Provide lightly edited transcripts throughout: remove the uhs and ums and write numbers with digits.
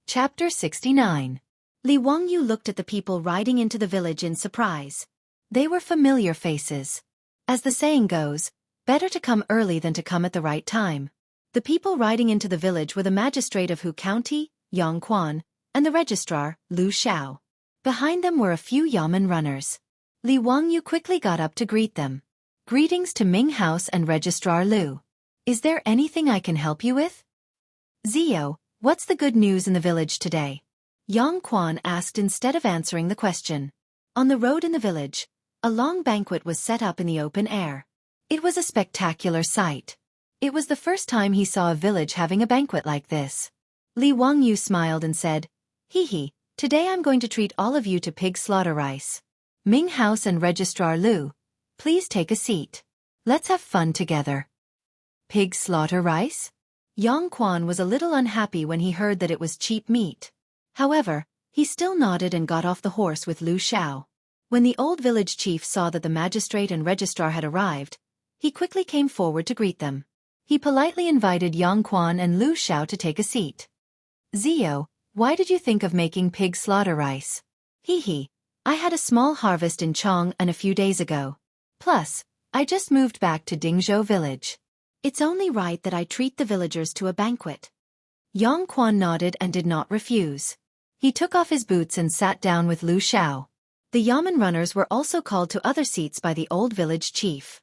Chapter 69. Li Wangyu looked at the people riding into the village in surprise. They were familiar faces. As the saying goes, better to come early than to come at the right time. The people riding into the village were the magistrate of Hu County, Yang Quan, and the registrar, Lu Xiao. Behind them were a few yamen runners. Li Wangyu quickly got up to greet them. Greetings to Ming House and Registrar Lu. Is there anything I can help you with? Zio, what's the good news in the village today? Yang Quan asked instead of answering the question. On the road in the village, a long banquet was set up in the open air. It was a spectacular sight. It was the first time he saw a village having a banquet like this. Li Wangyu smiled and said, "Hee, today I'm going to treat all of you to pig slaughter rice. Ming House and Registrar Lu, please take a seat. Let's have fun together." Pig slaughter rice? Yang Quan was a little unhappy when he heard that it was cheap meat. However, he still nodded and got off the horse with Lu Xiao. When the old village chief saw that the magistrate and registrar had arrived, he quickly came forward to greet them. He politely invited Yang Quan and Lu Xiao to take a seat. "Zio, why did you think of making pig slaughter rice?" "Hee, I had a small harvest in Chong a few days ago. Plus, I just moved back to Dingzhou village. It's only right that I treat the villagers to a banquet." Yang Quan nodded and did not refuse. He took off his boots and sat down with Lu Xiao. The yamen runners were also called to other seats by the old village chief.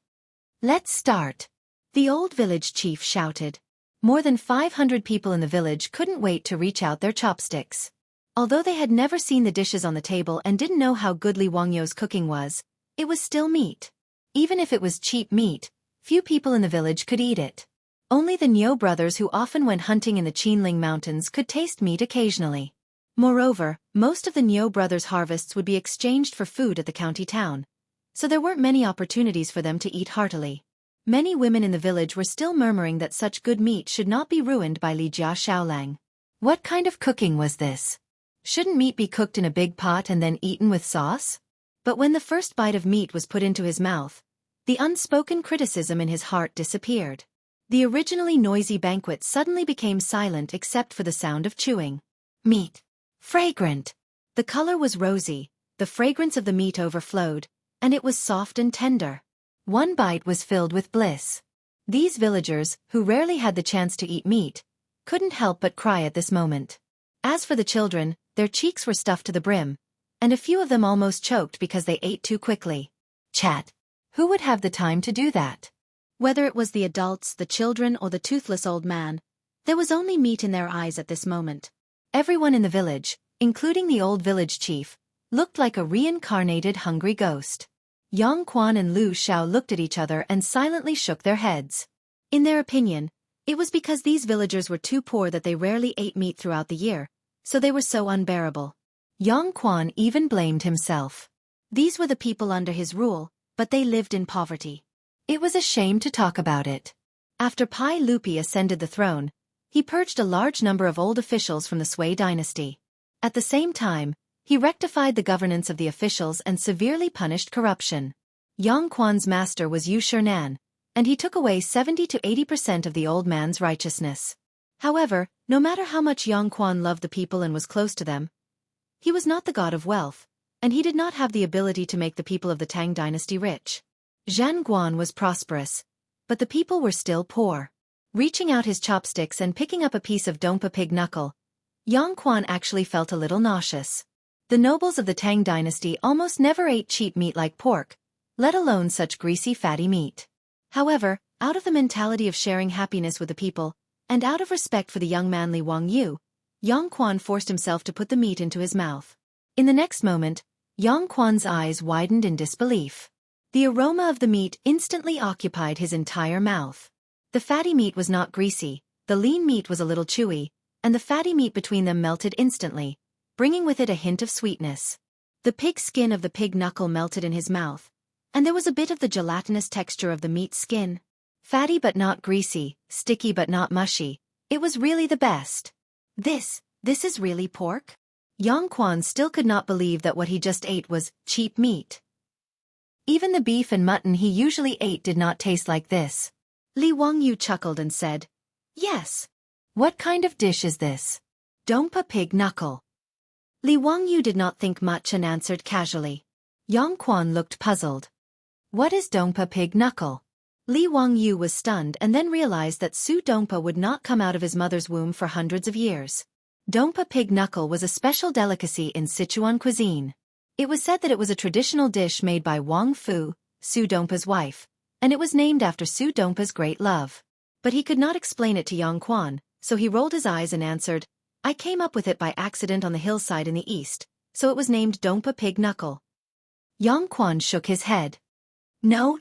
"Let's start," the old village chief shouted. More than 500 people in the village couldn't wait to reach out their chopsticks. Although they had never seen the dishes on the table and didn't know how good Li Wangyu's cooking was, it was still meat. Even if it was cheap meat, few people in the village could eat it. Only the Niu brothers who often went hunting in the Qinling Mountains could taste meat occasionally. Moreover, most of the Niu brothers' harvests would be exchanged for food at the county town, so there weren't many opportunities for them to eat heartily. Many women in the village were still murmuring that such good meat should not be ruined by Li Jia Xiaolang. What kind of cooking was this? Shouldn't meat be cooked in a big pot and then eaten with sauce? But when the first bite of meat was put into his mouth, the unspoken criticism in his heart disappeared. The originally noisy banquet suddenly became silent except for the sound of chewing. Meat. Fragrant. The color was rosy, the fragrance of the meat overflowed, and it was soft and tender. One bite was filled with bliss. These villagers, who rarely had the chance to eat meat, couldn't help but cry at this moment. As for the children, their cheeks were stuffed to the brim, and a few of them almost choked because they ate too quickly. Chat. Who would have the time to do that? Whether it was the adults, the children, or the toothless old man, there was only meat in their eyes at this moment. Everyone in the village, including the old village chief, looked like a reincarnated hungry ghost. Yang Quan and Lu Xiao looked at each other and silently shook their heads. In their opinion, it was because these villagers were too poor that they rarely ate meat throughout the year, so they were so unbearable. Yang Quan even blamed himself. These were the people under his rule, but they lived in poverty. It was a shame to talk about it. After Pai Lupi ascended the throne, he purged a large number of old officials from the Sui dynasty. At the same time, he rectified the governance of the officials and severely punished corruption. Yang Quan's master was Yu Shernan, and he took away 70 to 80% of the old man's righteousness. However, no matter how much Yang Quan loved the people and was close to them, he was not the god of wealth, and he did not have the ability to make the people of the Tang dynasty rich. Zhan Guan was prosperous, but the people were still poor. Reaching out his chopsticks and picking up a piece of Dongpa pig knuckle, Yang Quan actually felt a little nauseous. The nobles of the Tang dynasty almost never ate cheap meat like pork, let alone such greasy fatty meat. However, out of the mentality of sharing happiness with the people, and out of respect for the young man Li Wangyu, Yang Quan forced himself to put the meat into his mouth. In the next moment, Yang Quan's eyes widened in disbelief. The aroma of the meat instantly occupied his entire mouth. The fatty meat was not greasy, the lean meat was a little chewy, and the fatty meat between them melted instantly, bringing with it a hint of sweetness. The pig skin of the pig knuckle melted in his mouth, and there was a bit of the gelatinous texture of the meat skin. Fatty but not greasy, sticky but not mushy, it was really the best. This is really pork? Yang Quan still could not believe that what he just ate was cheap meat. Even the beef and mutton he usually ate did not taste like this. Li Wangyu chuckled and said, "Yes. What kind of dish is this?" Dompa pig knuckle. Li Wangyu did not think much and answered casually. Yang Quan looked puzzled. What is Dompa pig knuckle? Li Wangyu was stunned and then realized that Su Dompa would not come out of his mother's womb for hundreds of years. Dompa pig knuckle was a special delicacy in Sichuan cuisine. It was said that it was a traditional dish made by Wang Fu, Su Dompa's wife, and it was named after Su Dompa's great love. But he could not explain it to Yang Quan, so he rolled his eyes and answered, I came up with it by accident on the hillside in the east, so it was named Dompa pig knuckle. Yang Quan shook his head. No.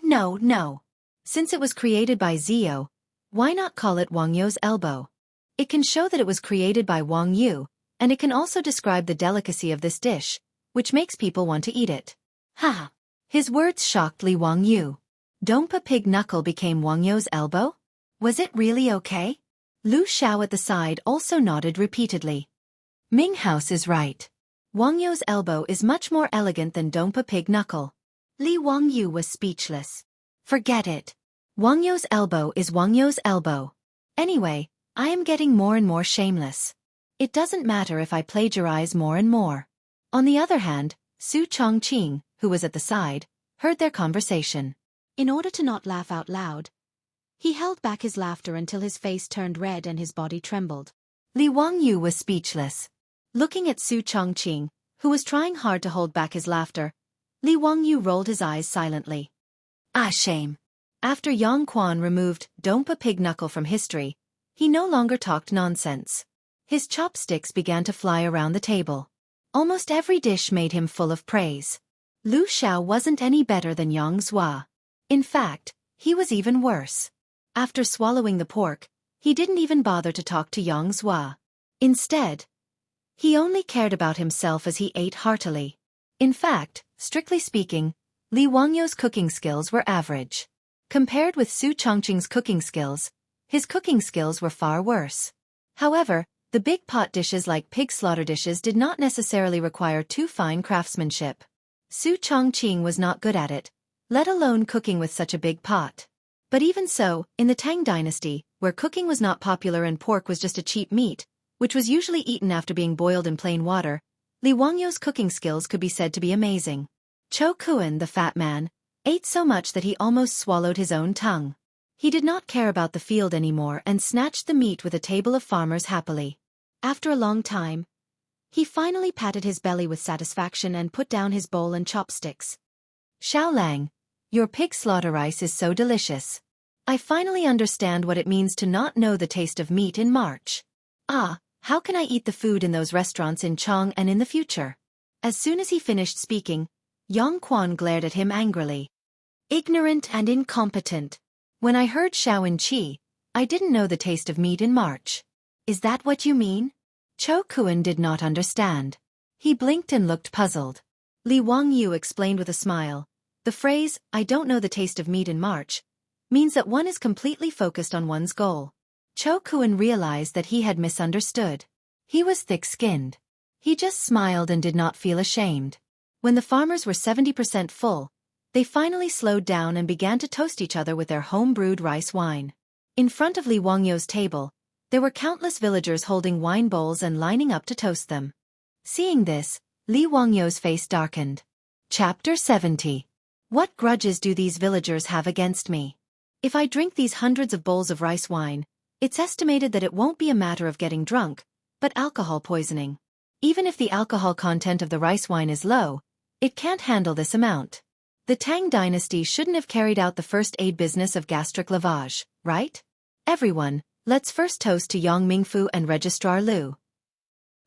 Since it was created by Zio, why not call it Wang Yu's elbow? It can show that it was created by Wang Yu, and it can also describe the delicacy of this dish, which makes people want to eat it. Ha! His words shocked Li Wangyu. Dompa pig knuckle became Wang Yu's elbow? Was it really okay? Lu Xiao at the side also nodded repeatedly. Ming House is right. Wang Yu's elbow is much more elegant than Dompa pig knuckle. Li Wangyu was speechless. Forget it. Wang Yu's elbow is Wang Yu's elbow. Anyway, I am getting more and more shameless. It doesn't matter if I plagiarize more and more. On the other hand, Su Chongqing, who was at the side, heard their conversation. In order to not laugh out loud, he held back his laughter until his face turned red and his body trembled. Li Wangyu was speechless. Looking at Su Chongqing, who was trying hard to hold back his laughter, Li Wangyu rolled his eyes silently. Ah, shame. After Yang Quan removed Dompa pig knuckle from history, he no longer talked nonsense. His chopsticks began to fly around the table. Almost every dish made him full of praise. Lu Xiao wasn't any better than Yang Zhua. In fact, he was even worse. After swallowing the pork, he didn't even bother to talk to Yang Zhua. Instead, he only cared about himself as he ate heartily. In fact, strictly speaking, Li Wangyu's cooking skills were average. Compared with Su Chongqing's cooking skills, his cooking skills were far worse. However, the big pot dishes like pig slaughter dishes did not necessarily require too fine craftsmanship. Su Chongqing was not good at it, let alone cooking with such a big pot. But even so, in the Tang dynasty, where cooking was not popular and pork was just a cheap meat, which was usually eaten after being boiled in plain water, Li Wangyu's cooking skills could be said to be amazing. Cho Kuan, the fat man, ate so much that he almost swallowed his own tongue. He did not care about the field anymore and snatched the meat with a table of farmers happily. After a long time, he finally patted his belly with satisfaction and put down his bowl and chopsticks. Xiaolang, your pig slaughter rice is so delicious. I finally understand what it means to not know the taste of meat in March. Ah, how can I eat the food in those restaurants in Chong and in the future? As soon as he finished speaking, Yang Quan glared at him angrily. Ignorant and incompetent. When I heard Xiao and Qi, I didn't know the taste of meat in March. Is that what you mean? Cho Kuan did not understand. He blinked and looked puzzled. Li Wangyu explained with a smile. The phrase, I don't know the taste of meat in March, means that one is completely focused on one's goal. Cho Kuan realized that he had misunderstood. He was thick-skinned. He just smiled and did not feel ashamed. When the farmers were 70% full, they finally slowed down and began to toast each other with their home-brewed rice wine. In front of Li Wangyu's table, there were countless villagers holding wine bowls and lining up to toast them. Seeing this, Li Wangyu's face darkened. Chapter 70. What grudges do these villagers have against me? If I drink these hundreds of bowls of rice wine, it's estimated that it won't be a matter of getting drunk, but alcohol poisoning. Even if the alcohol content of the rice wine is low, it can't handle this amount. The Tang dynasty shouldn't have carried out the first aid business of gastric lavage, right? Everyone, let's first toast to Yang Mingfu and Registrar Lu.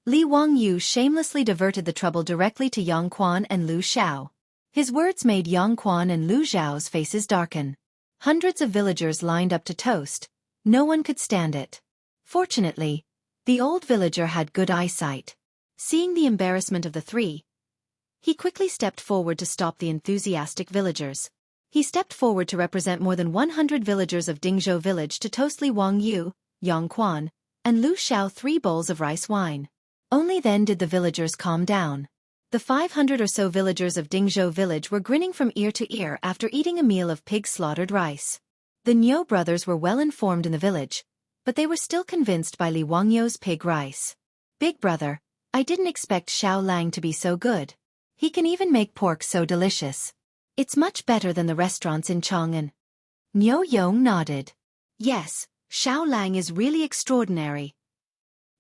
Li Wangyu shamelessly diverted the trouble directly to Yang Quan and Lu Xiao. His words made Yang Quan and Lu Xiao's faces darken. Hundreds of villagers lined up to toast. No one could stand it. Fortunately, the old villager had good eyesight. Seeing the embarrassment of the three, he quickly stepped forward to stop the enthusiastic villagers. He stepped forward to represent more than 100 villagers of Dingzhou village to toast Li Wangyu, Yang Quan, and Lu Xiao 3 bowls of rice wine. Only then did the villagers calm down. The 500 or so villagers of Dingzhou village were grinning from ear to ear after eating a meal of pig-slaughtered rice. The Niu brothers were well informed in the village, but they were still convinced by Li Wangyu's pig rice. Big brother, I didn't expect Xiao Lang to be so good. He can even make pork so delicious. It's much better than the restaurants in Chang'an. Niu Yong nodded. Yes, Xiao Lang is really extraordinary.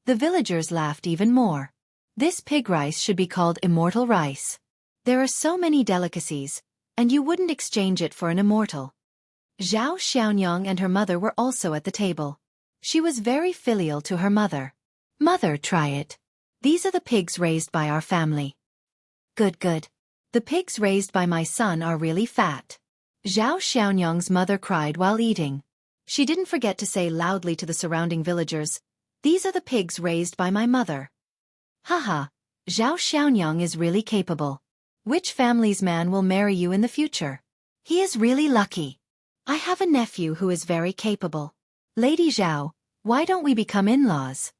The villagers laughed even more. This pig rice should be called immortal rice. There are so many delicacies, and you wouldn't exchange it for an immortal. Zhao Xiaonyang and her mother were also at the table. She was very filial to her mother. Mother, try it. These are the pigs raised by our family. Good, good. The pigs raised by my son are really fat. Zhao Xiaonyang's mother cried while eating. She didn't forget to say loudly to the surrounding villagers, these are the pigs raised by my mother. Haha, Zhao Xiaonyang is really capable. Which family's man will marry you in the future? He is really lucky. I have a nephew who is very capable. Lady Zhao, why don't we become in-laws?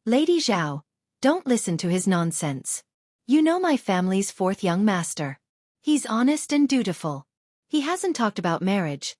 Lady Zhao, don't listen to his nonsense. You know my family's fourth young master. He's honest and dutiful. He hasn't talked about marriage.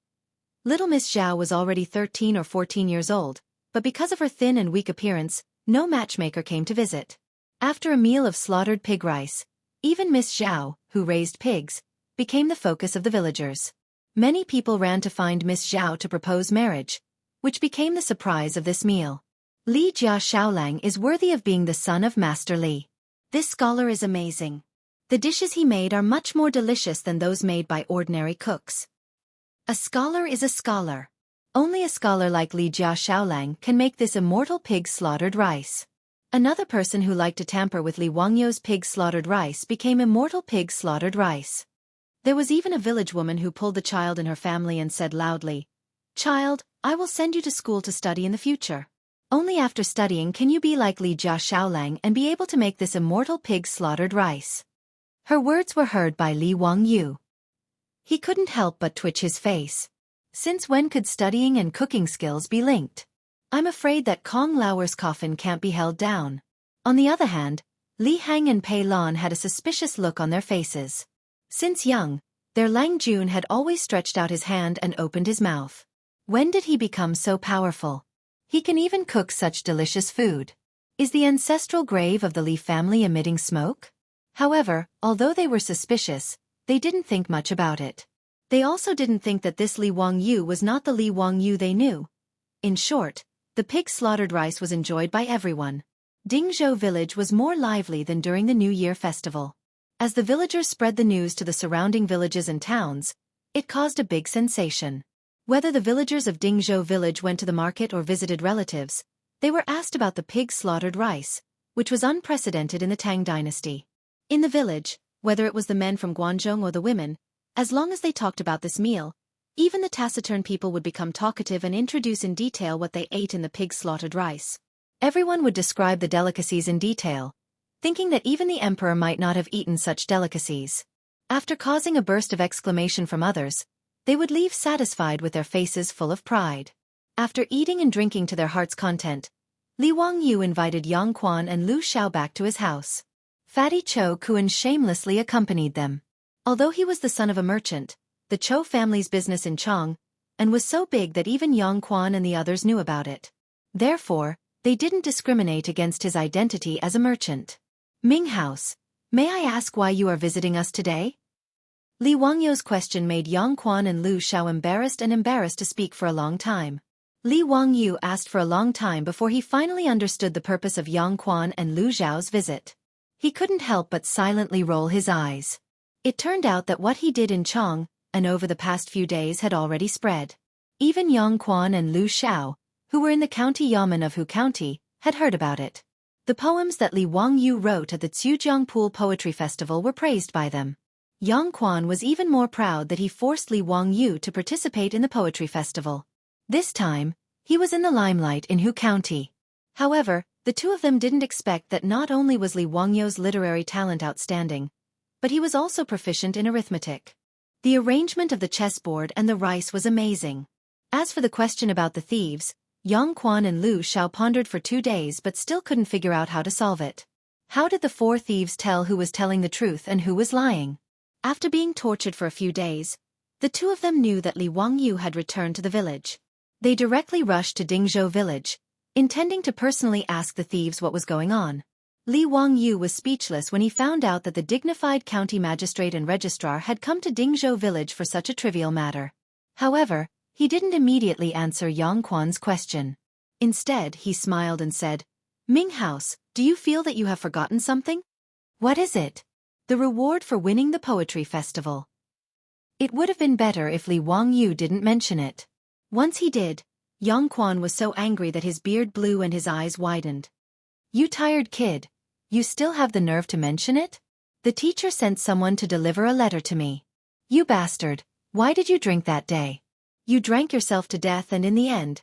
Little Miss Zhao was already 13 or 14 years old, but because of her thin and weak appearance, no matchmaker came to visit. After a meal of slaughtered pig rice, even Miss Zhao, who raised pigs, became the focus of the villagers. Many people ran to find Miss Zhao to propose marriage, which became the surprise of this meal. Li Jia Xiaolang is worthy of being the son of Master Li. This scholar is amazing. The dishes he made are much more delicious than those made by ordinary cooks. A scholar is a scholar. Only a scholar like Li Jia Xiaolang can make this immortal pig slaughtered rice. Another person who liked to tamper with Li Wangyou's pig slaughtered rice became immortal pig slaughtered rice. There was even a village woman who pulled the child in her family and said loudly, "Child, I will send you to school to study in the future. Only after studying can you be like Li Jia Xiaolang and be able to make this immortal pig slaughtered rice." Her words were heard by Li Wangyu. He couldn't help but twitch his face. Since when could studying and cooking skills be linked? I'm afraid that Kong Lauer's coffin can't be held down. On the other hand, Li Hang and Pei Lan had a suspicious look on their faces. Since young, their Lang Jun had always stretched out his hand and opened his mouth. When did he become so powerful? He can even cook such delicious food. Is the ancestral grave of the Li family emitting smoke? However, although they were suspicious, they didn't think much about it. They also didn't think that this Li Wangyu was not the Li Wangyu they knew. In short, the pig slaughtered rice was enjoyed by everyone. Dingzhou village was more lively than during the New Year festival. As the villagers spread the news to the surrounding villages and towns, it caused a big sensation. Whether the villagers of Dingzhou village went to the market or visited relatives, they were asked about the pig slaughtered rice, which was unprecedented in the Tang dynasty. In the village, whether it was the men from Guangzhou or the women, as long as they talked about this meal, even the taciturn people would become talkative and introduce in detail what they ate in the pig slaughtered rice. Everyone would describe the delicacies in detail, thinking that even the emperor might not have eaten such delicacies. After causing a burst of exclamation from others, they would leave satisfied with their faces full of pride. After eating and drinking to their heart's content, Li Wangyu invited Yang Quan and Lu Xiao back to his house. Fatty Chou Kuan shamelessly accompanied them. Although he was the son of a merchant, the Chou family's business in Chang, and was so big that even Yang Quan and the others knew about it. Therefore, they didn't discriminate against his identity as a merchant. Ming House, may I ask why you are visiting us today? Li Wangyou's question made Yang Quan and Lu Xiao embarrassed to speak for a long time. Li Wangyu asked for a long time before he finally understood the purpose of Yang Quan and Lu Xiao's visit. He couldn't help but silently roll his eyes. It turned out that what he did in Chang, and over the past few days had already spread. Even Yang Quan and Lu Xiao, who were in the county yamen of Hu County, had heard about it. The poems that Li Wangyu wrote at the Zhujiangpool Poetry Festival were praised by them. Yang Quan was even more proud that he forced Li Wangyu to participate in the poetry festival. This time, he was in the limelight in Hu County. However, the two of them didn't expect that not only was Li Wangyou's literary talent outstanding, but he was also proficient in arithmetic. The arrangement of the chessboard and the rice was amazing. As for the question about the thieves, Yang Quan and Lu Xiao pondered for 2 days but still couldn't figure out how to solve it. How did the 4 thieves tell who was telling the truth and who was lying? After being tortured for a few days, the two of them knew that Li Wangyu had returned to the village. They directly rushed to Dingzhou village, intending to personally ask the thieves what was going on. Li Wangyu was speechless when he found out that the dignified county magistrate and registrar had come to Dingzhou village for such a trivial matter. However, he didn't immediately answer Yang Quan's question. Instead, he smiled and said, "Ming House, do you feel that you have forgotten something?" "What is it?" "The reward for winning the poetry festival." It would have been better if Li Wangyu didn't mention it. Once he did, Yang Quan was so angry that his beard blew and his eyes widened. "You tired kid. You still have the nerve to mention it? The teacher sent someone to deliver a letter to me. You bastard, why did you drink that day? You drank yourself to death and in the end,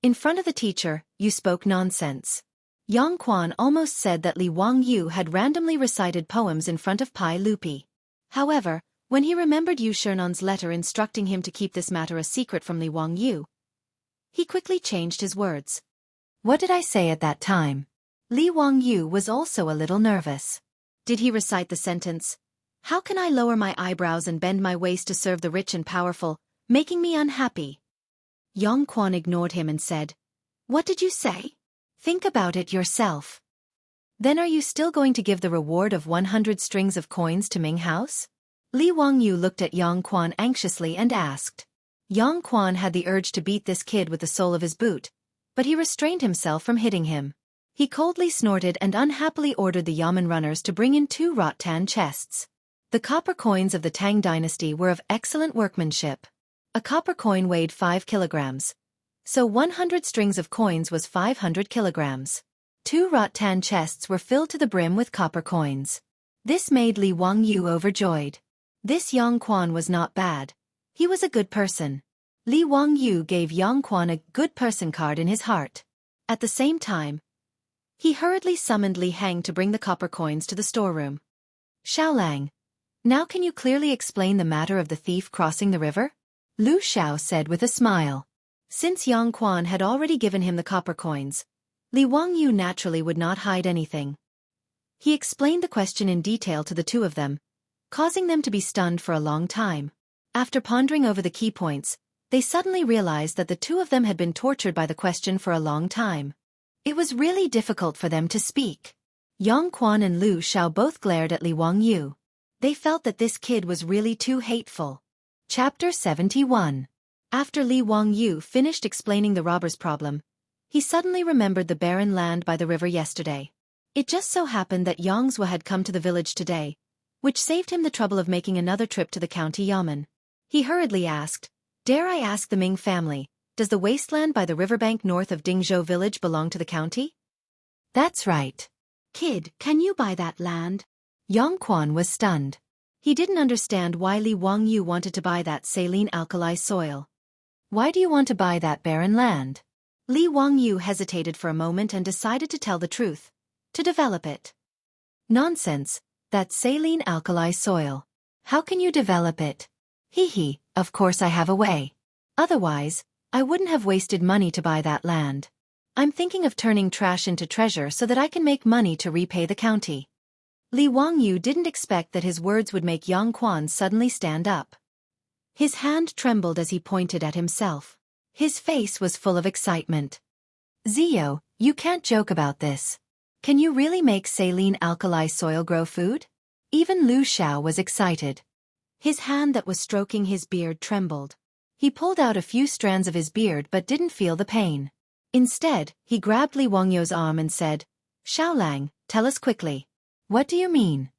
in front of the teacher, you spoke nonsense." Yang Quan almost said that Li Wangyu had randomly recited poems in front of Pai Lupi. However, when he remembered Yu Shernon's letter instructing him to keep this matter a secret from Li Wangyu, he quickly changed his words. "What did I say at that time?" Li Wangyu was also a little nervous. Did he recite the sentence, "How can I lower my eyebrows and bend my waist to serve the rich and powerful, making me unhappy?" Yang Quan ignored him and said, "What did you say? Think about it yourself." "Then are you still going to give the reward of 100 strings of coins to Ming House?" Li Wangyu looked at Yang Quan anxiously and asked. Yang Quan had the urge to beat this kid with the sole of his boot, but he restrained himself from hitting him. He coldly snorted and unhappily ordered the yamen runners to bring in 2 rattan chests. The copper coins of the Tang dynasty were of excellent workmanship. A copper coin weighed 5 kilograms. So 100 strings of coins was 500 kilograms. 2 rattan chests were filled to the brim with copper coins. This made Li Wangyu overjoyed. This Yang Quan was not bad. He was a good person. Li Wangyu gave Yang Quan a good person card in his heart. At the same time, he hurriedly summoned Li Heng to bring the copper coins to the storeroom. "Xiaolang, now can you clearly explain the matter of the thief crossing the river?" Lu Xiao said with a smile. Since Yang Quan had already given him the copper coins, Li Wangyu naturally would not hide anything. He explained the question in detail to the two of them, causing them to be stunned for a long time. After pondering over the key points, they suddenly realized that the two of them had been tortured by the question for a long time. It was really difficult for them to speak. Yang Quan and Lu Xiao both glared at Li Wangyu. They felt that this kid was really too hateful. Chapter 71. After Li Wangyu finished explaining the robber's problem, he suddenly remembered the barren land by the river yesterday. It just so happened that Yang Zhua had come to the village today, which saved him the trouble of making another trip to the county yamen. He hurriedly asked, "Dare I ask the Ming family, does the wasteland by the riverbank north of Dingzhou village belong to the county?" "That's right." "Kid, can you buy that land?" Yang Quan was stunned. He didn't understand why Li Wangyu wanted to buy that saline alkali soil. "Why do you want to buy that barren land?" Li Wangyu hesitated for a moment and decided to tell the truth. "To develop it." "Nonsense, that saline alkali soil. How can you develop it?" "Hee, of course I have a way. Otherwise, I wouldn't have wasted money to buy that land. I'm thinking of turning trash into treasure so that I can make money to repay the county." Li Wangyu didn't expect that his words would make Yang Quan suddenly stand up. His hand trembled as he pointed at himself. His face was full of excitement. "Zio, you can't joke about this. Can you really make saline alkali soil grow food?" Even Lu Xiao was excited. His hand that was stroking his beard trembled. He pulled out a few strands of his beard but didn't feel the pain. Instead, he grabbed Li Wangyu's arm and said, "Xiaolang, tell us quickly. What do you mean?"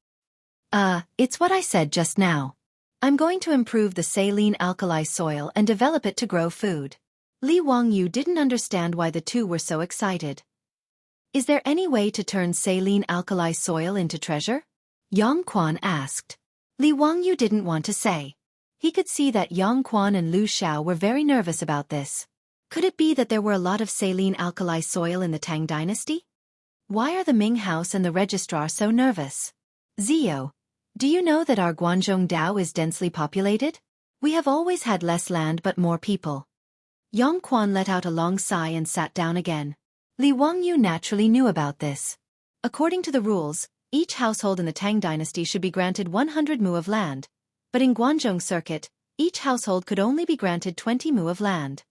It's what I said just now. I'm going to improve the saline alkali soil and develop it to grow food." Li Wangyu didn't understand why the two were so excited. "Is there any way to turn saline alkali soil into treasure?" Yang Quan asked. Li Wangyu didn't want to say. He could see that Yang Quan and Lu Xiao were very nervous about this. Could it be that there were a lot of saline alkali soil in the Tang dynasty? Why are the Ming house and the registrar so nervous? "Zio, do you know that our Guanzhong Dao is densely populated? We have always had less land but more people." Yang Quan let out a long sigh and sat down again. Li Wangyu naturally knew about this. According to the rules, each household in the Tang dynasty should be granted 100 mu of land, but in Guanzhong circuit, each household could only be granted 20 mu of land.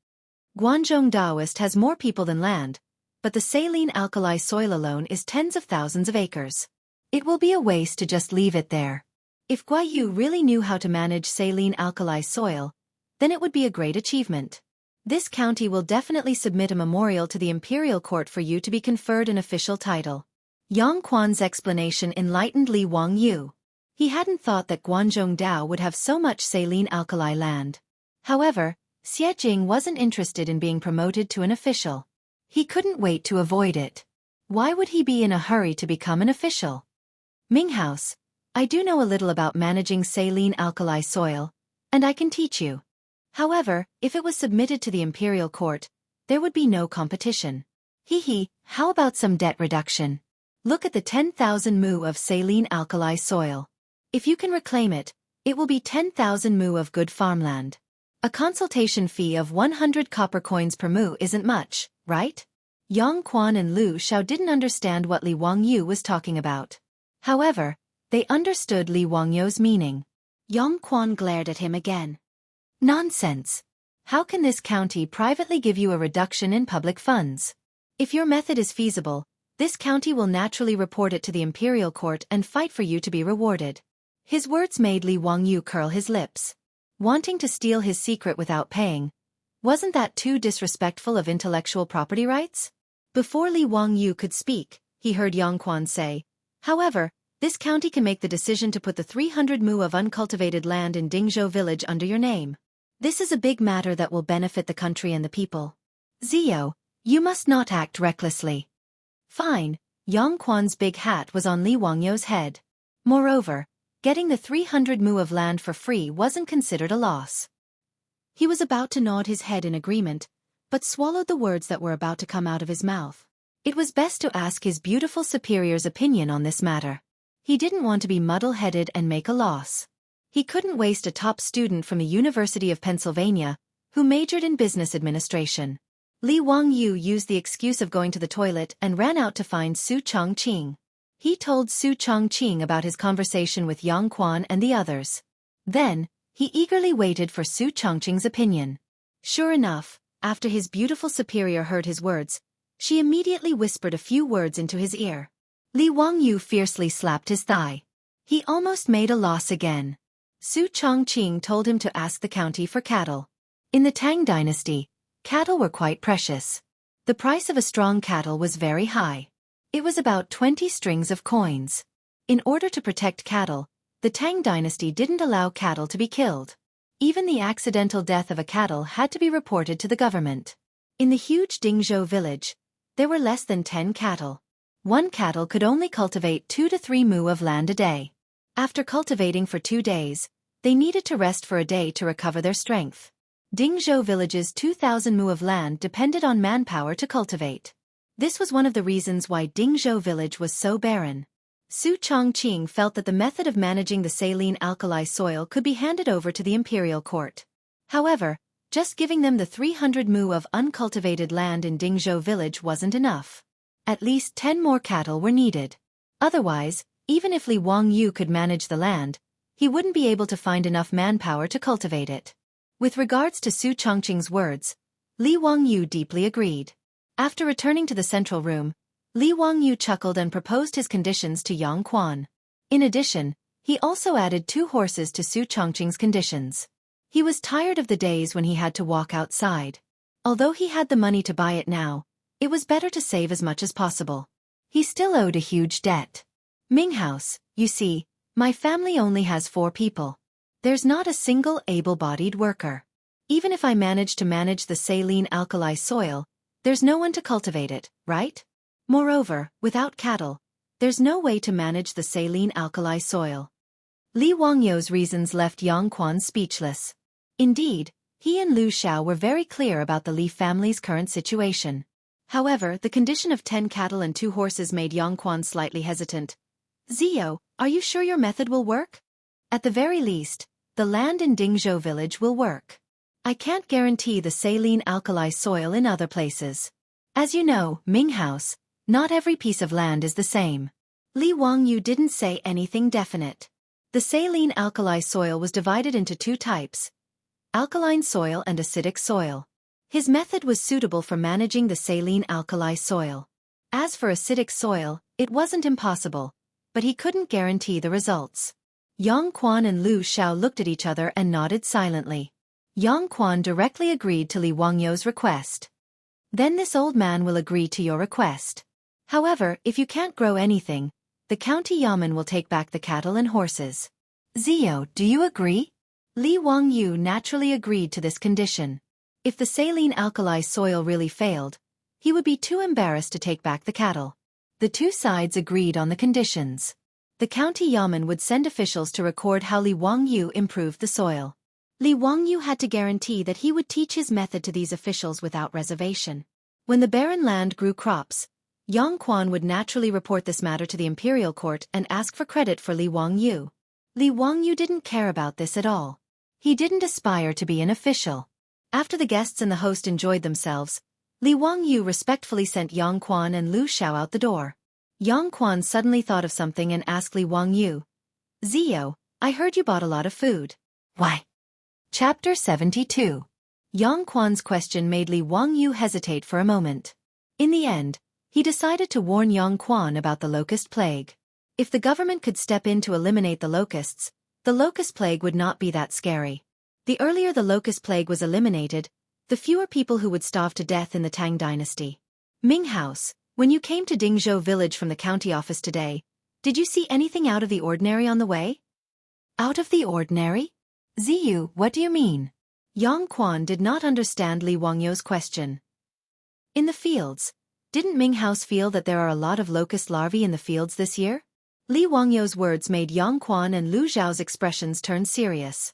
Guanzhong Daoist has more people than land, but the saline alkali soil alone is tens of thousands of acres. It will be a waste to just leave it there. If Guayu really knew how to manage saline alkali soil, then it would be a great achievement. This county will definitely submit a memorial to the imperial court for you to be conferred an official title. Yang Quan's explanation enlightened Li Wangyu. He hadn't thought that Guanzhong Dao would have so much saline alkali land. However, Xie Jing wasn't interested in being promoted to an official. He couldn't wait to avoid it. Why would he be in a hurry to become an official? Ming House, I do know a little about managing saline alkali soil, and I can teach you. However, if it was submitted to the imperial court, there would be no competition. How about some debt reduction? Look at the 10,000 mu of saline alkali soil. If you can reclaim it, it will be 10,000 mu of good farmland. A consultation fee of 100 copper coins per mu isn't much, right? Yang Quan and Lu Xiao didn't understand what Li Wangyu was talking about. However, they understood Li Wangyu's meaning. Yang Quan glared at him again. Nonsense! How can this county privately give you a reduction in public funds? If your method is feasible, this county will naturally report it to the imperial court and fight for you to be rewarded. His words made Li Wangyu curl his lips. Wanting to steal his secret without paying, wasn't that too disrespectful of intellectual property rights? Before Li Wangyu could speak, he heard Yang Quan say, however, this county can make the decision to put the 300 mu of uncultivated land in Dingzhou village under your name. This is a big matter that will benefit the country and the people. Zio, you must not act recklessly. Fine, Yang Quan's big hat was on Li Wangyu's head. Moreover, getting the 300 mu of land for free wasn't considered a loss. He was about to nod his head in agreement, but swallowed the words that were about to come out of his mouth. It was best to ask his beautiful superior's opinion on this matter. He didn't want to be muddle-headed and make a loss. He couldn't waste a top student from the University of Pennsylvania, who majored in business administration. Li Wangyu used the excuse of going to the toilet and ran out to find Su Chongqing. He told Su Chongqing about his conversation with Yang Quan and the others. Then, he eagerly waited for Su Chongqing's opinion. Sure enough, after his beautiful superior heard his words, she immediately whispered a few words into his ear. Li Wangyu fiercely slapped his thigh. He almost made a loss again. Su Chongqing told him to ask the county for cattle. In the Tang dynasty, cattle were quite precious. The price of a strong cattle was very high. It was about 20 strings of coins. In order to protect cattle, the Tang dynasty didn't allow cattle to be killed. Even the accidental death of a cattle had to be reported to the government. In the huge Dingzhou village, there were less than 10 cattle. One cattle could only cultivate 2 to 3 mu of land a day. After cultivating for 2 days, they needed to rest for a day to recover their strength. Dingzhou village's 2,000 mu of land depended on manpower to cultivate. This was one of the reasons why Dingzhou village was so barren. Su Chongqing felt that the method of managing the saline alkali soil could be handed over to the imperial court. However, just giving them the 300 mu of uncultivated land in Dingzhou village wasn't enough. At least 10 more cattle were needed. Otherwise, even if Li Wangyu could manage the land, he wouldn't be able to find enough manpower to cultivate it. With regards to Su Chongqing's words, Li Wangyu deeply agreed. After returning to the central room, Li Wangyu chuckled and proposed his conditions to Yang Quan. In addition, he also added 2 horses to Su Chongqing's conditions. He was tired of the days when he had to walk outside. Although he had the money to buy it now, it was better to save as much as possible. He still owed a huge debt. Ming House, you see, my family only has 4 people. There's not a single able-bodied worker. Even if I manage to manage the saline alkali soil, there's no one to cultivate it, right? Moreover, without cattle, there's no way to manage the saline alkali soil. Li Wangyu's reasons left Yang Quan speechless. Indeed, he and Lu Xiao were very clear about the Li family's current situation. However, the condition of 10 cattle and 2 horses made Yang Quan slightly hesitant. Zio, are you sure your method will work? At the very least, the land in Dingzhou village will work. I can't guarantee the saline alkali soil in other places. As you know, Ming House, not every piece of land is the same. Li Wangyu didn't say anything definite. The saline alkali soil was divided into 2 types: alkaline soil and acidic soil. His method was suitable for managing the saline alkali soil. As for acidic soil, it wasn't impossible, but he couldn't guarantee the results. Yang Quan and Lu Xiao looked at each other and nodded silently. Yang Quan directly agreed to Li Wangyou's request. Then this old man will agree to your request. However, if you can't grow anything, the county yamen will take back the cattle and horses. Zio, do you agree? Li Wangyou naturally agreed to this condition. If the saline alkali soil really failed, he would be too embarrassed to take back the cattle. The two sides agreed on the conditions. The county yamen would send officials to record how Li Wangyou improved the soil. Li Wangyou had to guarantee that he would teach his method to these officials without reservation. When the barren land grew crops, Yang Quan would naturally report this matter to the imperial court and ask for credit for Li Wangyou. Li Wangyou didn't care about this at all. He didn't aspire to be an official. After the guests and the host enjoyed themselves, Li Wangyou respectfully sent Yang Quan and Lu Xiao out the door. Yang Quan suddenly thought of something and asked Li Wangyou, Zio, I heard you bought a lot of food. Why? Chapter 72. Yang Quan's question made Li Wangyou hesitate for a moment. In the end, he decided to warn Yang Quan about the locust plague. If the government could step in to eliminate the locusts, the locust plague would not be that scary. The earlier the locust plague was eliminated, the fewer people who would starve to death in the Tang dynasty. Ming House, when you came to Dingzhou village from the county office today, did you see anything out of the ordinary on the way? Out of the ordinary? Ziyu, what do you mean? Yang Quan did not understand Li Wangyou's question. In the fields, didn't Ming House feel that there are a lot of locust larvae in the fields this year? Li Wangyou's words made Yang Quan and Lu Xiao's expressions turn serious.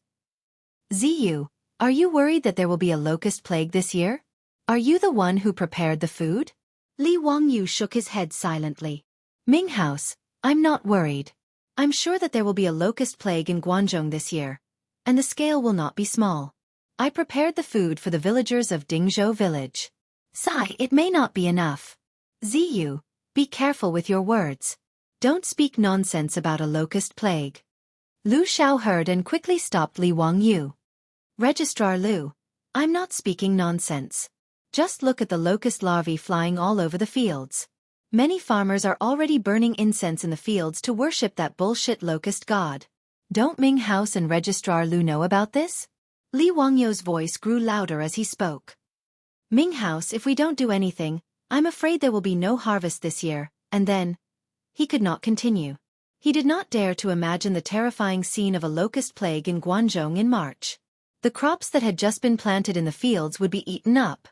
Ziyu, are you worried that there will be a locust plague this year? Are you the one who prepared the food? Li Wangyou shook his head silently. Ming House, I'm not worried. I'm sure that there will be a locust plague in Guangzhou this year, and the scale will not be small. I prepared the food for the villagers of Dingzhou village. Sigh, it may not be enough. Ziyu, be careful with your words. Don't speak nonsense about a locust plague. Lu Xiao heard and quickly stopped Li Wangyou. Registrar Lu, I'm not speaking nonsense. Just look at the locust larvae flying all over the fields. Many farmers are already burning incense in the fields to worship that bullshit locust god. Don't Ming House and Registrar Lu know about this? Li Wangyou's voice grew louder as he spoke. Ming House, if we don't do anything, I'm afraid there will be no harvest this year, and then... He could not continue. He did not dare to imagine the terrifying scene of a locust plague in Guangzhou in March. The crops that had just been planted in the fields would be eaten up.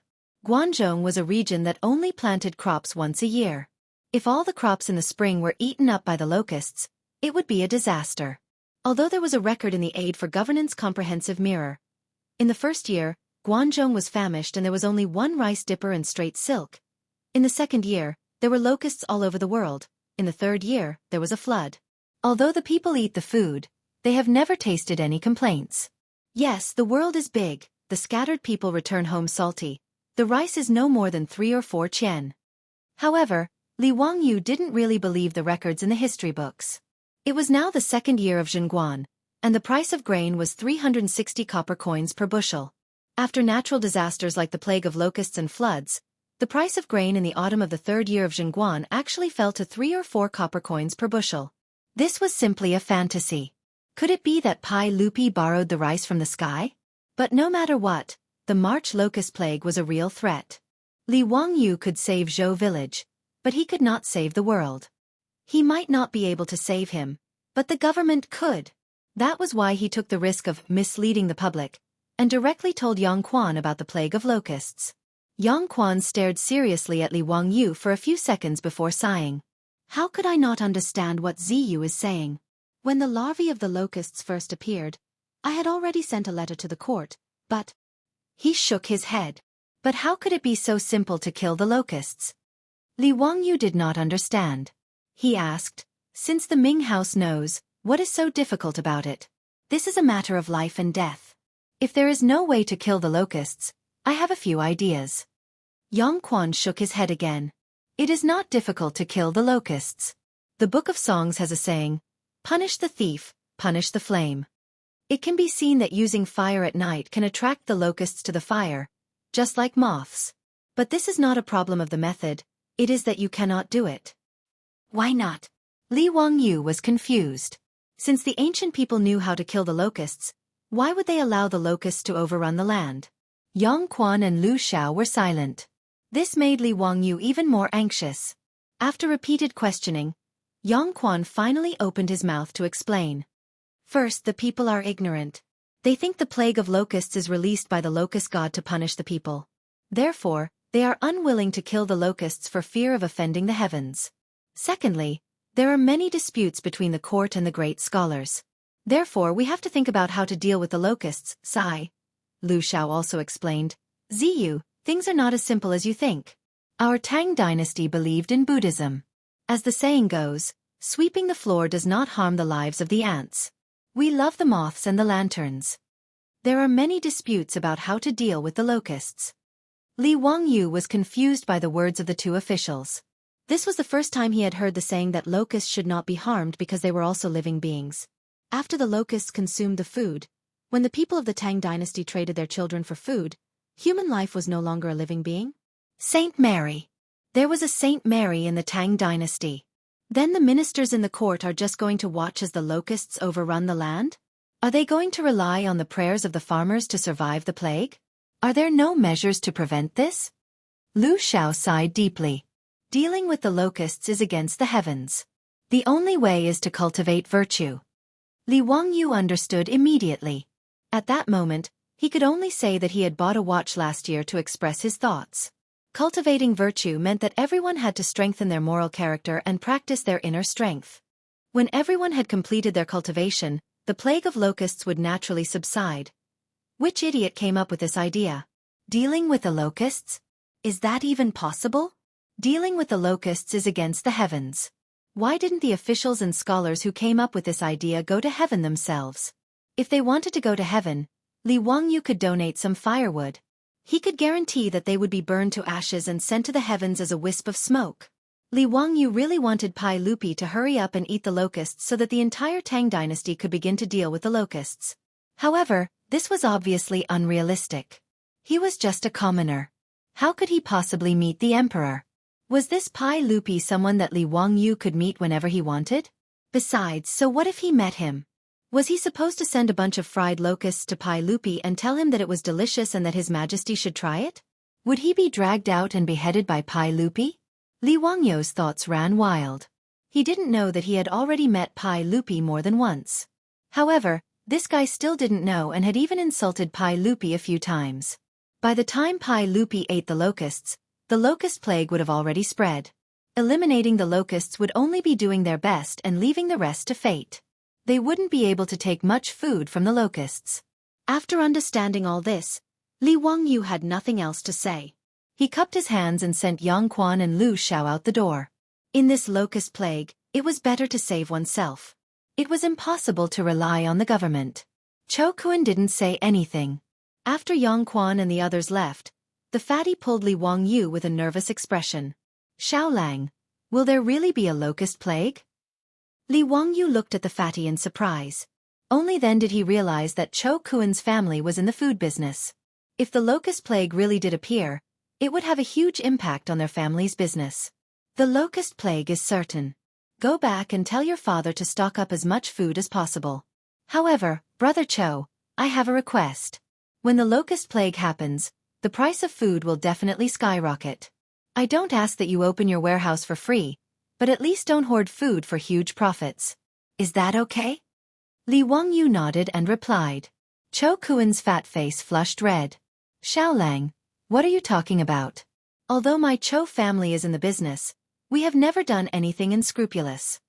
Guangzhou was a region that only planted crops once a year. If all the crops in the spring were eaten up by the locusts, it would be a disaster. Although there was a record in the Aid for Governance Comprehensive Mirror. In the first year, Guangzhou was famished and there was only one rice dipper and straight silk. In the second year, there were locusts all over the world. In the third year, there was a flood. Although the people eat the food, they have never tasted any complaints. Yes, the world is big, the scattered people return home salty. The rice is no more than 3 or 4 chen. However, Li Wangyou didn't really believe the records in the history books. It was now the second year of Zhenguan, and the price of grain was 360 copper coins per bushel. After natural disasters like the plague of locusts and floods, the price of grain in the autumn of the third year of Zhenguan actually fell to 3 or 4 copper coins per bushel. This was simply a fantasy. Could it be that Pai Lupi borrowed the rice from the sky? But no matter what, the March locust plague was a real threat. Li Wangyou could save Zhou village, but he could not save the world. He might not be able to save him, but the government could. That was why he took the risk of misleading the public, and directly told Yang Quan about the plague of locusts. Yang Quan stared seriously at Li Wangyou for a few seconds before sighing. How could I not understand what Ziyu is saying? When the larvae of the locusts first appeared, I had already sent a letter to the court, but... He shook his head. But how could it be so simple to kill the locusts? Li Wangyou did not understand. He asked, since the Ming House knows, what is so difficult about it? This is a matter of life and death. If there is no way to kill the locusts, I have a few ideas. Yang Quan shook his head again. It is not difficult to kill the locusts. The Book of Songs has a saying, punish the thief, punish the flame. It can be seen that using fire at night can attract the locusts to the fire, just like moths. But this is not a problem of the method, it is that you cannot do it. Why not? Li Wangyu was confused. Since the ancient people knew how to kill the locusts, why would they allow the locusts to overrun the land? Yang Quan and Lu Xiao were silent. This made Li Wangyu even more anxious. After repeated questioning, Yang Quan finally opened his mouth to explain. First, the people are ignorant. They think the plague of locusts is released by the locust god to punish the people. Therefore, they are unwilling to kill the locusts for fear of offending the heavens. Secondly, there are many disputes between the court and the great scholars. Therefore, we have to think about how to deal with the locusts, Sai. Lu Xiao also explained. Ziyu, things are not as simple as you think. Our Tang dynasty believed in Buddhism. As the saying goes, sweeping the floor does not harm the lives of the ants. We love the moths and the lanterns. There are many disputes about how to deal with the locusts. Li Wangyu was confused by the words of the two officials. This was the first time he had heard the saying that locusts should not be harmed because they were also living beings. After the locusts consumed the food, when the people of the Tang dynasty traded their children for food, human life was no longer a living being. Saint Mary. There was a Saint Mary in the Tang dynasty. Then the ministers in the court are just going to watch as the locusts overrun the land? Are they going to rely on the prayers of the farmers to survive the plague? Are there no measures to prevent this? Lu Xiao sighed deeply. Dealing with the locusts is against the heavens. The only way is to cultivate virtue. Li Wangyu understood immediately. At that moment, he could only say that he had bought a watch last year to express his thoughts. Cultivating virtue meant that everyone had to strengthen their moral character and practice their inner strength. When everyone had completed their cultivation, the plague of locusts would naturally subside. Which idiot came up with this idea? Dealing with the locusts? Is that even possible? Dealing with the locusts is against the heavens. Why didn't the officials and scholars who came up with this idea go to heaven themselves? If they wanted to go to heaven, Li Wangyu could donate some firewood. He could guarantee that they would be burned to ashes and sent to the heavens as a wisp of smoke. Li Wangyu really wanted Pai Lupi to hurry up and eat the locusts so that the entire Tang dynasty could begin to deal with the locusts. However, this was obviously unrealistic. He was just a commoner. How could he possibly meet the emperor? Was this Pai Lupi someone that Li Wangyu could meet whenever he wanted? Besides, so what if he met him? Was he supposed to send a bunch of fried locusts to Pai Lupi and tell him that it was delicious and that His Majesty should try it? Would he be dragged out and beheaded by Pai Lupi? Li Wangyu's thoughts ran wild. He didn't know that he had already met Pai Lupi more than once. However, this guy still didn't know and had even insulted Pai Lupi a few times. By the time Pai Lupi ate the locusts, the locust plague would have already spread. Eliminating the locusts would only be doing their best and leaving the rest to fate. They wouldn't be able to take much food from the locusts. After understanding all this, Li Wangyu had nothing else to say. He cupped his hands and sent Yang Quan and Lu Xiao out the door. In this locust plague, it was better to save oneself. It was impossible to rely on the government. Cho Kuan didn't say anything. After Yang Quan and the others left, the fatty pulled Li Wangyu with a nervous expression. Xiaolang, will there really be a locust plague? Li Wangyu looked at the fatty in surprise. Only then did he realize that Cho Kuan's family was in the food business. If the locust plague really did appear, it would have a huge impact on their family's business. The locust plague is certain. Go back and tell your father to stock up as much food as possible. However, Brother Cho, I have a request. When the locust plague happens, the price of food will definitely skyrocket. I don't ask that you open your warehouse for free, but at least don't hoard food for huge profits. Is that okay? Li Wangyu nodded and replied. Cho Kuan's fat face flushed red. Xiaolang, what are you talking about? Although my Cho family is in the business, we have never done anything unscrupulous.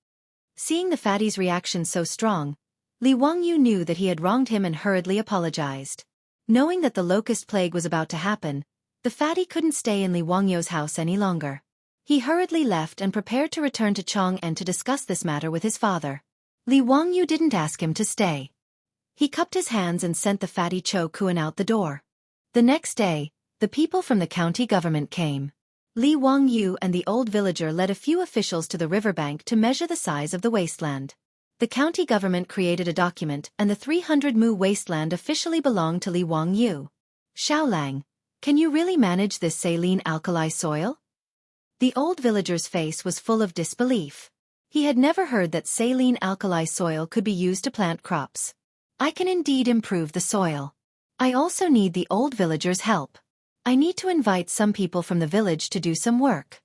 Seeing the fatty's reaction so strong, Li Wangyu knew that he had wronged him and hurriedly apologized. Knowing that the locust plague was about to happen, the fatty couldn't stay in Li Wangyu's house any longer. He hurriedly left and prepared to return to Chang'an to discuss this matter with his father. Li Wangyu didn't ask him to stay. He cupped his hands and sent the fatty Cho Kuan out the door. The next day, the people from the county government came. Li Wangyu and the old villager led a few officials to the riverbank to measure the size of the wasteland. The county government created a document and the 300 mu wasteland officially belonged to Li Wangyu. Xiaolang, Can you really manage this saline alkali soil? The old villager's face was full of disbelief. He had never heard that saline alkali soil could be used to plant crops. I can indeed improve the soil. I also need the old villager's help. I need to invite some people from the village to do some work.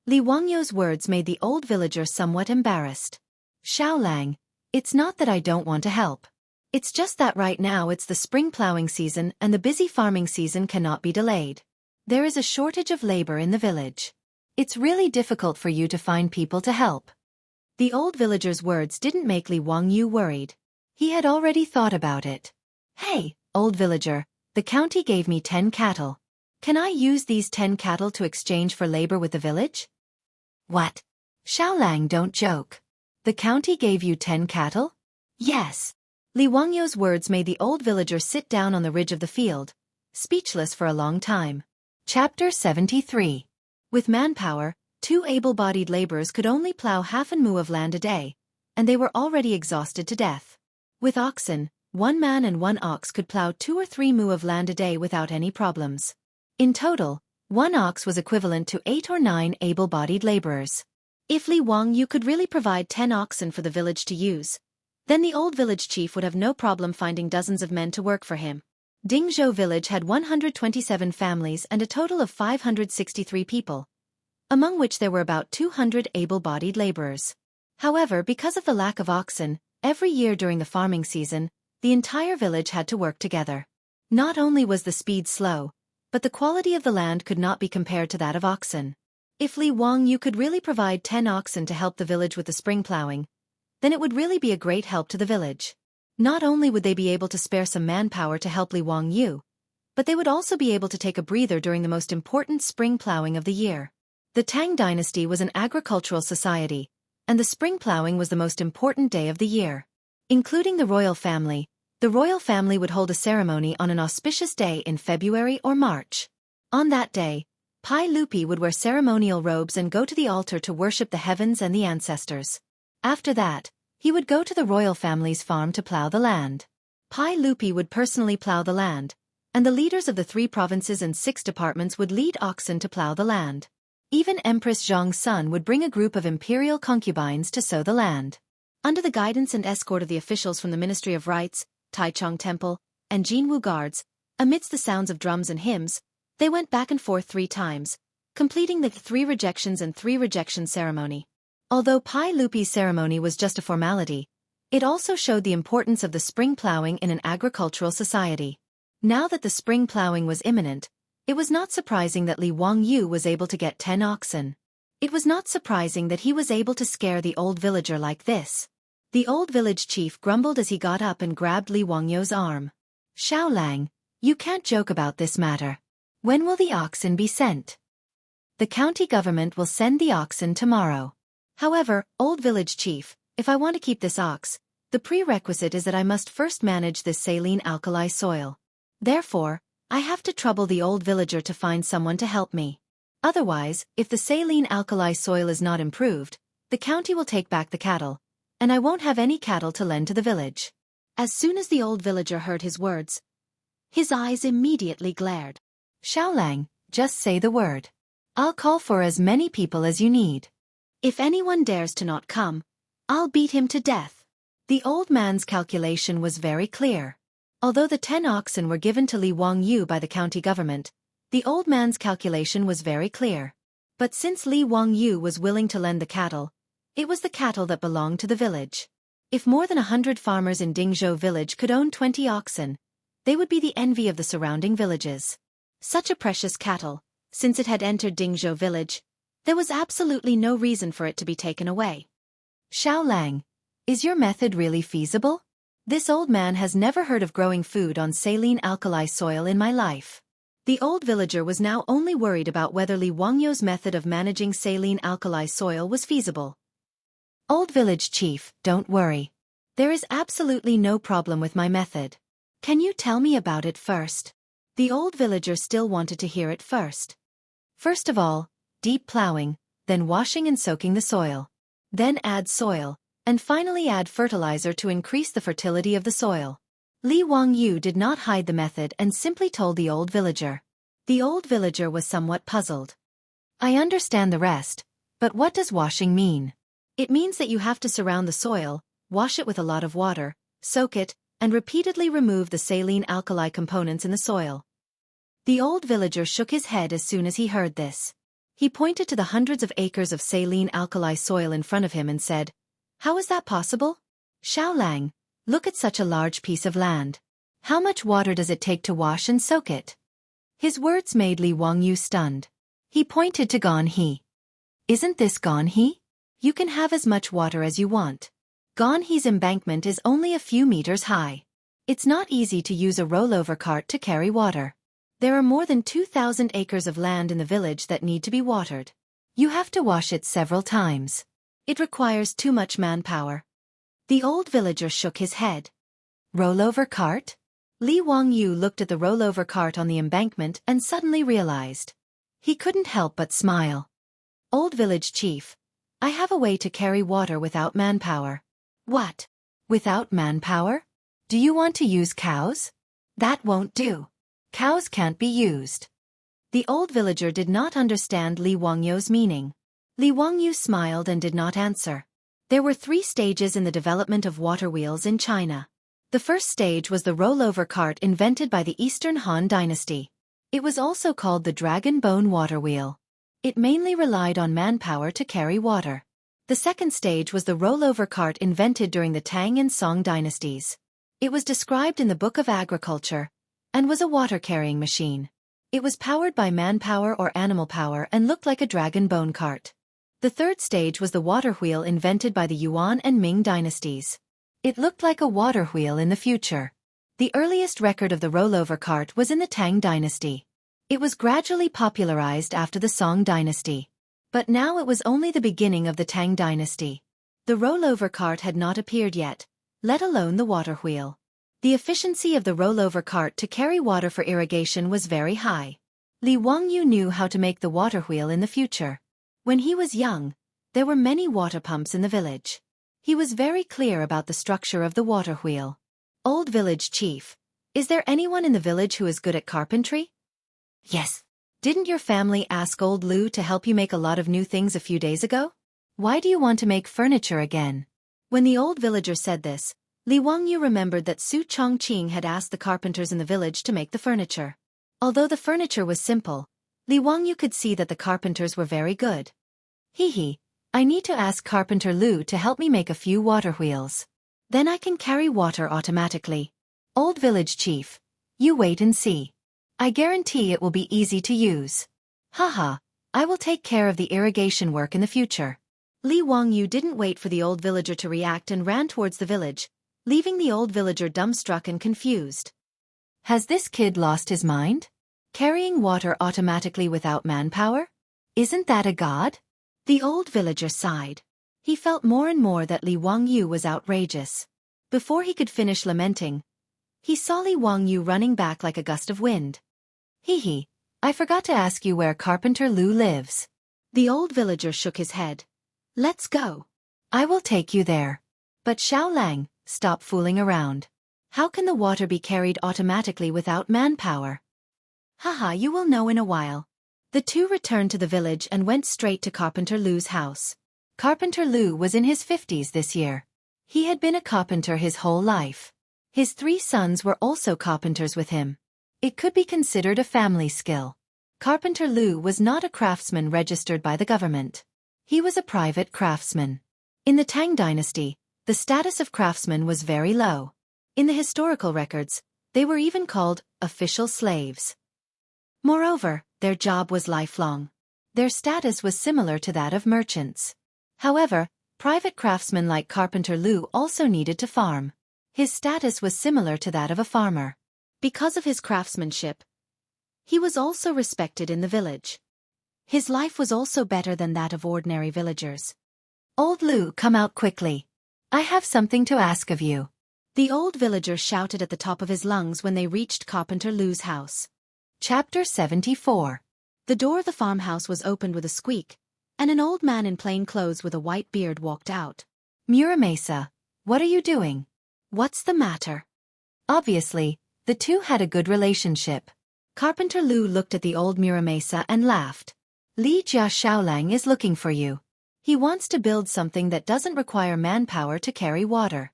Li Wangyou's words made the old villager somewhat embarrassed. Xiaolang, it's not that I don't want to help. It's just that right now it's the spring plowing season and the busy farming season cannot be delayed. There is a shortage of labor in the village. It's really difficult for you to find people to help. The old villager's words didn't make Li Wangyou worried. He had already thought about it. Hey, old villager, the county gave me 10 cattle. Can I use these 10 cattle to exchange for labor with the village? What? Xiaolang, don't joke. The county gave you 10 cattle? Yes. Li Wangyou's words made the old villager sit down on the ridge of the field, speechless for a long time. Chapter 73. With manpower, 2 able-bodied laborers could only plow half an mu of land a day, and they were already exhausted to death. With oxen, 1 man and 1 ox could plow 2 or 3 mu of land a day without any problems. In total, 1 ox was equivalent to 8 or 9 able-bodied laborers. If Li Wangyou could really provide 10 oxen for the village to use, then the old village chief would have no problem finding dozens of men to work for him. Dingzhou village had 127 families and a total of 563 people, among which there were about 200 able-bodied laborers. However, because of the lack of oxen, every year during the farming season, the entire village had to work together. Not only was the speed slow, but the quality of the land could not be compared to that of oxen. If Li Wangyou could really provide 10 oxen to help the village with the spring plowing, then it would really be a great help to the village. Not only would they be able to spare some manpower to help Li Wangyou, but they would also be able to take a breather during the most important spring plowing of the year. The Tang dynasty was an agricultural society, and the spring plowing was the most important day of the year. Including the royal family would hold a ceremony on an auspicious day in February or March. On that day, Pai Lupi would wear ceremonial robes and go to the altar to worship the heavens and the ancestors. After that, he would go to the royal family's farm to plow the land. Pai Lupi would personally plow the land, and the leaders of the 3 provinces and 6 departments would lead oxen to plow the land. Even Empress Zhang's son would bring a group of imperial concubines to sow the land. Under the guidance and escort of the officials from the Ministry of Rites, Taichung Temple, and Jinwu Guards, amidst the sounds of drums and hymns, they went back and forth 3 times, completing the 3 rejections and 3 rejection ceremony. Although Pai Lupi's ceremony was just a formality, it also showed the importance of the spring plowing in an agricultural society. Now that the spring plowing was imminent, it was not surprising that Li Wangyou was able to get 10 oxen. It was not surprising that he was able to scare the old villager like this. The old village chief grumbled as he got up and grabbed Li Wangyou's arm. Xiaolang, you can't joke about this matter. When will the oxen be sent? The county government will send the oxen tomorrow. However, old village chief, if I want to keep this ox, the prerequisite is that I must first manage this saline alkali soil. Therefore, I have to trouble the old villager to find someone to help me. Otherwise, if the saline alkali soil is not improved, the county will take back the cattle, and I won't have any cattle to lend to the village. As soon as the old villager heard his words, his eyes immediately glared. Xiaolang, just say the word. I'll call for as many people as you need. If anyone dares to not come, I'll beat him to death. The old man's calculation was very clear. Although the 10 oxen were given to Li Wangyou by the county government, the old man's calculation was very clear. But since Li Wangyou was willing to lend the cattle, it was the cattle that belonged to the village. If more than 100 farmers in Dingzhou village could own 20 oxen, they would be the envy of the surrounding villages. Such a precious cattle, since it had entered Dingzhou village, there was absolutely no reason for it to be taken away. Xiaolang, is your method really feasible? This old man has never heard of growing food on saline alkali soil in my life. The old villager was now only worried about whether Li Wangyou's method of managing saline alkali soil was feasible. Old village chief, don't worry. There is absolutely no problem with my method. Can you tell me about it first? The old villager still wanted to hear it first. First of all, deep plowing, then washing and soaking the soil. Then add soil, and finally add fertilizer to increase the fertility of the soil. Li Wangyou did not hide the method and simply told the old villager. The old villager was somewhat puzzled. I understand the rest, but what does washing mean? It means that you have to surround the soil, wash it with a lot of water, soak it, and repeatedly remove the saline alkali components in the soil. The old villager shook his head as soon as he heard this. He pointed to the hundreds of acres of saline alkali soil in front of him and said, "How is that possible? Xiaolang, look at such a large piece of land. How much water does it take to wash and soak it?" His words made Li Wangyu stunned. He pointed to Ganhe. "Isn't this Ganhe? You can have as much water as you want. Ganhe's embankment is only a few meters high. It's not easy to use a rollover cart to carry water. There are more than 2,000 acres of land in the village that need to be watered. You have to wash it several times. It requires too much manpower." The old villager shook his head. Rollover cart? Li Wangyu looked at the rollover cart on the embankment and suddenly realized. He couldn't help but smile. "Old village chief, I have a way to carry water without manpower." "What? Without manpower? Do you want to use cows?" "That won't do. Cows can't be used." The old villager did not understand Li Wangyu's meaning. Li Wangyu smiled and did not answer. There were 3 stages in the development of water wheels in China. The first stage was the rollover cart invented by the Eastern Han Dynasty. It was also called the dragon bone water wheel. It mainly relied on manpower to carry water. The second stage was the rollover cart invented during the Tang and Song dynasties. It was described in the Book of Agriculture, and was a water-carrying machine. It was powered by manpower or animal power and looked like a dragon bone cart. The third stage was the water wheel invented by the Yuan and Ming dynasties. It looked like a water wheel in the future. The earliest record of the rollover cart was in the Tang dynasty. It was gradually popularized after the Song dynasty. But now it was only the beginning of the Tang dynasty. The rollover cart had not appeared yet, let alone the water wheel. The efficiency of the rollover cart to carry water for irrigation was very high. Li Wangyu knew how to make the water wheel in the future. When he was young, there were many water pumps in the village. He was very clear about the structure of the water wheel. "Old village chief, is there anyone in the village who is good at carpentry?" "Yes. Didn't your family ask old Lu to help you make a lot of new things a few days ago? Why do you want to make furniture again?" When the old villager said this, Li Wangyu remembered that Su Chongqing had asked the carpenters in the village to make the furniture. Although the furniture was simple, Li Wangyu could see that the carpenters were very good. "Hee, I need to ask Carpenter Lu to help me make a few water wheels. Then I can carry water automatically. Old village chief, you wait and see. I guarantee it will be easy to use. Haha, I will take care of the irrigation work in the future." Li Wangyu didn't wait for the old villager to react and ran towards the village, leaving the old villager dumbstruck and confused. Has this kid lost his mind? Carrying water automatically without manpower? Isn't that a god? The old villager sighed. He felt more and more that Li Wangyu was outrageous. Before he could finish lamenting, he saw Li Wangyu running back like a gust of wind. "Hee, I forgot to ask you where Carpenter Lu lives." The old villager shook his head. "Let's go. I will take you there. But Xiaolang, stop fooling around. How can the water be carried automatically without manpower?" "Haha, you will know in a while." The two returned to the village and went straight to Carpenter Lu's house. Carpenter Lu was in his 50s this year. He had been a carpenter his whole life. His 3 sons were also carpenters with him. It could be considered a family skill. Carpenter Lu was not a craftsman registered by the government. He was a private craftsman. In the Tang dynasty, the status of craftsmen was very low. In the historical records, they were even called official slaves. Moreover, their job was lifelong. Their status was similar to that of merchants. However, private craftsmen like Carpenter Lu also needed to farm. His status was similar to that of a farmer. Because of his craftsmanship, he was also respected in the village. His life was also better than that of ordinary villagers. "Old Lu, come out quickly. I have something to ask of you." The old villager shouted at the top of his lungs when they reached Carpenter Lu's house. Chapter 74. The door of the farmhouse was opened with a squeak, and an old man in plain clothes with a white beard walked out. "Muramasa, what are you doing? What's the matter?" Obviously, the two had a good relationship. Carpenter Lu looked at the old Muramesa and laughed. Li Jia Xiaolang is looking for you. He wants to build something that doesn't require manpower to carry water.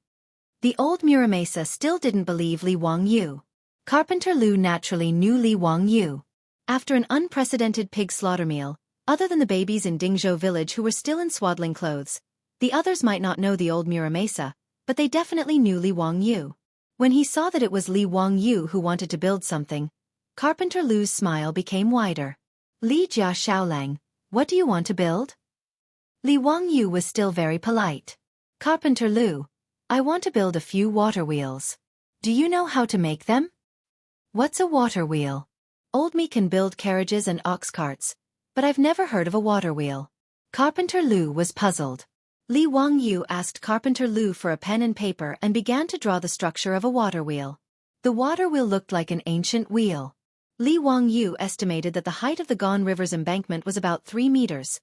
The old Muramesa still didn't believe Li Wangyu. Carpenter Lu naturally knew Li Wangyu. After an unprecedented pig slaughter meal, other than the babies in Dingzhou village who were still in swaddling clothes, the others might not know the old Muramesa, but they definitely knew Li Wangyu. When he saw that it was Li Wangyu who wanted to build something, Carpenter Lu's smile became wider. Li Jia Xiaolang, what do you want to build? Li Wangyu was still very polite. Carpenter Lu, I want to build a few water wheels. Do you know how to make them? What's a water wheel? Old me can build carriages and ox carts, but I've never heard of a water wheel. Carpenter Lu was puzzled. Li Wangyu asked Carpenter Lu for a pen and paper and began to draw the structure of a water wheel. The water wheel looked like an ancient wheel. Li Wangyu estimated that the height of the Gone River's embankment was about 3 meters,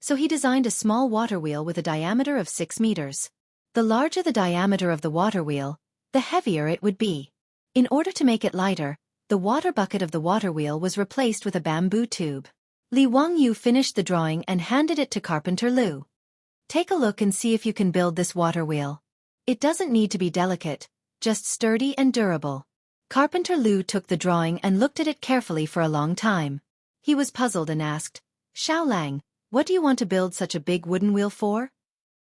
so he designed a small water wheel with a diameter of 6 meters. The larger the diameter of the water wheel, the heavier it would be. In order to make it lighter, the water bucket of the water wheel was replaced with a bamboo tube. Li Wangyu finished the drawing and handed it to Carpenter Lu. Take a look and see if you can build this water wheel. It doesn't need to be delicate, just sturdy and durable. Carpenter Lu took the drawing and looked at it carefully for a long time. He was puzzled and asked, Xiaolang, what do you want to build such a big wooden wheel for?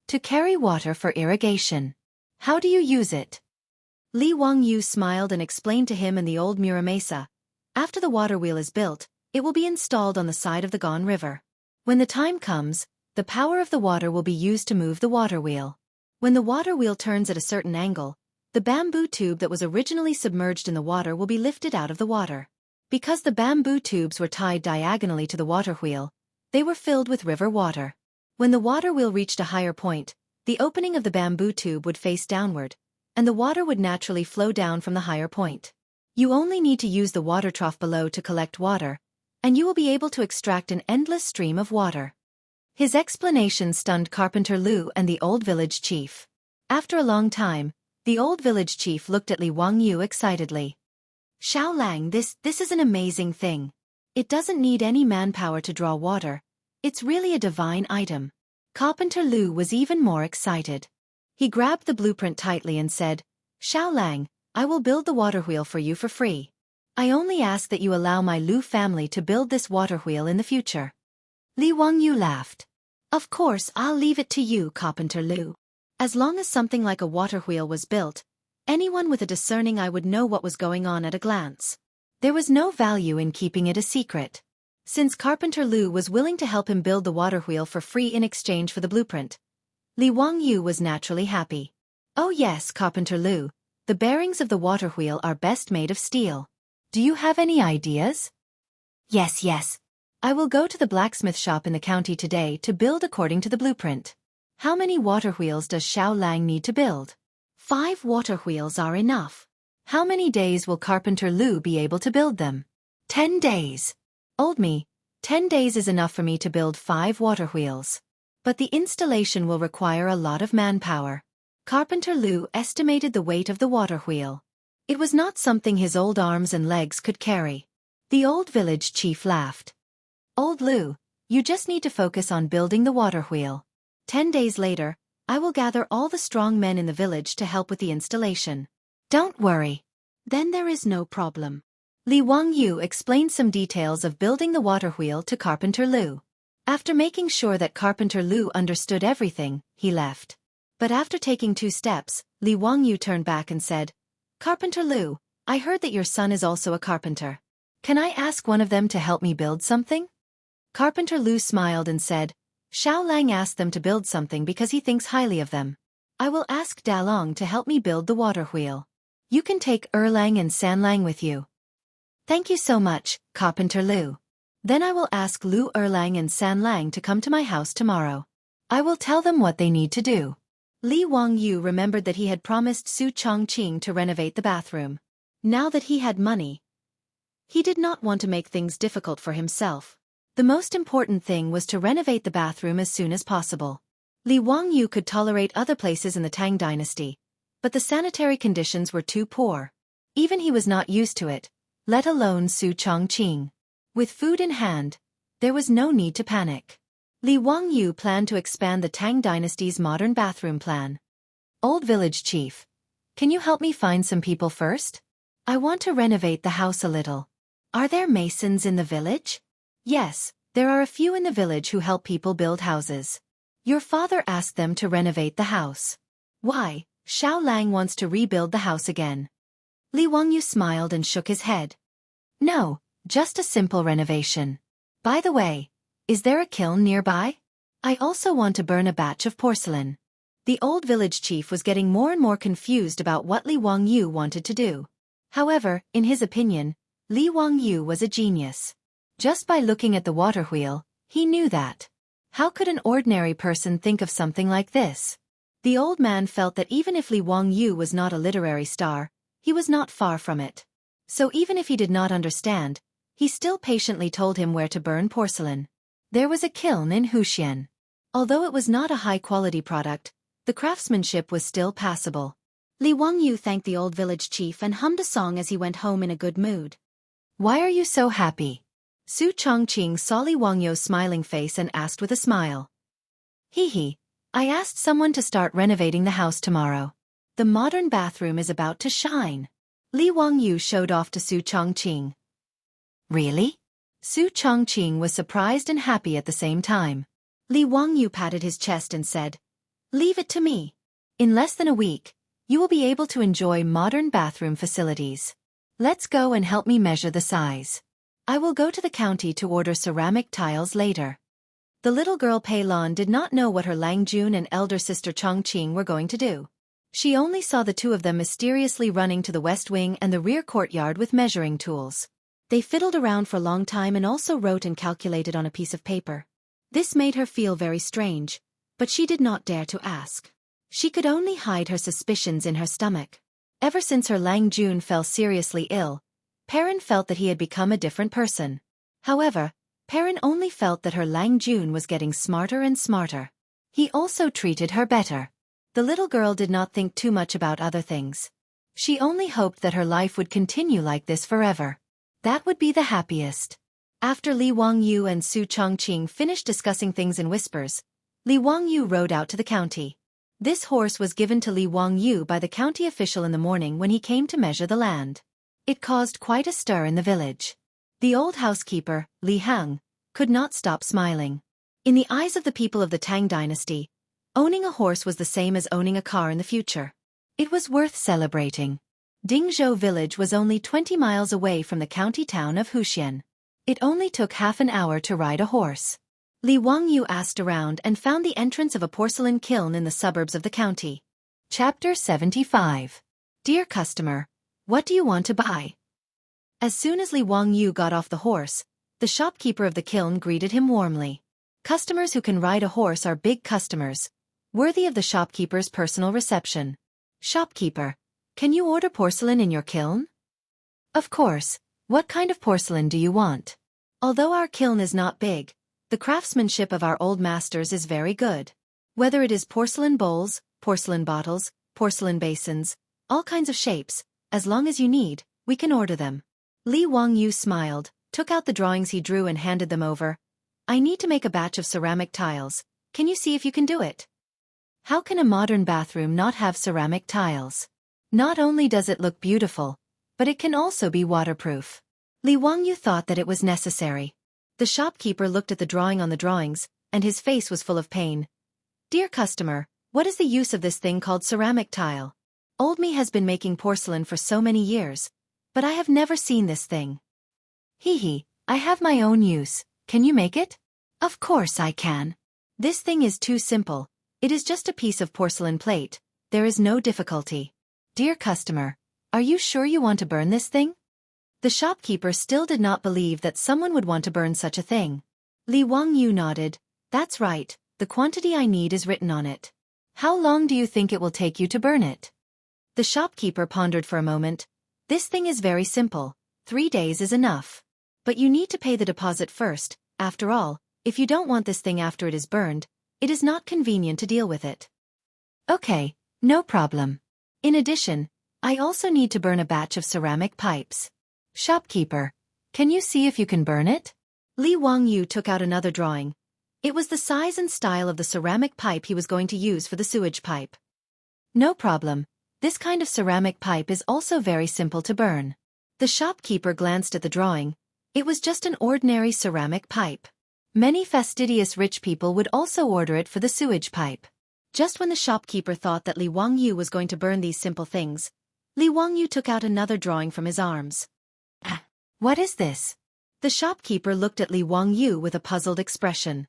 To carry water for irrigation. How do you use it? Li Wangyu smiled and explained to him and the old Muramesa. After the water wheel is built, it will be installed on the side of the Gone River. When the time comes, the power of the water will be used to move the water wheel. When the water wheel turns at a certain angle, the bamboo tube that was originally submerged in the water will be lifted out of the water. Because the bamboo tubes were tied diagonally to the water wheel, they were filled with river water. When the water wheel reached a higher point, the opening of the bamboo tube would face downward, and the water would naturally flow down from the higher point. You only need to use the water trough below to collect water, and you will be able to extract an endless stream of water. His explanation stunned Carpenter Lu and the old village chief. After a long time, the old village chief looked at Li Wangyu excitedly. Xiaolang, this is an amazing thing. It doesn't need any manpower to draw water. It's really a divine item. Carpenter Lu was even more excited. He grabbed the blueprint tightly and said, Xiaolang, I will build the water wheel for you for free. I only ask that you allow my Lu family to build this water wheel in the future. Li Wangyu laughed. Of course, I'll leave it to you, Carpenter Lu. As long as something like a water wheel was built, anyone with a discerning eye would know what was going on at a glance. There was no value in keeping it a secret. Since Carpenter Lu was willing to help him build the water wheel for free in exchange for the blueprint, Li Wangyu was naturally happy. Oh yes, Carpenter Lu, the bearings of the water wheel are best made of steel. Do you have any ideas? Yes. I will go to the blacksmith shop in the county today to build according to the blueprint. How many water wheels does Xiaolang need to build? 5 water wheels are enough. How many days will Carpenter Lu be able to build them? 10 days. Old me, 10 days is enough for me to build 5 water wheels. But the installation will require a lot of manpower. Carpenter Lu estimated the weight of the water wheel. It was not something his old arms and legs could carry. The old village chief laughed. Old Lu, you just need to focus on building the water wheel. 10 days later, I will gather all the strong men in the village to help with the installation. Don't worry. Then there is no problem. Li Wangyu explained some details of building the water wheel to Carpenter Lu. After making sure that Carpenter Lu understood everything, he left. But after taking 2 steps, Li Wangyu turned back and said, Carpenter Lu, I heard that your son is also a carpenter. Can I ask one of them to help me build something? Carpenter Lu smiled and said, Xiaolang asked them to build something because he thinks highly of them. I will ask Dalong to help me build the water wheel. You can take Erlang and Sanlang with you. Thank you so much, Carpenter Lu. Then I will ask Lu Erlang and Sanlang to come to my house tomorrow. I will tell them what they need to do. Li Wangyu remembered that he had promised Su Chongqing to renovate the bathroom. Now that he had money, he did not want to make things difficult for himself. The most important thing was to renovate the bathroom as soon as possible. Li Wangyu could tolerate other places in the Tang dynasty, but the sanitary conditions were too poor. Even he was not used to it, let alone Su Chongqing. With food in hand, there was no need to panic. Li Wangyu planned to expand the Tang dynasty's modern bathroom plan. Old village chief, can you help me find some people first? I want to renovate the house a little. Are there masons in the village? Yes, there are a few in the village who help people build houses. Your father asked them to renovate the house. Why, Xiao Lang wants to rebuild the house again. Li Wangyu smiled and shook his head. No, just a simple renovation. By the way, is there a kiln nearby? I also want to burn a batch of porcelain. The old village chief was getting more and more confused about what Li Wangyu wanted to do. However, in his opinion, Li Wangyu was a genius. Just by looking at the water wheel, he knew that. How could an ordinary person think of something like this? The old man felt that even if Li Wangyu was not a literary star, he was not far from it. So even if he did not understand, he still patiently told him where to burn porcelain. There was a kiln in Huxian. Although it was not a high-quality product, the craftsmanship was still passable. Li Wangyu thanked the old village chief and hummed a song as he went home in a good mood. Why are you so happy? Su Chongqing saw Li Wangyu's smiling face and asked with a smile. Hee, I asked someone to start renovating the house tomorrow. The modern bathroom is about to shine. Li Wangyu showed off to Su Chongqing. Really? Su Chongqing was surprised and happy at the same time. Li Wangyu patted his chest and said, Leave it to me. In less than a week, you will be able to enjoy modern bathroom facilities. Let's go and help me measure the size. I will go to the county to order ceramic tiles later. The little girl Pei Lan did not know what her Lang Jun and elder sister Chongqing were going to do. She only saw the two of them mysteriously running to the west wing and the rear courtyard with measuring tools. They fiddled around for a long time and also wrote and calculated on a piece of paper. This made her feel very strange, but she did not dare to ask. She could only hide her suspicions in her stomach. Ever since her Lang Jun fell seriously ill, Perrin felt that he had become a different person. However, Perrin only felt that her Lang Jun was getting smarter and smarter. He also treated her better. The little girl did not think too much about other things. She only hoped that her life would continue like this forever. That would be the happiest. After Li Wangyu and Su Chongqing finished discussing things in whispers, Li Wangyu rode out to the county. This horse was given to Li Wangyu by the county official in the morning when he came to measure the land. It caused quite a stir in the village. The old housekeeper, Li Hang, could not stop smiling. In the eyes of the people of the Tang dynasty, owning a horse was the same as owning a car in the future. It was worth celebrating. Dingzhou village was only 20 miles away from the county town of Huxian. It only took half an hour to ride a horse. Li Wangyu asked around and found the entrance of a porcelain kiln in the suburbs of the county. Chapter 75. Dear customer, what do you want to buy? As soon as Li Wangyu got off the horse, the shopkeeper of the kiln greeted him warmly. Customers who can ride a horse are big customers, worthy of the shopkeeper's personal reception. Shopkeeper, can you order porcelain in your kiln? Of course. What kind of porcelain do you want? Although our kiln is not big, the craftsmanship of our old masters is very good. Whether it is porcelain bowls, porcelain bottles, porcelain basins, all kinds of shapes, as long as you need, we can order them. Li Wangyu smiled, took out the drawings he drew and handed them over. I need to make a batch of ceramic tiles. Can you see if you can do it? How can a modern bathroom not have ceramic tiles? Not only does it look beautiful, but it can also be waterproof. Li Wangyu thought that it was necessary. The shopkeeper looked at the drawing on the drawings, and his face was full of pain. Dear customer, what is the use of this thing called ceramic tile? Old me has been making porcelain for so many years, but I have never seen this thing. I have my own use. Can you make it? Of course I can. This thing is too simple. It is just a piece of porcelain plate. There is no difficulty. Dear customer, are you sure you want to burn this thing? The shopkeeper still did not believe that someone would want to burn such a thing. Li Wangyu nodded. That's right, the quantity I need is written on it. How long do you think it will take you to burn it? The shopkeeper pondered for a moment. This thing is very simple. 3 days is enough. But you need to pay the deposit first. After all, if you don't want this thing after it is burned, it is not convenient to deal with it. Okay, no problem. In addition, I also need to burn a batch of ceramic pipes. Shopkeeper, can you see if you can burn it? Li Wangyu took out another drawing. It was the size and style of the ceramic pipe he was going to use for the sewage pipe. No problem. This kind of ceramic pipe is also very simple to burn. The shopkeeper glanced at the drawing. It was just an ordinary ceramic pipe. Many fastidious rich people would also order it for the sewage pipe. Just when the shopkeeper thought that Li Wangyu was going to burn these simple things, Li Wangyu took out another drawing from his arms. What is this? The shopkeeper looked at Li Wangyu with a puzzled expression.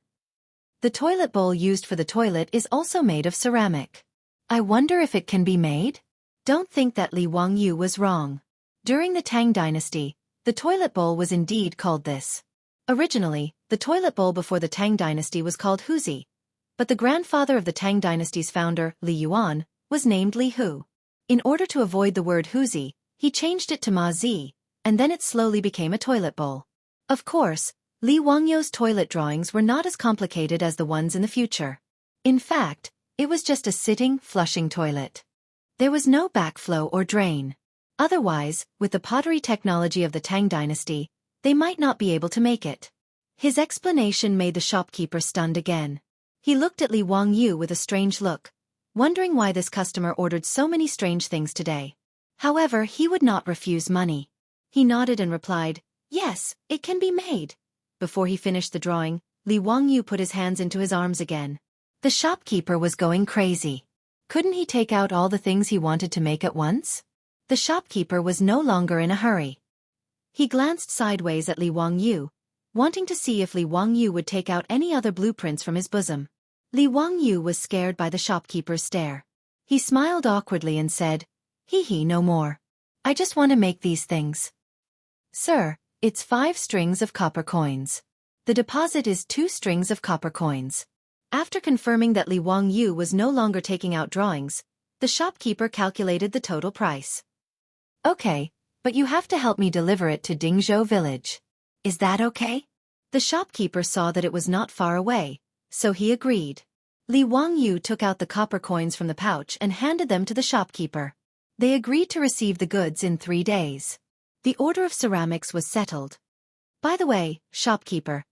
The toilet bowl used for the toilet is also made of ceramic. I wonder if it can be made? Don't think that Li Wangyu was wrong. During the Tang dynasty, the toilet bowl was indeed called this. Originally, the toilet bowl before the Tang dynasty was called Huzi, but the grandfather of the Tang dynasty's founder, Li Yuan, was named Li Hu. In order to avoid the word Huzi, he changed it to Ma Zi, and then it slowly became a toilet bowl. Of course, Li Wangyu's toilet drawings were not as complicated as the ones in the future. In fact, it was just a sitting, flushing toilet. There was no backflow or drain. Otherwise, with the pottery technology of the Tang dynasty, they might not be able to make it. His explanation made the shopkeeper stunned again. He looked at Li Wangyu with a strange look, wondering why this customer ordered so many strange things today. However, he would not refuse money. He nodded and replied, "Yes, it can be made." Before he finished the drawing, Li Wangyu put his hands into his arms again. The shopkeeper was going crazy. Couldn't he take out all the things he wanted to make at once? The shopkeeper was no longer in a hurry. He glanced sideways at Li Wangyu, wanting to see if Li Wangyu would take out any other blueprints from his bosom. Li Wangyu was scared by the shopkeeper's stare. He smiled awkwardly and said, "Hee, no more. I just want to make these things." "Sir, it's 5 strings of copper coins. The deposit is 2 strings of copper coins." After confirming that Li Wangyu was no longer taking out drawings, the shopkeeper calculated the total price. "Okay, but you have to help me deliver it to Dingzhou village. Is that okay?" The shopkeeper saw that it was not far away, so he agreed. Li Wangyu took out the copper coins from the pouch and handed them to the shopkeeper. They agreed to receive the goods in 3 days. The order of ceramics was settled. "By the way, shopkeeper,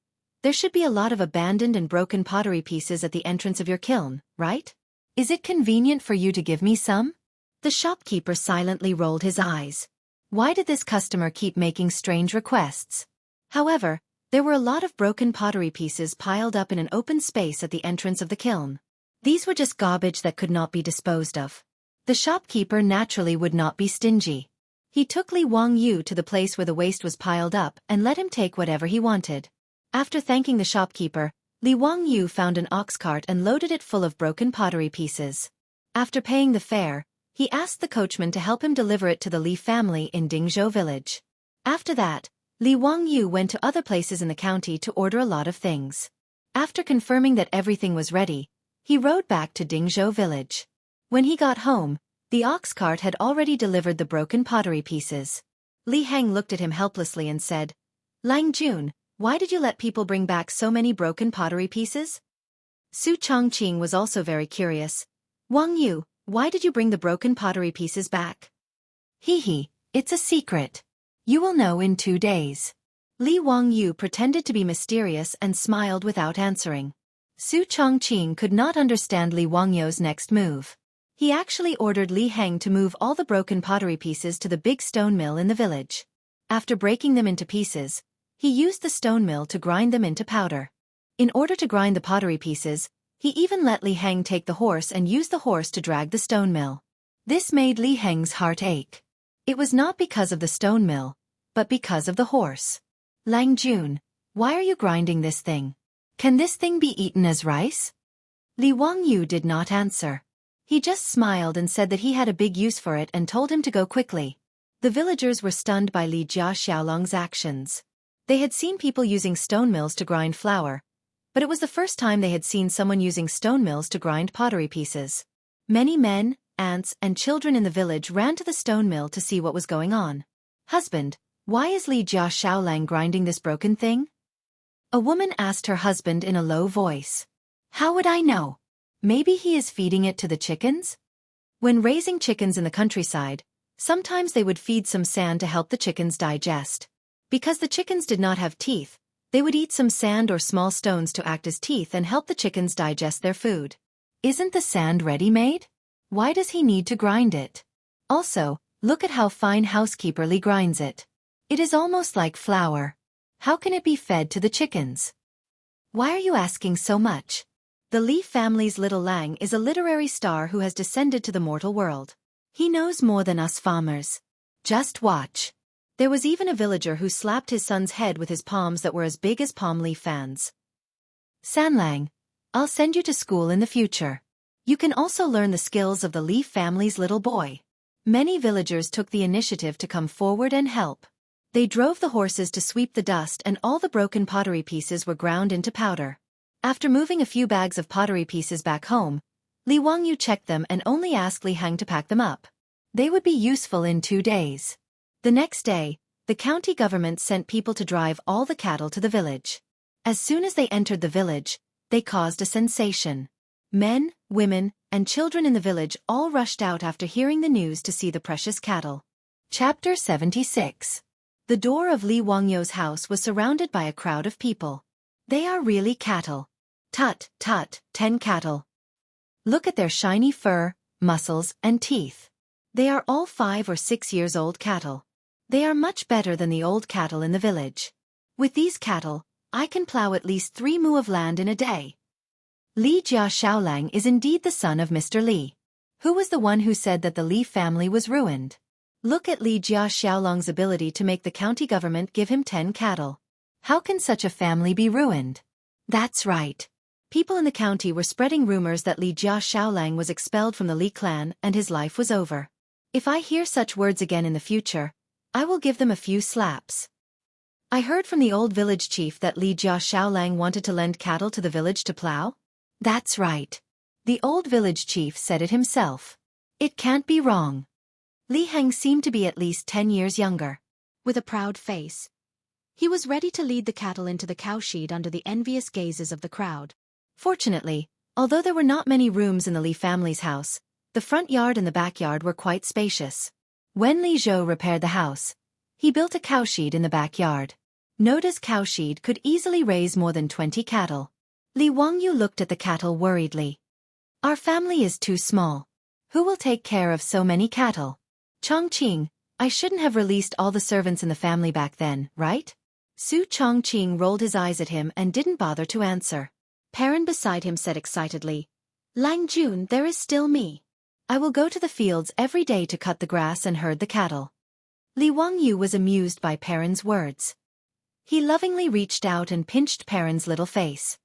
there should be a lot of abandoned and broken pottery pieces at the entrance of your kiln, right? Is it convenient for you to give me some?" The shopkeeper silently rolled his eyes. Why did this customer keep making strange requests? However, there were a lot of broken pottery pieces piled up in an open space at the entrance of the kiln. These were just garbage that could not be disposed of. The shopkeeper naturally would not be stingy. He took Li Wangyu to the place where the waste was piled up and let him take whatever he wanted. After thanking the shopkeeper, Li Wangyu found an ox cart and loaded it full of broken pottery pieces. After paying the fare, he asked the coachman to help him deliver it to the Li family in Dingzhou village. After that, Li Wangyu went to other places in the county to order a lot of things. After confirming that everything was ready, he rode back to Dingzhou village. When he got home, the ox cart had already delivered the broken pottery pieces. Li Heng looked at him helplessly and said, "Lang Jun, why did you let people bring back so many broken pottery pieces?" Su Chongqing was also very curious. "Wangyu, why did you bring the broken pottery pieces back?" "Hee, it's a secret. You will know in 2 days." Li Wangyu pretended to be mysterious and smiled without answering. Su Chongqing could not understand Li Wangyu's next move. He actually ordered Li Heng to move all the broken pottery pieces to the big stone mill in the village. After breaking them into pieces, he used the stone mill to grind them into powder. In order to grind the pottery pieces, he even let Li Heng take the horse and use the horse to drag the stone mill. This made Li Heng's heart ache. It was not because of the stone mill, but because of the horse. "Lang Jun, why are you grinding this thing? Can this thing be eaten as rice?" Li Wangyu did not answer. He just smiled and said that he had a big use for it and told him to go quickly. The villagers were stunned by Li Jia Xiaolong's actions. They had seen people using stone mills to grind flour, but it was the first time they had seen someone using stone mills to grind pottery pieces. Many men, aunts, and children in the village ran to the stone mill to see what was going on. "Husband, why is Li Jia Xiaolang grinding this broken thing?" A woman asked her husband in a low voice. "How would I know? Maybe he is feeding it to the chickens?" When raising chickens in the countryside, Sometimes they would feed some sand to help the chickens digest. Because the chickens did not have teeth, they would eat some sand or small stones to act as teeth and help the chickens digest their food. Isn't the sand ready-made? Why does he need to grind it? Also, look at how fine housekeeper Lee grinds it. It is almost like flour. How can it be fed to the chickens? Why are you asking so much? The Lee family's little Lang is a literary star who has descended to the mortal world. He knows more than us farmers. Just watch. There was even a villager who slapped his son's head with his palms that were as big as palm leaf fans. San Lang, I'll send you to school in the future. You can also learn the skills of the Lee family's little boy. Many villagers took the initiative to come forward and help. They drove the horses to sweep the dust and all the broken pottery pieces were ground into powder. After moving a few bags of pottery pieces back home, Li Wangyu checked them and only asked Li Hang to pack them up. They would be useful in 2 days. The next day, the county government sent people to drive all the cattle to the village. As soon as they entered the village, they caused a sensation. Men, women, and children in the village all rushed out after hearing the news to see the precious cattle. Chapter 76. The door of Li Wangyu's house was surrounded by a crowd of people. They are really cattle. Tut, tut, 10 cattle. Look at their shiny fur, muscles, and teeth. They are all 5 or 6 years old cattle. They are much better than the old cattle in the village. With these cattle, I can plow at least 3 mu of land in a day. Li Jia Xiaolang is indeed the son of Mr. Li. Who was the one who said that the Li family was ruined? Look at Li Jia Xiaolang's ability to make the county government give him 10 cattle. How can such a family be ruined? That's right. People in the county were spreading rumors that Li Jia Xiaolang was expelled from the Li clan and his life was over. If I hear such words again in the future, I will give them a few slaps. I heard from the old village chief that Li Jia Xiaolang wanted to lend cattle to the village to plow. That's right. The old village chief said it himself. It can't be wrong. Li Hang seemed to be at least 10 years younger. With a proud face, he was ready to lead the cattle into the cowshed under the envious gazes of the crowd. Fortunately, although there were not many rooms in the Li family's house, the front yard and the backyard were quite spacious. When Li Zhou repaired the house, he built a cowshed in the backyard. Noda's cowshed could easily raise more than 20 cattle. Li Wangyu looked at the cattle worriedly. Our family is too small. Who will take care of so many cattle? Chongqing, I shouldn't have released all the servants in the family back then, right? Su Chongqing rolled his eyes at him and didn't bother to answer. Perrin beside him said excitedly, Lang Jun, there is still me. I will go to the fields every day to cut the grass and herd the cattle. Li Wangyu was amused by Perrin's words. He lovingly reached out and pinched Perrin's little face.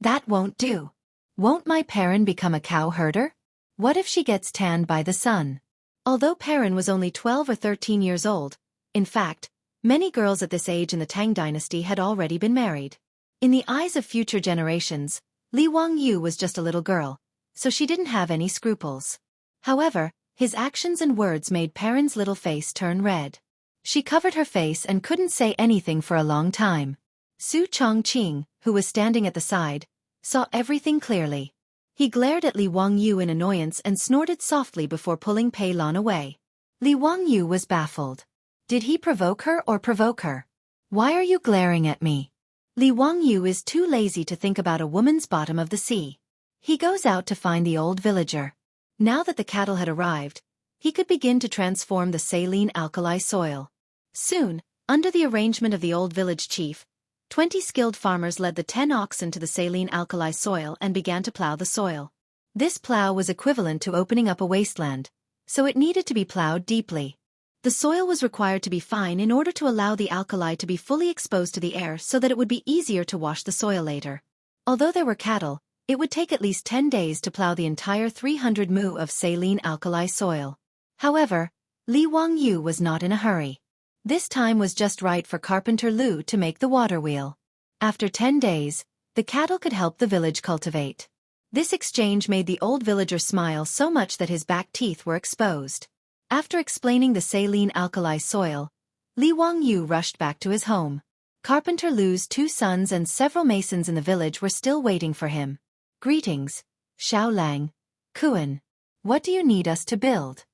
That won't do. Won't my Perrin become a cow herder? What if she gets tanned by the sun? Although Perrin was only 12 or 13 years old, in fact, many girls at this age in the Tang dynasty had already been married. In the eyes of future generations, Li Wangyu was just a little girl, so she didn't have any scruples. However, his actions and words made Perrin's little face turn red. She covered her face and couldn't say anything for a long time. Su Chongqing, who was standing at the side, saw everything clearly. He glared at Li Wangyu in annoyance and snorted softly before pulling Pei Lan away. Li Wangyu was baffled. Did he provoke her or provoke her? Why are you glaring at me? Li Wangyu is too lazy to think about a woman's bottom of the sea. He goes out to find the old villager. Now that the cattle had arrived, he could begin to transform the saline alkali soil. Soon, under the arrangement of the old village chief, 20 skilled farmers led the 10 oxen to the saline alkali soil and began to plow the soil. This plow was equivalent to opening up a wasteland, so it needed to be plowed deeply. The soil was required to be fine in order to allow the alkali to be fully exposed to the air so that it would be easier to wash the soil later. Although there were cattle, it would take at least 10 days to plow the entire 300 mu of saline alkali soil. However, Li Wangyu was not in a hurry. This time was just right for Carpenter Lu to make the water wheel. After 10 days, the cattle could help the village cultivate. This exchange made the old villager smile so much that his back teeth were exposed. After explaining the saline alkali soil, Li Wangyu rushed back to his home. Carpenter Lu's 2 sons and several masons in the village were still waiting for him. Greetings, Xiao Lang, Kuan. What do you need us to build?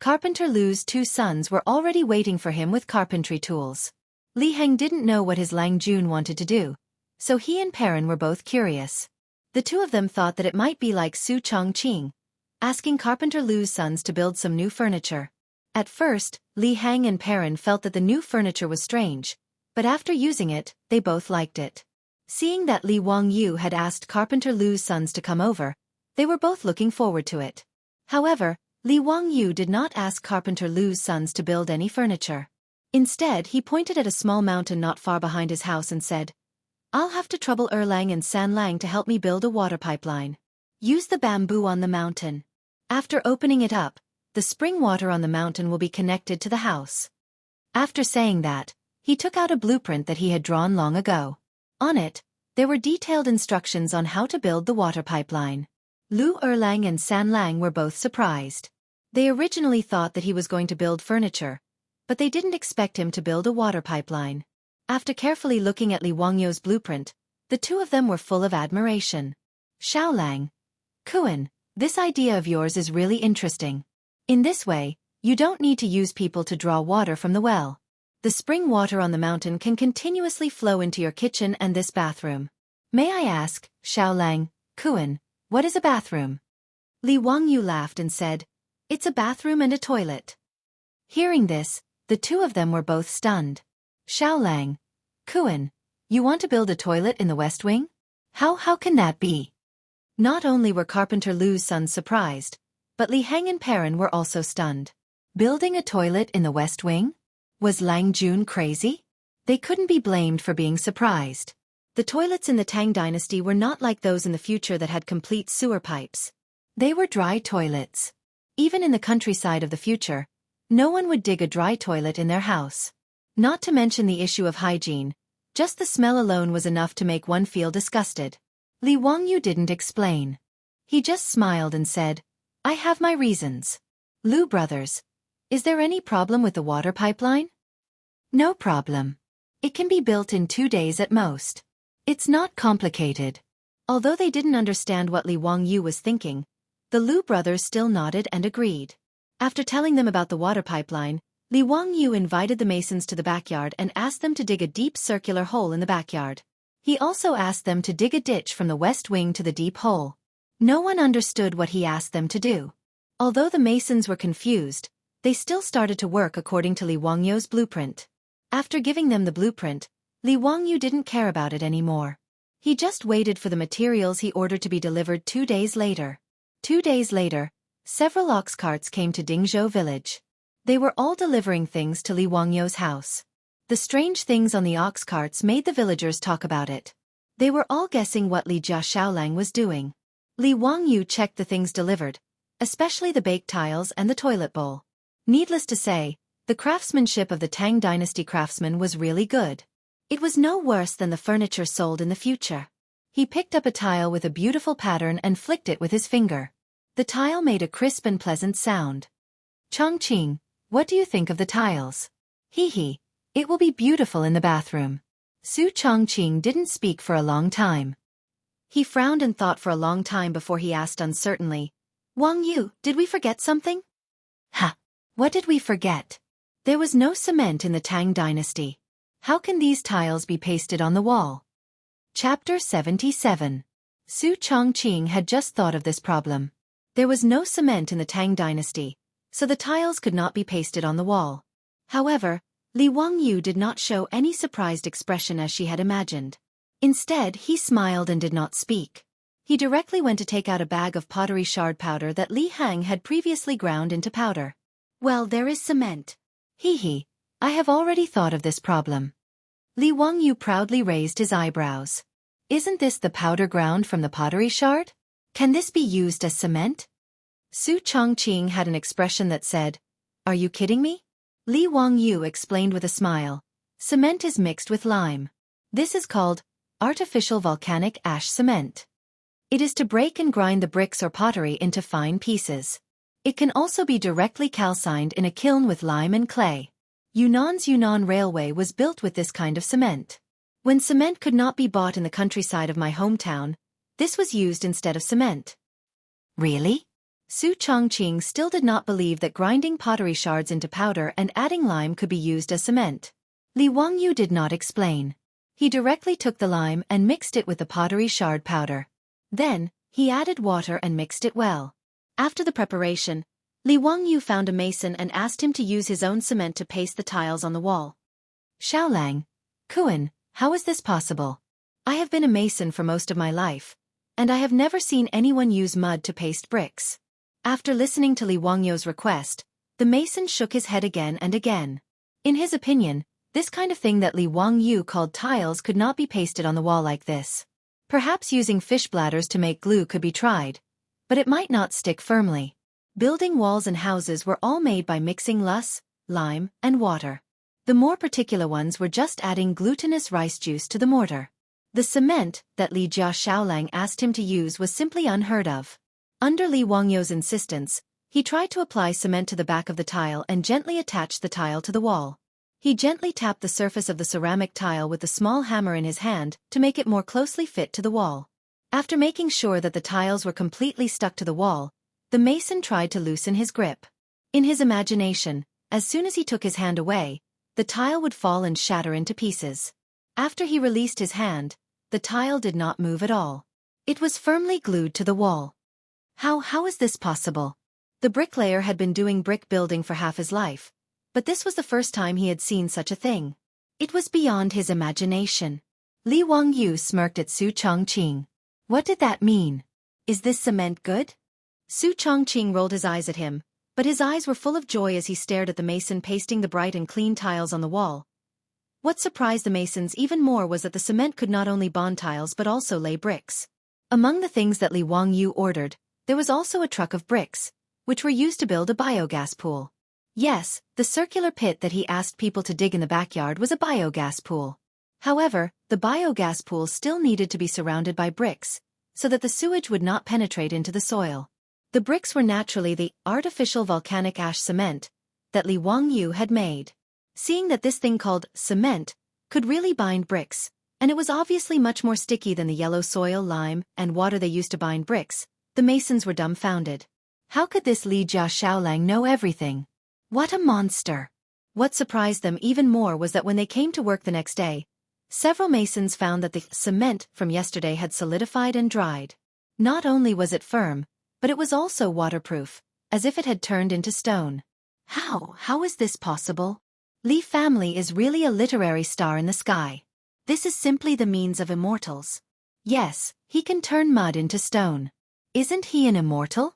Carpenter Lu's two sons were already waiting for him with carpentry tools. Li Heng didn't know what his Lang Jun wanted to do, so he and Perrin were both curious. The two of them thought that it might be like Su Chongqing, asking Carpenter Lu's sons to build some new furniture. At first, Li Heng and Perrin felt that the new furniture was strange, but after using it, they both liked it. Seeing that Li Wangyu had asked Carpenter Lu's sons to come over, they were both looking forward to it. However, Li Wangyu did not ask Carpenter Lu's sons to build any furniture. Instead, he pointed at a small mountain not far behind his house and said, "I'll have to trouble Erlang and Sanlang to help me build a water pipeline. Use the bamboo on the mountain. After opening it up, the spring water on the mountain will be connected to the house." After saying that, he took out a blueprint that he had drawn long ago. On it, there were detailed instructions on how to build the water pipeline. Lu Erlang and Sanlang were both surprised. They originally thought that he was going to build furniture, but they didn't expect him to build a water pipeline. After carefully looking at Li Wangyu's blueprint, the two of them were full of admiration. "Xiaolang, Kuan, this idea of yours is really interesting. In this way, you don't need to use people to draw water from the well. The spring water on the mountain can continuously flow into your kitchen and this bathroom. May I ask, Xiaolang, Kuan, what is a bathroom?" Li Wangyu laughed and said, "It's a bathroom and a toilet." Hearing this, the two of them were both stunned. "Xiaolang, Kuan, you want to build a toilet in the West Wing? How can that be?" Not only were Carpenter Lu's sons surprised, but Li Heng and Perrin were also stunned. Building a toilet in the West Wing? Was Lang Jun crazy? They couldn't be blamed for being surprised. The toilets in the Tang dynasty were not like those in the future that had complete sewer pipes. They were dry toilets. Even in the countryside of the future, no one would dig a dry toilet in their house. Not to mention the issue of hygiene, just the smell alone was enough to make one feel disgusted. Li Wangyu didn't explain. He just smiled and said, "I have my reasons. Lu brothers, is there any problem with the water pipeline?" "No problem. It can be built in 2 days at most. It's not complicated." Although they didn't understand what Li Wangyu was thinking, the Lu brothers still nodded and agreed. After telling them about the water pipeline, Li Wangyu invited the masons to the backyard and asked them to dig a deep circular hole in the backyard. He also asked them to dig a ditch from the west wing to the deep hole. No one understood what he asked them to do. Although the masons were confused, they still started to work according to Li Wangyu's blueprint. After giving them the blueprint, Li Wangyu didn't care about it anymore. He just waited for the materials he ordered to be delivered 2 days later. 2 days later, several ox carts came to Dingzhou village. They were all delivering things to Li Wangyu's house. The strange things on the ox carts made the villagers talk about it. They were all guessing what Li Jia Xiaolang was doing. Li Wangyu checked the things delivered, especially the baked tiles and the toilet bowl. Needless to say, the craftsmanship of the Tang dynasty craftsmen was really good. It was no worse than the furniture sold in the future. He picked up a tile with a beautiful pattern and flicked it with his finger. The tile made a crisp and pleasant sound. "Chongqing, what do you think of the tiles?" "Hee, it will be beautiful in the bathroom." Su Chongqing didn't speak for a long time. He frowned and thought for a long time before he asked uncertainly, "Wang Yu, did we forget something?" "Ha! What did we forget? There was no cement in the Tang dynasty. How can these tiles be pasted on the wall?" Chapter 77. Su Chongqing had just thought of this problem. There was no cement in the Tang dynasty, so the tiles could not be pasted on the wall. However, Li Wangyu did not show any surprised expression as she had imagined. Instead, he smiled and did not speak. He directly went to take out a bag of pottery shard powder that Li Heng had previously ground into powder. "Well, there is cement. Hee, I have already thought of this problem." Li Wangyu proudly raised his eyebrows. "Isn't this the powder ground from the pottery shard? Can this be used as cement?" Su Chongqing had an expression that said, "Are you kidding me?" Li Wangyu explained with a smile, "Cement is mixed with lime. This is called artificial volcanic ash cement. It is to break and grind the bricks or pottery into fine pieces. It can also be directly calcined in a kiln with lime and clay. Yunnan's Yunnan Railway was built with this kind of cement. When cement could not be bought in the countryside of my hometown, this was used instead of cement." "Really?" Su Chongqing still did not believe that grinding pottery shards into powder and adding lime could be used as cement. Li Wangyu did not explain. He directly took the lime and mixed it with the pottery shard powder. Then, he added water and mixed it well. After the preparation, Li Wangyu found a mason and asked him to use his own cement to paste the tiles on the wall. Xiaolang, Kuan, how is this possible? I have been a mason for most of my life, and I have never seen anyone use mud to paste bricks. After listening to Li Wangyu's request, the mason shook his head again and again. In his opinion, this kind of thing that Li Wangyu called tiles could not be pasted on the wall like this. Perhaps using fish bladders to make glue could be tried, but it might not stick firmly. Building walls and houses were all made by mixing lus, lime, and water. The more particular ones were just adding glutinous rice juice to the mortar. The cement that Li Xiaolang asked him to use was simply unheard of. Under Li Wangyu's insistence, he tried to apply cement to the back of the tile and gently attached the tile to the wall. He gently tapped the surface of the ceramic tile with the small hammer in his hand to make it more closely fit to the wall. After making sure that the tiles were completely stuck to the wall, the mason tried to loosen his grip. In his imagination, as soon as he took his hand away, the tile would fall and shatter into pieces. After he released his hand, the tile did not move at all. It was firmly glued to the wall. How is this possible? The bricklayer had been doing brick building for half his life, but this was the first time he had seen such a thing. It was beyond his imagination. Li Wangyu smirked at Su Chongqing. What did that mean? Is this cement good? Su Chongqing rolled his eyes at him, but his eyes were full of joy as he stared at the mason pasting the bright and clean tiles on the wall. What surprised the masons even more was that the cement could not only bond tiles but also lay bricks. Among the things that Li Wangyu ordered, there was also a truck of bricks, which were used to build a biogas pool. Yes, the circular pit that he asked people to dig in the backyard was a biogas pool. However, the biogas pool still needed to be surrounded by bricks, so that the sewage would not penetrate into the soil. The bricks were naturally the artificial volcanic ash cement that Li Wangyu had made. Seeing that this thing called cement could really bind bricks, and it was obviously much more sticky than the yellow soil, lime, and water they used to bind bricks, the masons were dumbfounded. How could this Li Xiaolang know everything? What a monster! What surprised them even more was that when they came to work the next day, several masons found that the cement from yesterday had solidified and dried. Not only was it firm, but it was also waterproof, as if it had turned into stone. How is this possible? Li family is really a literary star in the sky. This is simply the means of immortals. Yes, he can turn mud into stone. Isn't he an immortal?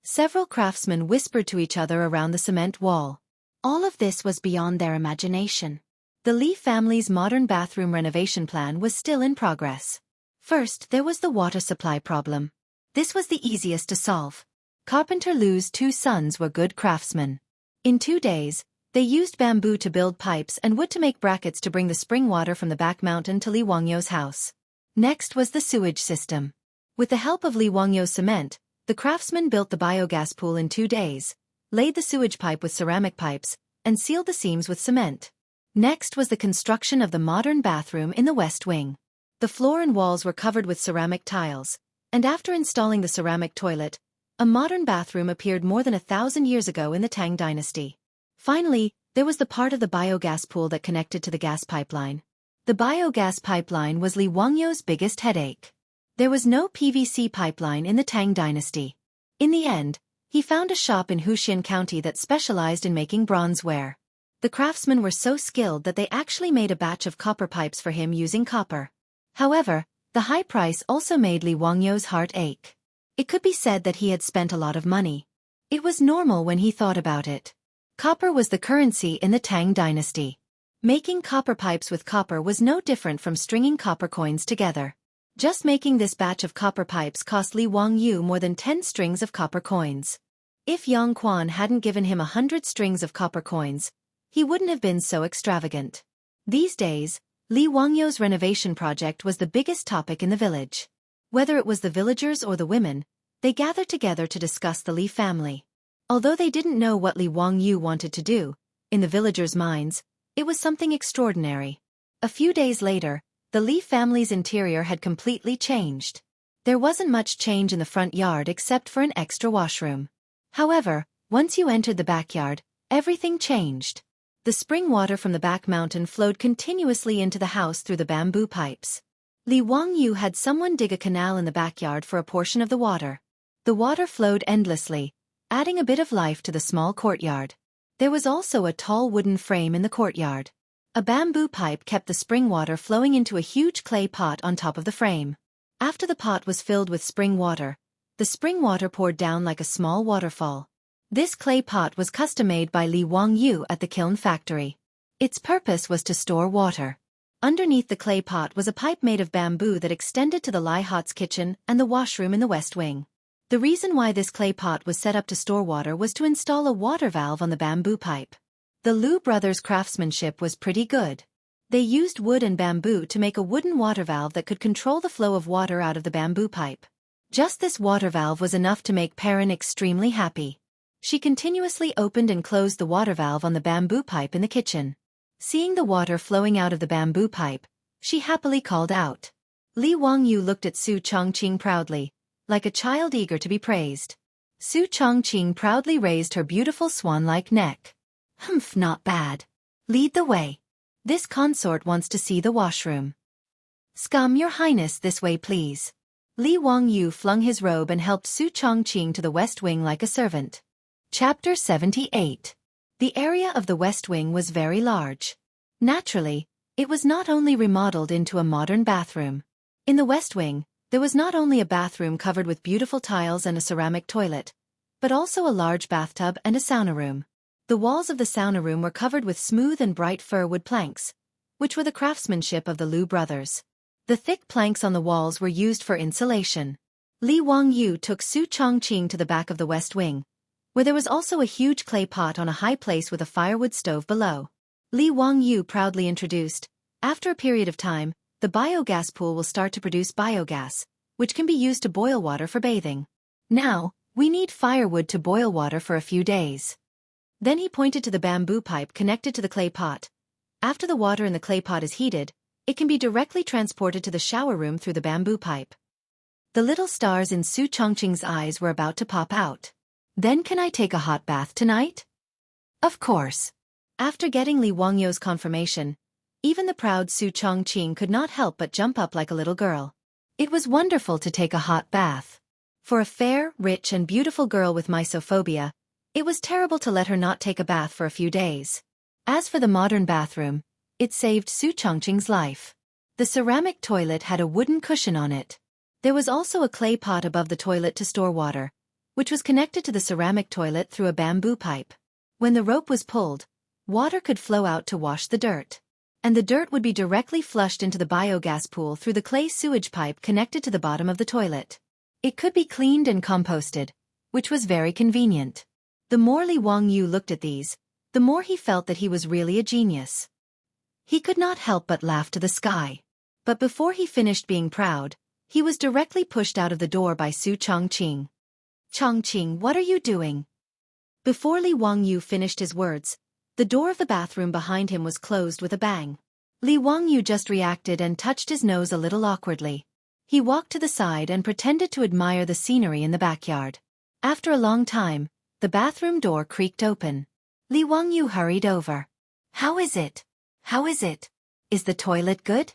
Several craftsmen whispered to each other around the cement wall. All of this was beyond their imagination. The Li family's modern bathroom renovation plan was still in progress. First, there was the water supply problem. This was the easiest to solve. Carpenter Lu's two sons were good craftsmen. In 2 days, they used bamboo to build pipes and wood to make brackets to bring the spring water from the back mountain to Li Wangyu's house. Next was the sewage system. With the help of Li Wangyu's cement, the craftsmen built the biogas pool in 2 days, laid the sewage pipe with ceramic pipes, and sealed the seams with cement. Next was the construction of the modern bathroom in the west wing. The floor and walls were covered with ceramic tiles, and after installing the ceramic toilet, a modern bathroom appeared more than 1,000 years ago in the Tang dynasty. Finally, there was the part of the biogas pool that connected to the gas pipeline. The biogas pipeline was Li Wangyu's biggest headache. There was no PVC pipeline in the Tang dynasty. In the end, he found a shop in Huxian County that specialized in making bronzeware. The craftsmen were so skilled that they actually made a batch of copper pipes for him using copper. However, the high price also made Li Wangyu's heart ache. It could be said that he had spent a lot of money. It was normal when he thought about it. Copper was the currency in the Tang dynasty. Making copper pipes with copper was no different from stringing copper coins together. Just making this batch of copper pipes cost Li Wangyu more than 10 strings of copper coins. If Yang Quan hadn't given him 100 strings of copper coins, he wouldn't have been so extravagant. These days, Li Wangyu's renovation project was the biggest topic in the village. Whether it was the villagers or the women, they gathered together to discuss the Li family. Although they didn't know what Li Wangyu wanted to do, in the villagers' minds, it was something extraordinary. A few days later, the Li family's interior had completely changed. There wasn't much change in the front yard except for an extra washroom. However, once you entered the backyard, everything changed. The spring water from the back mountain flowed continuously into the house through the bamboo pipes. Li Wangyu had someone dig a canal in the backyard for a portion of the water. The water flowed endlessly, adding a bit of life to the small courtyard. There was also a tall wooden frame in the courtyard. A bamboo pipe kept the spring water flowing into a huge clay pot on top of the frame. After the pot was filled with spring water, the spring water poured down like a small waterfall. This clay pot was custom-made by Li Wangyu at the kiln factory. Its purpose was to store water. Underneath the clay pot was a pipe made of bamboo that extended to the Lai Hot's kitchen and the washroom in the west wing. The reason why this clay pot was set up to store water was to install a water valve on the bamboo pipe. The Liu brothers' craftsmanship was pretty good. They used wood and bamboo to make a wooden water valve that could control the flow of water out of the bamboo pipe. Just this water valve was enough to make Perrin extremely happy. She continuously opened and closed the water valve on the bamboo pipe in the kitchen. Seeing the water flowing out of the bamboo pipe, she happily called out. Li Wangyu looked at Su Chongqing proudly, like a child eager to be praised. Su Chongqing proudly raised her beautiful swan-like neck. Humph, not bad. Lead the way. This consort wants to see the washroom. Scum, your highness, this way please. Li Wangyu flung his robe and helped Su Chongqing to the west wing like a servant. Chapter 78. The area of the west wing was very large. Naturally, it was not only remodeled into a modern bathroom. In the west wing, there was not only a bathroom covered with beautiful tiles and a ceramic toilet, but also a large bathtub and a sauna room. The walls of the sauna room were covered with smooth and bright fir wood planks, which were the craftsmanship of the Liu brothers. The thick planks on the walls were used for insulation. Li Wangyu took Su Chongqing to the back of the west wing, where there was also a huge clay pot on a high place with a firewood stove below. Li Wangyu proudly introduced, after a period of time, the biogas pool will start to produce biogas, which can be used to boil water for bathing. Now, we need firewood to boil water for a few days. Then he pointed to the bamboo pipe connected to the clay pot. After the water in the clay pot is heated, it can be directly transported to the shower room through the bamboo pipe. The little stars in Su Chongqing's eyes were about to pop out. Then can I take a hot bath tonight? Of course. After getting Li Wangyu's confirmation, even the proud Su Chongqing could not help but jump up like a little girl. It was wonderful to take a hot bath. For a fair, rich and beautiful girl with mysophobia, it was terrible to let her not take a bath for a few days. As for the modern bathroom, it saved Su Chongqing's life. The ceramic toilet had a wooden cushion on it. There was also a clay pot above the toilet to store water, which was connected to the ceramic toilet through a bamboo pipe. When the rope was pulled, water could flow out to wash the dirt. And the dirt would be directly flushed into the biogas pool through the clay sewage pipe connected to the bottom of the toilet. It could be cleaned and composted, which was very convenient. The more Li Wangyu looked at these, the more he felt that he was really a genius. He could not help but laugh to the sky. But before he finished being proud, he was directly pushed out of the door by Su Chongqing. Chongqing, what are you doing? Before Li Wangyu finished his words, the door of the bathroom behind him was closed with a bang. Li Wangyu just reacted and touched his nose a little awkwardly. He walked to the side and pretended to admire the scenery in the backyard. After a long time, the bathroom door creaked open. Li Wangyu hurried over. How is it? How is it? Is the toilet good?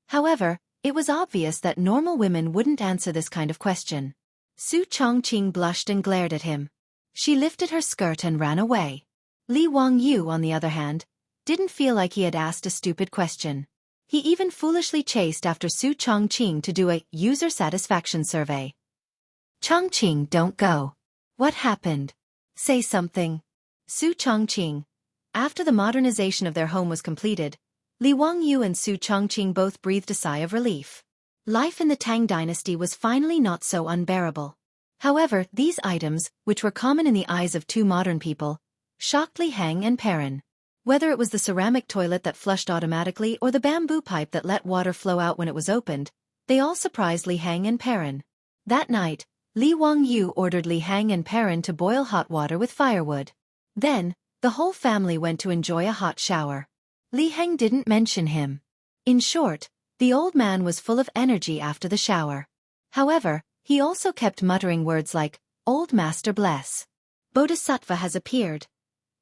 However, it was obvious that normal women wouldn't answer this kind of question. Su Chongqing blushed and glared at him. She lifted her skirt and ran away. Li Wangyu, on the other hand, didn't feel like he had asked a stupid question. He even foolishly chased after Su Chongqing to do a user satisfaction survey. Chongqing, don't go. What happened? Say something. Su Chongqing. After the modernization of their home was completed, Li Wangyu and Su Chongqing both breathed a sigh of relief. Life in the Tang dynasty was finally not so unbearable. However, these items, which were common in the eyes of two modern people, shocked Li Heng and Perrin. Whether it was the ceramic toilet that flushed automatically or the bamboo pipe that let water flow out when it was opened, they all surprised Li Heng and Perrin. That night, Li Wangyu ordered Li Heng and Perrin to boil hot water with firewood. Then, the whole family went to enjoy a hot shower. Li Heng didn't mention him. In short, the old man was full of energy after the shower. However, he also kept muttering words like, "Old Master bless. Bodhisattva has appeared,"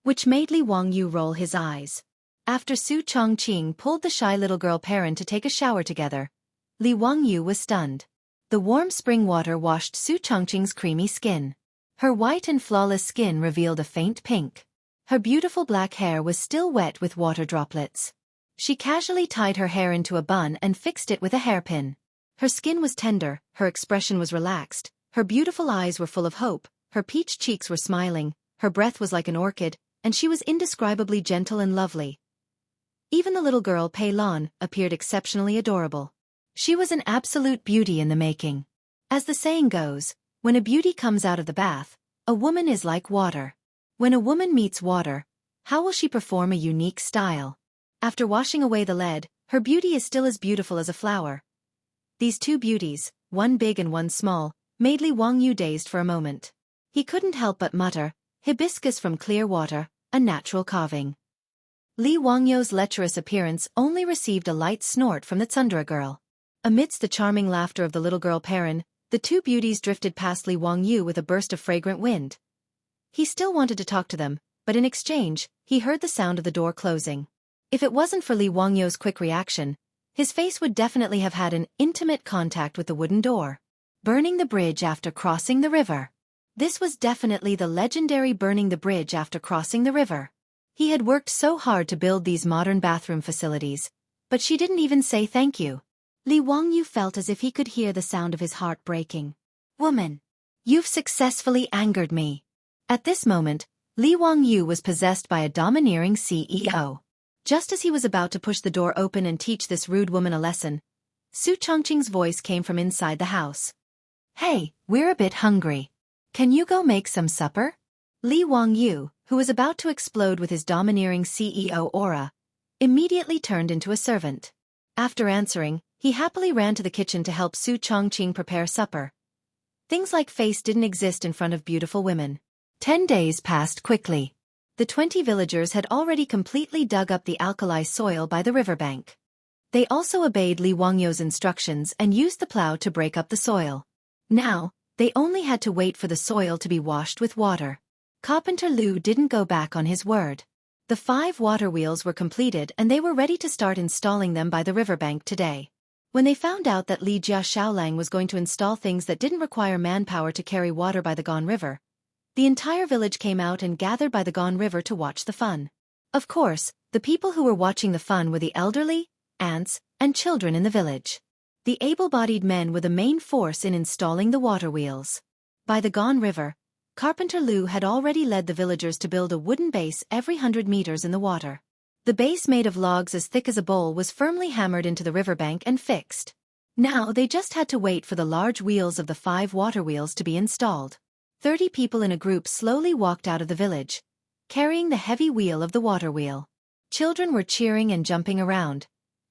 which made Li Wangyu roll his eyes. After Su Chongqing pulled the shy little girl parent to take a shower together, Li Wangyu was stunned. The warm spring water washed Su Chongqing's creamy skin. Her white and flawless skin revealed a faint pink. Her beautiful black hair was still wet with water droplets. She casually tied her hair into a bun and fixed it with a hairpin. Her skin was tender, her expression was relaxed, her beautiful eyes were full of hope, her peach cheeks were smiling, her breath was like an orchid, and she was indescribably gentle and lovely. Even the little girl Pei Lan appeared exceptionally adorable. She was an absolute beauty in the making. As the saying goes, when a beauty comes out of the bath, a woman is like water. When a woman meets water, how will she perform a unique style? After washing away the lead, her beauty is still as beautiful as a flower. These two beauties, one big and one small, made Li Wangyu dazed for a moment. He couldn't help but mutter, "Hibiscus from clear water, a natural carving." Li Wangyu's lecherous appearance only received a light snort from the tsundere girl. Amidst the charming laughter of the little girl Perrin, the two beauties drifted past Li Wangyu with a burst of fragrant wind. He still wanted to talk to them, but in exchange, he heard the sound of the door closing. If it wasn't for Li Wangyu's quick reaction, his face would definitely have had an intimate contact with the wooden door. Burning the bridge after crossing the river. This was definitely the legendary burning the bridge after crossing the river. He had worked so hard to build these modern bathroom facilities, but she didn't even say thank you. Li Wangyu felt as if he could hear the sound of his heart breaking. "Woman, you've successfully angered me." At this moment, Li Wangyu was possessed by a domineering CEO. Just as he was about to push the door open and teach this rude woman a lesson, Su Chongqing's voice came from inside the house. "Hey, we're a bit hungry. Can you go make some supper?" Li Wangyu, who was about to explode with his domineering CEO aura, immediately turned into a servant. After answering, he happily ran to the kitchen to help Su Chongqing prepare supper. Things like face didn't exist in front of beautiful women. 10 days passed quickly. The 20 villagers had already completely dug up the alkali soil by the riverbank. They also obeyed Li Wangyu's instructions and used the plow to break up the soil. Now, they only had to wait for the soil to be washed with water. Carpenter Lu didn't go back on his word. The 5 water wheels were completed and they were ready to start installing them by the riverbank today. When they found out that Li Jia Xiaolang was going to install things that didn't require manpower to carry water by the Gone River, the entire village came out and gathered by the Gone River to watch the fun. Of course, the people who were watching the fun were the elderly, ants, and children in the village. The able-bodied men were the main force in installing the water wheels. By the Gone River, Carpenter Lu had already led the villagers to build a wooden base every 100 meters in the water. The base made of logs as thick as a bowl was firmly hammered into the riverbank and fixed. Now they just had to wait for the large wheels of the 5 water wheels to be installed. 30 people in a group slowly walked out of the village, carrying the heavy wheel of the water wheel. Children were cheering and jumping around,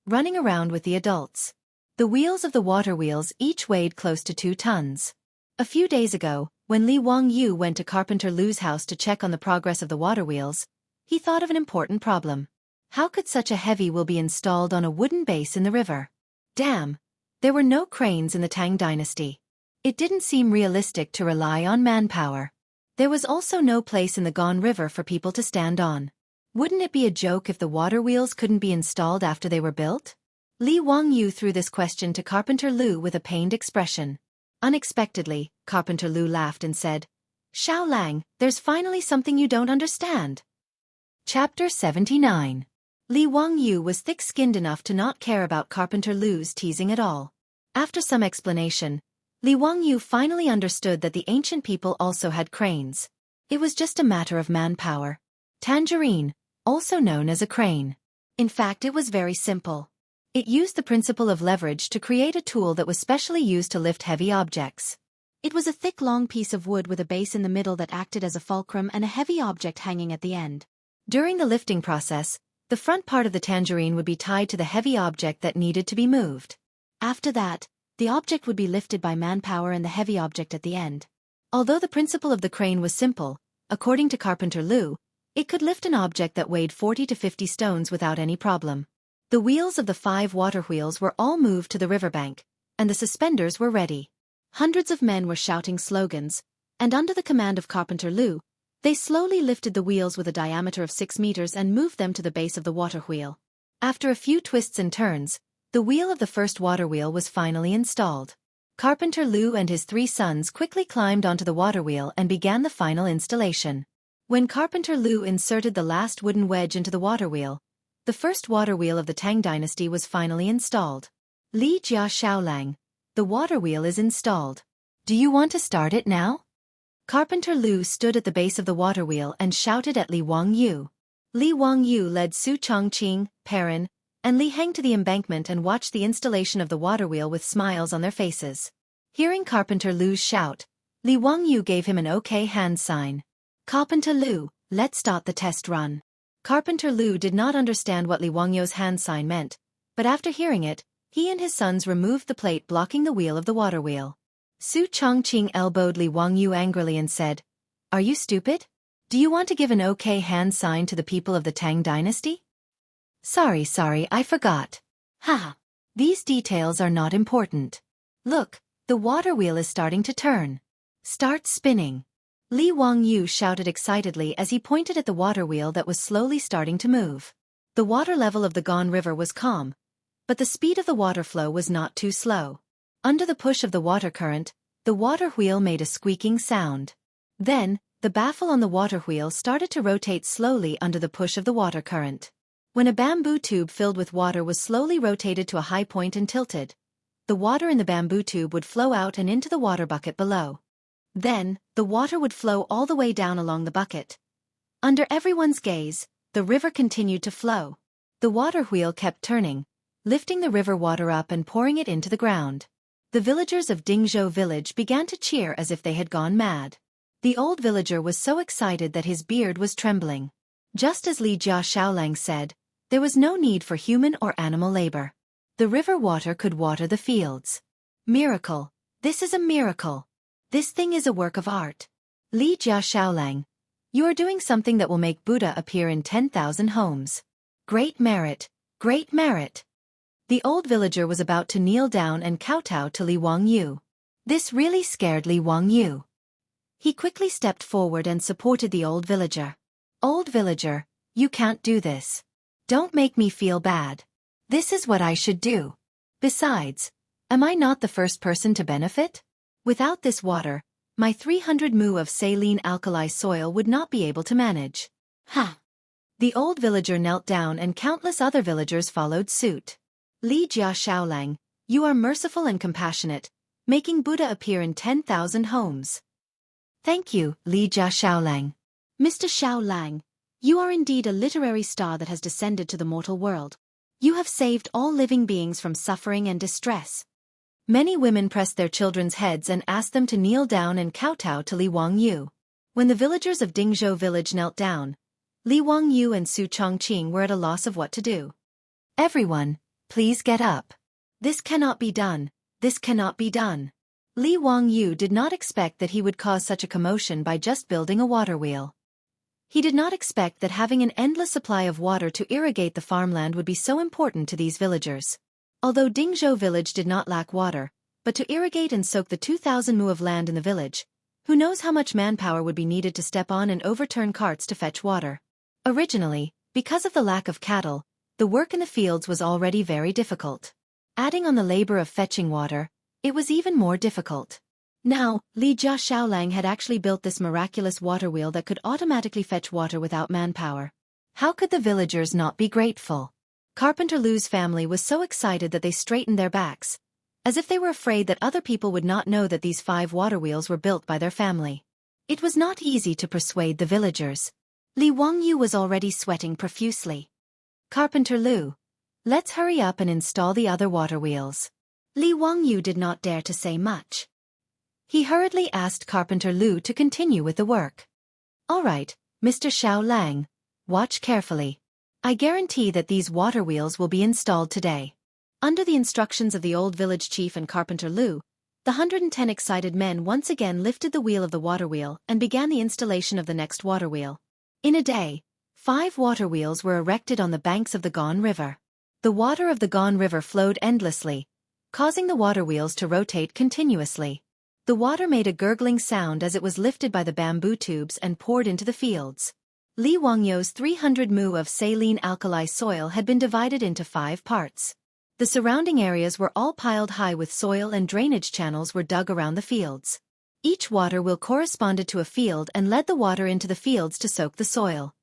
running around with the adults. The wheels of the water wheels each weighed close to 2 tons. A few days ago, when Li Wangyu went to Carpenter Lu's house to check on the progress of the water wheels, he thought of an important problem. How could such a heavy wheel be installed on a wooden base in the river? Damn! There were no cranes in the Tang dynasty. It didn't seem realistic to rely on manpower. There was also no place in the Gone River for people to stand on. Wouldn't it be a joke if the water wheels couldn't be installed after they were built? Li Wangyu threw this question to Carpenter Lu with a pained expression. Unexpectedly, Carpenter Lu laughed and said, "Xiao Lang, there's finally something you don't understand." Chapter 79. Li Wangyu was thick-skinned enough to not care about Carpenter Lu's teasing at all. After some explanation, Li Wangyu finally understood that the ancient people also had cranes. It was just a matter of manpower. Tangerine, also known as a crane. In fact, it was very simple. It used the principle of leverage to create a tool that was specially used to lift heavy objects. It was a thick long piece of wood with a base in the middle that acted as a fulcrum and a heavy object hanging at the end. During the lifting process, the front part of the tangerine would be tied to the heavy object that needed to be moved. After that, the object would be lifted by manpower and the heavy object at the end. Although the principle of the crane was simple, according to Carpenter Lu, it could lift an object that weighed 40 to 50 stones without any problem. The wheels of the 5 water wheels were all moved to the riverbank, and the suspenders were ready. Hundreds of men were shouting slogans, and under the command of Carpenter Lu, they slowly lifted the wheels with a diameter of 6 meters and moved them to the base of the water wheel. After a few twists and turns, the wheel of the first water wheel was finally installed. Carpenter Lu and his 3 sons quickly climbed onto the water wheel and began the final installation. When Carpenter Lu inserted the last wooden wedge into the water wheel, the first water wheel of the Tang dynasty was finally installed. Li Jia Xiaolang, the water wheel is installed. Do you want to start it now? Carpenter Lu stood at the base of the water wheel and shouted at Li Wangyu. Li Wangyu led Su Chongqing, Perrin, and Li Heng to the embankment and watched the installation of the water wheel with smiles on their faces. Hearing Carpenter Lu's shout, Li Wangyu gave him an OK hand sign. Carpenter Lu, let's start the test run. Carpenter Lu did not understand what Li Wangyu's hand sign meant, but after hearing it, he and his sons removed the plate blocking the wheel of the water wheel. Su Chongqing elbowed Li Wangyu angrily and said, "Are you stupid? Do you want to give an OK hand sign to the people of the Tang dynasty?" Sorry, I forgot. Haha. These details are not important. Look, the water wheel is starting to turn. Start spinning. Li Wangyu shouted excitedly as he pointed at the water wheel that was slowly starting to move. The water level of the Gone River was calm, but the speed of the water flow was not too slow. Under the push of the water current, the water wheel made a squeaking sound. Then, the baffle on the water wheel started to rotate slowly under the push of the water current. When a bamboo tube filled with water was slowly rotated to a high point and tilted, the water in the bamboo tube would flow out and into the water bucket below. Then, the water would flow all the way down along the bucket. Under everyone's gaze, the river continued to flow. The water wheel kept turning, lifting the river water up and pouring it into the ground. The villagers of Dingzhou village began to cheer as if they had gone mad. The old villager was so excited that his beard was trembling. Just as Li Jia Xiaolang said, there was no need for human or animal labor. The river water could water the fields. Miracle! This is a miracle! This thing is a work of art. Li Jia Xiaolang, you are doing something that will make Buddha appear in 10,000 homes. Great merit! Great merit! The old villager was about to kneel down and kowtow to Li Wangyu. This really scared Li Wangyu. He quickly stepped forward and supported the old villager. Old villager, you can't do this. Don't make me feel bad. This is what I should do. Besides, am I not the first person to benefit? Without this water, my 300 mu of saline alkali soil would not be able to manage. Ha! The old villager knelt down and countless other villagers followed suit. Li Jia Xiaolang, you are merciful and compassionate, making Buddha appear in 10,000 homes. Thank you, Li Jia Xiaolang. Mr. Xiaolang, you are indeed a literary star that has descended to the mortal world. You have saved all living beings from suffering and distress. Many women pressed their children's heads and asked them to kneel down and kowtow to Li Wangyu. When the villagers of Dingzhou village knelt down, Li Wangyu and Su Chongqing were at a loss of what to do. Everyone, please get up. This cannot be done, this cannot be done. Li Wangyu did not expect that he would cause such a commotion by just building a water wheel. He did not expect that having an endless supply of water to irrigate the farmland would be so important to these villagers. Although Dingzhou village did not lack water, but to irrigate and soak the 2,000 mu of land in the village, who knows how much manpower would be needed to step on and overturn carts to fetch water. Originally, because of the lack of cattle, the work in the fields was already very difficult. Adding on the labor of fetching water, it was even more difficult. Now, Li Jia Xiaolang had actually built this miraculous water wheel that could automatically fetch water without manpower. How could the villagers not be grateful? Carpenter Lu's family was so excited that they straightened their backs, as if they were afraid that other people would not know that these 5 water wheels were built by their family. It was not easy to persuade the villagers. Li Wangyu was already sweating profusely. Carpenter Lu, let's hurry up and install the other water wheels. Li Wangyu did not dare to say much. He hurriedly asked Carpenter Lu to continue with the work. All right, Mr. Xiaolang, watch carefully. I guarantee that these water wheels will be installed today. Under the instructions of the old village chief and Carpenter Lu, the 110 excited men once again lifted the wheel of the water wheel and began the installation of the next water wheel. In a day, 5 water wheels were erected on the banks of the Gone River. The water of the Gone River flowed endlessly, causing the water wheels to rotate continuously. The water made a gurgling sound as it was lifted by the bamboo tubes and poured into the fields. Li Wangyou's 300 mu of saline alkali soil had been divided into 5 parts. The surrounding areas were all piled high with soil and drainage channels were dug around the fields. Each water wheel corresponded to a field and led the water into the fields to soak the soil.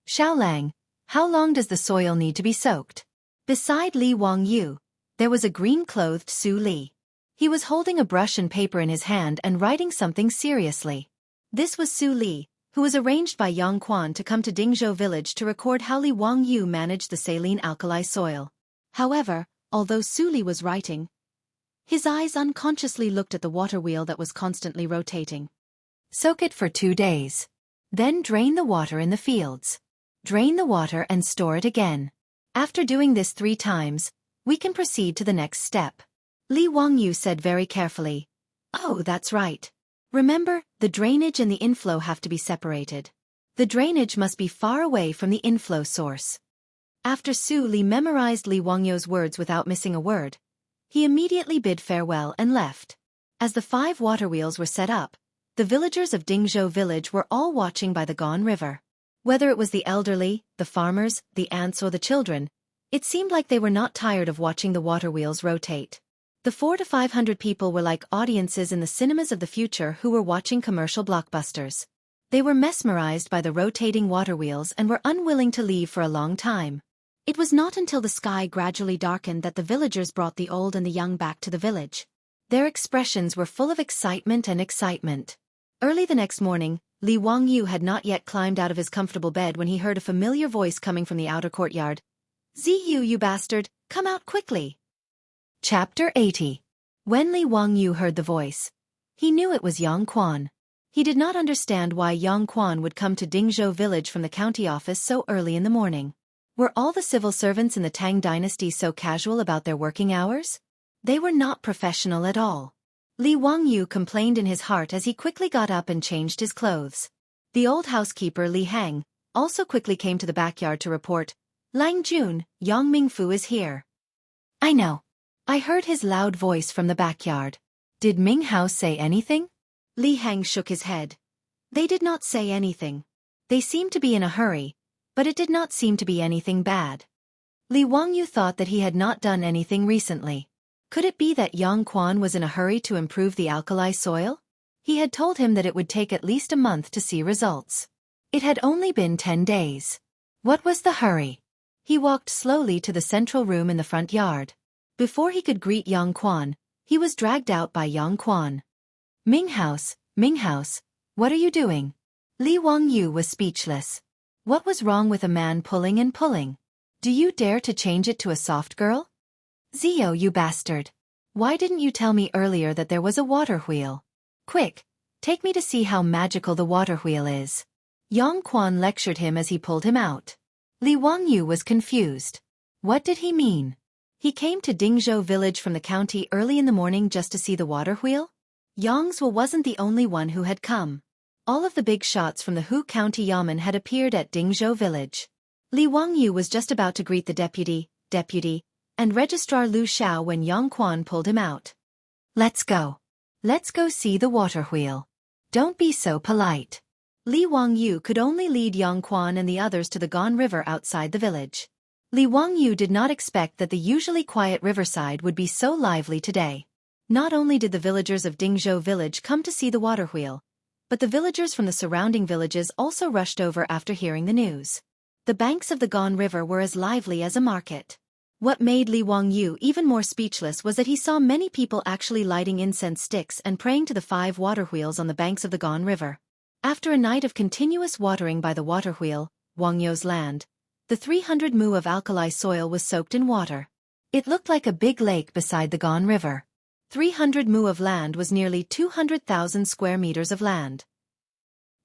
Xiaolang, how long does the soil need to be soaked? Beside Li Wangyou, there was a green-clothed Su Li. He was holding a brush and paper in his hand and writing something seriously. This was Su Li, who was arranged by Yang Quan to come to Dingzhou village to record how Li Wangyou managed the saline alkali soil. However, although Su Li was writing, his eyes unconsciously looked at the water wheel that was constantly rotating. Soak it for 2 days. Then drain the water in the fields. Drain the water and store it again. After doing this 3 times, we can proceed to the next step. Li Wangyou said very carefully. Oh, that's right. Remember, the drainage and the inflow have to be separated. The drainage must be far away from the inflow source. After Su Li memorized Li Wangyou's words without missing a word, he immediately bid farewell and left. As the 5 water wheels were set up, the villagers of Dingzhou village were all watching by the Gone River. Whether it was the elderly, the farmers, the ants or the children, it seemed like they were not tired of watching the water wheels rotate. The 400 to 500 people were like audiences in the cinemas of the future who were watching commercial blockbusters. They were mesmerized by the rotating water wheels and were unwilling to leave for a long time. It was not until the sky gradually darkened that the villagers brought the old and the young back to the village. Their expressions were full of excitement and excitement. Early the next morning, Li Wangyou had not yet climbed out of his comfortable bed when he heard a familiar voice coming from the outer courtyard. "Ziyu, you bastard, come out quickly." Chapter 80. When Li Wangyou heard the voice, he knew it was Yang Quan. He did not understand why Yang Quan would come to Dingzhou village from the county office so early in the morning. Were all the civil servants in the Tang dynasty so casual about their working hours? They were not professional at all. Li Wangyou complained in his heart as he quickly got up and changed his clothes. The old housekeeper Li Hang also quickly came to the backyard to report, "Lang Jun, Yang Mingfu is here." "I know. I heard his loud voice from the backyard. Did Ming Hao say anything?" Li Hang shook his head. "They did not say anything. They seemed to be in a hurry, but it did not seem to be anything bad." Li Wangyou thought that he had not done anything recently. Could it be that Yang Quan was in a hurry to improve the alkali soil? He had told him that it would take at least a month to see results. It had only been 10 days. What was the hurry? He walked slowly to the central room in the front yard. Before he could greet Yang Quan, he was dragged out by Yang Quan. Ming House, what are you doing?" Li Wangyou was speechless. What was wrong with a man pulling and pulling? Do you dare to change it to a soft girl? "Zio, you bastard. Why didn't you tell me earlier that there was a water wheel? Quick, take me to see how magical the water wheel is." Yang Quan lectured him as he pulled him out. Li Wangyou was confused. What did he mean? He came to Dingzhou village from the county early in the morning just to see the water wheel? Yangzhou wasn't the only one who had come. All of the big shots from the Hu County Yamen had appeared at Dingzhou village. Li Wangyou was just about to greet the deputy, and Registrar Lu Xiao when Yang Quan pulled him out. Let's go. Let's go see the water wheel. Don't be so polite." Li Wangyou could only lead Yang Quan and the others to the Gone River outside the village. Li Wangyou did not expect that the usually quiet riverside would be so lively today. Not only did the villagers of Dingzhou village come to see the water wheel, but the villagers from the surrounding villages also rushed over after hearing the news. The banks of the Gone River were as lively as a market. What made Li Wangyou even more speechless was that he saw many people actually lighting incense sticks and praying to the 5 water wheels on the banks of the Gone River. After a night of continuous watering by the water wheel, Wangyou's land, the 300 mu of alkali soil was soaked in water. It looked like a big lake beside the Gone River. 300 mu of land was nearly 200,000 square meters of land.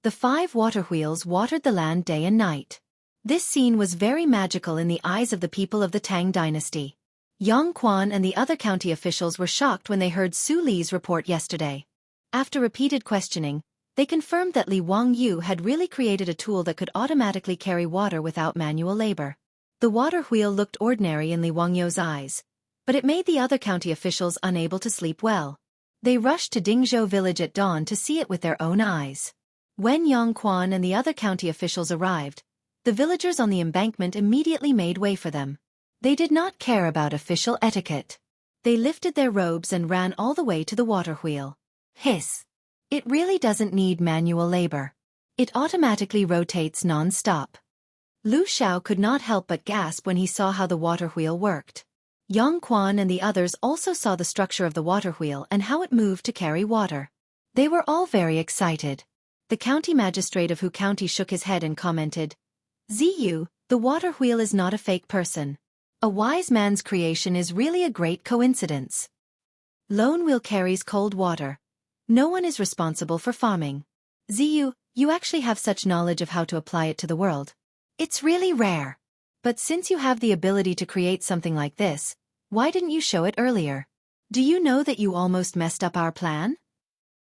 The 5 water wheels watered the land day and night. This scene was very magical in the eyes of the people of the Tang dynasty. Yang Quan and the other county officials were shocked when they heard Su Li's report yesterday. After repeated questioning, they confirmed that Li Wangyou had really created a tool that could automatically carry water without manual labor. The water wheel looked ordinary in Li Wangyou's eyes, but it made the other county officials unable to sleep well. They rushed to Dingzhou village at dawn to see it with their own eyes. When Yang Quan and the other county officials arrived, the villagers on the embankment immediately made way for them. They did not care about official etiquette. They lifted their robes and ran all the way to the water wheel. Hiss! It really doesn't need manual labor. It automatically rotates non-stop. Lu Xiao could not help but gasp when he saw how the water wheel worked. Yang Quan and the others also saw the structure of the water wheel and how it moved to carry water. They were all very excited. The county magistrate of Hu County shook his head and commented, "Ziyu, the water wheel is not a fake person. A wise man's creation is really a great coincidence. Lone wheel carries cold water. No one is responsible for farming. Ziyu, you actually have such knowledge of how to apply it to the world. It's really rare. But since you have the ability to create something like this, why didn't you show it earlier? Do you know that you almost messed up our plan?"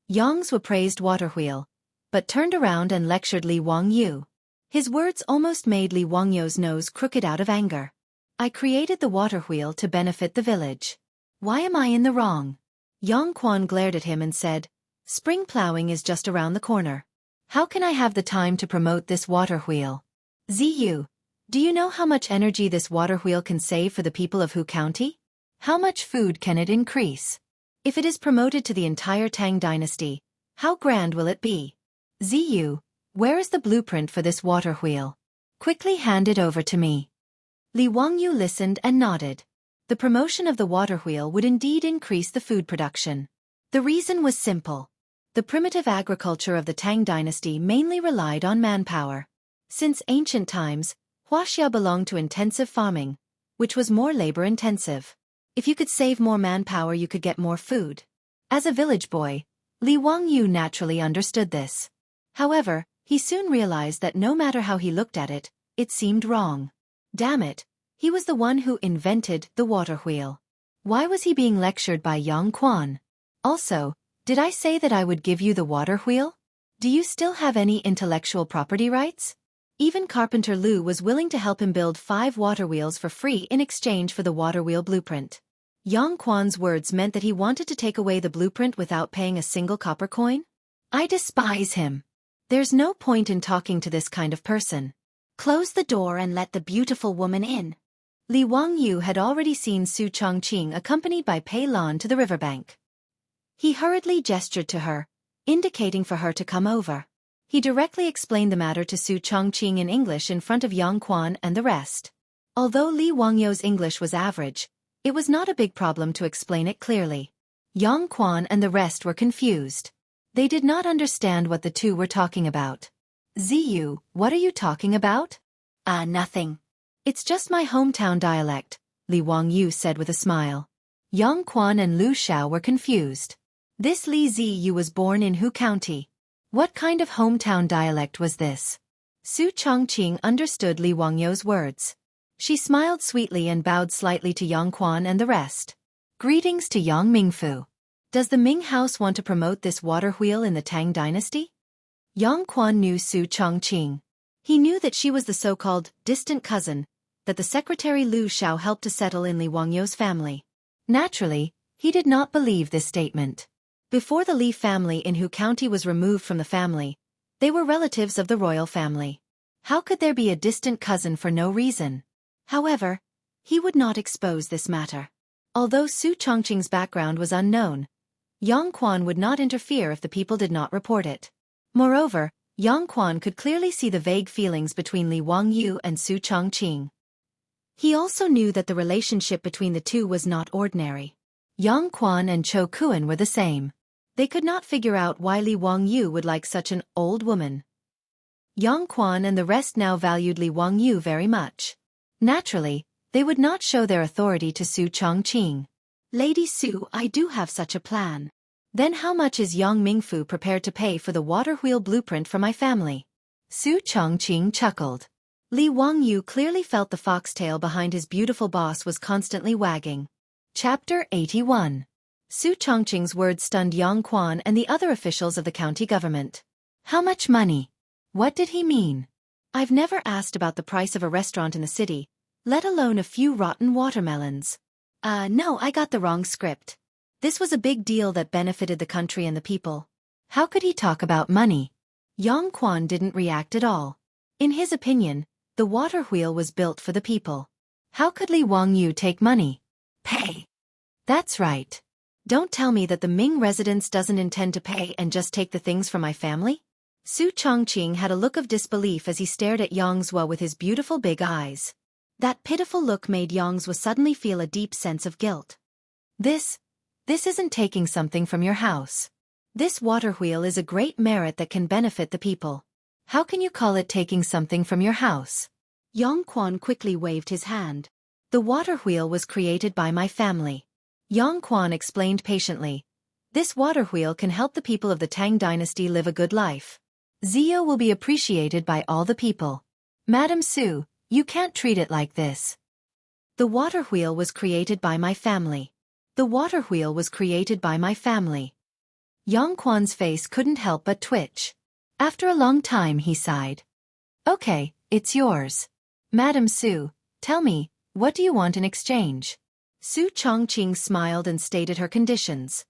Yang Zhu praised water wheel, but turned around and lectured Li Wangyu. His words almost made Li Wangyu's nose crooked out of anger. "I created the water wheel to benefit the village. Why am I in the wrong?" Yang Quan glared at him and said, "Spring plowing is just around the corner. How can I have the time to promote this water wheel? Ziyu, do you know how much energy this water wheel can save for the people of Hu County? How much food can it increase? If it is promoted to the entire Tang dynasty, how grand will it be? Ziyu, where is the blueprint for this water wheel? Quickly hand it over to me." Li Wangyu listened and nodded. The promotion of the water wheel would indeed increase the food production. The reason was simple. The primitive agriculture of the Tang dynasty mainly relied on manpower. Since ancient times, Wuxia belonged to intensive farming, which was more labor-intensive. If you could save more manpower, you could get more food. As a village boy, Li Wangyu naturally understood this. However, he soon realized that no matter how he looked at it, it seemed wrong. Damn it, he was the one who invented the water wheel. Why was he being lectured by Yang Quan? Also, did I say that I would give you the water wheel? Do you still have any intellectual property rights? Even Carpenter Lu was willing to help him build 5 water wheels for free in exchange for the water wheel blueprint. Yang Quan's words meant that he wanted to take away the blueprint without paying a single copper coin? I despise him. There's no point in talking to this kind of person. Close the door and let the beautiful woman in. Li Wangyu had already seen Su Chongqing accompanied by Pei Lan to the riverbank. He hurriedly gestured to her, indicating for her to come over. He directly explained the matter to Su Chongqing in English in front of Yang Quan and the rest. Although Li Wangyu's English was average, it was not a big problem to explain it clearly. Yang Quan and the rest were confused. They did not understand what the two were talking about. Ziyu, what are you talking about? Nothing. It's just my hometown dialect, Li Wangyu said with a smile. Yang Quan and Lu Xiao were confused. This Li Ziyu was born in Hu County. What kind of hometown dialect was this? Su Chongqing understood Li Wangyu's words. She smiled sweetly and bowed slightly to Yang Quan and the rest. Greetings to Yang Mingfu. Does the Ming house want to promote this water wheel in the Tang dynasty? Yang Quan knew Su Chongqing. He knew that she was the so-called distant cousin that the secretary Lu Xiao helped to settle in Li Wangyu's family. Naturally, he did not believe this statement. Before the Li family in Hu County was removed from the family, they were relatives of the royal family. How could there be a distant cousin for no reason? However, he would not expose this matter. Although Su Chongqing's background was unknown, Yang Quan would not interfere if the people did not report it. Moreover, Yang Quan could clearly see the vague feelings between Li Wangyu and Su Chongqing. He also knew that the relationship between the two was not ordinary. Yang Quan and Cho Kuan were the same. They could not figure out why Li Wangyu would like such an old woman. Yang Quan and the rest now valued Li Wangyu very much. Naturally, they would not show their authority to Su Chongqing. Lady Su, I do have such a plan. Then how much is Yang Mingfu prepared to pay for the water wheel blueprint for my family? Su Chongqing chuckled. Li Wangyu clearly felt the foxtail behind his beautiful boss was constantly wagging. Chapter 81. Su Chongqing's words stunned Yang Quan and the other officials of the county government. How much money? What did he mean? I've never asked about the price of a restaurant in the city, let alone a few rotten watermelons. No, I got the wrong script. This was a big deal that benefited the country and the people. How could he talk about money? Yang Quan didn't react at all. In his opinion, the water wheel was built for the people. How could Li Wangyu take money? Pay. That's right. Don't tell me that the Ming residence doesn't intend to pay and just take the things from my family? Su Chongqing had a look of disbelief as he stared at Yang Zhuo with his beautiful big eyes. That pitiful look made Yang Zhuo suddenly feel a deep sense of guilt. This isn't taking something from your house. This water wheel is a great merit that can benefit the people. How can you call it taking something from your house? Yang Quan quickly waved his hand. The water wheel was created by my family. Yang Quan explained patiently. This water wheel can help the people of the Tang dynasty live a good life. Zio will be appreciated by all the people. Madam Su, you can't treat it like this. The water wheel was created by my family. The water wheel was created by my family. Yang Quan's face couldn't help but twitch. After a long time he sighed. Okay, it's yours. Madam Su, tell me, what do you want in exchange? Su Chongqing smiled and stated her conditions.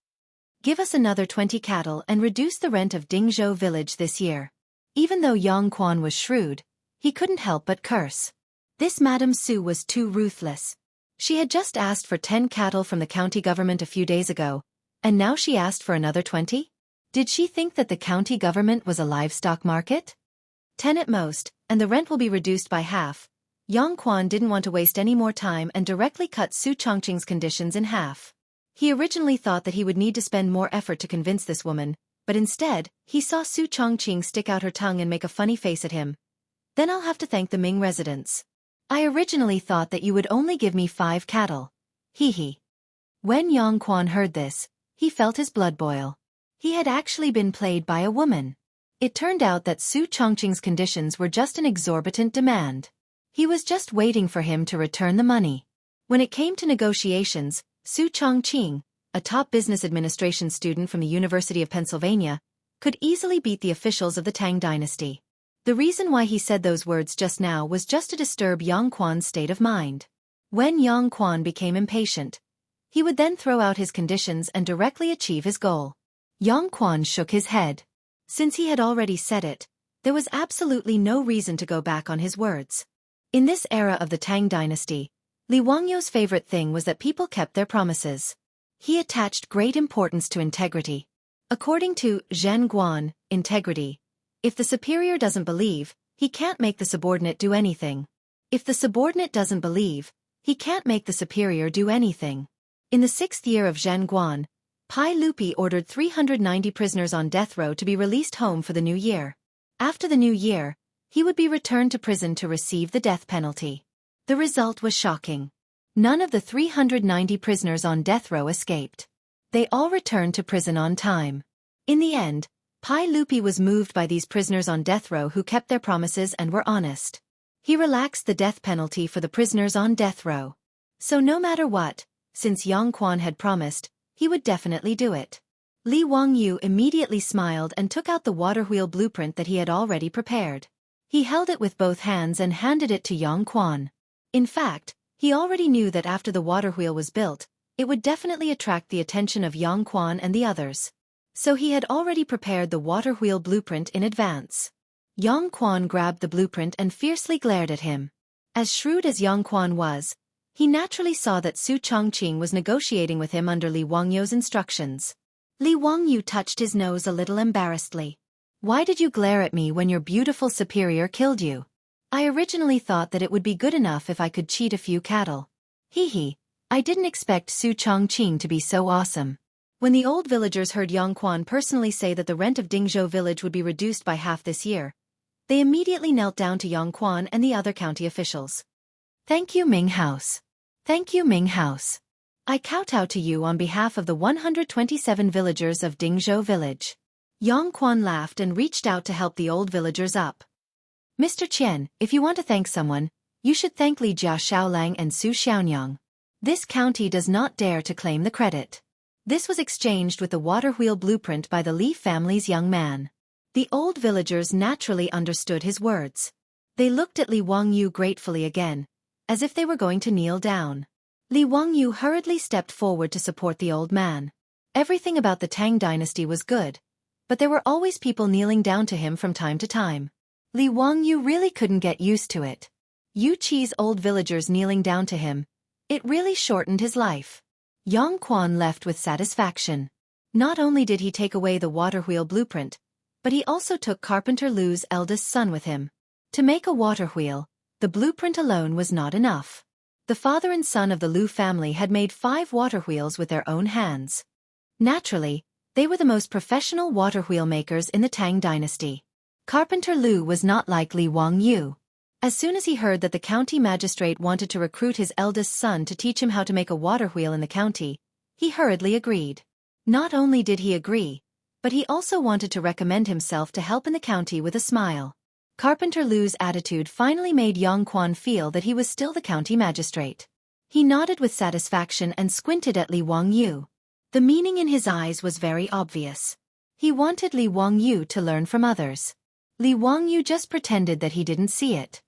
Give us another 20 cattle and reduce the rent of Dingzhou village this year. Even though Yang Quan was shrewd, he couldn't help but curse. This Madam Su was too ruthless. She had just asked for 10 cattle from the county government a few days ago, and now she asked for another 20? Did she think that the county government was a livestock market? 10 at most, and the rent will be reduced by half. Yang Quan didn't want to waste any more time and directly cut Su Chongqing's conditions in half. He originally thought that he would need to spend more effort to convince this woman, but instead, he saw Su Chongqing stick out her tongue and make a funny face at him. Then I'll have to thank the Ming residents. I originally thought that you would only give me 5 cattle. Hee hee. When Yang Quan heard this, he felt his blood boil. He had actually been played by a woman. It turned out that Su Chongqing's conditions were just an exorbitant demand. He was just waiting for him to return the money. When it came to negotiations, Su Chongqing, a top business administration student from the University of Pennsylvania, could easily beat the officials of the Tang dynasty. The reason why he said those words just now was just to disturb Yang Quan's state of mind. When Yang Quan became impatient, he would then throw out his conditions and directly achieve his goal. Yang Quan shook his head. Since he had already said it, there was absolutely no reason to go back on his words. In this era of the Tang dynasty, Li Wangyu's favorite thing was that people kept their promises. He attached great importance to integrity. According to Zhen Guan, integrity. If the superior doesn't believe, he can't make the subordinate do anything. If the subordinate doesn't believe, he can't make the superior do anything. In the 6th year of Zhen Guan, Pai Lupi ordered 390 prisoners on death row to be released home for the new year. After the new year, he would be returned to prison to receive the death penalty. The result was shocking. None of the 390 prisoners on death row escaped. They all returned to prison on time. In the end, Pai Lupi was moved by these prisoners on death row who kept their promises and were honest. He relaxed the death penalty for the prisoners on death row. So no matter what, since Yang Quan had promised, he would definitely do it. Li Wangyu immediately smiled and took out the water wheel blueprint that he had already prepared. He held it with both hands and handed it to Yang Quan. In fact, he already knew that after the water wheel was built, it would definitely attract the attention of Yang Quan and the others. So he had already prepared the water wheel blueprint in advance. Yang Quan grabbed the blueprint and fiercely glared at him. As shrewd as Yang Quan was, he naturally saw that Su Chongqing was negotiating with him under Li Wangyu's instructions. Li Wangyu touched his nose a little embarrassedly. Why did you glare at me when your beautiful superior killed you? I originally thought that it would be good enough if I could cheat a few cattle. Hee hee, I didn't expect Su Chongqing to be so awesome. When the old villagers heard Yang Quan personally say that the rent of Dingzhou village would be reduced by half this year, they immediately knelt down to Yang Quan and the other county officials. Thank you, Ming House. Thank you, Ming House. I kowtow to you on behalf of the 127 villagers of Dingzhou village. Yang Quan laughed and reached out to help the old villagers up. Mr. Qian, if you want to thank someone, you should thank Li Jia Xiaolang and Su Xiaonyang. This county does not dare to claim the credit. This was exchanged with the water wheel blueprint by the Li family's young man. The old villagers naturally understood his words. They looked at Li Wangyu gratefully again, as if they were going to kneel down. Li Wangyu hurriedly stepped forward to support the old man. Everything about the Tang dynasty was good, but there were always people kneeling down to him from time to time. Li Wangyu really couldn't get used to it. Yu Qi's old villagers kneeling down to him. It really shortened his life. Yang Quan left with satisfaction. Not only did he take away the water wheel blueprint, but he also took Carpenter Lu's eldest son with him. To make a water wheel, the blueprint alone was not enough. The father and son of the Lu family had made 5 water wheels with their own hands. Naturally, they were the most professional water wheel makers in the Tang dynasty. Carpenter Lu was not like Li Wangyu. As soon as he heard that the county magistrate wanted to recruit his eldest son to teach him how to make a water wheel in the county, he hurriedly agreed. Not only did he agree, but he also wanted to recommend himself to help in the county with a smile. Carpenter Lu's attitude finally made Yang Quan feel that he was still the county magistrate. He nodded with satisfaction and squinted at Li Wangyu. The meaning in his eyes was very obvious. He wanted Li Wangyu to learn from others. Li Wangyu just pretended that he didn't see it.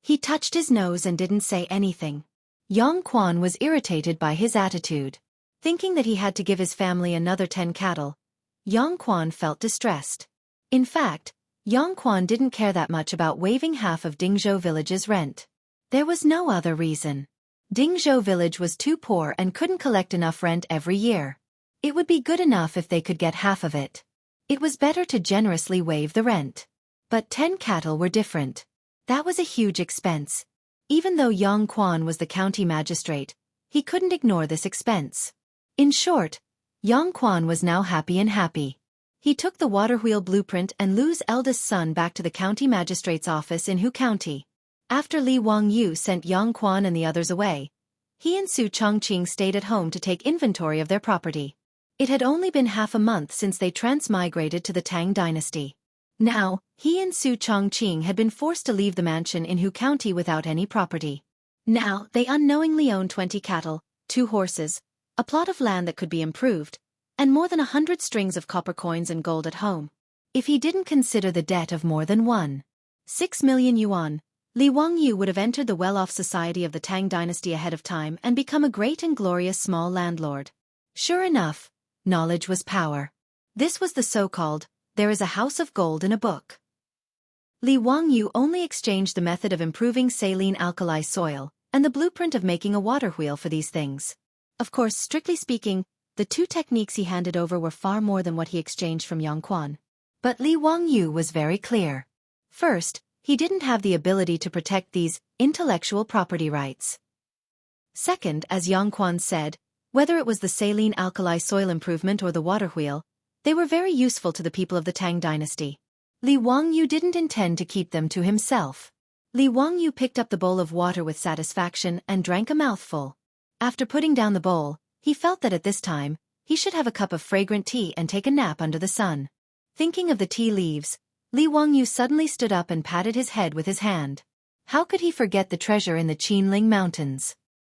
He touched his nose and didn't say anything. Yang Quan was irritated by his attitude. Thinking that he had to give his family another 10 cattle, Yang Quan felt distressed. In fact, Yang Quan didn't care that much about waiving half of Dingzhou village's rent. There was no other reason. Dingzhou village was too poor and couldn't collect enough rent every year. It would be good enough if they could get half of it. It was better to generously waive the rent. But 10 cattle were different. That was a huge expense. Even though Yang Quan was the county magistrate, he couldn't ignore this expense. In short, Yang Quan was now happy. He took the water wheel blueprint and Lu's eldest son back to the county magistrate's office in Hu County. After Li Wangyu sent Yang Quan and the others away, he and Su Chongqing stayed at home to take inventory of their property. It had only been half a month since they transmigrated to the Tang dynasty. Now, he and Su Chongqing had been forced to leave the mansion in Hu County without any property. Now, they unknowingly owned 20 cattle, 2 horses, a plot of land that could be improved, and more than 100 strings of copper coins and gold at home. If he didn't consider the debt of more than 1.6 million yuan, Li Wangyu would have entered the well-off society of the Tang dynasty ahead of time and become a great and glorious small landlord. Sure enough, knowledge was power. This was the so-called, there is a house of gold in a book. Li Wangyu only exchanged the method of improving saline alkali soil and the blueprint of making a water wheel for these things. Of course, strictly speaking, the 2 techniques he handed over were far more than what he exchanged from Yang Quan. But Li Wangyu was very clear. First, he didn't have the ability to protect these intellectual property rights. Second, as Yang Quan said, whether it was the saline alkali soil improvement or the water wheel, they were very useful to the people of the Tang dynasty. Li Wangyu didn't intend to keep them to himself. Li Wangyu picked up the bowl of water with satisfaction and drank a mouthful. After putting down the bowl, he felt that at this time, he should have a cup of fragrant tea and take a nap under the sun. Thinking of the tea leaves, Li Wangyu suddenly stood up and patted his head with his hand. How could he forget the treasure in the Qinling Mountains?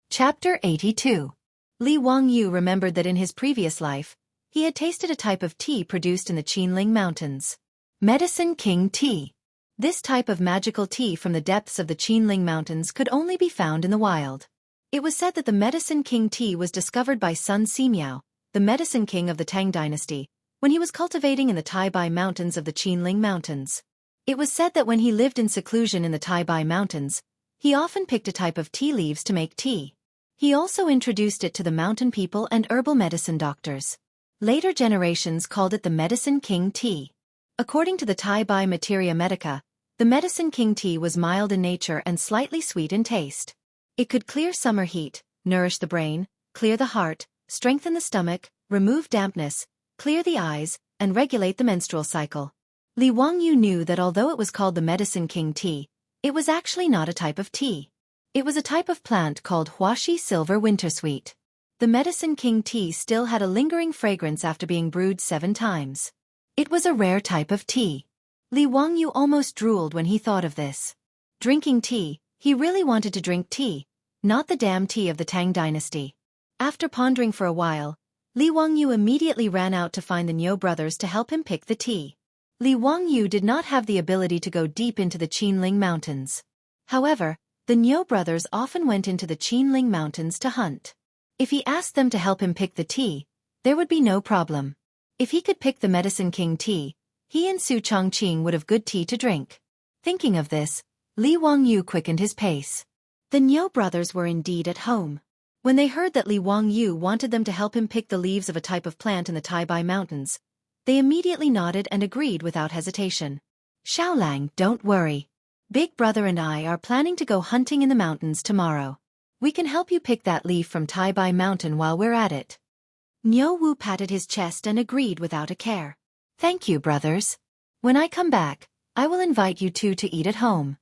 Chapter 82. Li Wangyu remembered that in his previous life, he had tasted a type of tea produced in the Qinling Mountains. Medicine King Tea. This type of magical tea from the depths of the Qinling Mountains could only be found in the wild. It was said that the Medicine King tea was discovered by Sun Simiao, the Medicine King of the Tang dynasty, when he was cultivating in the Taibai Mountains of the Qinling Mountains. It was said that when he lived in seclusion in the Taibai Mountains, he often picked a type of tea leaves to make tea. He also introduced it to the mountain people and herbal medicine doctors. Later generations called it the Medicine King tea. According to the Taibai Materia Medica, the Medicine King tea was mild in nature and slightly sweet in taste. It could clear summer heat, nourish the brain, clear the heart, strengthen the stomach, remove dampness, clear the eyes, and regulate the menstrual cycle. Li Wangyu knew that although it was called the Medicine King tea, it was actually not a type of tea. It was a type of plant called Huashi Silver Wintersweet. The Medicine King tea still had a lingering fragrance after being brewed 7 times. It was a rare type of tea. Li Wangyu almost drooled when he thought of this. Drinking tea, he really wanted to drink tea, not the damn tea of the Tang dynasty. After pondering for a while, Li Wangyu immediately ran out to find the Niu brothers to help him pick the tea. Li Wangyu did not have the ability to go deep into the Qinling Mountains. However, the Niu brothers often went into the Qinling Mountains to hunt. If he asked them to help him pick the tea, there would be no problem. If he could pick the Medicine King tea, he and Su Chongqing would have good tea to drink. Thinking of this, Li Wangyu quickened his pace. The Niu brothers were indeed at home. When they heard that Li Wangyu wanted them to help him pick the leaves of a type of plant in the Taibai Mountains, they immediately nodded and agreed without hesitation. Xiaolang, don't worry. Big brother and I are planning to go hunting in the mountains tomorrow. We can help you pick that leaf from Taibai Mountain while we're at it. Niu Wu patted his chest and agreed without a care. Thank you, brothers. When I come back, I will invite you two to eat at home.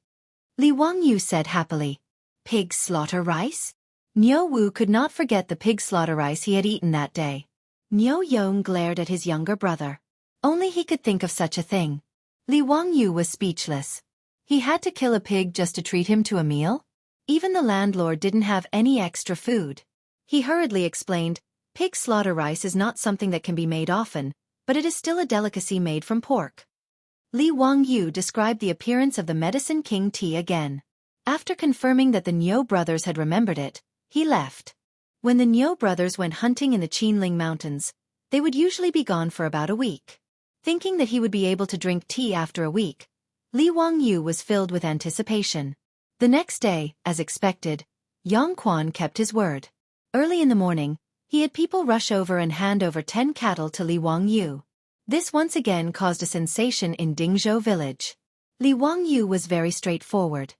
Li Wangyu said happily. Pig slaughter rice? Niu Wu could not forget the pig slaughter rice he had eaten that day. Niu Yong glared at his younger brother. Only he could think of such a thing. Li Wangyu was speechless. He had to kill a pig just to treat him to a meal? Even the landlord didn't have any extra food. He hurriedly explained, pig slaughter rice is not something that can be made often, but it is still a delicacy made from pork. Li Wangyu described the appearance of the Medicine King tea again. After confirming that the Niu brothers had remembered it, he left. When the Niu brothers went hunting in the Qinling Mountains, they would usually be gone for about a week. Thinking that he would be able to drink tea after a week, Li Wangyu was filled with anticipation. The next day, as expected, Yang Quan kept his word. Early in the morning, he had people rush over and hand over 10 cattle to Li Wangyu. This once again caused a sensation in Dingzhou village. Li Wangyu was very straightforward.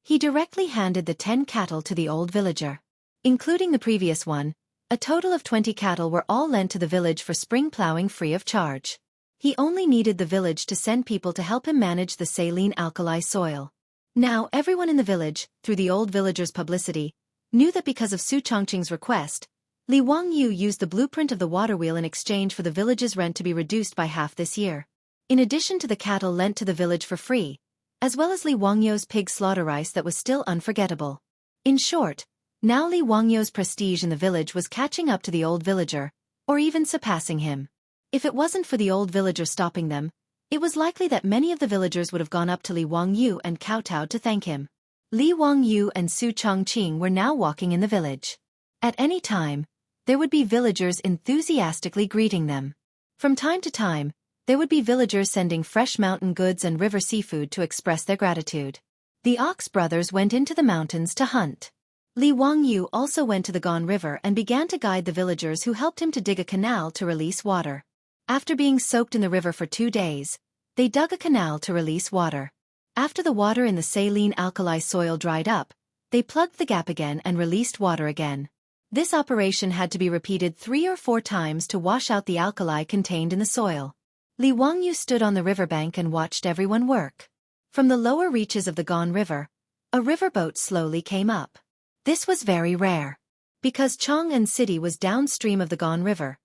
He directly handed the 10 cattle to the old villager. Including the previous one, a total of 20 cattle were all lent to the village for spring plowing free of charge. He only needed the village to send people to help him manage the saline alkali soil. Now everyone in the village, through the old villager's publicity, knew that because of Su Chongqing's request, Li Wangyu used the blueprint of the water wheel in exchange for the village's rent to be reduced by half this year. In addition to the cattle lent to the village for free, as well as Li Wangyu's pig slaughter rice that was still unforgettable. In short, now Li Wangyu's prestige in the village was catching up to the old villager, or even surpassing him. If it wasn't for the old villager stopping them, it was likely that many of the villagers would have gone up to Li Wangyu and kowtowed to thank him. Li Wangyu and Su Chongqing were now walking in the village. At any time, there would be villagers enthusiastically greeting them. From time to time, there would be villagers sending fresh mountain goods and river seafood to express their gratitude. The Ox brothers went into the mountains to hunt. Li Wangyu also went to the Gone River and began to guide the villagers who helped him to dig a canal to release water. After being soaked in the river for 2 days, they dug a canal to release water. After the water in the saline alkali soil dried up, they plugged the gap again and released water again. This operation had to be repeated 3 or 4 times to wash out the alkali contained in the soil. Li Wangyu stood on the riverbank and watched everyone work. From the lower reaches of the Gone River, a riverboat slowly came up. This was very rare. Because Chang'an City was downstream of the Gone River,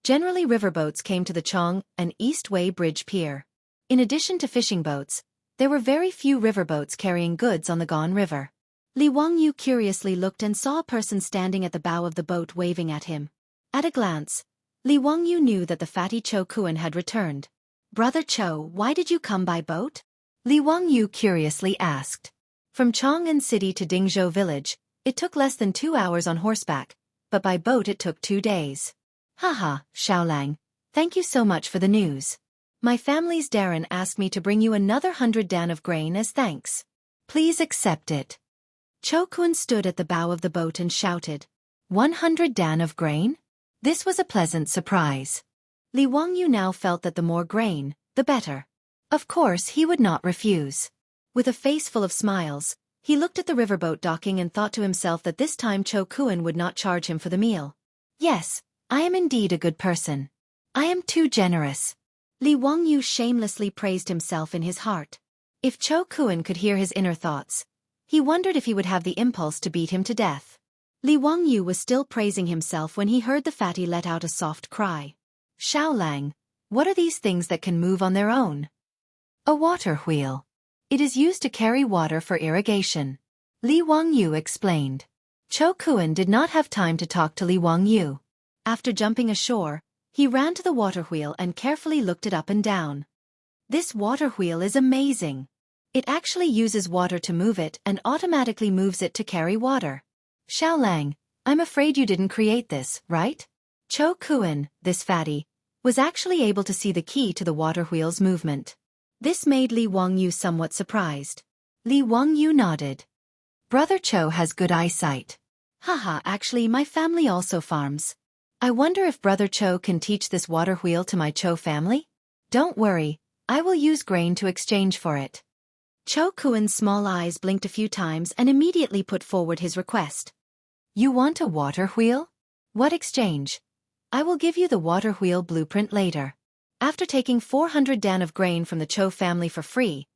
generally riverboats came to the Chong and Eastway Bridge Pier. In addition to fishing boats, there were very few riverboats carrying goods on the Gone River. Li Wangyu curiously looked and saw a person standing at the bow of the boat waving at him. At a glance, Li Wangyu knew that the fatty Cho Kuan had returned. Brother Cho, why did you come by boat? Li Wangyu curiously asked. From Chang'an City to Dingzhou village, it took less than 2 hours on horseback, but by boat it took 2 days. Haha, Xiaolang, thank you so much for the news. My family's Darren asked me to bring you another 100 dan of grain as thanks. Please accept it. Cho Kun stood at the bow of the boat and shouted, 100 dan of grain? This was a pleasant surprise. Li Wangyu now felt that the more grain, the better. Of course he would not refuse. With a face full of smiles, he looked at the riverboat docking and thought to himself that this time Cho Kuan would not charge him for the meal. Yes, I am indeed a good person. I am too generous. Li Wangyu shamelessly praised himself in his heart. If Cho Kuan could hear his inner thoughts, he wondered if he would have the impulse to beat him to death. Li Wangyu was still praising himself when he heard the fatty let out a soft cry. Xiaolang, what are these things that can move on their own? A water wheel. It is used to carry water for irrigation. Li Wangyu explained. Cho Kuan did not have time to talk to Li Wangyu. After jumping ashore, he ran to the water wheel and carefully looked it up and down. This water wheel is amazing. It actually uses water to move it and automatically moves it to carry water. Xiaolang, I'm afraid you didn't create this, right? Cho Kuan, this fatty, was actually able to see the key to the water wheel's movement. This made Li Wangyu somewhat surprised. Li Wangyu nodded. Brother Cho has good eyesight. Haha, actually my family also farms. I wonder if Brother Cho can teach this water wheel to my Cho family? Don't worry, I will use grain to exchange for it. Cho Kuan's small eyes blinked a few times and immediately put forward his request. You want a water wheel? What exchange? I will give you the water wheel blueprint later. After taking 400 dan of grain from the Cho family for free,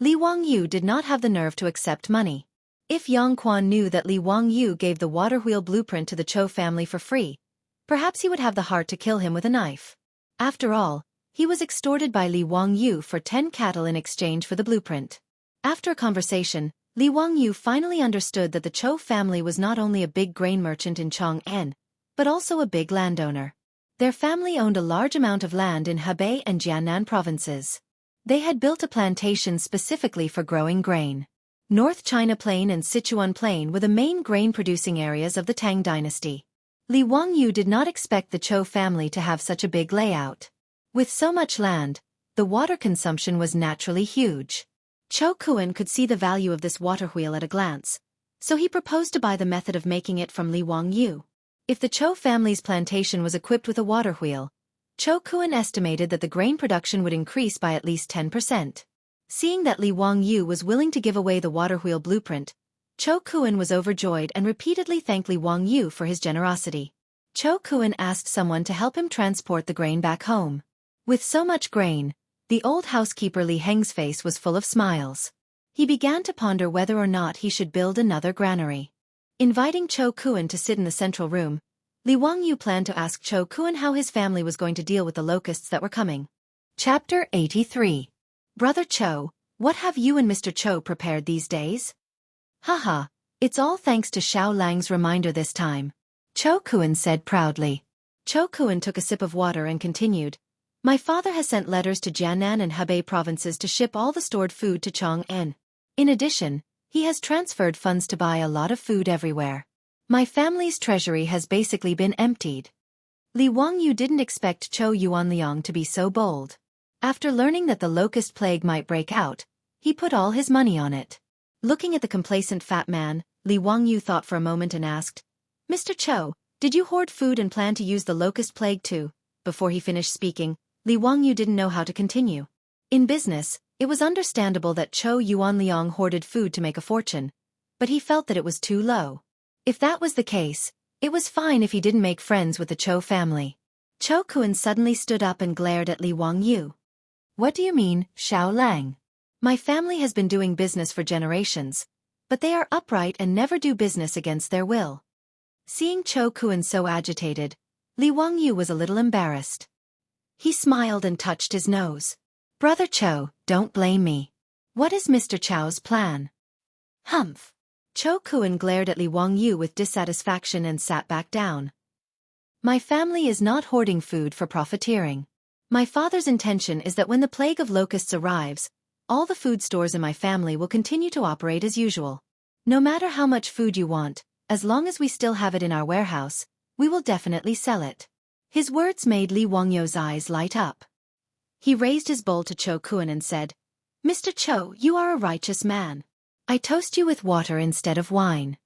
Li Wangyu did not have the nerve to accept money. If Yang Quan knew that Li Wangyu gave the water wheel blueprint to the Cho family for free, perhaps he would have the heart to kill him with a knife. After all, he was extorted by Li Wangyu for 10 cattle in exchange for the blueprint. After a conversation, Li Wangyu finally understood that the Cho family was not only a big grain merchant in Chong'an, but also a big landowner. Their family owned a large amount of land in Hebei and Jiannan provinces. They had built a plantation specifically for growing grain. North China Plain and Sichuan Plain were the main grain-producing areas of the Tang dynasty. Li Wangyu did not expect the Cho family to have such a big layout. With so much land, the water consumption was naturally huge. Cho Kuan could see the value of this water wheel at a glance, so he proposed to buy the method of making it from Li Wangyu. If the Cho family's plantation was equipped with a water wheel, Cho Kuan estimated that the grain production would increase by at least 10%. Seeing that Li Wangyu was willing to give away the water wheel blueprint, Cho Kuan was overjoyed and repeatedly thanked Li Wangyu for his generosity. Cho Kuan asked someone to help him transport the grain back home. With so much grain, the old housekeeper Li Heng's face was full of smiles. He began to ponder whether or not he should build another granary. Inviting Cho Kuan to sit in the central room, Li Wangyu planned to ask Cho Kuan how his family was going to deal with the locusts that were coming. Chapter 83. Brother Cho, what have you and Mr. Cho prepared these days? Haha, it's all thanks to Xiao Lang's reminder this time. Cho Kuan said proudly. Cho Kuan took a sip of water and continued. My father has sent letters to Jiannan and Hebei provinces to ship all the stored food to Chong'an. In addition, he has transferred funds to buy a lot of food everywhere. My family's treasury has basically been emptied. Li Wangyu didn't expect Cho Yuanliang to be so bold. After learning that the locust plague might break out, he put all his money on it. Looking at the complacent fat man, Li Wangyu thought for a moment and asked, Mr. Cho, did you hoard food and plan to use the locust plague too? Before he finished speaking, Li Wangyu didn't know how to continue. In business, it was understandable that Cho Yuanliang hoarded food to make a fortune, but he felt that it was too low. If that was the case, it was fine if he didn't make friends with the Cho family. Cho Kuan suddenly stood up and glared at Li Wangyu. What do you mean, Xiao Lang? My family has been doing business for generations, but they are upright and never do business against their will. Seeing Cho Kuan so agitated, Li Wangyu was a little embarrassed. He smiled and touched his nose. Brother Cho, don't blame me. What is Mr. Cho's plan? Humph. Cho Kuan glared at Li Wangyu with dissatisfaction and sat back down. My family is not hoarding food for profiteering. My father's intention is that when the plague of locusts arrives, all the food stores in my family will continue to operate as usual. No matter how much food you want, as long as we still have it in our warehouse, we will definitely sell it. His words made Li Wangyu's eyes light up. He raised his bowl to Cho Kuan and said, Mr. Cho, you are a righteous man. I toast you with water instead of wine.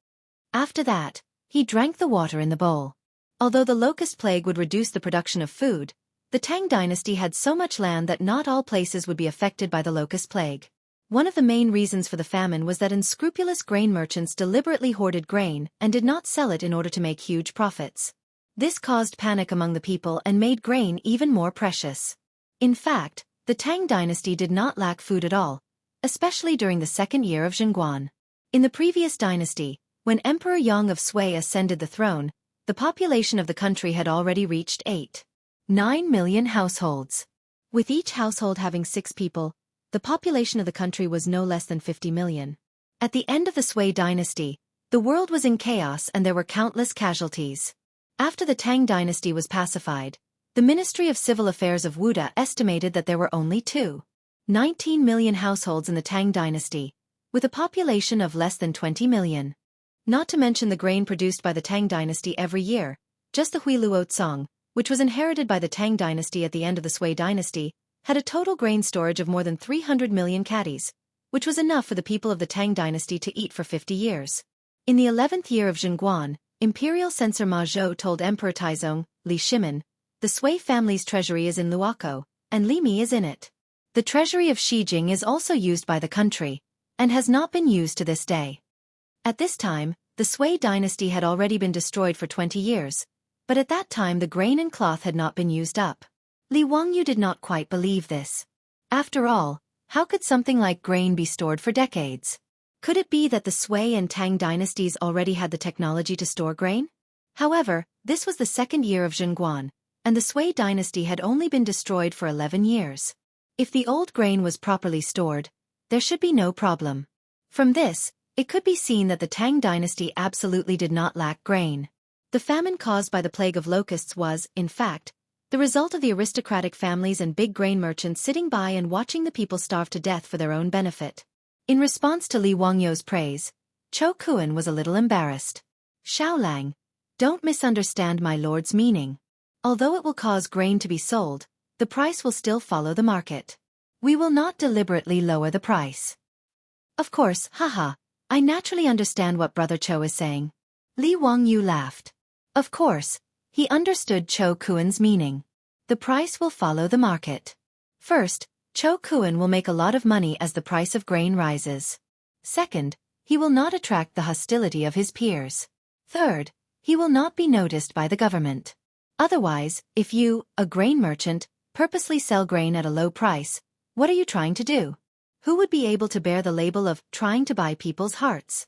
After that, he drank the water in the bowl. Although the locust plague would reduce the production of food, the Tang dynasty had so much land that not all places would be affected by the locust plague. One of the main reasons for the famine was that unscrupulous grain merchants deliberately hoarded grain and did not sell it in order to make huge profits. This caused panic among the people and made grain even more precious. In fact, the Tang dynasty did not lack food at all, especially during the second year of Zhengguan. In the previous dynasty, when Emperor Yang of Sui ascended the throne, the population of the country had already reached 8.9 million households. With each household having 6 people, the population of the country was no less than 50 million. At the end of the Sui dynasty, the world was in chaos and there were countless casualties. After the Tang dynasty was pacified, the Ministry of Civil Affairs of Wuda estimated that there were only 2.19 million households in the Tang dynasty, with a population of less than 20 million. Not to mention the grain produced by the Tang dynasty every year, just the Huiluo Tsang, which was inherited by the Tang dynasty at the end of the Sui dynasty, had a total grain storage of more than 300 million catties, which was enough for the people of the Tang dynasty to eat for 50 years. In the 11th year of Zhenguan, Imperial Censor Ma Zhou told Emperor Taizong, Li Shimin, the Sui family's treasury is in Luokou, and Li Mi is in it. The treasury of Xijing is also used by the country, and has not been used to this day. At this time, the Sui dynasty had already been destroyed for 20 years, but at that time the grain and cloth had not been used up. Li Wangyu did not quite believe this. After all, how could something like grain be stored for decades? Could it be that the Sui and Tang dynasties already had the technology to store grain? However, this was the 2nd year of Zhenguan, and the Sui dynasty had only been destroyed for 11 years. If the old grain was properly stored, there should be no problem. From this, it could be seen that the Tang dynasty absolutely did not lack grain. The famine caused by the plague of locusts was, in fact, the result of the aristocratic families and big grain merchants sitting by and watching the people starve to death for their own benefit. In response to Li Wangyu's praise, Chou Kuan was a little embarrassed. Xiaolang, don't misunderstand my lord's meaning. Although it will cause grain to be sold, the price will still follow the market. We will not deliberately lower the price. Of course, haha, I naturally understand what Brother Chou is saying. Li Wangyu laughed. Of course, he understood Chou Kuan's meaning. The price will follow the market. First, Chou Kuan will make a lot of money as the price of grain rises. Second, he will not attract the hostility of his peers. Third, he will not be noticed by the government. Otherwise, if you, a grain merchant, purposely sell grain at a low price, what are you trying to do? Who would be able to bear the label of trying to buy people's hearts?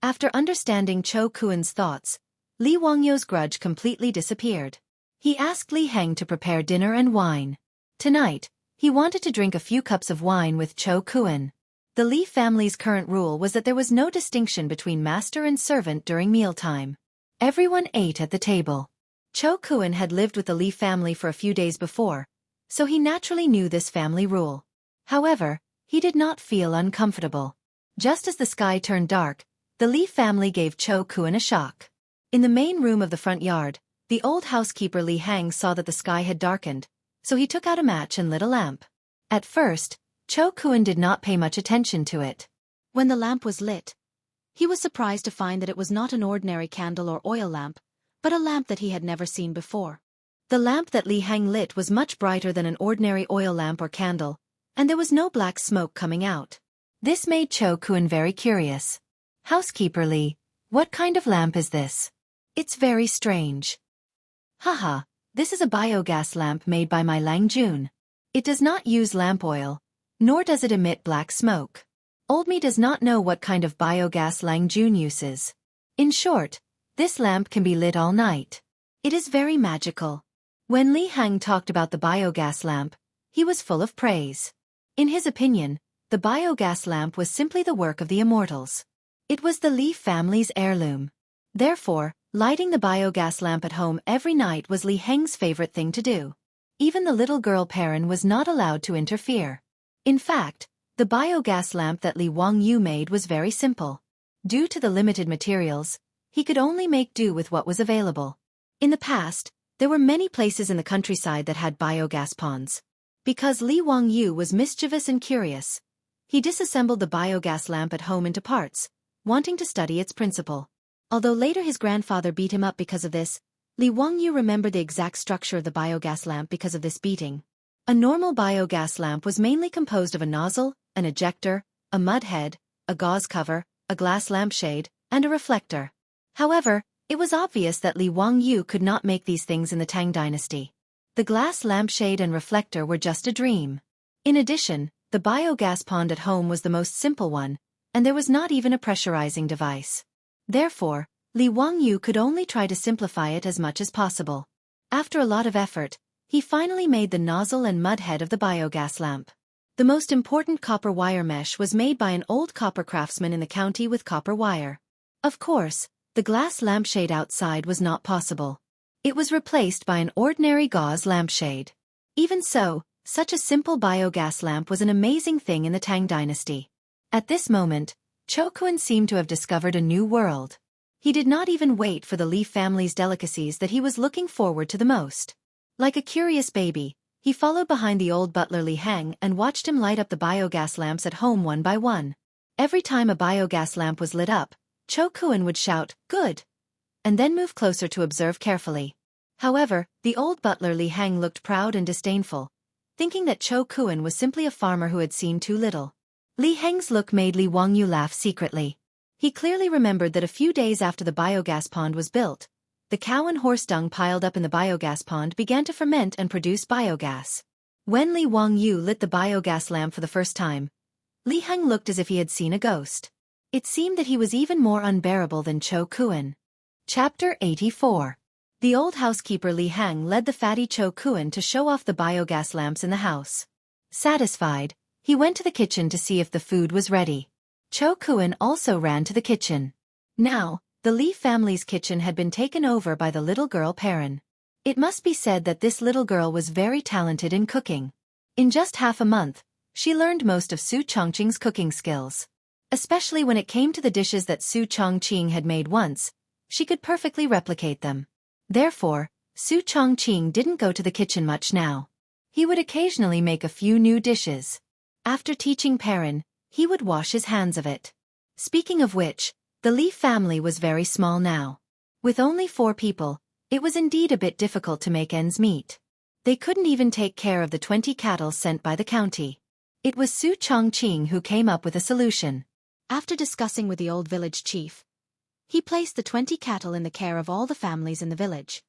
After understanding Chou Kuan's thoughts, Li Wangyu's grudge completely disappeared. He asked Li Heng to prepare dinner and wine. Tonight, he wanted to drink a few cups of wine with Chou Kuan. The Li family's current rule was that there was no distinction between master and servant during mealtime. Everyone ate at the table. Chou Kuan had lived with the Li family for a few days before, so he naturally knew this family rule. However, he did not feel uncomfortable. Just as the sky turned dark, the Li family gave Chou Kuan a shock. In the main room of the front yard, the old housekeeper Li Heng saw that the sky had darkened, so he took out a match and lit a lamp. At first, Chou Kuan did not pay much attention to it. When the lamp was lit, he was surprised to find that it was not an ordinary candle or oil lamp, but a lamp that he had never seen before. The lamp that Li Heng lit was much brighter than an ordinary oil lamp or candle, and there was no black smoke coming out. This made Chou Kuan very curious. Housekeeper Li, what kind of lamp is this? It's very strange. Haha, this is a biogas lamp made by my Lang Jun. It does not use lamp oil, nor does it emit black smoke. Old me does not know what kind of biogas Lang Jun uses. In short, this lamp can be lit all night. It is very magical. When Li Heng talked about the biogas lamp, he was full of praise. In his opinion, the biogas lamp was simply the work of the immortals. It was the Li family's heirloom. Therefore, lighting the biogas lamp at home every night was Li Heng's favorite thing to do. Even the little girl Perrin was not allowed to interfere. In fact, the biogas lamp that Li Wangyu made was very simple. Due to the limited materials, he could only make do with what was available. In the past, there were many places in the countryside that had biogas ponds. Because Li Wangyu was mischievous and curious, he disassembled the biogas lamp at home into parts, wanting to study its principle. Although later his grandfather beat him up because of this, Li Wangyu remembered the exact structure of the biogas lamp because of this beating. A normal biogas lamp was mainly composed of a nozzle, an ejector, a mud head, a gauze cover, a glass lampshade, and a reflector. However, it was obvious that Li Wangyu could not make these things in the Tang dynasty. The glass lampshade and reflector were just a dream. In addition, the biogas pond at home was the most simple one, and there was not even a pressurizing device. Therefore, Li Wangyu could only try to simplify it as much as possible. After a lot of effort, he finally made the nozzle and mud head of the biogas lamp. The most important copper wire mesh was made by an old copper craftsman in the county with copper wire. Of course, the glass lampshade outside was not possible. It was replaced by an ordinary gauze lampshade. Even so, such a simple biogas lamp was an amazing thing in the Tang dynasty. At this moment, Chou Kuan seemed to have discovered a new world. He did not even wait for the Li family's delicacies that he was looking forward to the most. Like a curious baby, he followed behind the old butler Li Heng and watched him light up the biogas lamps at home one by one. Every time a biogas lamp was lit up, Cho Kuan would shout, "Good!" and then move closer to observe carefully. However, the old butler Li Heng looked proud and disdainful, thinking that Cho Kuan was simply a farmer who had seen too little. Li Heng's look made Li Wangyu laugh secretly. He clearly remembered that a few days after the biogas pond was built, the cow and horse dung piled up in the biogas pond began to ferment and produce biogas. When Li Wangyu lit the biogas lamp for the first time, Li Heng looked as if he had seen a ghost. It seemed that he was even more unbearable than Cho Kuan. Chapter 84. The old housekeeper Li Heng led the fatty Cho Kuan to show off the biogas lamps in the house. Satisfied, he went to the kitchen to see if the food was ready. Cho Kuan also ran to the kitchen. Now, the Li family's kitchen had been taken over by the little girl Perrin. It must be said that this little girl was very talented in cooking. In just half a month, she learned most of Su Chongqing's cooking skills. Especially when it came to the dishes that Su Chongqing had made once, she could perfectly replicate them. Therefore, Su Chongqing didn't go to the kitchen much now. He would occasionally make a few new dishes. After teaching Perrin, he would wash his hands of it. Speaking of which, the Li family was very small now. With only 4 people, it was indeed a bit difficult to make ends meet. They couldn't even take care of the 20 cattle sent by the county. It was Su Chongqing who came up with a solution. After discussing with the old village chief, he placed the 20 cattle in the care of all the families in the village.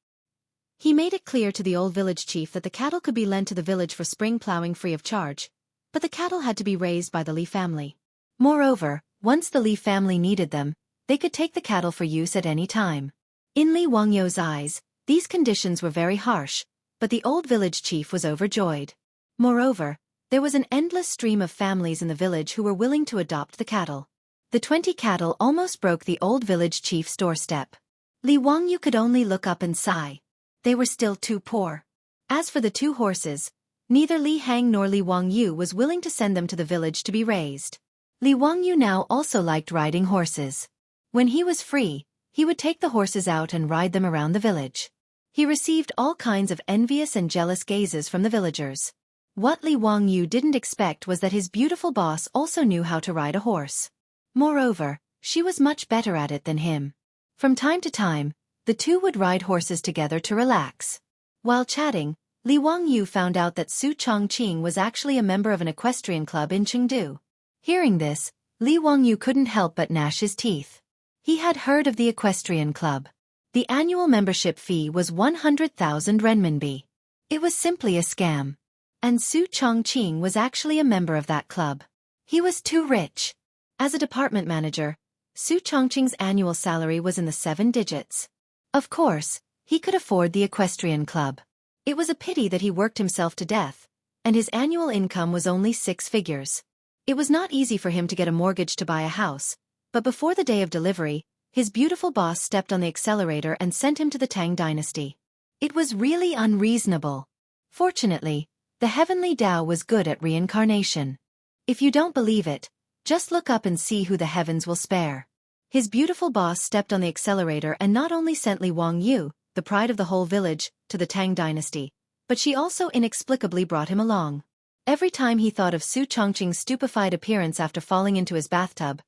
He made it clear to the old village chief that the cattle could be lent to the village for spring plowing free of charge, but the cattle had to be raised by the Li family. Moreover, once the Li family needed them, they could take the cattle for use at any time. In Li Wangyu's eyes, these conditions were very harsh, but the old village chief was overjoyed. Moreover, there was an endless stream of families in the village who were willing to adopt the cattle. The 20 cattle almost broke the old village chief's doorstep. Li Wangyu could only look up and sigh. They were still too poor. As for the 2 horses, neither Li Heng nor Li Wangyu was willing to send them to the village to be raised. Li Wangyu now also liked riding horses. When he was free, he would take the horses out and ride them around the village. He received all kinds of envious and jealous gazes from the villagers. What Li Wangyu didn't expect was that his beautiful boss also knew how to ride a horse. Moreover, she was much better at it than him. From time to time, the 2 would ride horses together to relax. While chatting, Li Wangyu found out that Su Chongqing was actually a member of an equestrian club in Chengdu. Hearing this, Li Wangyu couldn't help but gnash his teeth. He had heard of the equestrian club. The annual membership fee was 100,000 renminbi. It was simply a scam. And Su Chongqing was actually a member of that club. He was too rich. As a department manager, Su Chongqing's annual salary was in the 7 digits. Of course, he could afford the equestrian club. It was a pity that he worked himself to death, and his annual income was only 6 figures. It was not easy for him to get a mortgage to buy a house, but before the day of delivery, his beautiful boss stepped on the accelerator and sent him to the Tang dynasty. It was really unreasonable. Fortunately, the heavenly Tao was good at reincarnation. If you don't believe it, just look up and see who the heavens will spare. His beautiful boss stepped on the accelerator and not only sent Li Wangyu, the pride of the whole village, to the Tang dynasty, but she also inexplicably brought him along. Every time he thought of Su Chongqing's stupefied appearance after falling into his bathtub,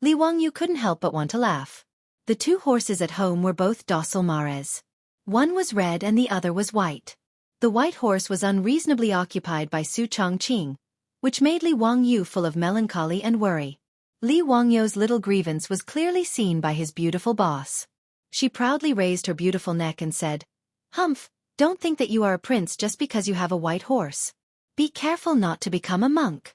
Li Wangyu couldn't help but want to laugh. The 2 horses at home were both docile mares. One was red and the other was white. The white horse was unreasonably occupied by Su Chongqing, which made Li Wangyu full of melancholy and worry. Li Wangyu's little grievance was clearly seen by his beautiful boss. She proudly raised her beautiful neck and said, "Humph, don't think that you are a prince just because you have a white horse. Be careful not to become a monk."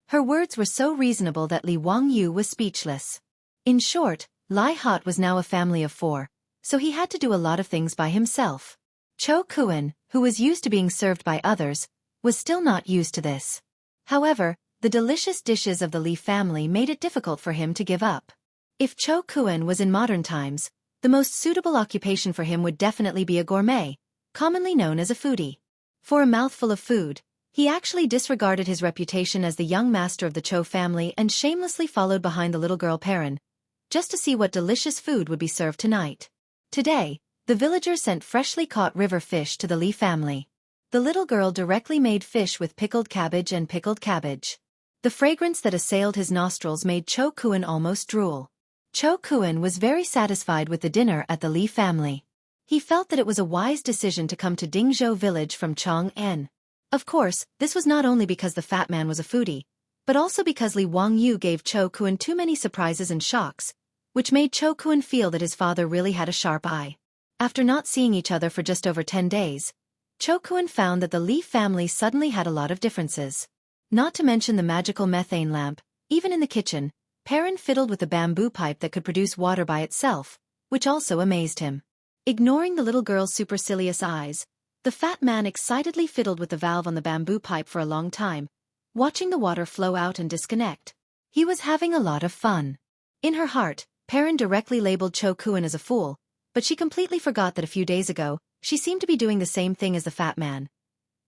Her words were so reasonable that Li Wangyu was speechless. In short, Lai Hot was now a family of 4, so he had to do a lot of things by himself. Cho Kuan, who was used to being served by others, was still not used to this. However, the delicious dishes of the Li family made it difficult for him to give up. If Cho Kuan was in modern times, the most suitable occupation for him would definitely be a gourmet, commonly known as a foodie. For a mouthful of food, he actually disregarded his reputation as the young master of the Cho family and shamelessly followed behind the little girl Perrin, just to see what delicious food would be served tonight. Today, the villagers sent freshly caught river fish to the Li family. The little girl directly made fish with pickled cabbage and pickled cabbage. The fragrance that assailed his nostrils made Cho Kuan almost drool. Cho Kuan was very satisfied with the dinner at the Li family. He felt that it was a wise decision to come to Dingzhou village from Chang'an. Of course, this was not only because the fat man was a foodie, but also because Li Wangyu gave Cho Kuan too many surprises and shocks, which made Cho Kuan feel that his father really had a sharp eye. After not seeing each other for just over 10 days, Cho Kuan found that the Li family suddenly had a lot of differences. Not to mention the magical methane lamp, even in the kitchen, Perrin fiddled with a bamboo pipe that could produce water by itself, which also amazed him. Ignoring the little girl's supercilious eyes, the fat man excitedly fiddled with the valve on the bamboo pipe for a long time, watching the water flow out and disconnect. He was having a lot of fun. In her heart, Perrin directly labeled Cho Kuan as a fool, but she completely forgot that a few days ago, she seemed to be doing the same thing as the fat man.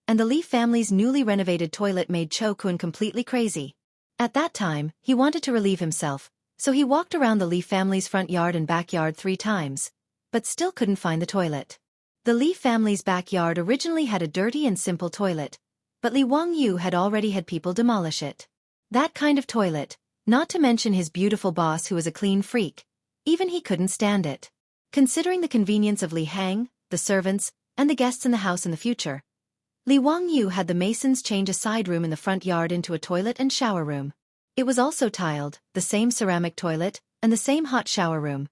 And the Li family's newly renovated toilet made Cho Kuan completely crazy. At that time, he wanted to relieve himself, so he walked around the Li family's front yard and backyard 3 times, but still couldn't find the toilet. The Li family's backyard originally had a dirty and simple toilet, but Li Wangyu had already had people demolish it. That kind of toilet, not to mention his beautiful boss who was a clean freak, even he couldn't stand it. Considering the convenience of Li Hang, the servants, and the guests in the house in the future, Li Wangyu had the masons change a side room in the front yard into a toilet and shower room. It was also tiled, the same ceramic toilet, and the same hot shower room.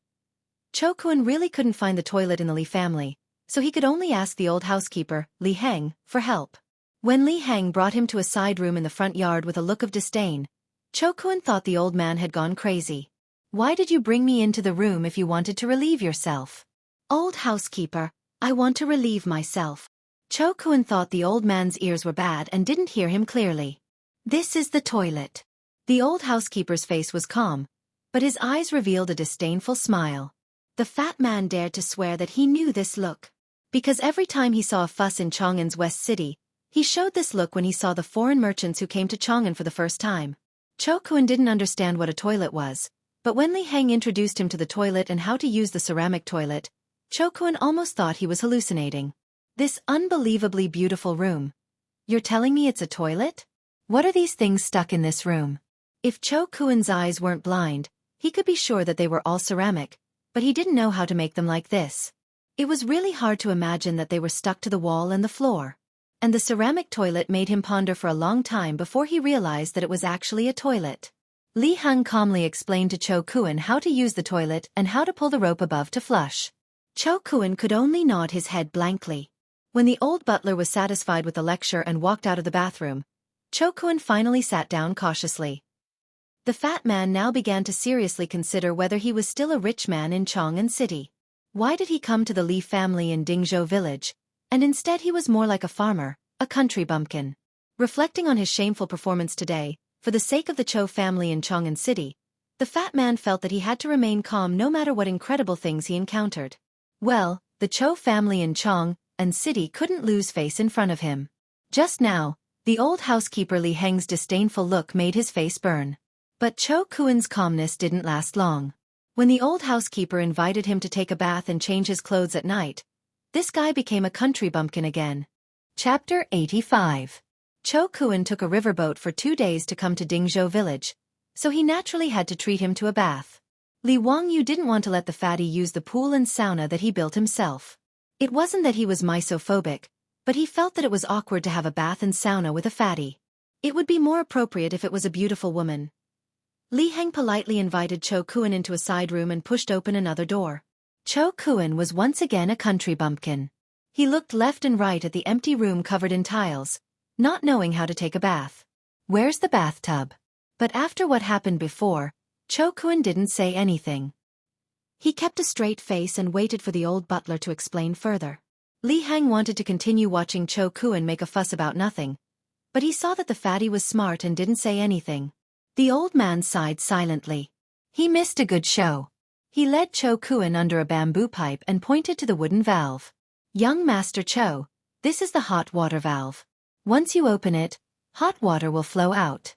Cho Kuan really couldn't find the toilet in the Li family, so he could only ask the old housekeeper, Li Hang, for help. When Li Hang brought him to a side room in the front yard with a look of disdain, Cho Kuan thought the old man had gone crazy. "Why did you bring me into the room if you wanted to relieve yourself?" "Old housekeeper, I want to relieve myself." Cho Kuan thought the old man's ears were bad and didn't hear him clearly. "This is the toilet." The old housekeeper's face was calm, but his eyes revealed a disdainful smile. The fat man dared to swear that he knew this look. Because every time he saw a fuss in Chang'an's West City, he showed this look when he saw the foreign merchants who came to Chang'an for the first time. Cho Kuan didn't understand what a toilet was, but when Li Hang introduced him to the toilet and how to use the ceramic toilet, Cho Kuan almost thought he was hallucinating. This unbelievably beautiful room. You're telling me it's a toilet? What are these things stuck in this room? If Cho Kuan's eyes weren't blind, he could be sure that they were all ceramic, but he didn't know how to make them like this. It was really hard to imagine that they were stuck to the wall and the floor. And the ceramic toilet made him ponder for a long time before he realized that it was actually a toilet. Li Hang calmly explained to Cho Kuan how to use the toilet and how to pull the rope above to flush. Cho Kuan could only nod his head blankly. When the old butler was satisfied with the lecture and walked out of the bathroom, Cho Kuan finally sat down cautiously. The fat man now began to seriously consider whether he was still a rich man in Chang'an City. Why did he come to the Li family in Dingzhou village, and instead he was more like a farmer, a country bumpkin? Reflecting on his shameful performance today, for the sake of the Cho family in Chang'an City, the fat man felt that he had to remain calm no matter what incredible things he encountered. Well, the Cho family in Chang'an City couldn't lose face in front of him. Just now, the old housekeeper Li Heng's disdainful look made his face burn. But Cho Kuan's calmness didn't last long. When the old housekeeper invited him to take a bath and change his clothes at night, this guy became a country bumpkin again. Chapter 85. Cho Kuan took a riverboat for 2 days to come to Dingzhou village, so he naturally had to treat him to a bath. Li Wangyu didn't want to let the fatty use the pool and sauna that he built himself. It wasn't that he was misophobic, but he felt that it was awkward to have a bath and sauna with a fatty. It would be more appropriate if it was a beautiful woman. Li Heng politely invited Cho Kuan into a side room and pushed open another door. Cho Kuan was once again a country bumpkin. He looked left and right at the empty room covered in tiles, not knowing how to take a bath. "Where's the bathtub?" But after what happened before, Cho Kuan didn't say anything. He kept a straight face and waited for the old butler to explain further. Li Heng wanted to continue watching Cho Kuan make a fuss about nothing, but he saw that the fatty was smart and didn't say anything. The old man sighed silently. He missed a good show. He led Cho Kuan under a bamboo pipe and pointed to the wooden valve. "Young Master Cho, this is the hot water valve. Once you open it, hot water will flow out."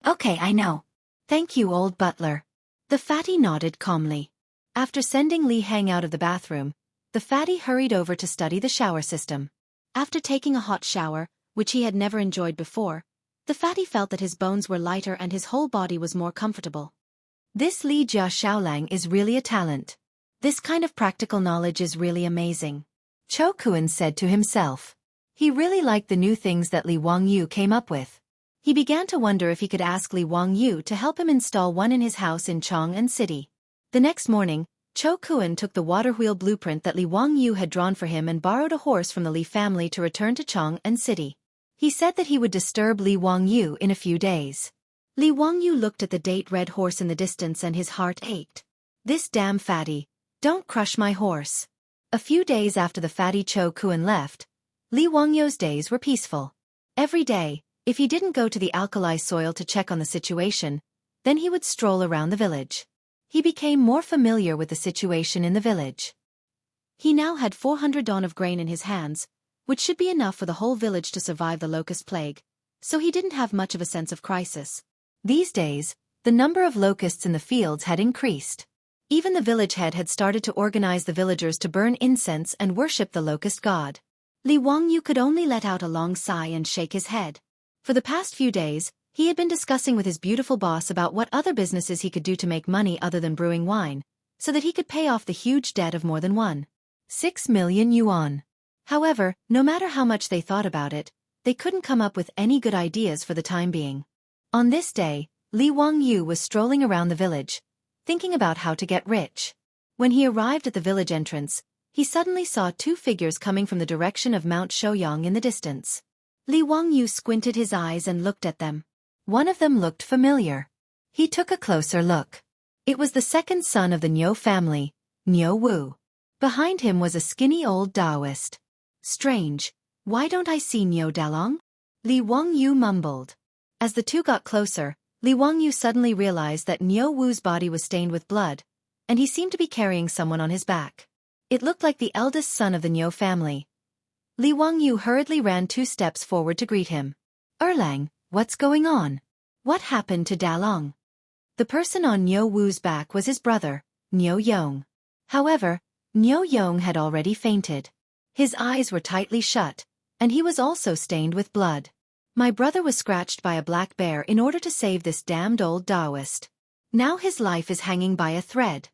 "Okay, I know. Thank you, old butler." The fatty nodded calmly. After sending Li Hang out of the bathroom, the fatty hurried over to study the shower system. After taking a hot shower, which he had never enjoyed before, the fatty felt that his bones were lighter and his whole body was more comfortable. This Li Jia Xiaolang is really a talent. This kind of practical knowledge is really amazing. Cho Kuan said to himself. He really liked the new things that Li Wangyu came up with. He began to wonder if he could ask Li Wangyu to help him install one in his house in Chang'an City. The next morning, Cho Kuan took the water wheel blueprint that Li Wangyu had drawn for him and borrowed a horse from the Li family to return to Chang'an City. He said that he would disturb Li Wangyu in a few days. Li Wangyu looked at the date red horse in the distance and his heart ached. This damn fatty, don't crush my horse. A few days after the fatty Cho Kuan left, Li Wangyu's days were peaceful. Every day, if he didn't go to the alkali soil to check on the situation, then he would stroll around the village. He became more familiar with the situation in the village. He now had 400 dawn of grain in his hands, which should be enough for the whole village to survive the locust plague, so he didn't have much of a sense of crisis. These days, the number of locusts in the fields had increased. Even the village head had started to organize the villagers to burn incense and worship the locust god. Li Wangyu could only let out a long sigh and shake his head. For the past few days, he had been discussing with his beautiful boss about what other businesses he could do to make money other than brewing wine, so that he could pay off the huge debt of more than 1.6 million yuan. However, no matter how much they thought about it, they couldn't come up with any good ideas for the time being. On this day, Li Wangyu was strolling around the village, thinking about how to get rich. When he arrived at the village entrance, he suddenly saw two figures coming from the direction of Mount Shouyang in the distance. Li Wangyu squinted his eyes and looked at them. One of them looked familiar. He took a closer look. It was the second son of the Niu family, Niu Wu. Behind him was a skinny old Taoist. Strange, why don't I see Niu Dalong? Li Wangyu mumbled. As the two got closer, Li Wangyu suddenly realized that Niu Wu's body was stained with blood, and he seemed to be carrying someone on his back. It looked like the eldest son of the Niu family. Li Wangyu hurriedly ran 2 steps forward to greet him. Erlang, what's going on? What happened to Dalong? The person on Niu Wu's back was his brother, Niu Yong. However, Niu Yong had already fainted. His eyes were tightly shut, and he was also stained with blood. My brother was scratched by a black bear in order to save this damned old Taoist. Now his life is hanging by a thread.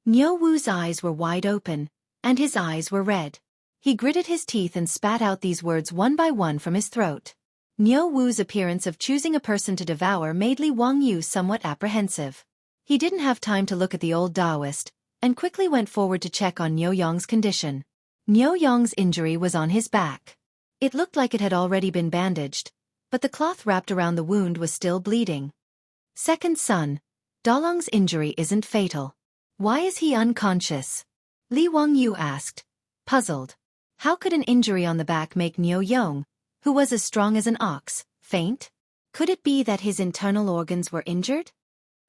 Niu Wu's eyes were wide open, and his eyes were red. He gritted his teeth and spat out these words one by one from his throat. Niu Wu's appearance of choosing a person to devour made Li Wangyu somewhat apprehensive. He didn't have time to look at the old Taoist, and quickly went forward to check on Niu Yong's condition. Niu Yong's injury was on his back. It looked like it had already been bandaged, but the cloth wrapped around the wound was still bleeding. Second son, Dalong's injury isn't fatal. Why is he unconscious? Li Wangyu asked, puzzled. How could an injury on the back make Niu Yong, who was as strong as an ox, faint? Could it be that his internal organs were injured?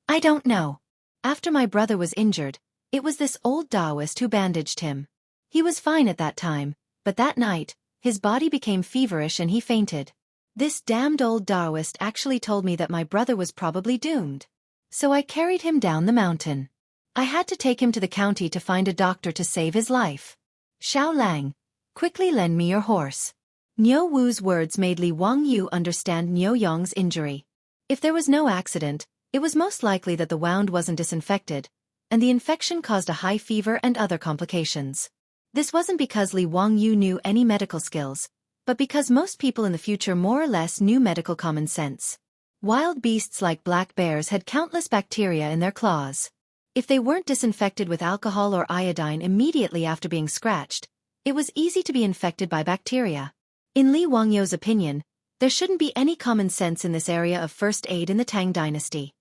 I don't know. After my brother was injured, it was this old Taoist who bandaged him. He was fine at that time, but that night, his body became feverish and he fainted. This damned old Taoist actually told me that my brother was probably doomed. So I carried him down the mountain. I had to take him to the county to find a doctor to save his life. Xiaolang, quickly lend me your horse. Niu Wu's words made Li Wangyu understand Niu Yong's injury. If there was no accident, it was most likely that the wound wasn't disinfected, and the infection caused a high fever and other complications. This wasn't because Li Wangyu knew any medical skills, but because most people in the future more or less knew medical common sense. Wild beasts like black bears had countless bacteria in their claws. If they weren't disinfected with alcohol or iodine immediately after being scratched, it was easy to be infected by bacteria. In Li Wangyu's opinion, there shouldn't be any common sense in this area of first aid in the Tang dynasty.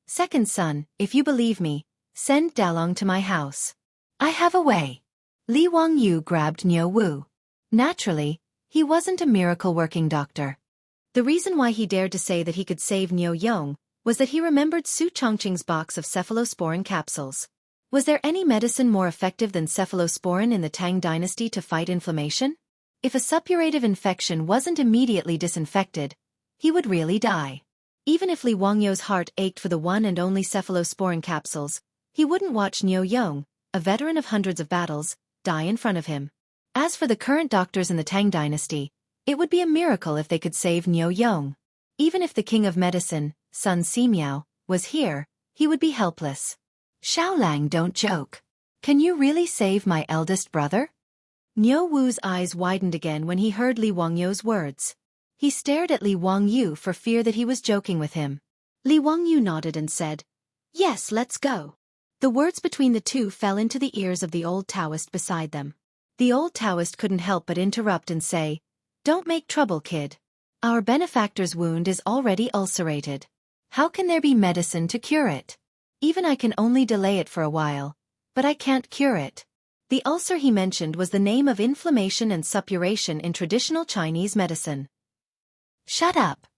Second son, if you believe me, send Dalong to my house. I have a way. Li Wangyu grabbed Niu Wu. Naturally, he wasn't a miracle-working doctor. The reason why he dared to say that he could save Niu Yong was that he remembered Su Chongqing's box of cephalosporin capsules. Was there any medicine more effective than cephalosporin in the Tang dynasty to fight inflammation? If a suppurative infection wasn't immediately disinfected, he would really die. Even if Li Wangyo's heart ached for the one and only cephalosporin capsules, he wouldn't watch Niu Yong, a veteran of hundreds of battles, die in front of him. As for the current doctors in the Tang dynasty, it would be a miracle if they could save Niu Yong. Even if the king of medicine, Sun Simiao, was here, he would be helpless. Xiaolang, don't joke. Can you really save my eldest brother? Niu Wu's eyes widened again when he heard Li Wangyo's words. He stared at Li Wangyu for fear that he was joking with him. Li Wangyu nodded and said, "Yes, let's go." The words between the two fell into the ears of the old Taoist beside them. The old Taoist couldn't help but interrupt and say, "Don't make trouble, kid. Our benefactor's wound is already ulcerated. How can there be medicine to cure it? Even I can only delay it for a while, but I can't cure it." The ulcer he mentioned was the name of inflammation and suppuration in traditional Chinese medicine. "Shut up."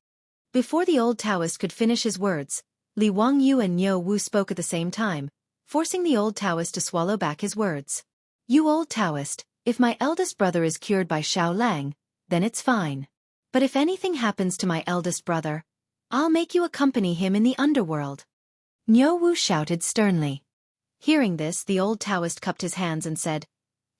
Before the old Taoist could finish his words, Li Wangyu and Niu Wu spoke at the same time, forcing the old Taoist to swallow back his words. "You old Taoist, if my eldest brother is cured by Xiaolang, then it's fine. But if anything happens to my eldest brother, I'll make you accompany him in the underworld." Niu Wu shouted sternly. Hearing this, the old Taoist cupped his hands and said,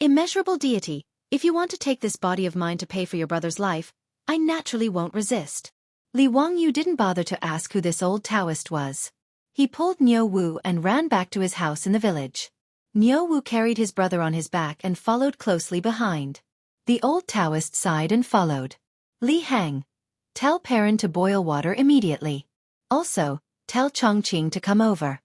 "Immeasurable deity, if you want to take this body of mine to pay for your brother's life, I naturally won't resist." Li Wangyu didn't bother to ask who this old Taoist was. He pulled Niu Wu and ran back to his house in the village. Niu Wu carried his brother on his back and followed closely behind. The old Taoist sighed and followed. "Li Hang, tell Perrin to boil water immediately. Also, tell Chongqing to come over."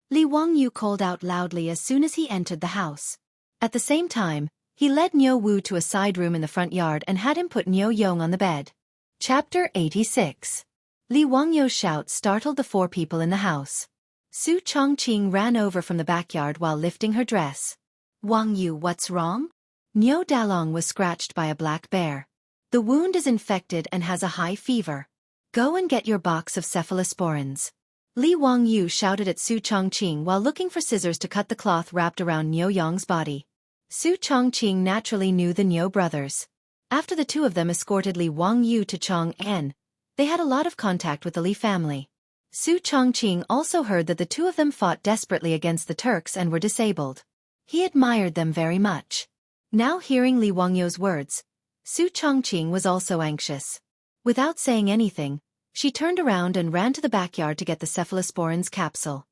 Li Wangyu called out loudly as soon as he entered the house. At the same time, he led Niu Wu to a side room in the front yard and had him put Niu Yong on the bed. Chapter 86. Li Wangyu's shout startled the four people in the house. Su Chongqing ran over from the backyard while lifting her dress. "Wangyu, what's wrong?" Niu Dalong was scratched by a black bear. "The wound is infected and has a high fever. Go and get your box of cephalosporins." Li Wangyu shouted at Su Chongqing while looking for scissors to cut the cloth wrapped around Niu Yong's body. Su Chongqing naturally knew the Niu brothers. After the two of them escorted Li Wangyu to Chong'an, they had a lot of contact with the Li family. Su Chongqing also heard that the two of them fought desperately against the Turks and were disabled. He admired them very much. Now hearing Li Wangyu's words, Su Chongqing was also anxious. Without saying anything, she turned around and ran to the backyard to get the cephalosporins capsule.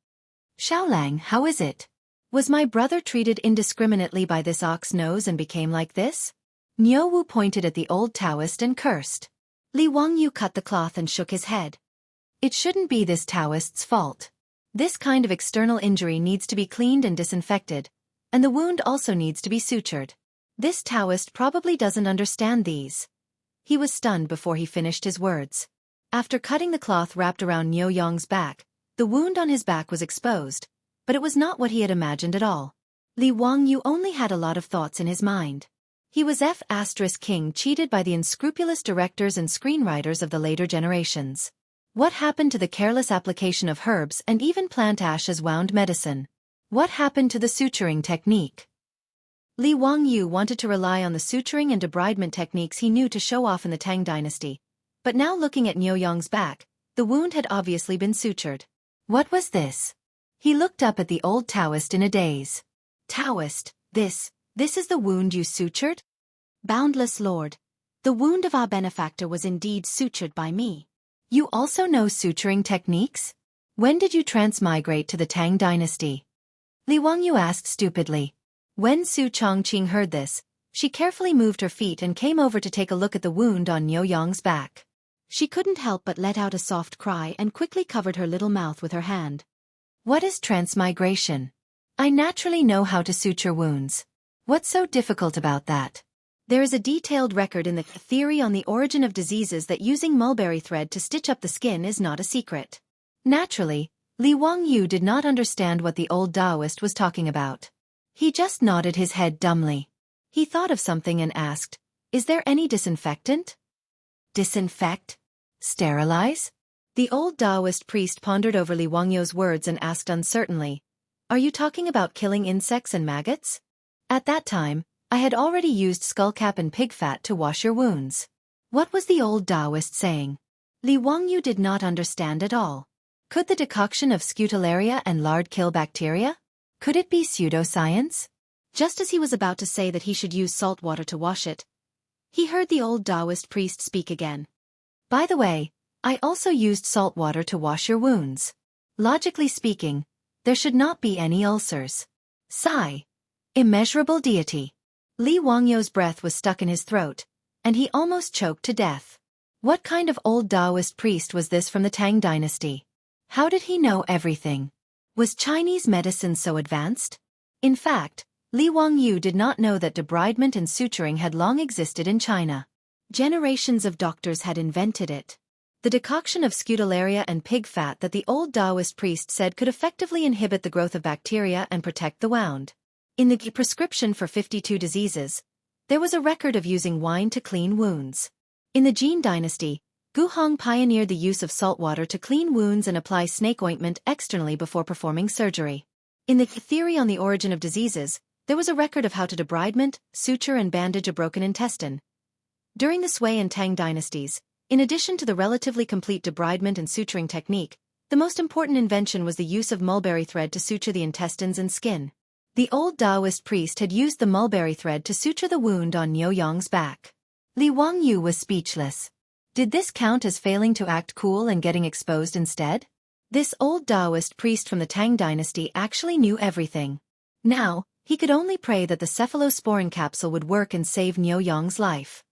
"Xiaolang, how is it? Was my brother treated indiscriminately by this ox nose and became like this?" Niu Wu pointed at the old Taoist and cursed. Li Wangyu cut the cloth and shook his head. "It shouldn't be this Taoist's fault. This kind of external injury needs to be cleaned and disinfected, and the wound also needs to be sutured. This Taoist probably doesn't understand these." He was stunned before he finished his words. After cutting the cloth wrapped around Niu Yong's back, the wound on his back was exposed, but it was not what he had imagined at all. Li Wangyu only had a lot of thoughts in his mind. He was King cheated by the unscrupulous directors and screenwriters of the later generations. What happened to the careless application of herbs and even plant ash as wound medicine? What happened to the suturing technique? Li Wangyu wanted to rely on the suturing and debridement techniques he knew to show off in the Tang dynasty, but now looking at Niu Yong's back, the wound had obviously been sutured. What was this? He looked up at the old Taoist in a daze. "Taoist, this is the wound you sutured?" "Boundless Lord, the wound of our benefactor was indeed sutured by me." "You also know suturing techniques? When did you transmigrate to the Tang dynasty?" Li Wangyu asked stupidly. When Su Chongqing heard this, she carefully moved her feet and came over to take a look at the wound on Niu Yong's back. She couldn't help but let out a soft cry and quickly covered her little mouth with her hand. "What is transmigration? I naturally know how to suture wounds. What's so difficult about that?" There is a detailed record in the theory on the origin of diseases that using mulberry thread to stitch up the skin is not a secret. Naturally, Li Wangyu did not understand what the old Taoist was talking about. He just nodded his head dumbly. He thought of something and asked, "Is there any disinfectant?" "Disinfect? Sterilize?" The old Taoist priest pondered over Li Wangyu's words and asked uncertainly, "Are you talking about killing insects and maggots?" At that time, I had already used skullcap and pig fat to wash your wounds. What was the old Taoist saying? Li Wangyu did not understand at all. Could the decoction of Scutellaria and lard kill bacteria? Could it be pseudoscience? Just as he was about to say that he should use salt water to wash it, he heard the old Taoist priest speak again. By the way, I also used salt water to wash your wounds. Logically speaking, there should not be any ulcers. Sigh. Immeasurable deity. Li Wangyu's breath was stuck in his throat, and he almost choked to death. What kind of old Taoist priest was this from the Tang dynasty? How did he know everything? Was Chinese medicine so advanced? In fact, Li Wangyu did not know that debridement and suturing had long existed in China. Generations of doctors had invented it. The decoction of Scutellaria and pig fat that the old Taoist priest said could effectively inhibit the growth of bacteria and protect the wound. In the prescription for 52 diseases, there was a record of using wine to clean wounds. In the Jin dynasty, Gu Hong pioneered the use of salt water to clean wounds and apply snake ointment externally before performing surgery. In the theory on the origin of diseases, there was a record of how to debridement, suture and bandage a broken intestine. During the Sui and Tang dynasties, in addition to the relatively complete debridement and suturing technique, the most important invention was the use of mulberry thread to suture the intestines and skin. The old Taoist priest had used the mulberry thread to suture the wound on Niu Yang's back. Li Wangyu was speechless. Did this count as failing to act cool and getting exposed instead? This old Taoist priest from the Tang dynasty actually knew everything. Now, he could only pray that the cephalosporin capsule would work and save Niu Yang's life.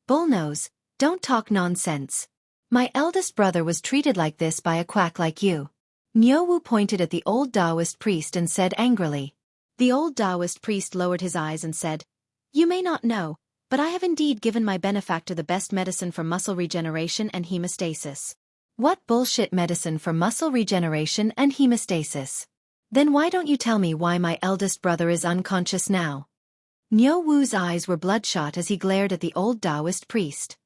Bullnose, don't talk nonsense. My eldest brother was treated like this by a quack like you. Niu Wu pointed at the old Taoist priest and said angrily. The old Taoist priest lowered his eyes and said, "You may not know, but I have indeed given my benefactor the best medicine for muscle regeneration and hemostasis." What bullshit medicine for muscle regeneration and hemostasis? Then why don't you tell me why my eldest brother is unconscious now? Niu Wu's eyes were bloodshot as he glared at the old Taoist priest.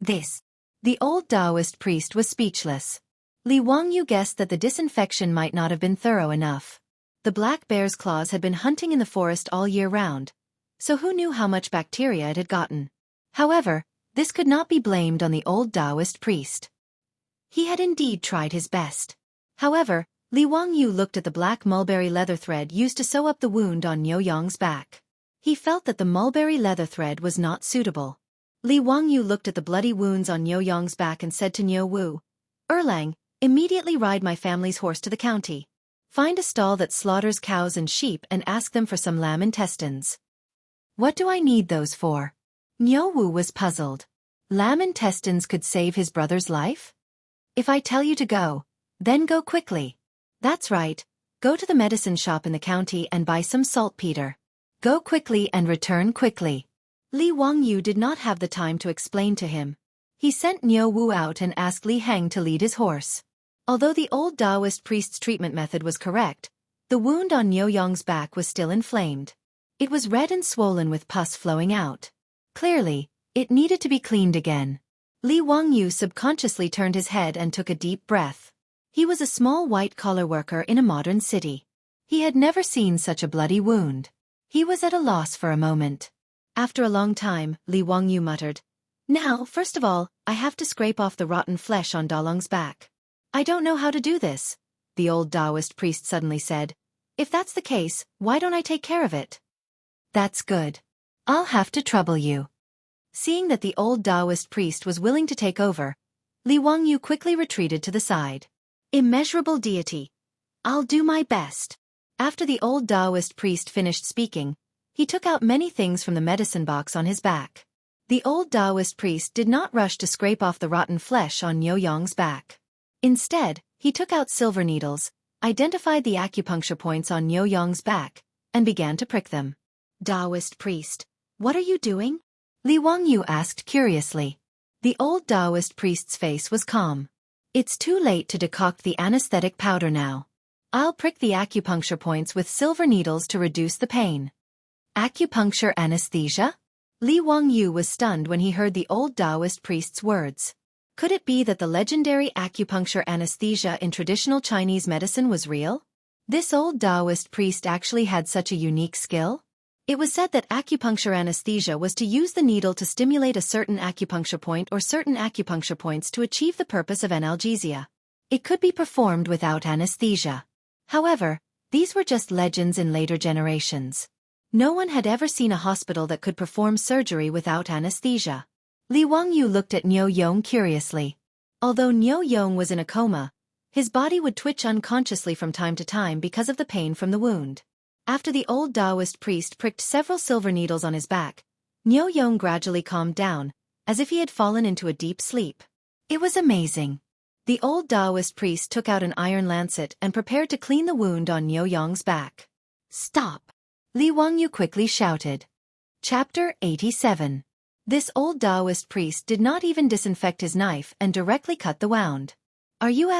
The old Taoist priest was speechless. Li Wangyu guessed that the disinfection might not have been thorough enough. The black bear's claws had been hunting in the forest all year round, so who knew how much bacteria it had gotten? However, this could not be blamed on the old Taoist priest. He had indeed tried his best. However, Li Wangyu looked at the black mulberry leather thread used to sew up the wound on Niu Yang's back. He felt that the mulberry leather thread was not suitable. Li Wangyu looked at the bloody wounds on Niu Yang's back and said to Niu Wu, "Erlang, immediately ride my family's horse to the county. Find a stall that slaughters cows and sheep and ask them for some lamb intestines." What do I need those for? Niu Wu was puzzled. Lamb intestines could save his brother's life? If I tell you to go, then go quickly. That's right, go to the medicine shop in the county and buy some saltpeter. Go quickly and return quickly. Li Wangyu did not have the time to explain to him. He sent Niu Wu out and asked Li Heng to lead his horse. Although the old Taoist priest's treatment method was correct, the wound on Niu Yang's back was still inflamed. It was red and swollen with pus flowing out. Clearly, it needed to be cleaned again. Li Wangyu subconsciously turned his head and took a deep breath. He was a small white-collar worker in a modern city. He had never seen such a bloody wound. He was at a loss for a moment. After a long time, Li Wangyu muttered, "Now, first of all, I have to scrape off the rotten flesh on Dalong's back." "I don't know how to do this," the old Taoist priest suddenly said. "If that's the case, why don't I take care of it?" "That's good. I'll have to trouble you." Seeing that the old Taoist priest was willing to take over, Li Wangyu quickly retreated to the side. Immeasurable deity. I'll do my best. After the old Taoist priest finished speaking, he took out many things from the medicine box on his back. The old Taoist priest did not rush to scrape off the rotten flesh on Niu Yang's back. Instead, he took out silver needles, identified the acupuncture points on Niu Yang's back, and began to prick them. "Taoist priest, what are you doing?" Li Wangyu asked curiously. The old Taoist priest's face was calm. "It's too late to decoct the anesthetic powder now. I'll prick the acupuncture points with silver needles to reduce the pain." Acupuncture anesthesia? Li Wangyu was stunned when he heard the old Taoist priest's words. Could it be that the legendary acupuncture anesthesia in traditional Chinese medicine was real? This old Taoist priest actually had such a unique skill? It was said that acupuncture anesthesia was to use the needle to stimulate a certain acupuncture point or certain acupuncture points to achieve the purpose of analgesia. It could be performed without anesthesia. However, these were just legends in later generations. No one had ever seen a hospital that could perform surgery without anesthesia. Li Wangyu looked at Niu Yong curiously. Although Niu Yong was in a coma, his body would twitch unconsciously from time to time because of the pain from the wound. After the old Taoist priest pricked several silver needles on his back, Niu Yong gradually calmed down, as if he had fallen into a deep sleep. It was amazing. The old Taoist priest took out an iron lancet and prepared to clean the wound on Niu Yong's back. "Stop!" Li Wangyu quickly shouted. Chapter 87. This old Taoist priest did not even disinfect his knife and directly cut the wound. Are you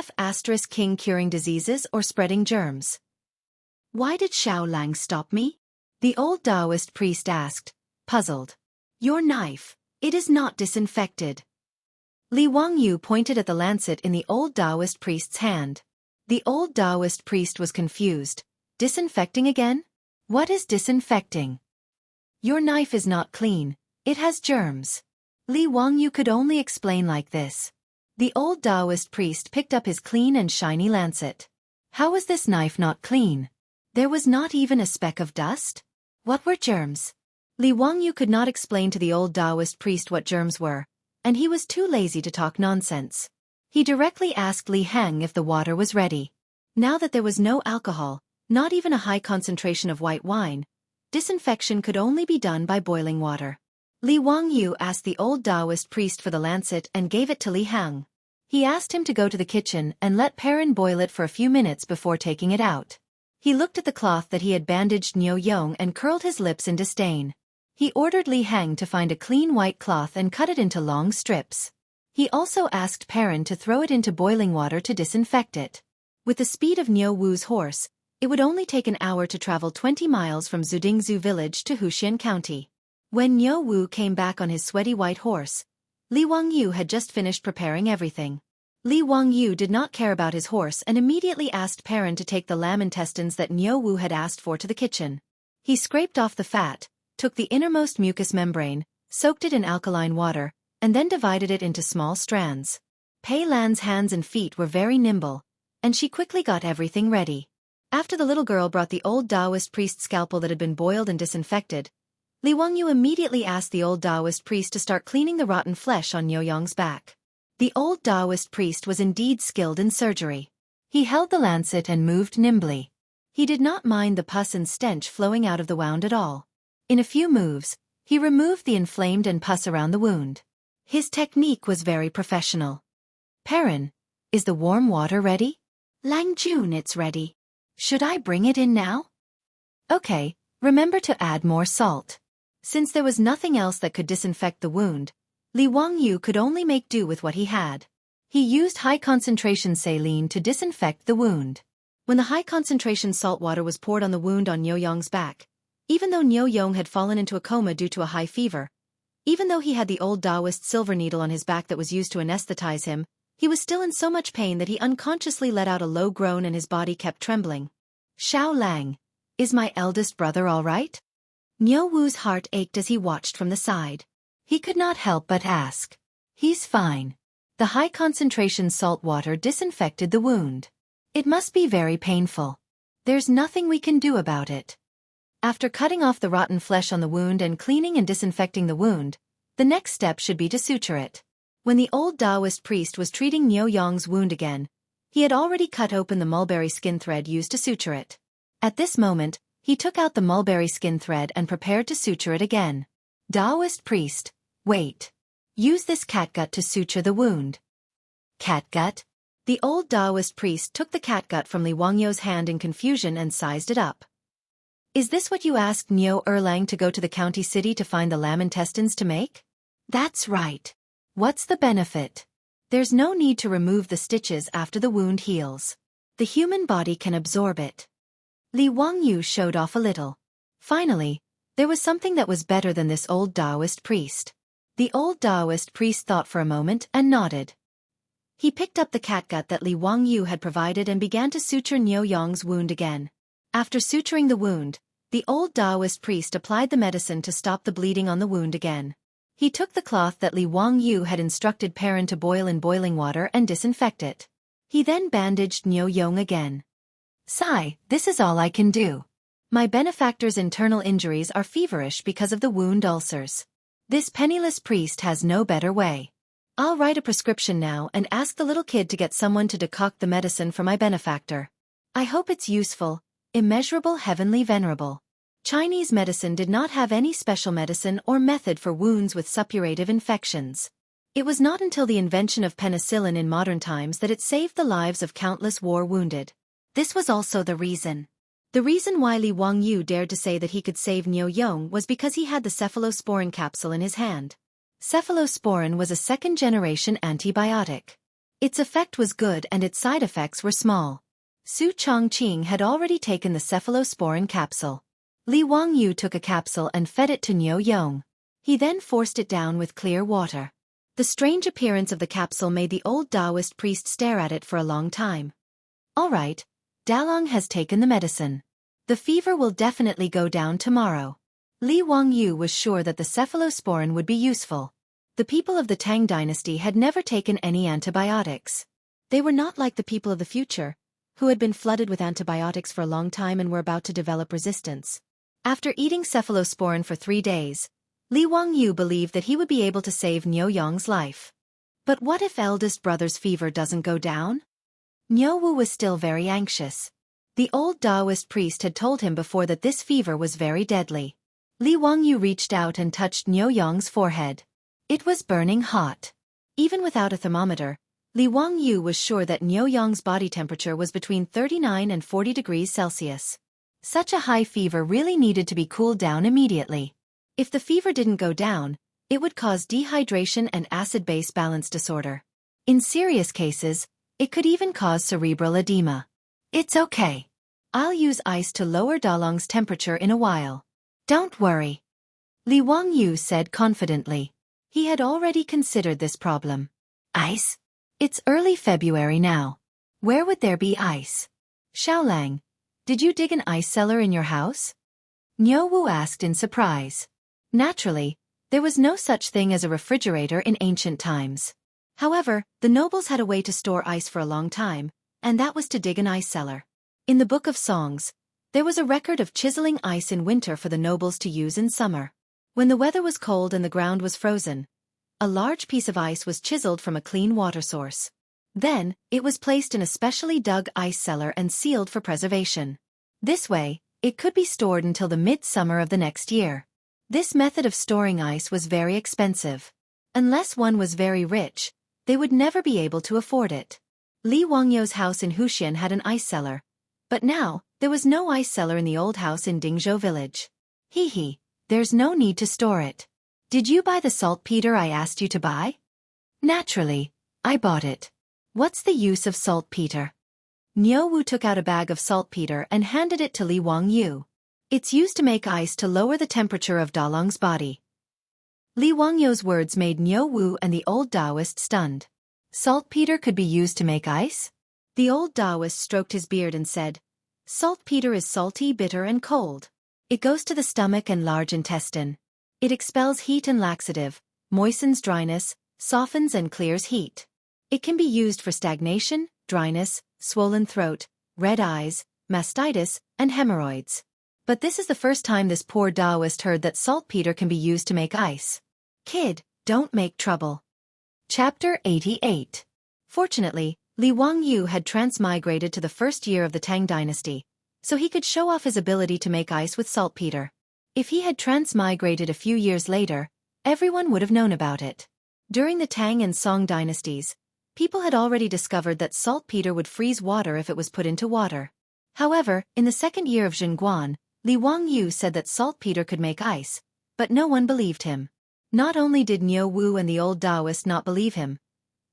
*king curing diseases or spreading germs? Why did Xiao Lang stop me? The old Taoist priest asked, puzzled. Your knife, it is not disinfected. Li Wangyu pointed at the lancet in the old Taoist priest's hand. The old Taoist priest was confused. Disinfecting again? What is disinfecting? Your knife is not clean, it has germs. Li Wangyu could only explain like this. The old Taoist priest picked up his clean and shiny lancet. How was this knife not clean? There was not even a speck of dust? What were germs? Li Wangyu could not explain to the old Taoist priest what germs were, and he was too lazy to talk nonsense. He directly asked Li Heng if the water was ready. Now that there was no alcohol, not even a high concentration of white wine, disinfection could only be done by boiling water. Li Wangyu asked the old Taoist priest for the lancet and gave it to Li Heng. He asked him to go to the kitchen and let Perrin boil it for a few minutes before taking it out. He looked at the cloth that he had bandaged Niu Yong and curled his lips in disdain. He ordered Li Heng to find a clean white cloth and cut it into long strips. He also asked Perrin to throw it into boiling water to disinfect it. With the speed of Niu Wu's horse, it would only take an hour to travel 20 miles from Zudingzhu village to Huxian County. When Niu Wu came back on his sweaty white horse, Li Wangyu had just finished preparing everything. Li Wangyu did not care about his horse and immediately asked Perrin to take the lamb intestines that Niu Wu had asked for to the kitchen. He scraped off the fat, took the innermost mucous membrane, soaked it in alkaline water, and then divided it into small strands. Pei Lan's hands and feet were very nimble, and she quickly got everything ready. After the little girl brought the old Taoist priest's scalpel that had been boiled and disinfected, Li Wangyu immediately asked the old Taoist priest to start cleaning the rotten flesh on Niu Yong's back. The old Taoist priest was indeed skilled in surgery. He held the lancet and moved nimbly. He did not mind the pus and stench flowing out of the wound at all. In a few moves, he removed the inflamed and pus around the wound. His technique was very professional. Perrin, is the warm water ready? Lang Jun, it's ready. Should I bring it in now? Okay, remember to add more salt. Since there was nothing else that could disinfect the wound, Li Wangyu could only make do with what he had. He used high-concentration saline to disinfect the wound. When the high-concentration salt water was poured on the wound on Niu Yong's back, even though Niu Yong had fallen into a coma due to a high fever, even though he had the old Taoist silver needle on his back that was used to anesthetize him, he was still in so much pain that he unconsciously let out a low groan and his body kept trembling. Xiao Lang, is my eldest brother all right? Niu Wu's heart ached as he watched from the side. He could not help but ask. He's fine. The high-concentration salt water disinfected the wound. It must be very painful. There's nothing we can do about it. After cutting off the rotten flesh on the wound and cleaning and disinfecting the wound, the next step should be to suture it. When the old Taoist priest was treating Niu Yong's wound again, he had already cut open the mulberry skin thread used to suture it. At this moment, he took out the mulberry skin thread and prepared to suture it again. Taoist priest, wait. Use this catgut to suture the wound. Catgut? The old Taoist priest took the catgut from Li Wangyu's hand in confusion and sized it up. Is this what you asked Niu Erlang to go to the county city to find the lamb intestines to make? That's right. What's the benefit? There's no need to remove the stitches after the wound heals. The human body can absorb it. Li Wangyu showed off a little. Finally, there was something that was better than this old Taoist priest. The old Taoist priest thought for a moment and nodded. He picked up the catgut that Li Wangyu had provided and began to suture Niu Yong's wound again. After suturing the wound, The old Taoist priest applied the medicine to stop the bleeding on the wound again. He took the cloth that Li Wangyu had instructed Perrin to boil in boiling water and disinfect it. He then bandaged Niu Yong again. Sigh, this is all I can do. My benefactor's internal injuries are feverish because of the wound ulcers. This penniless priest has no better way. I'll write a prescription now and ask the little kid to get someone to decoct the medicine for my benefactor. I hope it's useful, immeasurable heavenly venerable. Chinese medicine did not have any special medicine or method for wounds with suppurative infections. It was not until the invention of penicillin in modern times that it saved the lives of countless war wounded. This was also the reason. The reason why Li Wangyu dared to say that he could save Niu Yong was because he had the cephalosporin capsule in his hand. Cephalosporin was a second-generation antibiotic. Its effect was good and its side effects were small. Su Chongqing had already taken the cephalosporin capsule. Li Wangyu took a capsule and fed it to Niu Yong. He then forced it down with clear water. The strange appearance of the capsule made the old Taoist priest stare at it for a long time. All right, Dalong has taken the medicine. The fever will definitely go down tomorrow. Li Wangyu was sure that the cephalosporin would be useful. The people of the Tang dynasty had never taken any antibiotics. They were not like the people of the future, who had been flooded with antibiotics for a long time and were about to develop resistance. After eating cephalosporin for 3 days, Li Wangyu believed that he would be able to save Niu Yong's life. But what if eldest brother's fever doesn't go down? Niu Wu was still very anxious. The old Taoist priest had told him before that this fever was very deadly. Li Wangyu reached out and touched Niu Yong's forehead. It was burning hot. Even without a thermometer, Li Wangyu was sure that Niu Yong's body temperature was between 39 and 40 degrees Celsius. Such a high fever really needed to be cooled down immediately. If the fever didn't go down, it would cause dehydration and acid-base balance disorder. In serious cases, it could even cause cerebral edema. It's okay. I'll use ice to lower Dalong's temperature in a while. Don't worry. Li Wangyu said confidently. He had already considered this problem. Ice? It's early February now. Where would there be ice? Xiaolang, did you dig an ice cellar in your house? Niu Wu asked in surprise. Naturally, there was no such thing as a refrigerator in ancient times. However, the nobles had a way to store ice for a long time, and that was to dig an ice cellar. In the Book of Songs, there was a record of chiseling ice in winter for the nobles to use in summer. When the weather was cold and the ground was frozen, a large piece of ice was chiseled from a clean water source. Then, it was placed in a specially dug ice cellar and sealed for preservation. This way, it could be stored until the midsummer of the next year. This method of storing ice was very expensive. Unless one was very rich, they would never be able to afford it. Li Wangyu's house in Huxian had an ice cellar. But now, there was no ice cellar in the old house in Dingzhou village. Hee, there's no need to store it. Did you buy the saltpeter I asked you to buy? Naturally, I bought it. What's the use of saltpeter? Niu Wu took out a bag of saltpeter and handed it to Li Wangyu. It's used to make ice to lower the temperature of Dalong's body. Li Wangyu's words made Niu Wu and the old Taoist stunned. Saltpeter could be used to make ice? The old Taoist stroked his beard and said, Saltpeter is salty, bitter and cold. It goes to the stomach and large intestine. It expels heat and laxative, moistens dryness, softens and clears heat. It can be used for stagnation, dryness, swollen throat, red eyes, mastitis, and hemorrhoids. But this is the first time this poor Taoist heard that saltpeter can be used to make ice. Kid, don't make trouble. Chapter 88. Fortunately, Li Wangyu had transmigrated to the first year of the Tang dynasty, so he could show off his ability to make ice with saltpeter. If he had transmigrated a few years later, everyone would have known about it. During the Tang and Song dynasties, people had already discovered that saltpeter would freeze water if it was put into water. However, in the second year of Zhenguan, Li Wangyu said that saltpeter could make ice, but no one believed him. Not only did Niu Wu and the old Taoist not believe him,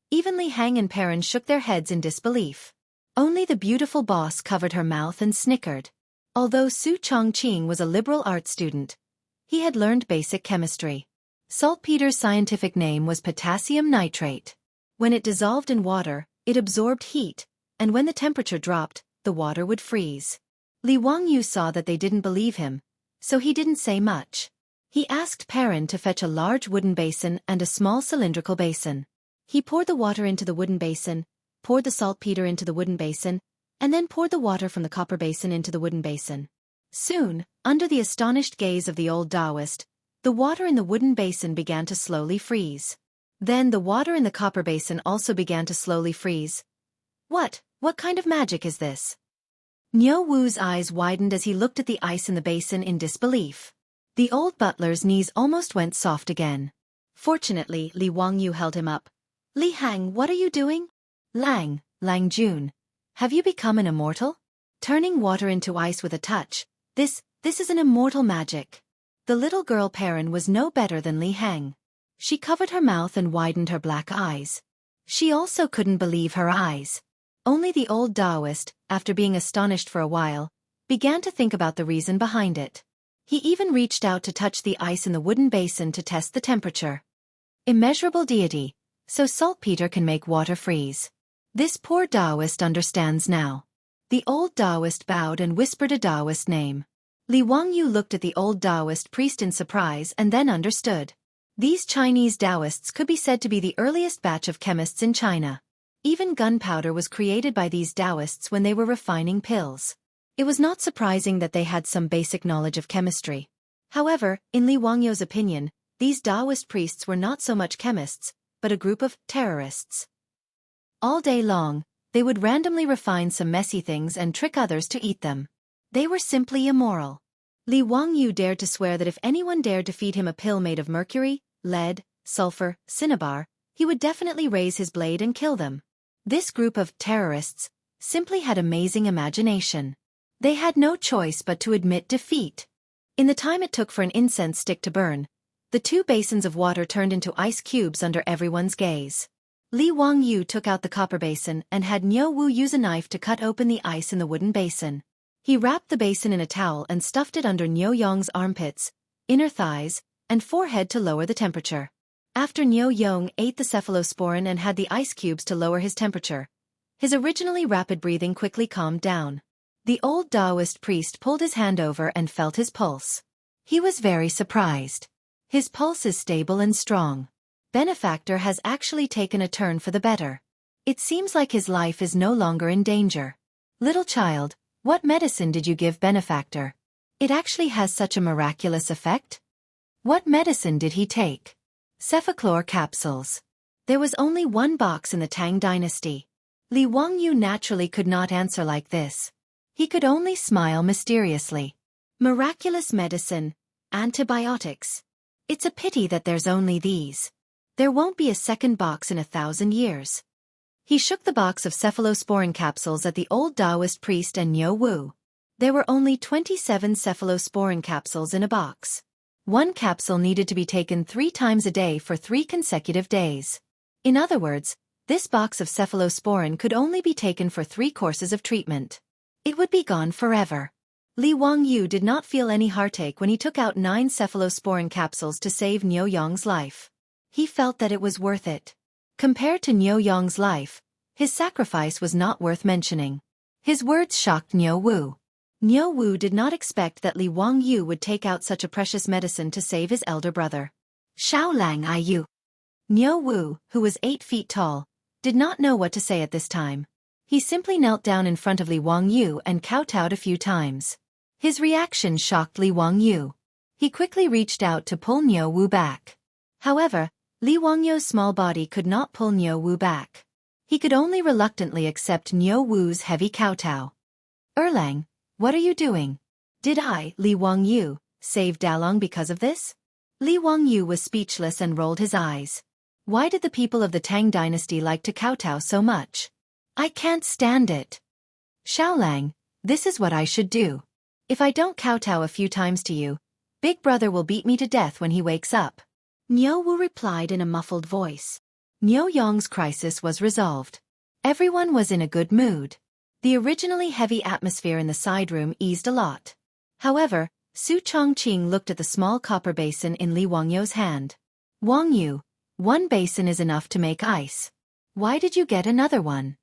even Li Hang and Perrin shook their heads in disbelief. Only the beautiful boss covered her mouth and snickered. Although Su Chongqing was a liberal arts student, he had learned basic chemistry. Saltpeter's scientific name was potassium nitrate. When it dissolved in water, it absorbed heat, and when the temperature dropped, the water would freeze. Li Wangyu saw that they didn't believe him, so he didn't say much. He asked Perrin to fetch a large wooden basin and a small cylindrical basin. He poured the water into the wooden basin, poured the saltpeter into the wooden basin, and then poured the water from the copper basin into the wooden basin. Soon, under the astonished gaze of the old Taoist, the water in the wooden basin began to slowly freeze. Then the water in the copper basin also began to slowly freeze. What kind of magic is this? Niu Wu's eyes widened as he looked at the ice in the basin in disbelief. The old butler's knees almost went soft again. Fortunately, Li Wangyu held him up. Li Hang, what are you doing? Lang Jun, have you become an immortal? Turning water into ice with a touch. This is an immortal magic. The little girl Perrin was no better than Li Hang. She covered her mouth and widened her black eyes. She also couldn't believe her eyes. Only the old Taoist, after being astonished for a while, began to think about the reason behind it. He even reached out to touch the ice in the wooden basin to test the temperature. Immeasurable deity, so saltpeter can make water freeze. This poor Taoist understands now. The old Taoist bowed and whispered a Taoist name. Li Wangyu looked at the old Taoist priest in surprise and then understood. These Chinese Taoists could be said to be the earliest batch of chemists in China. Even gunpowder was created by these Taoists when they were refining pills. It was not surprising that they had some basic knowledge of chemistry. However, in Li Wangyu's opinion, these Taoist priests were not so much chemists, but a group of terrorists. All day long, they would randomly refine some messy things and trick others to eat them. They were simply immoral. Li Wangyu dared to swear that if anyone dared to feed him a pill made of mercury, lead, sulfur, cinnabar, he would definitely raise his blade and kill them. This group of terrorists simply had amazing imagination. They had no choice but to admit defeat. In the time it took for an incense stick to burn, the two basins of water turned into ice cubes under everyone's gaze. Li Wangyu took out the copper basin and had Niu Wu use a knife to cut open the ice in the wooden basin. He wrapped the basin in a towel and stuffed it under Niu Yong's armpits, inner thighs, and forehead to lower the temperature. After Niu Yong ate the cephalosporin and had the ice cubes to lower his temperature, his originally rapid breathing quickly calmed down. The old Taoist priest pulled his hand over and felt his pulse. He was very surprised. His pulse is stable and strong. Benefactor has actually taken a turn for the better. It seems like his life is no longer in danger. Little child, what medicine did you give Benefactor? It actually has such a miraculous effect? What medicine did he take? Cephachlor capsules. There was only one box in the Tang dynasty. Li Wangyu naturally could not answer like this. He could only smile mysteriously. Miraculous medicine, antibiotics. It's a pity that there's only these. There won't be a second box in 1,000 years. He shook the box of cephalosporin capsules at the old Taoist priest and Niu Wu. There were only 27 cephalosporin capsules in a box. One capsule needed to be taken 3 times a day for 3 consecutive days. In other words, this box of cephalosporin could only be taken for 3 courses of treatment. It would be gone forever. Li Wangyu did not feel any heartache when he took out 9 cephalosporin capsules to save Niu Yong's life. He felt that it was worth it. Compared to Niu Yong's life, his sacrifice was not worth mentioning. His words shocked Niu Wu. Niu Wu did not expect that Li Wangyu would take out such a precious medicine to save his elder brother. Xiaolang Iyu. Niu Wu, who was 8 feet tall, did not know what to say at this time. He simply knelt down in front of Li Wangyu and kowtowed a few times. His reaction shocked Li Wangyu. He quickly reached out to pull Niu Wu back. However, Li Wangyu's small body could not pull Niu Wu back. He could only reluctantly accept Niu Wu's heavy kowtow. Erlang, what are you doing? Did I, Li Wangyu, save Dalong because of this? Li Wangyu was speechless and rolled his eyes. Why did the people of the Tang dynasty like to kowtow so much? I can't stand it. Xiaolang, this is what I should do. If I don't kowtow a few times to you, Big Brother will beat me to death when he wakes up. Niu Wu replied in a muffled voice. Niu Yong's crisis was resolved. Everyone was in a good mood. The originally heavy atmosphere in the side room eased a lot. However, Su Chongqing looked at the small copper basin in Li Wangyu's hand. Wangyu, 1 basin is enough to make ice. Why did you get another one?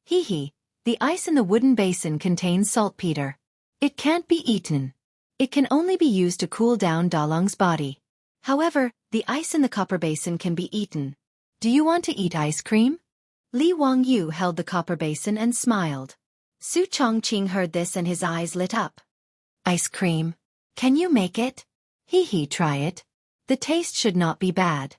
The ice in the wooden basin contains saltpeter. It can't be eaten. It can only be used to cool down Dalong's body. However, the ice in the copper basin can be eaten. Do you want to eat ice cream? Li Wangyu held the copper basin and smiled. Su Chongqing heard this and his eyes lit up. Ice cream? Can you make it? Try it. The taste should not be bad.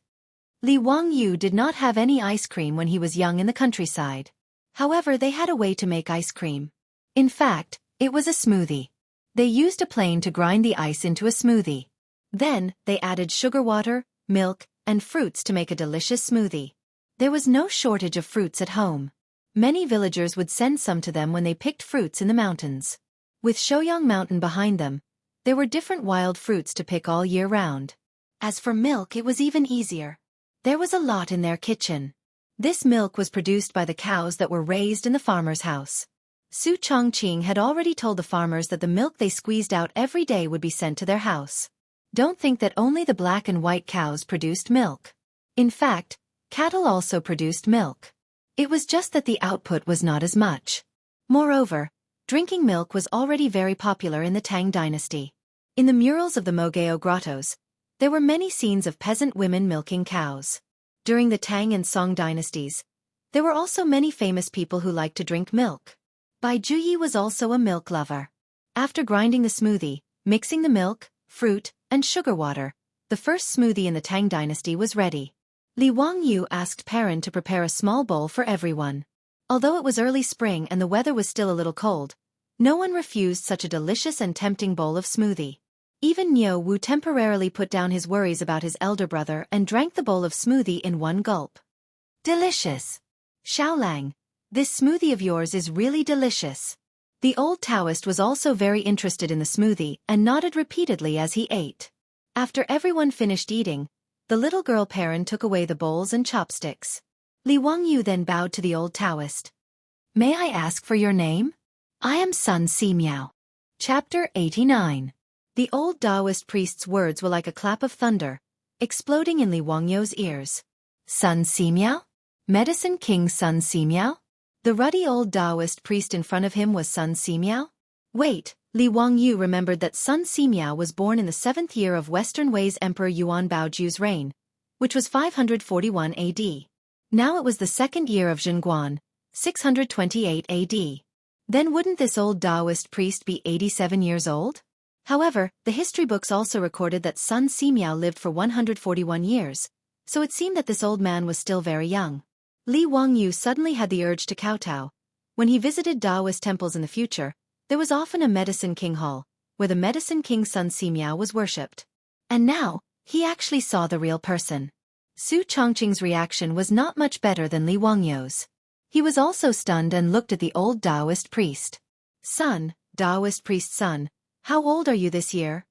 Li Wangyu did not have any ice cream when he was young in the countryside. However, they had a way to make ice cream. In fact, it was a smoothie. They used a plane to grind the ice into a smoothie. Then, they added sugar water, milk, and fruits to make a delicious smoothie. There was no shortage of fruits at home. Many villagers would send some to them when they picked fruits in the mountains. With Shouyang Mountain behind them, there were different wild fruits to pick all year round. As for milk, it was even easier. There was a lot in their kitchen. This milk was produced by the cows that were raised in the farmer's house. Su Chongqing had already told the farmers that the milk they squeezed out every day would be sent to their house. Don't think that only the black and white cows produced milk. In fact, cattle also produced milk. It was just that the output was not as much. Moreover, drinking milk was already very popular in the Tang dynasty. In the murals of the Mogao grottos, there were many scenes of peasant women milking cows. During the Tang and Song dynasties, there were also many famous people who liked to drink milk. Bai Juyi was also a milk lover. After grinding the smoothie, mixing the milk, fruit, and sugar water, the first smoothie in the Tang dynasty was ready. Li Wangyu asked Perrin to prepare a small bowl for everyone. Although it was early spring and the weather was still a little cold, no one refused such a delicious and tempting bowl of smoothie. Even Niu Wu temporarily put down his worries about his elder brother and drank the bowl of smoothie in one gulp. Delicious! Xiaolang, this smoothie of yours is really delicious. The old Taoist was also very interested in the smoothie and nodded repeatedly as he ate. After everyone finished eating, the little girl Perrin took away the bowls and chopsticks. Li Wangyu then bowed to the old Taoist. May I ask for your name? I am Sun Simiao. Chapter 89. The old Taoist priest's words were like a clap of thunder, exploding in Li Wangyu's ears. Sun Simiao? Medicine King Sun Simiao? The ruddy old Taoist priest in front of him was Sun Simiao? Wait, Li Wangyu remembered that Sun Simiao was born in the 7th year of Western Wei's Emperor Yuan Baoju's reign, which was 541 AD. Now it was the 2nd year of Zhenguan, 628 AD. Then wouldn't this old Taoist priest be 87 years old? However, the history books also recorded that Sun Simiao lived for 141 years, so it seemed that this old man was still very young. Li Wangyu suddenly had the urge to kowtow. When he visited Taoist temples in the future, there was often a medicine king hall, where the medicine king Sun Simiao was worshipped. And now, he actually saw the real person. Su Chongqing's reaction was not much better than Li Wangyu's. He was also stunned and looked at the old Taoist priest. Son, Taoist priest's son, how old are you this year?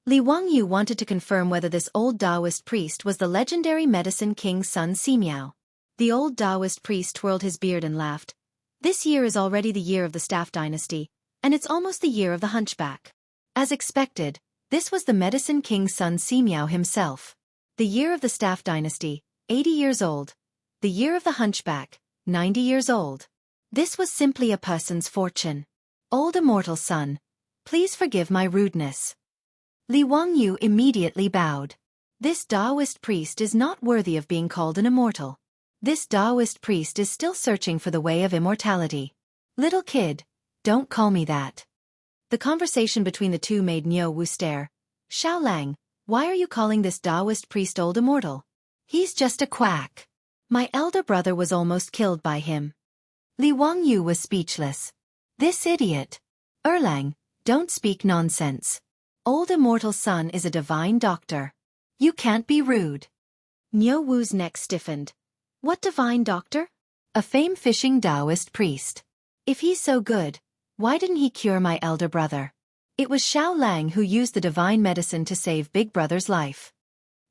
Li Wangyu wanted to confirm whether this old Taoist priest was the legendary medicine king Sun Simiao. The old Taoist priest twirled his beard and laughed. This year is already the year of the Staff dynasty, and it's almost the year of the hunchback. As expected, this was the medicine king Sun Simiao himself. The year of the Staff dynasty, 80 years old. The year of the hunchback, 90 years old. This was simply a person's fortune. Old immortal son, please forgive my rudeness. Li Wangyu immediately bowed. This Taoist priest is not worthy of being called an immortal. This Taoist priest is still searching for the way of immortality. Little kid, don't call me that. The conversation between the two made Niu Wu stare. Xiaolang, why are you calling this Taoist priest old immortal? He's just a quack. My elder brother was almost killed by him. Li Wangyu was speechless. This idiot. Erlang, don't speak nonsense. Old immortal son is a divine doctor. You can't be rude. Niu Wu's neck stiffened. What divine doctor? A fame-fishing Taoist priest. If he's so good, why didn't he cure my elder brother? It was Xiaolang who used the divine medicine to save Big Brother's life.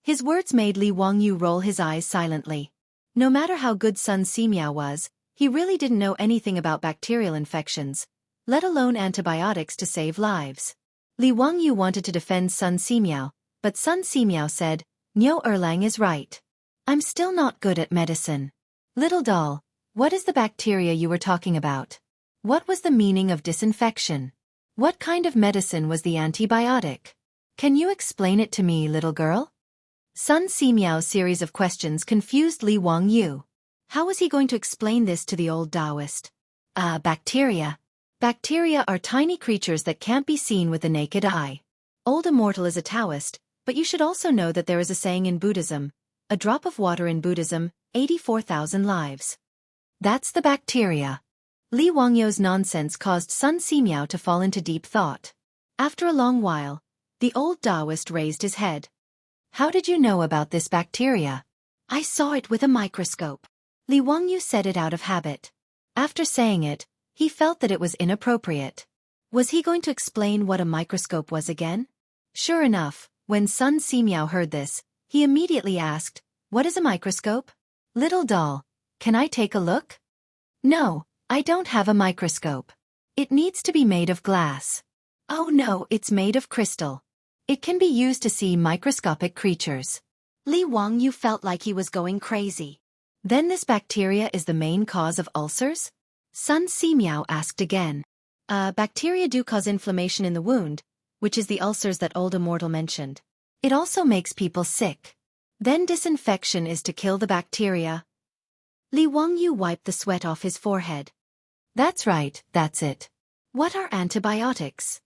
His words made Li Wangyu roll his eyes silently. No matter how good Sun Simiao was, he really didn't know anything about bacterial infections, let alone antibiotics to save lives. Li Wangyu wanted to defend Sun Simiao, but Sun Simiao said, Niu Erlang is right. I'm still not good at medicine. Little doll, what is the bacteria you were talking about? What was the meaning of disinfection? What kind of medicine was the antibiotic? Can you explain it to me, little girl? Sun Simiao's series of questions confused Li Wangyu. How was he going to explain this to the old Taoist? Bacteria. Bacteria are tiny creatures that can't be seen with the naked eye. Old Immortal is a Taoist, but you should also know that there is a saying in Buddhism, a drop of water in Buddhism, 84,000 lives. That's the bacteria. Li Wangyu's nonsense caused Sun Simiao to fall into deep thought. After a long while, the old Taoist raised his head. How did you know about this bacteria? I saw it with a microscope. Li Wangyu said it out of habit. After saying it, he felt that it was inappropriate. Was he going to explain what a microscope was again? Sure enough, when Sun Simiao heard this, he immediately asked, "What is a microscope?" "Little doll, can I take a look?" "No, I don't have a microscope. It needs to be made of glass." "Oh no, it's made of crystal. It can be used to see microscopic creatures." Li Wangyu felt like he was going crazy. Then this bacteria is the main cause of ulcers? Sun Simiao asked again. Bacteria do cause inflammation in the wound, which is the ulcers that old Immortal mentioned. It also makes people sick. Then disinfection is to kill the bacteria. Li Wangyu wiped the sweat off his forehead. That's right, that's it. What are antibiotics?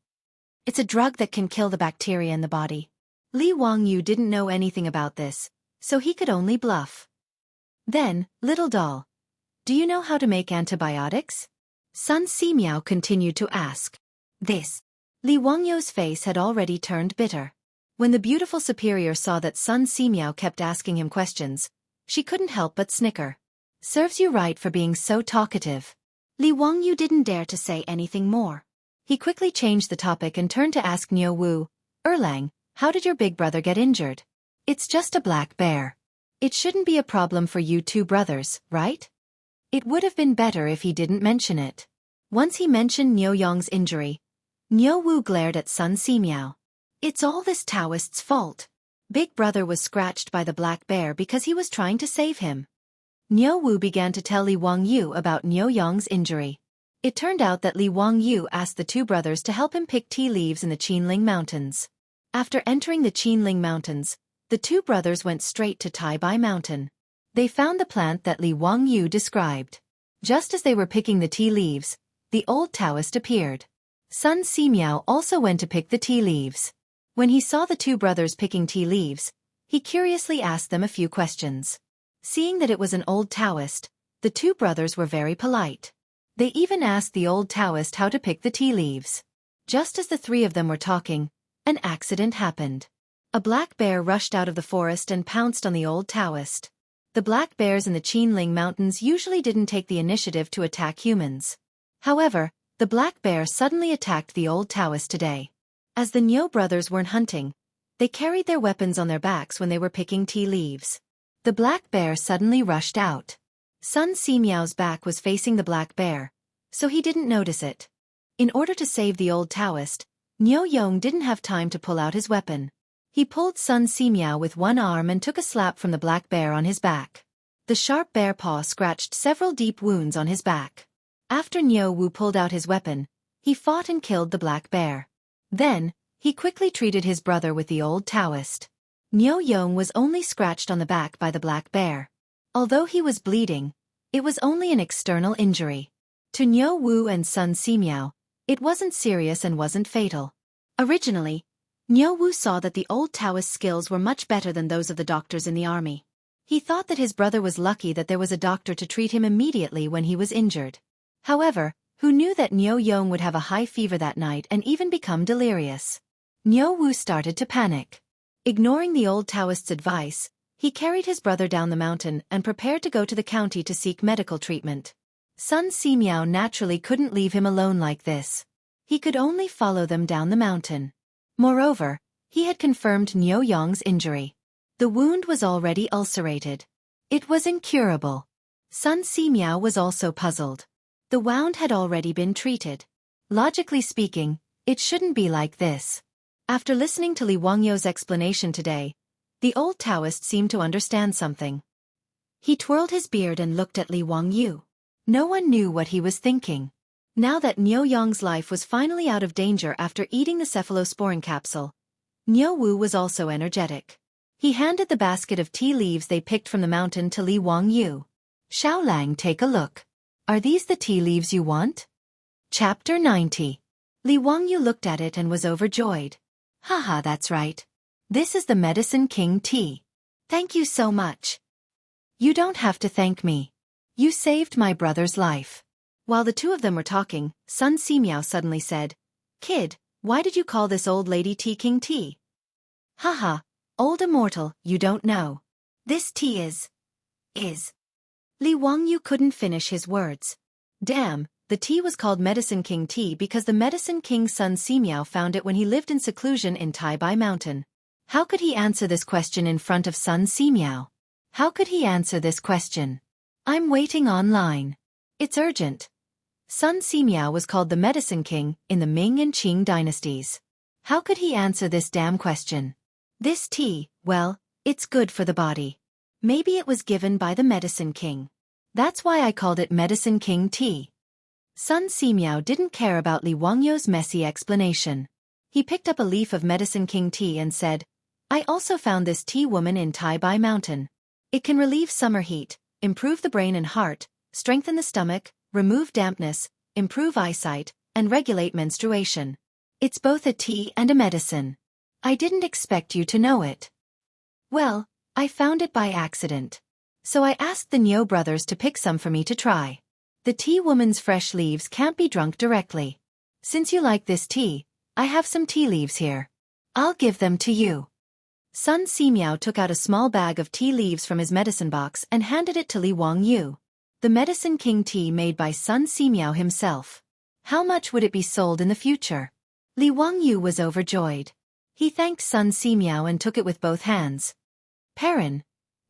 It's a drug that can kill the bacteria in the body. Li Wangyu didn't know anything about this, so he could only bluff. Then, little doll, do you know how to make antibiotics? Sun Simiao continued to ask. Li Wangyu's face had already turned bitter. When the beautiful superior saw that Sun Simiao kept asking him questions, she couldn't help but snicker. Serves you right for being so talkative. Li Wangyu didn't dare to say anything more. He quickly changed the topic and turned to ask Niu Wu, "Erlang, how did your big brother get injured?" "It's just a black bear. It shouldn't be a problem for you two brothers, right?" It would have been better if he didn't mention it. Once he mentioned Niu Yong's injury, Niu Wu glared at Sun Simiao. It's all this Taoist's fault. Big brother was scratched by the black bear because he was trying to save him. Niu Wu began to tell Li Wangyu about Niu Yong's injury. It turned out that Li Wangyu asked the two brothers to help him pick tea leaves in the Qinling Mountains. After entering the Qinling Mountains, the two brothers went straight to Tai Bai Mountain. They found the plant that Li Wangyu described. Just as they were picking the tea leaves, the old Taoist appeared. Sun Simiao also went to pick the tea leaves. When he saw the two brothers picking tea leaves, he curiously asked them a few questions. Seeing that it was an old Taoist, the two brothers were very polite. They even asked the old Taoist how to pick the tea leaves. Just as the three of them were talking, an accident happened. A black bear rushed out of the forest and pounced on the old Taoist. The black bears in the Qinling Mountains usually didn't take the initiative to attack humans. However, the black bear suddenly attacked the old Taoist today. As the Niu brothers weren't hunting, they carried their weapons on their backs when they were picking tea leaves. The black bear suddenly rushed out. Sun Simiao's back was facing the black bear, so he didn't notice it. In order to save the old Taoist, Niu Yong didn't have time to pull out his weapon. He pulled Sun Simiao with one arm and took a slap from the black bear on his back. The sharp bear paw scratched several deep wounds on his back. After Niu Wu pulled out his weapon, he fought and killed the black bear. Then, he quickly treated his brother with the old Taoist. Niu Yong was only scratched on the back by the black bear. Although he was bleeding, it was only an external injury. To Niu Wu and Sun Simiao, it wasn't serious and wasn't fatal. Originally, Niu Wu saw that the old Taoist's skills were much better than those of the doctors in the army. He thought that his brother was lucky that there was a doctor to treat him immediately when he was injured. However, who knew that Niu Yong would have a high fever that night and even become delirious? Niu Wu started to panic. Ignoring the old Taoist's advice, he carried his brother down the mountain and prepared to go to the county to seek medical treatment. Sun Simiao naturally couldn't leave him alone like this. He could only follow them down the mountain. Moreover, he had confirmed Niu Yong's injury. The wound was already ulcerated. It was incurable. Sun Simiao was also puzzled. The wound had already been treated. Logically speaking, it shouldn't be like this. After listening to Li Wangyu's explanation today, the old Taoist seemed to understand something. He twirled his beard and looked at Li Wangyu. No one knew what he was thinking. Now that Niu Yong's life was finally out of danger after eating the cephalosporin capsule, Niu Wu was also energetic. He handed the basket of tea leaves they picked from the mountain to Li Wangyu. "Xiaolang, take a look. Are these the tea leaves you want?" Chapter 90. Li Wangyu looked at it and was overjoyed. "Haha, that's right. This is the Medicine King tea. Thank you so much." "You don't have to thank me. You saved my brother's life." While the two of them were talking, Sun Simiao suddenly said, "Kid, why did you call this old lady Tea King tea?" "Haha, old immortal, you don't know. This tea is. Li Wangyu couldn't finish his words. Damn, the tea was called Medicine King tea because the Medicine King Sun Simiao found it when he lived in seclusion in Taibai Mountain. How could he answer this question in front of Sun Simiao? How could he answer this question? "I'm waiting online. It's urgent." Sun Simiao was called the Medicine King in the Ming and Qing dynasties. How could he answer this damn question? This tea, well, it's good for the body. Maybe it was given by the Medicine King. That's why I called it Medicine King tea. Sun Simiao didn't care about Li Wangyu's messy explanation. He picked up a leaf of Medicine King tea and said, "I also found this tea woman in Taibai Mountain. It can relieve summer heat, improve the brain and heart, strengthen the stomach, remove dampness, improve eyesight, and regulate menstruation. It's both a tea and a medicine. I didn't expect you to know it." "Well, I found it by accident. So I asked the Niu brothers to pick some for me to try. The tea woman's fresh leaves can't be drunk directly. Since you like this tea, I have some tea leaves here. I'll give them to you." Sun Simiao took out a small bag of tea leaves from his medicine box and handed it to Li Wangyu. The Medicine King tea made by Sun Simiao himself. How much would it be sold in the future? Li Wangyu was overjoyed. He thanked Sun Simiao and took it with both hands. "Perrin,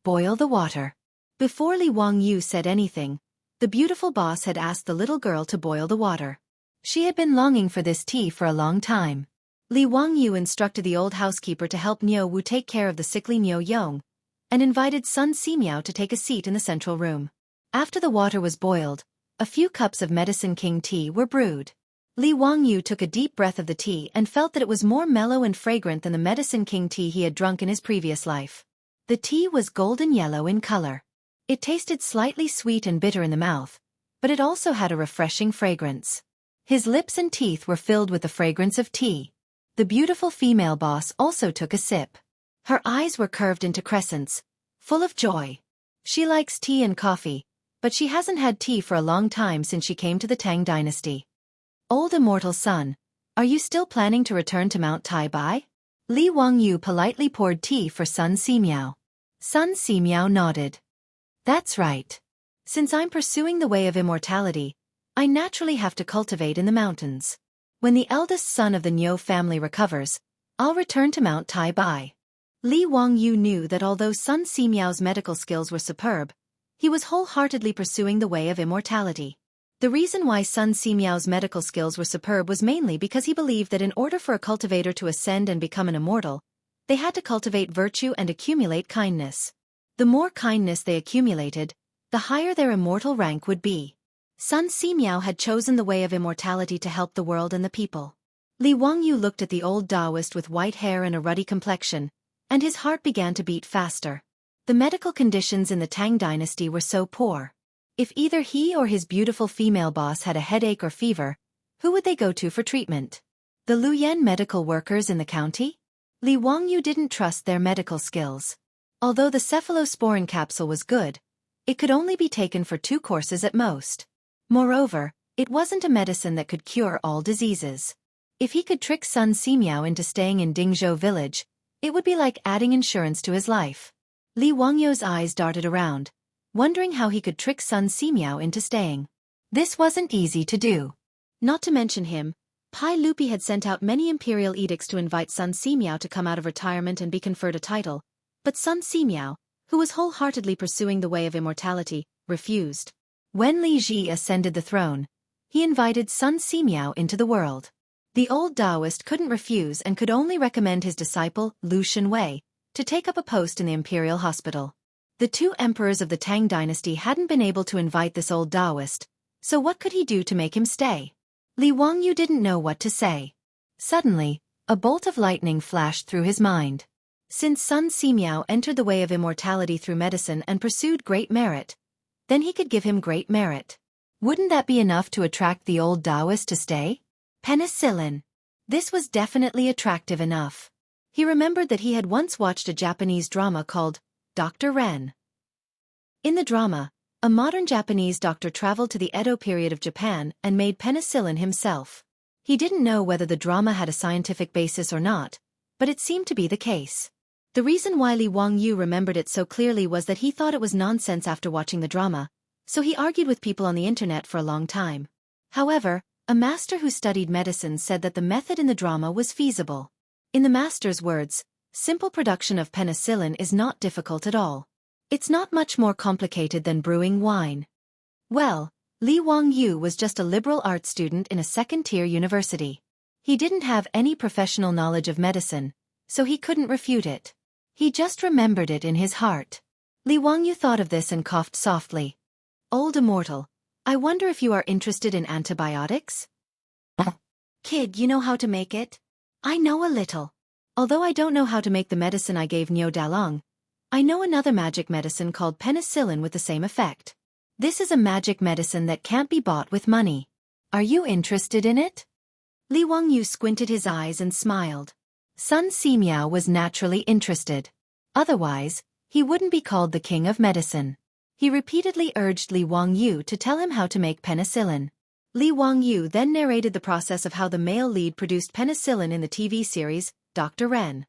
boil the water." Before Li Wangyu said anything, the beautiful boss had asked the little girl to boil the water. She had been longing for this tea for a long time. Li Wangyu instructed the old housekeeper to help Niu Wu take care of the sickly Niu Yong, and invited Sun Simiao to take a seat in the central room. After the water was boiled, a few cups of Medicine King tea were brewed. Li Wangyu took a deep breath of the tea and felt that it was more mellow and fragrant than the Medicine King tea he had drunk in his previous life. The tea was golden yellow in color. It tasted slightly sweet and bitter in the mouth, but it also had a refreshing fragrance. His lips and teeth were filled with the fragrance of tea. The beautiful female boss also took a sip. Her eyes were curved into crescents, full of joy. She likes tea and coffee, but she hasn't had tea for a long time since she came to the Tang dynasty. "Old immortal son, are you still planning to return to Mount Taibai?" Li Wangyu politely poured tea for Sun Simiao. Sun Simiao nodded. "That's right. Since I'm pursuing the way of immortality, I naturally have to cultivate in the mountains. When the eldest son of the Niu family recovers, I'll return to Mount Taibai." Li Wangyu knew that although Sun Simiao's medical skills were superb, he was wholeheartedly pursuing the way of immortality. The reason why Sun Simiao's medical skills were superb was mainly because he believed that in order for a cultivator to ascend and become an immortal, they had to cultivate virtue and accumulate kindness. The more kindness they accumulated, the higher their immortal rank would be. Sun Simiao had chosen the way of immortality to help the world and the people. Li Wangyu looked at the old Taoist with white hair and a ruddy complexion, and his heart began to beat faster. The medical conditions in the Tang dynasty were so poor. If either he or his beautiful female boss had a headache or fever, who would they go to for treatment? The Luoyan medical workers in the county? Li Wangyu didn't trust their medical skills. Although the cephalosporin capsule was good, it could only be taken for 2 courses at most. Moreover, it wasn't a medicine that could cure all diseases. If he could trick Sun Simiao into staying in Dingzhou village, it would be like adding insurance to his life. Li Wangyu's eyes darted around, wondering how he could trick Sun Simiao into staying. This wasn't easy to do. Not to mention him, Pai Lupi had sent out many imperial edicts to invite Sun Simiao to come out of retirement and be conferred a title, but Sun Simiao, who was wholeheartedly pursuing the way of immortality, refused. When Li Ji ascended the throne, he invited Sun Simiao into the world. The old Taoist couldn't refuse and could only recommend his disciple, Lu Shenwei, to take up a post in the imperial hospital. The 2 emperors of the Tang dynasty hadn't been able to invite this old Taoist, so what could he do to make him stay? Li Wangyu didn't know what to say. Suddenly, a bolt of lightning flashed through his mind. Since Sun Simiao entered the way of immortality through medicine and pursued great merit, then he could give him great merit. Wouldn't that be enough to attract the old Taoist to stay? Penicillin. This was definitely attractive enough. He remembered that he had once watched a Japanese drama called Dr. Ren. In the drama, a modern Japanese doctor traveled to the Edo period of Japan and made penicillin himself. He didn't know whether the drama had a scientific basis or not, but it seemed to be the case. The reason why Li Wangyu remembered it so clearly was that he thought it was nonsense after watching the drama, so he argued with people on the internet for a long time. However, a master who studied medicine said that the method in the drama was feasible. In the master's words, simple production of penicillin is not difficult at all. It's not much more complicated than brewing wine. Well, Li Wangyu was just a liberal arts student in a second-tier university. He didn't have any professional knowledge of medicine, so he couldn't refute it. He just remembered it in his heart. Li Wangyu thought of this and coughed softly. Old immortal, I wonder if you are interested in antibiotics? Kid, you know how to make it? I know a little. Although I don't know how to make the medicine I gave Niu Dalong, I know another magic medicine called penicillin with the same effect. This is a magic medicine that can't be bought with money. Are you interested in it? Li Wangyu squinted his eyes and smiled. Sun Simiao was naturally interested. Otherwise, he wouldn't be called the king of medicine. He repeatedly urged Li Wangyu to tell him how to make penicillin. Li Wangyu then narrated the process of how the male lead produced penicillin in the TV series, Dr. Ren.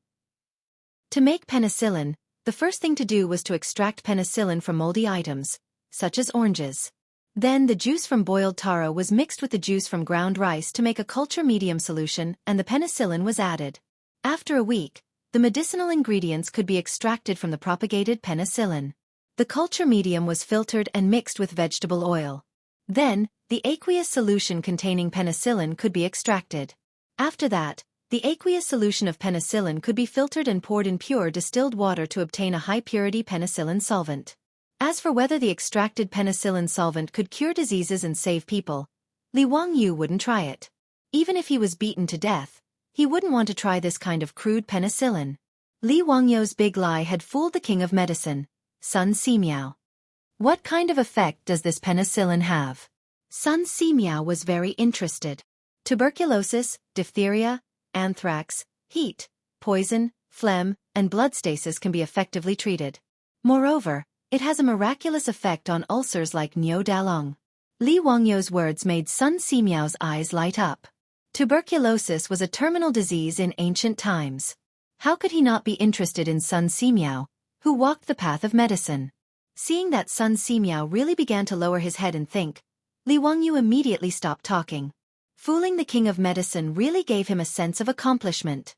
To make penicillin, the first thing to do was to extract penicillin from moldy items, such as oranges. Then the juice from boiled taro was mixed with the juice from ground rice to make a culture medium solution, and the penicillin was added. After a week, the medicinal ingredients could be extracted from the propagated penicillin. The culture medium was filtered and mixed with vegetable oil. Then, the aqueous solution containing penicillin could be extracted. After that, the aqueous solution of penicillin could be filtered and poured in pure distilled water to obtain a high-purity penicillin solvent. As for whether the extracted penicillin solvent could cure diseases and save people, Li Wangyu wouldn't try it. Even if he was beaten to death, he wouldn't want to try this kind of crude penicillin. Li Wangyu's big lie had fooled the king of medicine, Sun Simiao. What kind of effect does this penicillin have? Sun Simiao was very interested. Tuberculosis, diphtheria, anthrax, heat, poison, phlegm, and blood stasis can be effectively treated. Moreover, it has a miraculous effect on ulcers like Niu Dalong. Li Wangyu's words made Sun Simiao's eyes light up. Tuberculosis was a terminal disease in ancient times. How could he not be interested in Sun Simiao, who walked the path of medicine? Seeing that Sun Simiao really began to lower his head and think, Li Wangyu immediately stopped talking. Fooling the king of medicine really gave him a sense of accomplishment.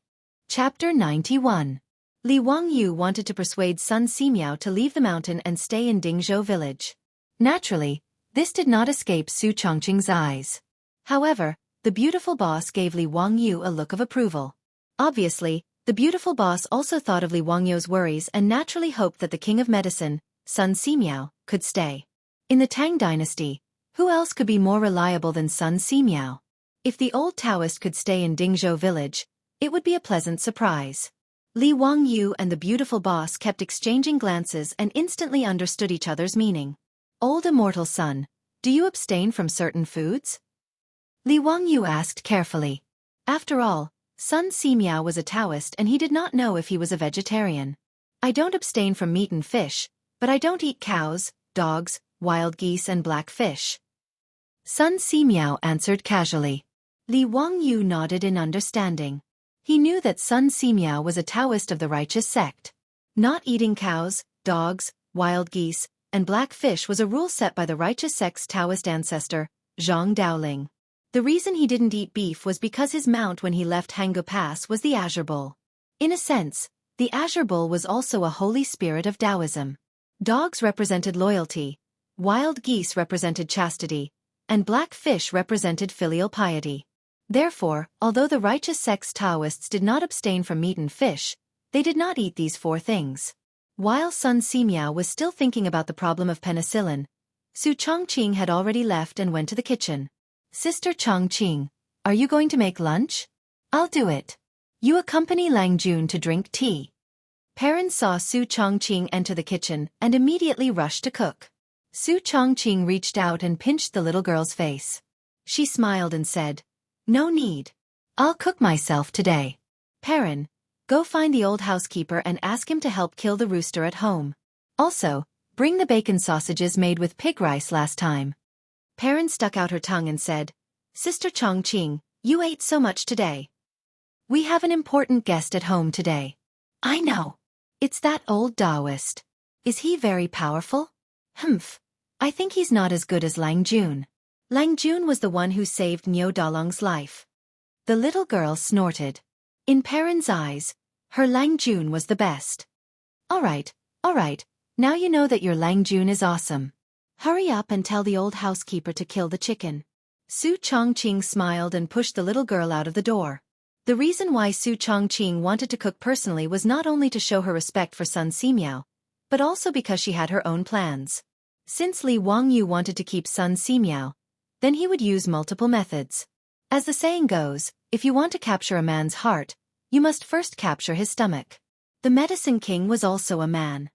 Chapter 91. Li Wangyu wanted to persuade Sun Simiao to leave the mountain and stay in Dingzhou village. Naturally, this did not escape Su Chongqing's eyes. However, the beautiful boss gave Li Wangyu a look of approval. Obviously, the beautiful boss also thought of Li Wangyu's worries and naturally hoped that the king of medicine, Sun Simiao, could stay. In the Tang dynasty, who else could be more reliable than Sun Simiao? If the old Taoist could stay in Dingzhou village, it would be a pleasant surprise. Li Wangyu and the beautiful boss kept exchanging glances and instantly understood each other's meaning. Old immortal son, do you abstain from certain foods? Li Wangyu asked carefully. After all, Sun Simiao was a Taoist and he did not know if he was a vegetarian. I don't abstain from meat and fish, but I don't eat cows, dogs, wild geese and black fish. Sun Simiao answered casually. Li Wangyu nodded in understanding. He knew that Sun Simiao was a Taoist of the righteous sect. Not eating cows, dogs, wild geese, and black fish was a rule set by the righteous sect's Taoist ancestor, Zhang Daoling. The reason he didn't eat beef was because his mount when he left Hangu Pass was the Azure Bull. In a sense, the Azure Bull was also a holy spirit of Taoism. Dogs represented loyalty, wild geese represented chastity, and black fish represented filial piety. Therefore, although the righteous sect's Taoists did not abstain from meat and fish, they did not eat these four things. While Sun Simiao was still thinking about the problem of penicillin, Su Chongqing had already left and went to the kitchen. Sister Chongqing, are you going to make lunch? I'll do it. You accompany Lang Jun to drink tea. Parents saw Su Chongqing enter the kitchen and immediately rushed to cook. Su Chongqing reached out and pinched the little girl's face. She smiled and said, "No need. I'll cook myself today. Perrin, go find the old housekeeper and ask him to help kill the rooster at home. Also, bring the bacon sausages made with pig rice last time." Perrin stuck out her tongue and said, "Sister Chongqing, you ate so much today. We have an important guest at home today." "I know. It's that old Taoist. Is he very powerful?" "Humph. I think he's not as good as Lang Jun." Lang Jun was the one who saved Niu Dalong's life. The little girl snorted. In Perrin's eyes, her Lang Jun was the best. All right, now you know that your Lang Jun is awesome. Hurry up and tell the old housekeeper to kill the chicken." Su Chongqing smiled and pushed the little girl out of the door. The reason why Su Chongqing wanted to cook personally was not only to show her respect for Sun Simiao, but also because she had her own plans. Since Li Wangyu wanted to keep Sun Simiao, then he would use multiple methods. As the saying goes, if you want to capture a man's heart, you must first capture his stomach. The Medicine King was also a man.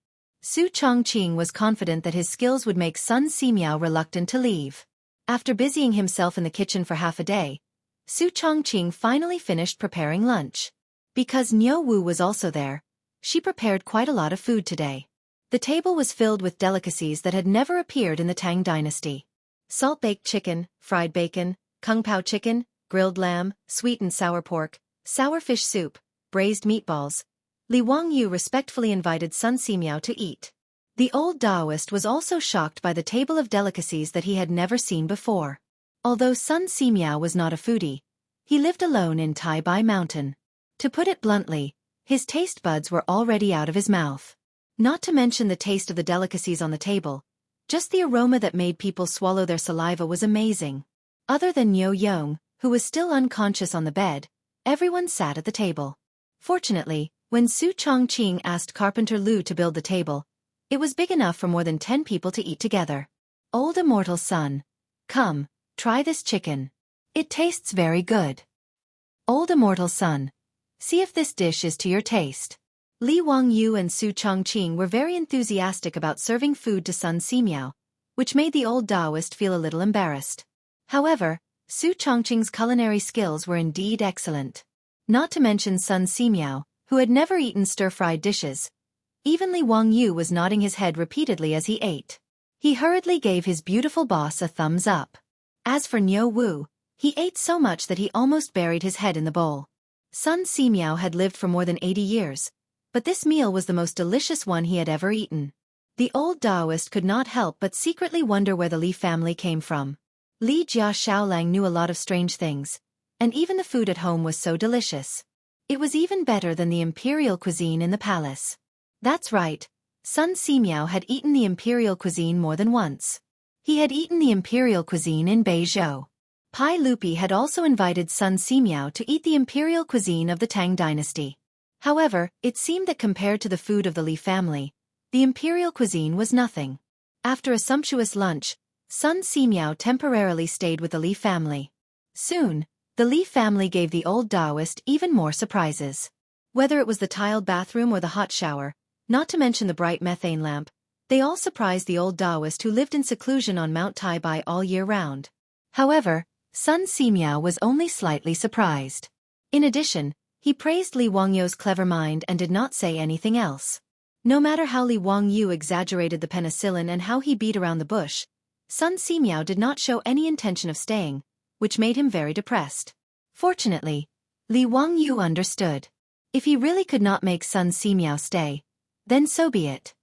Su Chongqing was confident that his skills would make Sun Simiao reluctant to leave. After busying himself in the kitchen for half a day, Su Chongqing finally finished preparing lunch. Because Niu Wu was also there, she prepared quite a lot of food today. The table was filled with delicacies that had never appeared in the Tang dynasty. Salt-baked chicken, fried bacon, kung pao chicken, grilled lamb, sweet and sour pork, sour fish soup, braised meatballs. Li Wangyu respectfully invited Sun Simiao to eat. The old Taoist was also shocked by the table of delicacies that he had never seen before. Although Sun Simiao was not a foodie, he lived alone in Tai Bai Mountain. To put it bluntly, his taste buds were already out of his mouth. Not to mention the taste of the delicacies on the table, just the aroma that made people swallow their saliva was amazing. Other than Niu Yong, who was still unconscious on the bed, everyone sat at the table. Fortunately, when Su Chongqing asked Carpenter Lu to build the table, it was big enough for more than 10 people to eat together. "Old immortal son, come, try this chicken. It tastes very good. Old immortal son, see if this dish is to your taste." Li Wangyu and Su Chongqing were very enthusiastic about serving food to Sun Simiao, which made the old Taoist feel a little embarrassed. However, Su Chongqing's culinary skills were indeed excellent. Not to mention Sun Simiao, who had never eaten stir-fried dishes. Even Li Wangyu was nodding his head repeatedly as he ate. He hurriedly gave his beautiful boss a thumbs up. As for Niu Wu, he ate so much that he almost buried his head in the bowl. Sun Simiao had lived for more than 80 years, but this meal was the most delicious one he had ever eaten. The old Taoist could not help but secretly wonder where the Li family came from. Li Jia Xiaolang knew a lot of strange things, and even the food at home was so delicious. It was even better than the imperial cuisine in the palace. That's right, Sun Simiao had eaten the imperial cuisine more than once. He had eaten the imperial cuisine in Beizhou. Pai Lupi had also invited Sun Simiao to eat the imperial cuisine of the Tang dynasty. However, it seemed that compared to the food of the Li family, the imperial cuisine was nothing. After a sumptuous lunch, Sun Simiao temporarily stayed with the Li family. Soon, the Li family gave the old Taoist even more surprises. Whether it was the tiled bathroom or the hot shower, not to mention the bright methane lamp, they all surprised the old Taoist who lived in seclusion on Mount Tai Bai all year round. However, Sun Simiao was only slightly surprised. In addition, he praised Li Wangyu's clever mind and did not say anything else. No matter how Li Wangyu exaggerated the penicillin and how he beat around the bush, Sun Simiao did not show any intention of staying, which made him very depressed. Fortunately, Li Wangyu understood. If he really could not make Sun Simiao stay, then so be it.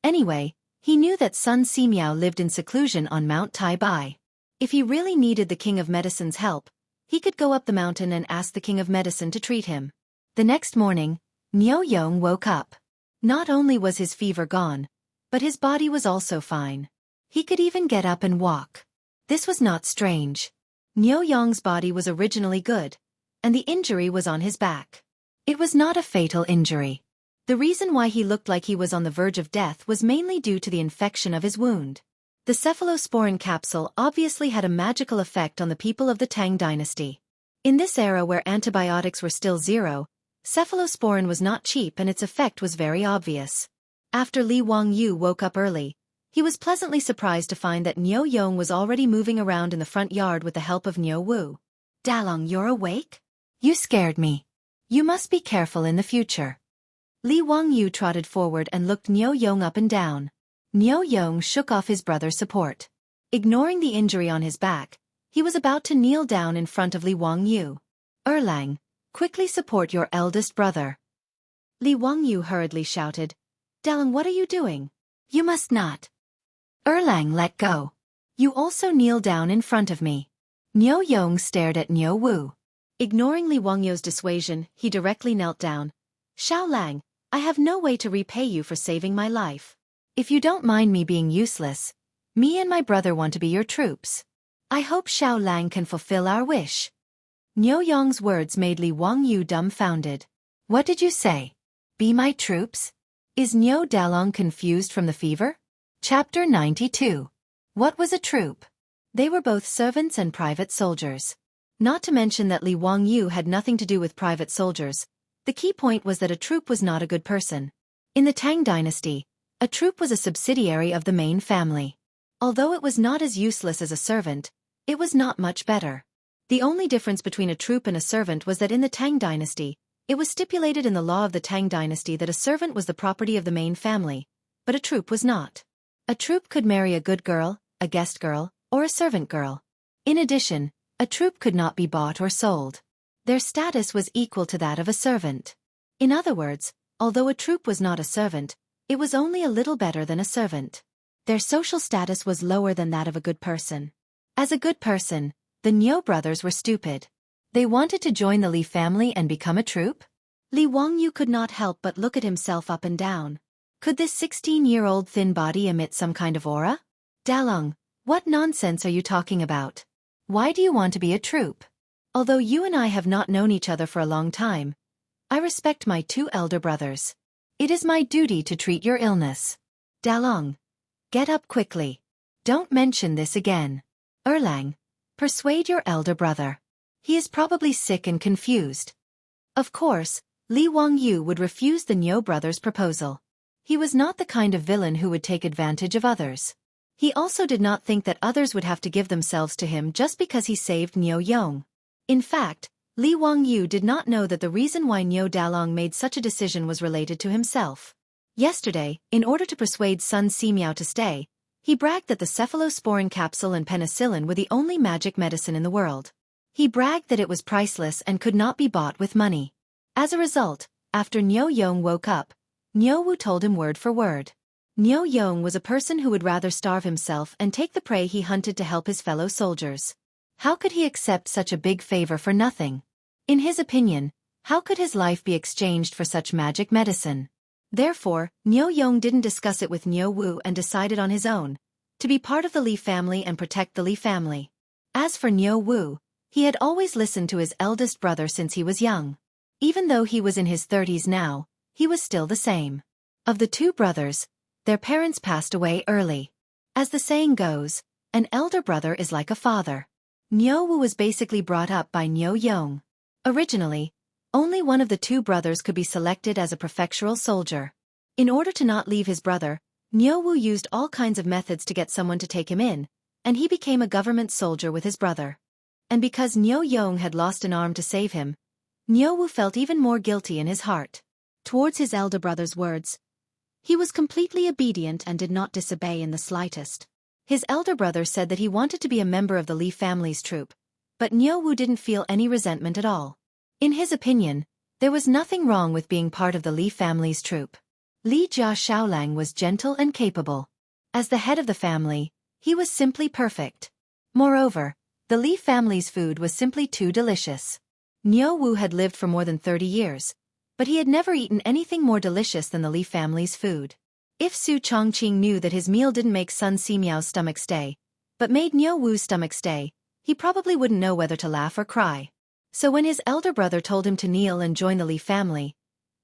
Anyway, he knew that Sun Simiao lived in seclusion on Mount Tai Bai. If he really needed the King of Medicine's help, he could go up the mountain and ask the King of Medicine to treat him. The next morning, Niu Yong woke up. Not only was his fever gone, but his body was also fine. He could even get up and walk. This was not strange. Niu Yong's body was originally good, and the injury was on his back. It was not a fatal injury. The reason why he looked like he was on the verge of death was mainly due to the infection of his wound. The cephalosporin capsule obviously had a magical effect on the people of the Tang dynasty. In this era where antibiotics were still zero, cephalosporin was not cheap and its effect was very obvious. After Li Wangyu woke up early, he was pleasantly surprised to find that Niu Yong was already moving around in the front yard with the help of Niu Wu. "Dalong, you're awake? You scared me. You must be careful in the future." Li Wangyu trotted forward and looked Niu Yong up and down. Niu Yong shook off his brother's support. Ignoring the injury on his back, he was about to kneel down in front of Li Wangyu. "Erlang, quickly support your eldest brother." Li Wangyu hurriedly shouted, "Dalong, what are you doing? You must not." "Erlang, let go. You also kneel down in front of me." Niu Yong stared at Niu Wu. Ignoring Li Wangyu's dissuasion, he directly knelt down. "Xiaolang, I have no way to repay you for saving my life. If you don't mind me being useless, me and my brother want to be your troops. I hope Xiaolang can fulfill our wish." Niu Yong's words made Li Wangyu dumbfounded. "What did you say? Be my troops? Is Niu Dalong confused from the fever?" Chapter 92. What was a troop? They were both servants and private soldiers. Not to mention that Li Wangyu had nothing to do with private soldiers. The key point was that a troop was not a good person. In the Tang dynasty, a troop was a subsidiary of the main family. Although it was not as useless as a servant, it was not much better. The only difference between a troop and a servant was that in the Tang dynasty, it was stipulated in the law of the Tang dynasty that a servant was the property of the main family, but a troop was not. A troop could marry a good girl, a guest girl, or a servant girl. In addition, a troop could not be bought or sold. Their status was equal to that of a servant. In other words, although a troop was not a servant, it was only a little better than a servant. Their social status was lower than that of a good person. As a good person, the Niu brothers were stupid. They wanted to join the Li family and become a troop? Li Wangyu could not help but look at himself up and down. Could this 16-year-old thin body emit some kind of aura? "Dalong, what nonsense are you talking about? Why do you want to be a troop? Although you and I have not known each other for a long time, I respect my two elder brothers. It is my duty to treat your illness. Dalong, get up quickly. Don't mention this again. Erlang, persuade your elder brother. He is probably sick and confused." Of course, Li Wangyu would refuse the Niu brothers' proposal. He was not the kind of villain who would take advantage of others. He also did not think that others would have to give themselves to him just because he saved Niu Yong. In fact, Li Wangyu did not know that the reason why Niu Dalong made such a decision was related to himself. Yesterday, in order to persuade Sun Simiao to stay, he bragged that the cephalosporin capsule and penicillin were the only magic medicine in the world. He bragged that it was priceless and could not be bought with money. As a result, after Niu Yong woke up, Niu Wu told him word for word. Niu Yong was a person who would rather starve himself and take the prey he hunted to help his fellow soldiers. How could he accept such a big favor for nothing? In his opinion, how could his life be exchanged for such magic medicine? Therefore, Niu Yong didn't discuss it with Niu Wu and decided on his own, to be part of the Li family and protect the Li family. As for Niu Wu, he had always listened to his eldest brother since he was young. Even though he was in his 30s now, he was still the same. Of the two brothers, their parents passed away early. As the saying goes, an elder brother is like a father. Niu Wu was basically brought up by Niu Yong. Originally, only one of the two brothers could be selected as a prefectural soldier. In order to not leave his brother, Niu Wu used all kinds of methods to get someone to take him in, and he became a government soldier with his brother. And because Niu Yong had lost an arm to save him, Niu Wu felt even more guilty in his heart. Towards his elder brother's words, he was completely obedient and did not disobey in the slightest. His elder brother said that he wanted to be a member of the Li family's troop, but Niu Wu didn't feel any resentment at all. In his opinion, there was nothing wrong with being part of the Li family's troop. Li Jia Xiaolang was gentle and capable. As the head of the family, he was simply perfect. Moreover, the Li family's food was simply too delicious. Niu Wu had lived for more than 30 years, but he had never eaten anything more delicious than the Li family's food. If Su Chongqing knew that his meal didn't make Sun Simiao's stomach stay, but made Niu Wu's stomach stay, he probably wouldn't know whether to laugh or cry. So when his elder brother told him to kneel and join the Li family,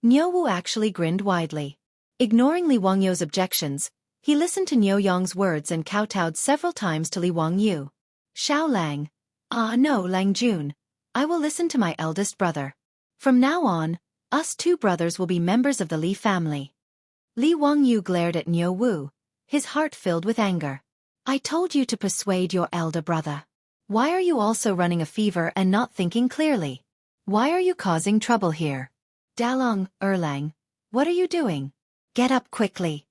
Niu Wu actually grinned widely. Ignoring Li Wangyu's objections, He listened to Niu Yong's words and kowtowed several times to Li Wangyu. Xiao Lang. Ah no, Lang Jun. I will listen to my eldest brother. From now on, us two brothers will be members of the Li family. Li Wangyu glared at Niu Wu, his heart filled with anger. I told you to persuade your elder brother. Why are you also running a fever and not thinking clearly? Why are you causing trouble here? Dalong, Erlang, what are you doing? Get up quickly.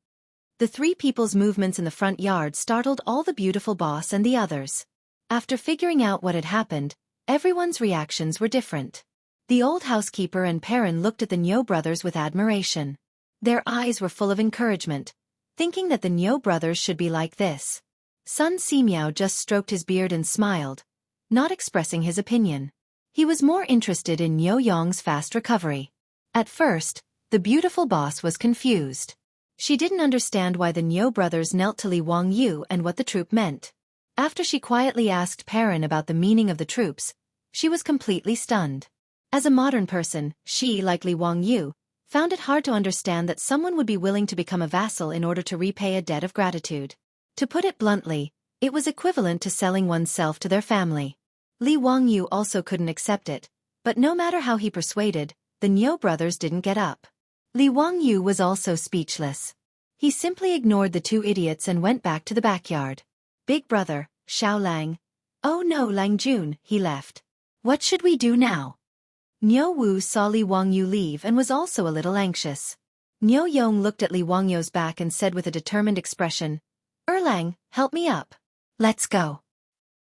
The three people's movements in the front yard startled all the beautiful boss and the others. After figuring out what had happened, everyone's reactions were different. The old housekeeper and Perrin looked at the Niu brothers with admiration. Their eyes were full of encouragement, thinking that the Niu brothers should be like this. Sun Simiao just stroked his beard and smiled, not expressing his opinion. He was more interested in Niu Yong's fast recovery. At first, the beautiful boss was confused. She didn't understand why the Niu brothers knelt to Li Wangyu and what the troop meant. After she quietly asked Perrin about the meaning of the troops, she was completely stunned. As a modern person, she, like Li Wangyu, found it hard to understand that someone would be willing to become a vassal in order to repay a debt of gratitude. To put it bluntly, it was equivalent to selling oneself to their family. Li Wangyu also couldn't accept it, but no matter how he persuaded, the Niu brothers didn't get up. Li Wangyu was also speechless. He simply ignored the two idiots and went back to the backyard. Big brother, Xiao Lang. Oh no, Lang Jun, he left. What should we do now? Niu Wu saw Li Wangyu leave and was also a little anxious. Niu Yong looked at Li Wangyu's back and said with a determined expression, Erlang, help me up. Let's go.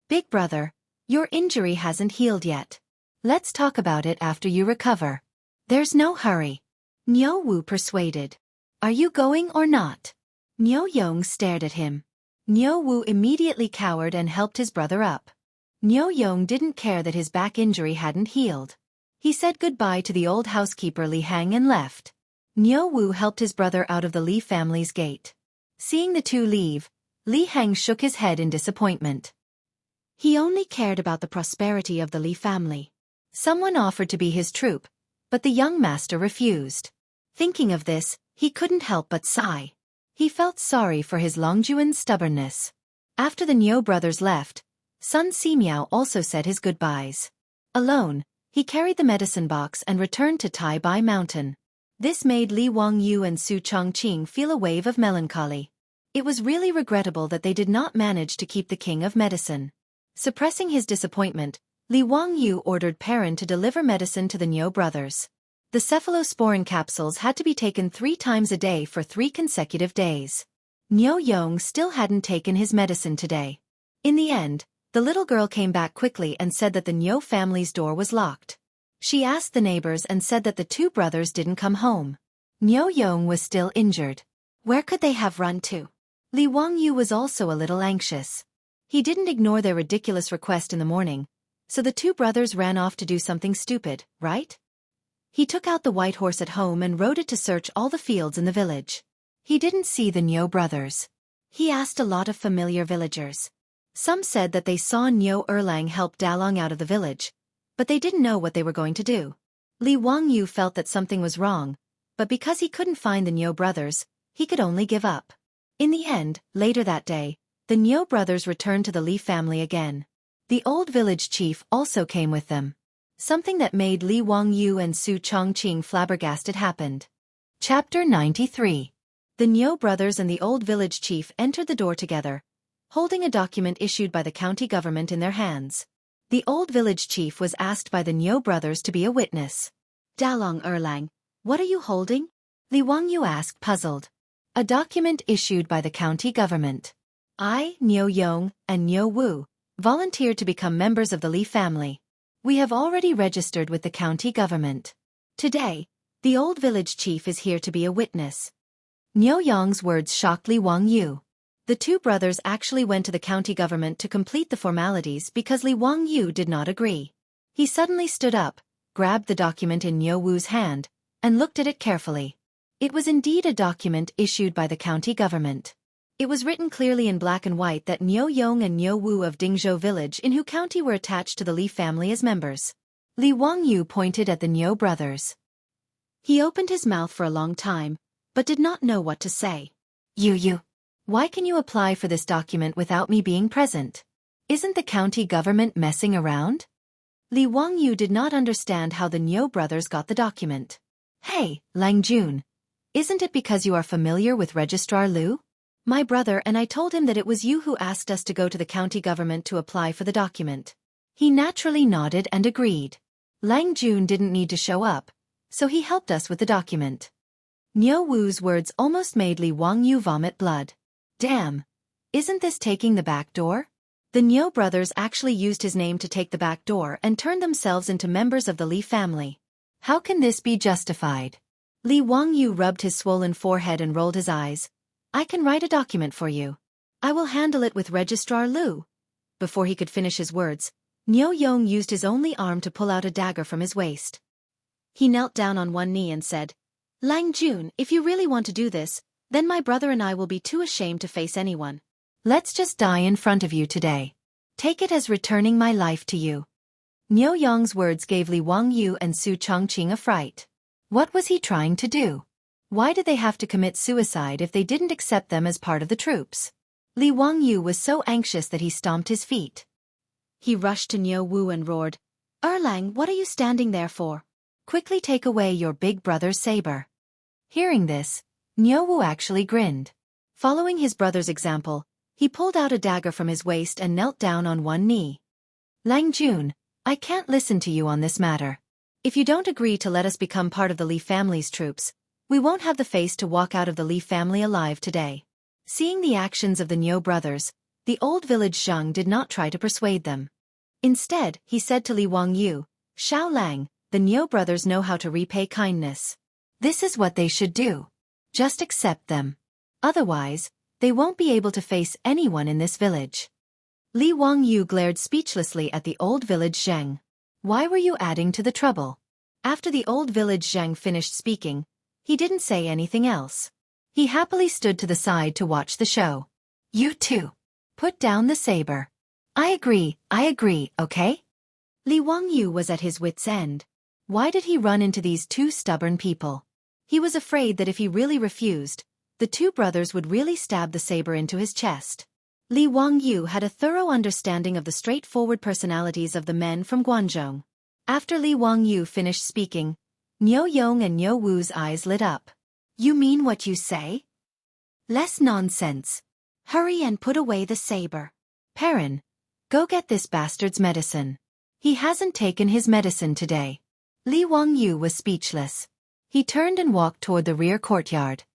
Big brother, your injury hasn't healed yet. Let's talk about it after you recover. There's no hurry. Niu Wu persuaded. Are you going or not? Niu Yong stared at him. Niu Wu immediately cowered and helped his brother up. Niu Yong didn't care that his back injury hadn't healed. He said goodbye to the old housekeeper Li Hang and left. Niu Wu helped his brother out of the Li family's gate. Seeing the two leave, Li Hang shook his head in disappointment. He only cared about the prosperity of the Li family. Someone offered to be his troop, but the young master refused. Thinking of this, he couldn't help but sigh. He felt sorry for his Longjuan's stubbornness. After the Niu brothers left, Sun Simiao also said his goodbyes. Alone, he carried the medicine box and returned to Tai Bai Mountain. This made Li Wangyu and Su Chongqing feel a wave of melancholy. It was really regrettable that they did not manage to keep the king of medicine. Suppressing his disappointment, Li Wangyu ordered Perrin to deliver medicine to the Niu brothers. The cephalosporin capsules had to be taken 3 times a day for 3 consecutive days. Niu Yong still hadn't taken his medicine today. In the end, the little girl came back quickly and said that the Niu family's door was locked. She asked the neighbors and said that the two brothers didn't come home. Niu Yong was still injured. Where could they have run to? Li Wangyu was also a little anxious. He didn't ignore their ridiculous request in the morning, so the two brothers ran off to do something stupid, right? He took out the white horse at home and rode it to search all the fields in the village. He didn't see the Niu brothers. He asked a lot of familiar villagers. Some said that they saw Niu Erlang help Dalong out of the village, but they didn't know what they were going to do. Li Wangyu felt that something was wrong, but because he couldn't find the Niu brothers, he could only give up. In the end, later that day, the Niu brothers returned to the Li family again. The old village chief also came with them. Something that made Li Wangyu and Su Chongqing flabbergasted happened. Chapter 93. The Niu brothers and the old village chief entered the door together, holding a document issued by the county government in their hands. The old village chief was asked by the Niu brothers to be a witness. Dalong Erlang, what are you holding? Li Wangyu asked, puzzled. A document issued by the county government. I, Niu Yong, and Niu Wu, volunteered to become members of the Li family. We have already registered with the county government. Today, the old village chief is here to be a witness. Niu Yong's words shocked Li Wangyu. The two brothers actually went to the county government to complete the formalities because Li Wangyu did not agree. He suddenly stood up, grabbed the document in Niu Wu's hand, and looked at it carefully. It was indeed a document issued by the county government. It was written clearly in black and white that Niu Yong and Niu Wu of Dingzhou village in Hu County were attached to the Li family as members. Li Wangyu pointed at the Niu brothers. He opened his mouth for a long time, but did not know what to say. You. Why can you apply for this document without me being present? Isn't the county government messing around? Li Wangyu did not understand how the Niu brothers got the document. Hey, Lang Jun. Isn't it because you are familiar with Registrar Liu? My brother and I told him that it was you who asked us to go to the county government to apply for the document. He naturally nodded and agreed. Lang Jun didn't need to show up, so he helped us with the document. Niu Wu's words almost made Li Wangyu vomit blood. Damn! Isn't this taking the back door? The Niu brothers actually used his name to take the back door and turned themselves into members of the Li family. How can this be justified? Li Wangyu rubbed his swollen forehead and rolled his eyes. I can write a document for you. I will handle it with Registrar Liu. Before he could finish his words, Niu Yong used his only arm to pull out a dagger from his waist. He knelt down on one knee and said, Lang Jun, if you really want to do this, then my brother and I will be too ashamed to face anyone. Let's just die in front of you today. Take it as returning my life to you. Niu Yong's words gave Li Wangyu and Su Chongqing a fright. What was he trying to do? Why did they have to commit suicide if they didn't accept them as part of the troops? Li Wangyu was so anxious that he stomped his feet. He rushed to Niu Wu and roared, Erlang, what are you standing there for? Quickly take away your big brother's saber. Hearing this, Niu Wu actually grinned. Following his brother's example, he pulled out a dagger from his waist and knelt down on one knee. Lang Jun, I can't listen to you on this matter. If you don't agree to let us become part of the Li family's troops, we won't have the face to walk out of the Li family alive today. Seeing the actions of the Niu brothers, the old village Zhang did not try to persuade them. Instead, he said to Li Wangyu, Xiao Lang, the Niu brothers know how to repay kindness. This is what they should do. Just accept them. Otherwise, they won't be able to face anyone in this village. Li Wangyu glared speechlessly at the old village Zhang. Why were you adding to the trouble? After the old village Zhang finished speaking, he didn't say anything else. He happily stood to the side to watch the show. You too. Put down the saber. I agree, okay? Li Wangyu was at his wit's end. Why did he run into these two stubborn people? He was afraid that if he really refused, the two brothers would really stab the saber into his chest. Li Wangyu had a thorough understanding of the straightforward personalities of the men from Guangzhou. After Li Wangyu finished speaking, Niu Yong and Niu Wu's eyes lit up. You mean what you say? Less nonsense. Hurry and put away the saber. Perrin, go get this bastard's medicine. He hasn't taken his medicine today. Li Wangyu was speechless. He turned and walked toward the rear courtyard.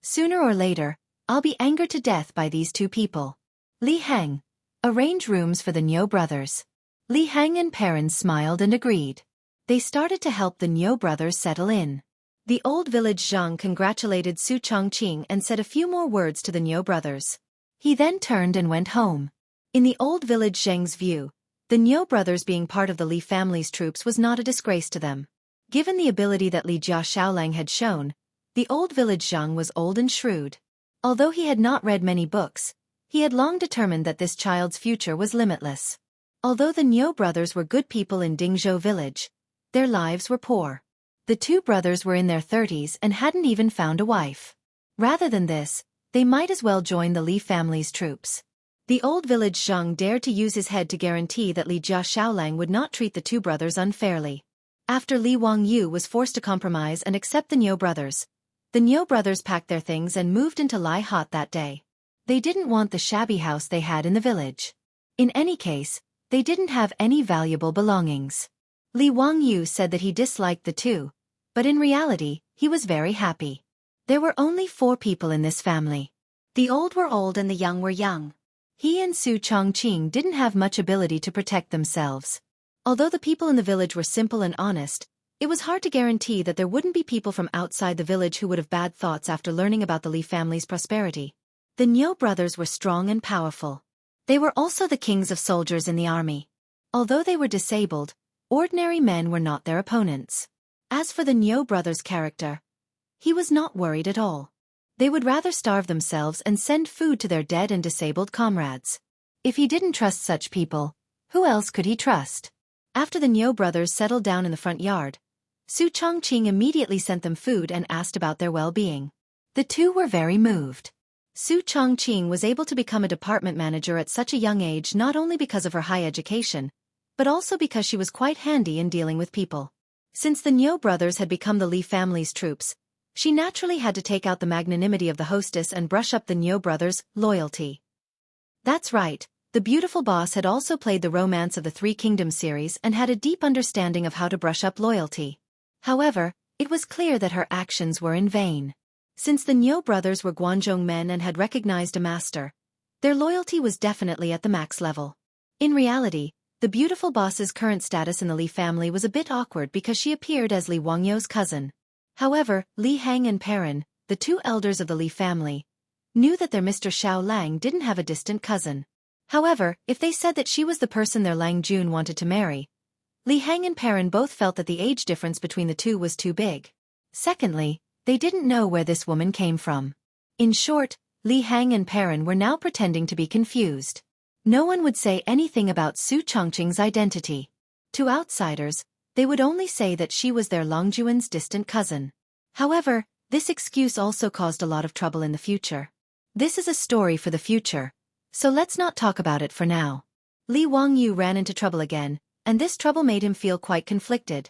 Sooner or later, I'll be angered to death by these two people. Li Heng, arrange rooms for the Niu brothers. Li Heng and Perrin smiled and agreed. They started to help the Niu brothers settle in. The old village Zhang congratulated Su Chongqing and said a few more words to the Niu brothers. He then turned and went home. In the old village Zhang's view, the Niu brothers being part of the Li family's troops was not a disgrace to them. Given the ability that Li Jia Xiaolang had shown, the old village Zhang was old and shrewd. Although he had not read many books, he had long determined that this child's future was limitless. Although the Niu brothers were good people in Dingzhou village, their lives were poor. The two brothers were in their 30s and hadn't even found a wife. Rather than this, they might as well join the Li family's troops. The old village Zhang dared to use his head to guarantee that Li Jia Xiaolang would not treat the two brothers unfairly. After Li Wangyu was forced to compromise and accept the Niu brothers, the Niu brothers packed their things and moved into Lai Hot that day. They didn't want the shabby house they had in the village. In any case, they didn't have any valuable belongings. Li Wangyu said that he disliked the two, but in reality, he was very happy. There were only 4 people in this family. The old were old and the young were young. He and Su Chongqing didn't have much ability to protect themselves. Although the people in the village were simple and honest, it was hard to guarantee that there wouldn't be people from outside the village who would have bad thoughts after learning about the Li family's prosperity. The Niu brothers were strong and powerful. They were also the kings of soldiers in the army. Although they were disabled, ordinary men were not their opponents. As for the Niu brothers' character, he was not worried at all. They would rather starve themselves and send food to their dead and disabled comrades. If he didn't trust such people, who else could he trust? After the Niu brothers settled down in the front yard, Su Chongqing immediately sent them food and asked about their well-being. The two were very moved. Su Chongqing was able to become a department manager at such a young age not only because of her high education, but also because she was quite handy in dealing with people. Since the Niu brothers had become the Li family's troops, she naturally had to take out the magnanimity of the hostess and brush up the Niu brothers' loyalty. That's right, the beautiful boss had also played the Romance of the Three Kingdoms series and had a deep understanding of how to brush up loyalty. However, it was clear that her actions were in vain. Since the Niu brothers were Guanzhong men and had recognized a master, their loyalty was definitely at the max level. In reality, the beautiful boss's current status in the Li family was a bit awkward because she appeared as Li Wangyou's cousin. However, Li Hang and Perrin, the two elders of the Li family, knew that their Mr. Xiao Lang didn't have a distant cousin. However, if they said that she was the person their Lang Jun wanted to marry, Li Hang and Perrin both felt that the age difference between the two was too big. Secondly, they didn't know where this woman came from. In short, Li Hang and Perrin were now pretending to be confused. No one would say anything about Su Chongqing's identity. To outsiders, they would only say that she was their Longjuan's distant cousin. However, this excuse also caused a lot of trouble in the future. This is a story for the future, so let's not talk about it for now. Li Wangyu ran into trouble again, and this trouble made him feel quite conflicted.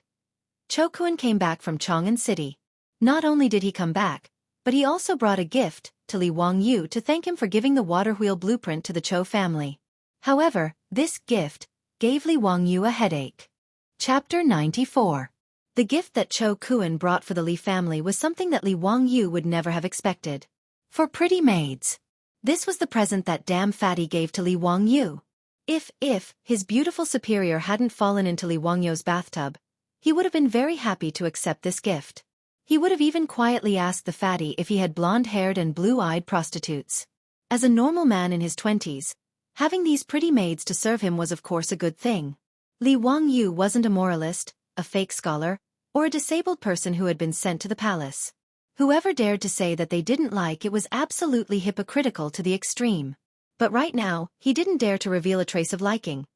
Cho Kun came back from Chang'an City. Not only did he come back, but he also brought a gift to Li Wangyu to thank him for giving the water wheel blueprint to the Cho family. However, this gift gave Li Wangyu a headache. Chapter 94. The gift that Cho Kun brought for the Li family was something that Li Wangyu would never have expected. For pretty maids. This was the present that damn fatty gave to Li Wangyu. If his beautiful superior hadn't fallen into Li Wangyu's bathtub, he would have been very happy to accept this gift. He would have even quietly asked the fatty if he had blonde-haired and blue-eyed prostitutes. As a normal man in his 20s, having these pretty maids to serve him was of course a good thing. Li Wangyu wasn't a moralist, a fake scholar, or a disabled person who had been sent to the palace. Whoever dared to say that they didn't like it was absolutely hypocritical to the extreme. But right now, he didn't dare to reveal a trace of liking.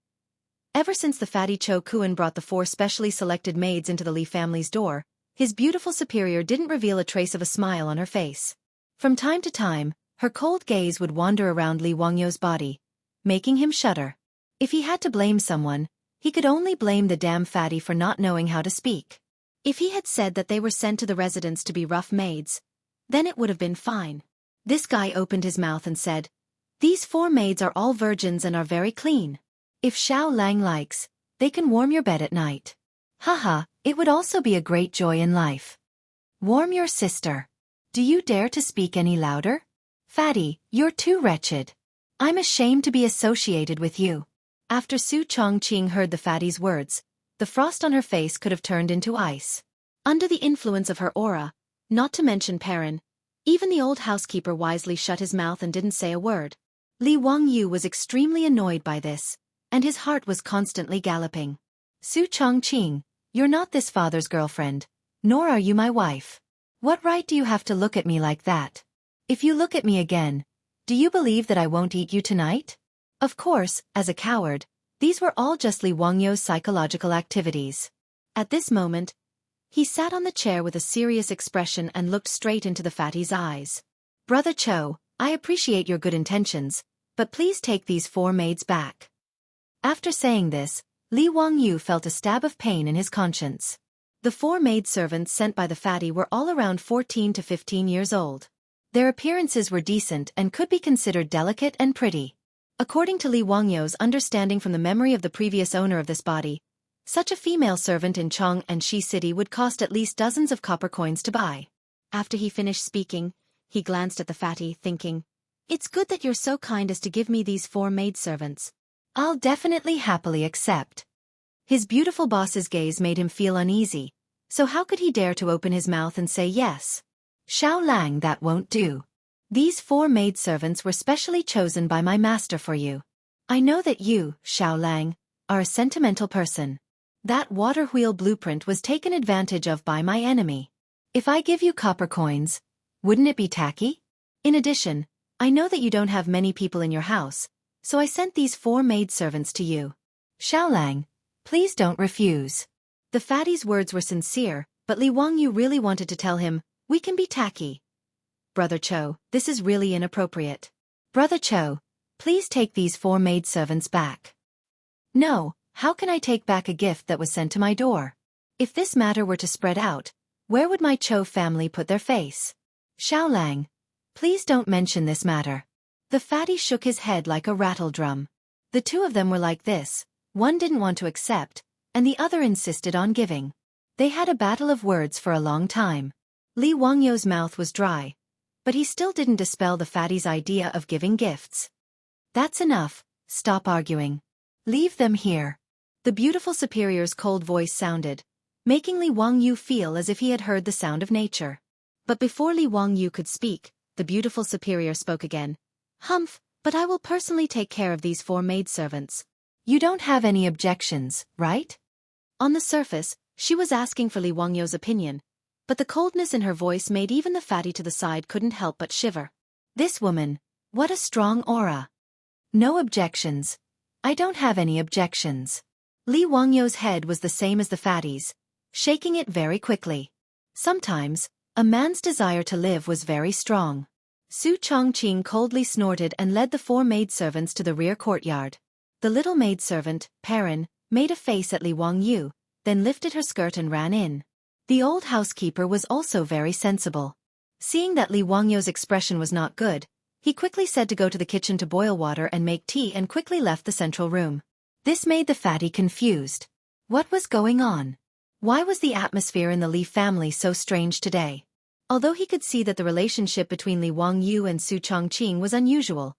Ever since the fatty Cho Kun brought the 4 specially selected maids into the Li family's door, his beautiful superior didn't reveal a trace of a smile on her face. From time to time, her cold gaze would wander around Li Wangyou's body, making him shudder. If he had to blame someone, he could only blame the damn fatty for not knowing how to speak. If he had said that they were sent to the residence to be rough maids, then it would have been fine. This guy opened his mouth and said, "These 4 maids are all virgins and are very clean. If Xiao Lang likes, they can warm your bed at night. Haha, it would also be a great joy in life. Warm your sister. Do you dare to speak any louder? Fatty, you're too wretched. I'm ashamed to be associated with you." After Su Chongqing heard the fatty's words, the frost on her face could have turned into ice. Under the influence of her aura, not to mention Perrin, even the old housekeeper wisely shut his mouth and didn't say a word. Li Wangyu was extremely annoyed by this, and his heart was constantly galloping. "Su Chongqing, you're not this father's girlfriend, nor are you my wife. What right do you have to look at me like that? If you look at me again, do you believe that I won't eat you tonight?" Of course, as a coward, these were all just Li Wangyou's psychological activities. At this moment, he sat on the chair with a serious expression and looked straight into the fatty's eyes. "Brother Cho, I appreciate your good intentions, but please take these 4 maids back." After saying this, Li Wangyu felt a stab of pain in his conscience. The 4 maidservants sent by the fatty were all around 14 to 15 years old. Their appearances were decent and could be considered delicate and pretty. According to Li Wangyou's understanding from the memory of the previous owner of this body, such a female servant in Chong and Shi City would cost at least dozens of copper coins to buy. After he finished speaking, he glanced at the fatty, thinking, "It's good that you're so kind as to give me these 4 maidservants. I'll definitely happily accept." His beautiful boss's gaze made him feel uneasy, so how could he dare to open his mouth and say yes? "Xiao Lang, that won't do. These 4 maidservants were specially chosen by my master for you. I know that you, Xiao Lang, are a sentimental person. That water wheel blueprint was taken advantage of by my enemy. If I give you copper coins, wouldn't it be tacky? In addition, I know that you don't have many people in your house, so I sent these 4 maidservants to you. Xiao Lang, please don't refuse." The fatty's words were sincere, but Li Wangyu really wanted to tell him, "We can be tacky, Brother Cho, this is really inappropriate. Brother Cho, please take these 4 maidservants back. No, how can I take back a gift that was sent to my door? If this matter were to spread out, where would my Cho family put their face? Xiaolang, please don't mention this matter. The fatty shook his head like a rattle drum. The two of them were like this, one didn't want to accept, and the other insisted on giving. They had a battle of words for a long time. Li Wangyou's mouth was dry, but he still didn't dispel the fatty's idea of giving gifts. That's enough, stop arguing. Leave them here. The beautiful superior's cold voice sounded, making Li Wangyou feel as if he had heard the sound of nature. But before Li Wangyou could speak, the beautiful superior spoke again. Humph, but I will personally take care of these 4 maidservants. You don't have any objections, right? On the surface, she was asking for Li Wangyou's opinion, but the coldness in her voice made even the fatty to the side couldn't help but shiver. This woman, what a strong aura. No objections. I don't have any objections. Li Wangyou's head was the same as the fatty's, shaking it very quickly. Sometimes, a man's desire to live was very strong. Su Chongqing coldly snorted and led the 4 maidservants to the rear courtyard. The little maidservant, Perrin, made a face at Li Wangyou, then lifted her skirt and ran in. The old housekeeper was also very sensible. Seeing that Li Wangyou's expression was not good, he quickly said to go to the kitchen to boil water and make tea and quickly left the central room. This made the fatty confused. What was going on? Why was the atmosphere in the Li family so strange today? Although he could see that the relationship between Li Wangyou and Su Chongqing was unusual,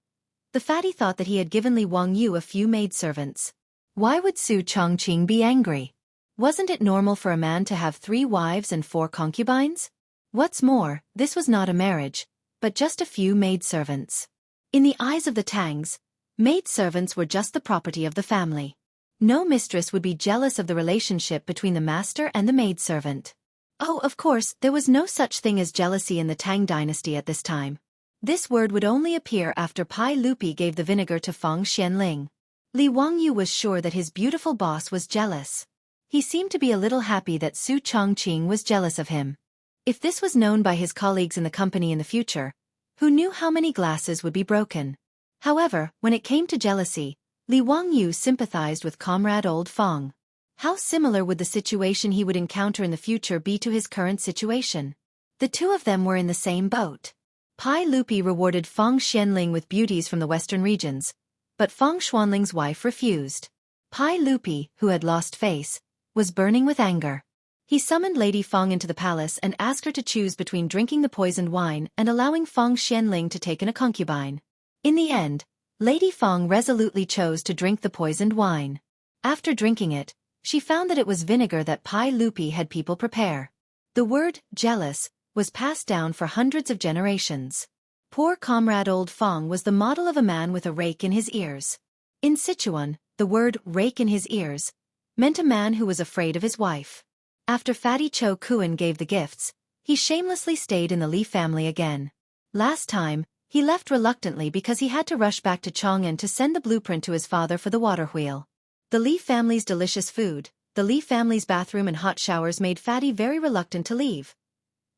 the fatty thought that he had given Li Wangyou a few maidservants. Why would Su Chongqing be angry? Wasn't it normal for a man to have 3 wives and 4 concubines? What's more, this was not a marriage, but just a few maidservants. In the eyes of the Tangs, maidservants were just the property of the family. No mistress would be jealous of the relationship between the master and the maidservant. Oh, of course, there was no such thing as jealousy in the Tang dynasty at this time. This word would only appear after Pai Lupi gave the vinegar to Feng Xianling. Li Wangyou was sure that his beautiful boss was jealous. He seemed to be a little happy that Su Chongqing was jealous of him. If this was known by his colleagues in the company in the future, who knew how many glasses would be broken? However, when it came to jealousy, Li Wangyou sympathized with comrade old Feng. How similar would the situation he would encounter in the future be to his current situation? The two of them were in the same boat. Pai Lupi rewarded Feng Xianling with beauties from the western regions, but Feng Xuanling's wife refused. Pai Lupi, who had lost face, was burning with anger. He summoned Lady Feng into the palace and asked her to choose between drinking the poisoned wine and allowing Feng Xianling to take in a concubine. In the end, Lady Feng resolutely chose to drink the poisoned wine. After drinking it, she found that it was vinegar that Pai Lupi had people prepare. The word, jealous, was passed down for hundreds of generations. Poor comrade old Feng was the model of a man with a rake in his ears. In Sichuan, the word, rake in his ears, meant a man who was afraid of his wife. After Fatty Cho Kuan gave the gifts, he shamelessly stayed in the Li family again. Last time, he left reluctantly because he had to rush back to Chang'an to send the blueprint to his father for the water wheel. The Li family's delicious food, the Li family's bathroom and hot showers made Fatty very reluctant to leave.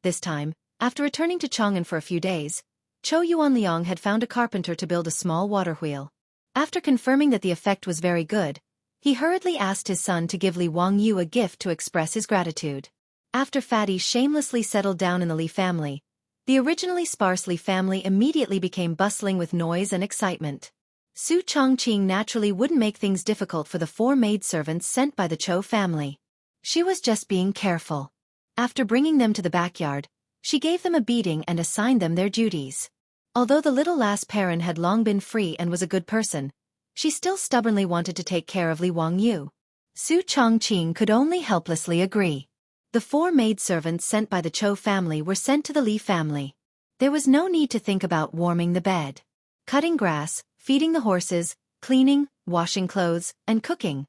This time, after returning to Chang'an for a few days, Cho Yuanliang had found a carpenter to build a small water wheel. After confirming that the effect was very good, he hurriedly asked his son to give Li Wangyou a gift to express his gratitude. After Fatty shamelessly settled down in the Li family, the originally sparse Li family immediately became bustling with noise and excitement. Su Chongqing naturally wouldn't make things difficult for the 4 maidservants sent by the Cho family. She was just being careful. After bringing them to the backyard, she gave them a beating and assigned them their duties. Although the little lass Perrin had long been free and was a good person, she still stubbornly wanted to take care of Li Wangyou. Su Chongqing could only helplessly agree. The 4 maidservants sent by the Cho family were sent to the Li family. There was no need to think about warming the bed, cutting grass, feeding the horses, cleaning, washing clothes, and cooking.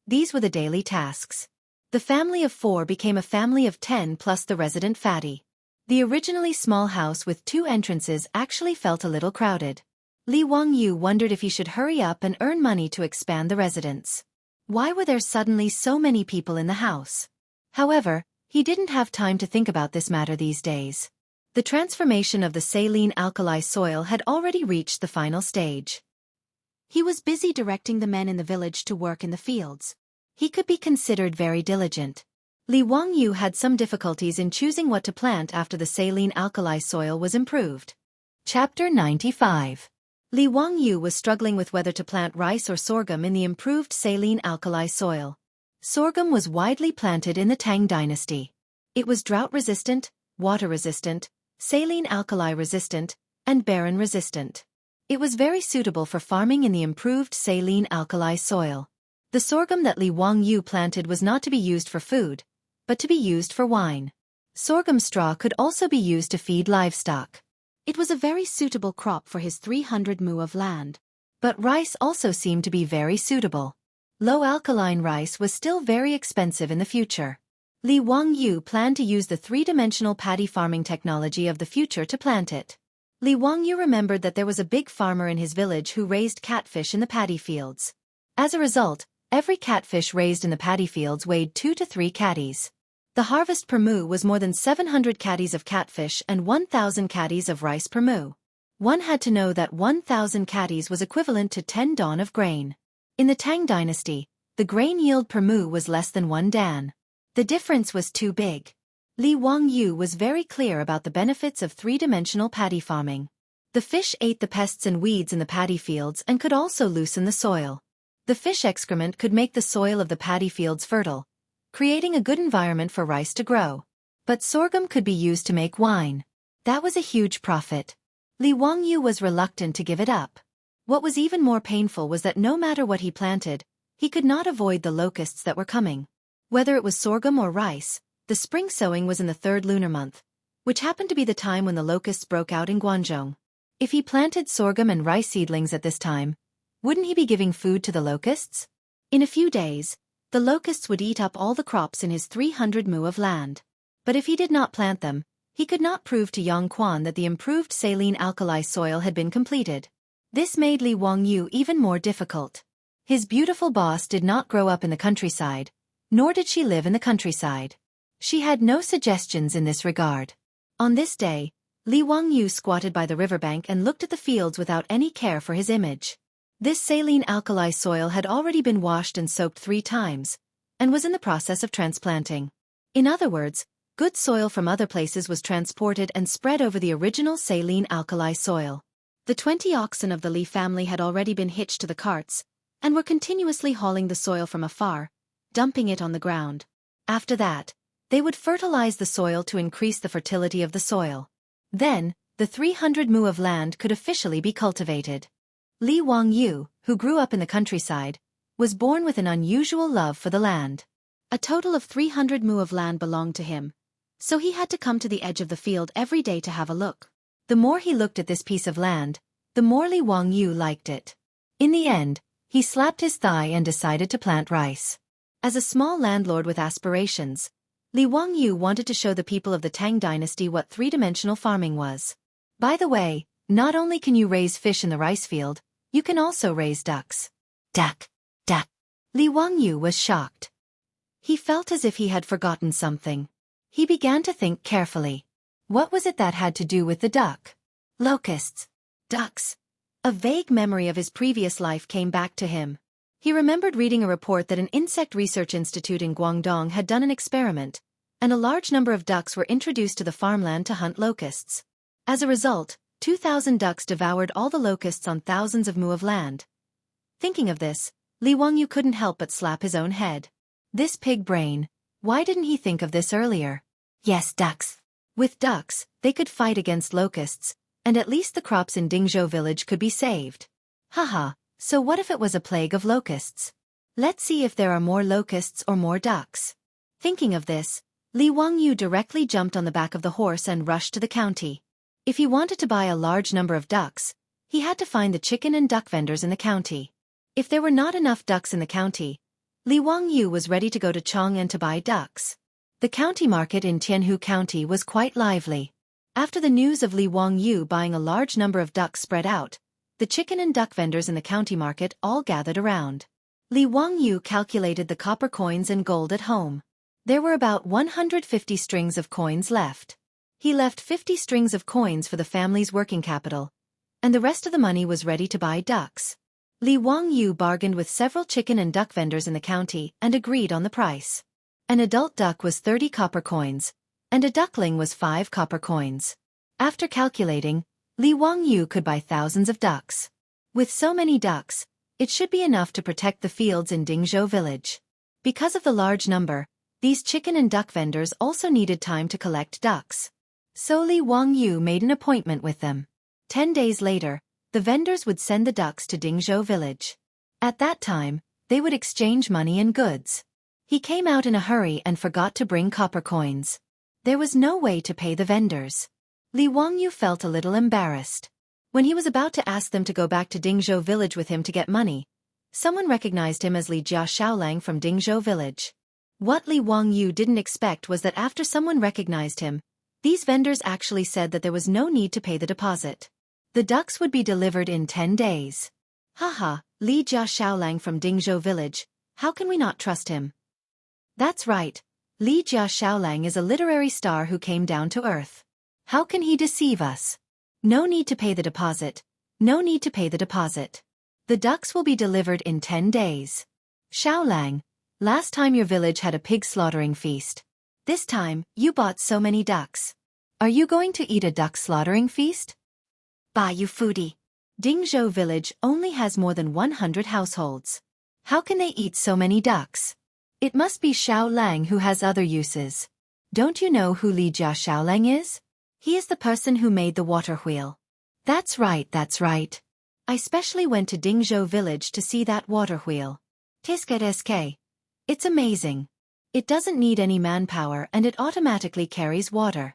These were the daily tasks. The family of 4 became a family of 10 plus the resident Fatty. The originally small house with 2 entrances actually felt a little crowded. Li Wangyou wondered if he should hurry up and earn money to expand the residence. Why were there suddenly so many people in the house? However, he didn't have time to think about this matter these days. The transformation of the saline alkali soil had already reached the final stage. He was busy directing the men in the village to work in the fields. He could be considered very diligent. Li Wangyu had some difficulties in choosing what to plant after the saline alkali soil was improved. Chapter 95. Li Wangyu was struggling with whether to plant rice or sorghum in the improved saline alkali soil. Sorghum was widely planted in the Tang dynasty. It was drought-resistant, water-resistant, saline alkali-resistant, and barren-resistant. It was very suitable for farming in the improved saline alkali soil. The sorghum that Li Wangyu planted was not to be used for food, but to be used for wine. Sorghum straw could also be used to feed livestock. It was a very suitable crop for his 300 mu of land. But rice also seemed to be very suitable. Low-alkaline rice was still very expensive in the future. Li Wangyu planned to use the three-dimensional paddy farming technology of the future to plant it. Li Wangyu remembered that there was a big farmer in his village who raised catfish in the paddy fields. As a result, every catfish raised in the paddy fields weighed 2 to 3 catties. The harvest per mu was more than 700 catties of catfish and 1,000 catties of rice per mu. One had to know that 1,000 catties was equivalent to 10 dawn of grain. In the Tang dynasty, the grain yield per mu was less than 1 dan. The difference was too big. Li Wangyu was very clear about the benefits of three-dimensional paddy farming. The fish ate the pests and weeds in the paddy fields and could also loosen the soil. The fish excrement could make the soil of the paddy fields fertile, creating a good environment for rice to grow. But sorghum could be used to make wine. That was a huge profit. Li Wangyu was reluctant to give it up. What was even more painful was that no matter what he planted, he could not avoid the locusts that were coming. Whether it was sorghum or rice, the spring sowing was in the 3rd lunar month, which happened to be the time when the locusts broke out in Guangzhou. If he planted sorghum and rice seedlings at this time, wouldn't he be giving food to the locusts? In a few days, the locusts would eat up all the crops in his 300 mu of land. But if he did not plant them, he could not prove to Yang Quan that the improved saline alkali soil had been completed. This made Li Wangyu even more difficult. His beautiful boss did not grow up in the countryside, nor did she live in the countryside. She had no suggestions in this regard. On this day, Li Wangyu squatted by the riverbank and looked at the fields without any care for his image. This saline alkali soil had already been washed and soaked 3 times, and was in the process of transplanting. In other words, good soil from other places was transported and spread over the original saline alkali soil. The 20 oxen of the Li family had already been hitched to the carts, and were continuously hauling the soil from afar, dumping it on the ground. After that, they would fertilize the soil to increase the fertility of the soil. Then, the 300 mu of land could officially be cultivated. Li Wangyu, who grew up in the countryside, was born with an unusual love for the land. A total of 300 mu of land belonged to him, so he had to come to the edge of the field every day to have a look. The more he looked at this piece of land, the more Li Wangyu liked it. In the end, he slapped his thigh and decided to plant rice. As a small landlord with aspirations, Li Wangyu wanted to show the people of the Tang dynasty what three-dimensional farming was. By the way, not only can you raise fish in the rice field, you can also raise ducks. Duck, duck. Li Wangyu was shocked. He felt as if he had forgotten something. He began to think carefully. What was it that had to do with the duck? Locusts. Ducks. A vague memory of his previous life came back to him. He remembered reading a report that an insect research institute in Guangdong had done an experiment, and a large number of ducks were introduced to the farmland to hunt locusts. As a result, 2,000 ducks devoured all the locusts on thousands of mu of land. Thinking of this, Li Wangyu couldn't help but slap his own head. This pig brain, why didn't he think of this earlier? Yes, ducks. With ducks, they could fight against locusts, and at least the crops in Dingzhou village could be saved. Haha, so what if it was a plague of locusts? Let's see if there are more locusts or more ducks. Thinking of this, Li Wangyu directly jumped on the back of the horse and rushed to the county. If he wanted to buy a large number of ducks, he had to find the chicken and duck vendors in the county. If there were not enough ducks in the county, Li Wangyu was ready to go to Chang'an to buy ducks. The county market in Tianhu County was quite lively. After the news of Li Wangyu buying a large number of ducks spread out, the chicken and duck vendors in the county market all gathered around. Li Wangyu calculated the copper coins and gold at home. There were about 150 strings of coins left. He left 50 strings of coins for the family's working capital, and the rest of the money was ready to buy ducks. Li Wangyu bargained with several chicken and duck vendors in the county and agreed on the price. An adult duck was 30 copper coins, and a duckling was 5 copper coins. After calculating, Li Wangyu could buy thousands of ducks. With so many ducks, it should be enough to protect the fields in Dingzhou village. Because of the large number, these chicken and duck vendors also needed time to collect ducks. So Li Wangyu made an appointment with them. 10 days later, the vendors would send the ducks to Dingzhou village. At that time, they would exchange money and goods. He came out in a hurry and forgot to bring copper coins. There was no way to pay the vendors. Li Wangyu felt a little embarrassed. When he was about to ask them to go back to Dingzhou village with him to get money, someone recognized him as Li Xiaofan from Dingzhou village. What Li Wangyu didn't expect was that after someone recognized him, these vendors actually said that there was no need to pay the deposit. The ducks would be delivered in 10 days. Haha, Li Xiaofan from Dingzhou village, how can we not trust him? That's right, Li Xiaofan is a literary star who came down to earth. How can he deceive us? No need to pay the deposit. No need to pay the deposit. The ducks will be delivered in 10 days. Xiaolang, last time your village had a pig slaughtering feast. This time, you bought so many ducks. Are you going to eat a duck slaughtering feast? Bah, you foodie. Dingzhou village only has more than 100 households. How can they eat so many ducks? It must be Xiaolang who has other uses. Don't you know who Li Xiaolang is? He is the person who made the water wheel. That's right, that's right. I specially went to Dingzhou village to see that water wheel. Tiske. It's amazing. It doesn't need any manpower and it automatically carries water.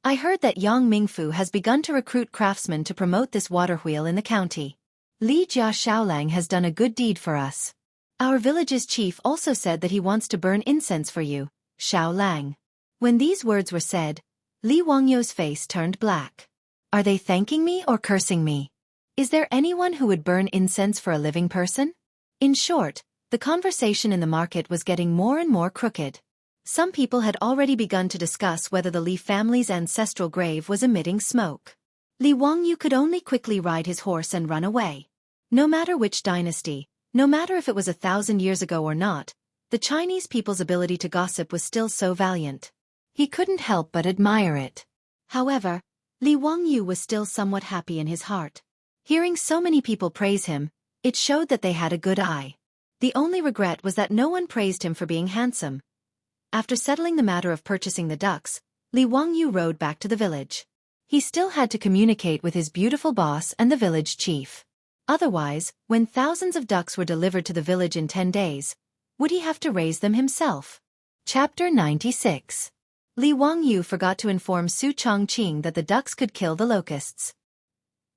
I heard that Yang Mingfu has begun to recruit craftsmen to promote this water wheel in the county. Li Xiaolang has done a good deed for us. Our village's chief also said that he wants to burn incense for you, Xiaolang. When these words were said, Li Wangyu's face turned black. Are they thanking me or cursing me? Is there anyone who would burn incense for a living person? In short, the conversation in the market was getting more and more crooked. Some people had already begun to discuss whether the Li family's ancestral grave was emitting smoke. Li Wangyu could only quickly ride his horse and run away. No matter which dynasty, no matter if it was 1,000 years ago or not, the Chinese people's ability to gossip was still so valiant. He couldn't help but admire it. However, Li Wangyu was still somewhat happy in his heart. Hearing so many people praise him, it showed that they had a good eye. The only regret was that no one praised him for being handsome. After settling the matter of purchasing the ducks, Li Wangyu rode back to the village. He still had to communicate with his beautiful boss and the village chief. Otherwise, when thousands of ducks were delivered to the village in 10 days, would he have to raise them himself? Chapter 96. Li Wangyu forgot to inform Su Chongqing that the ducks could kill the locusts.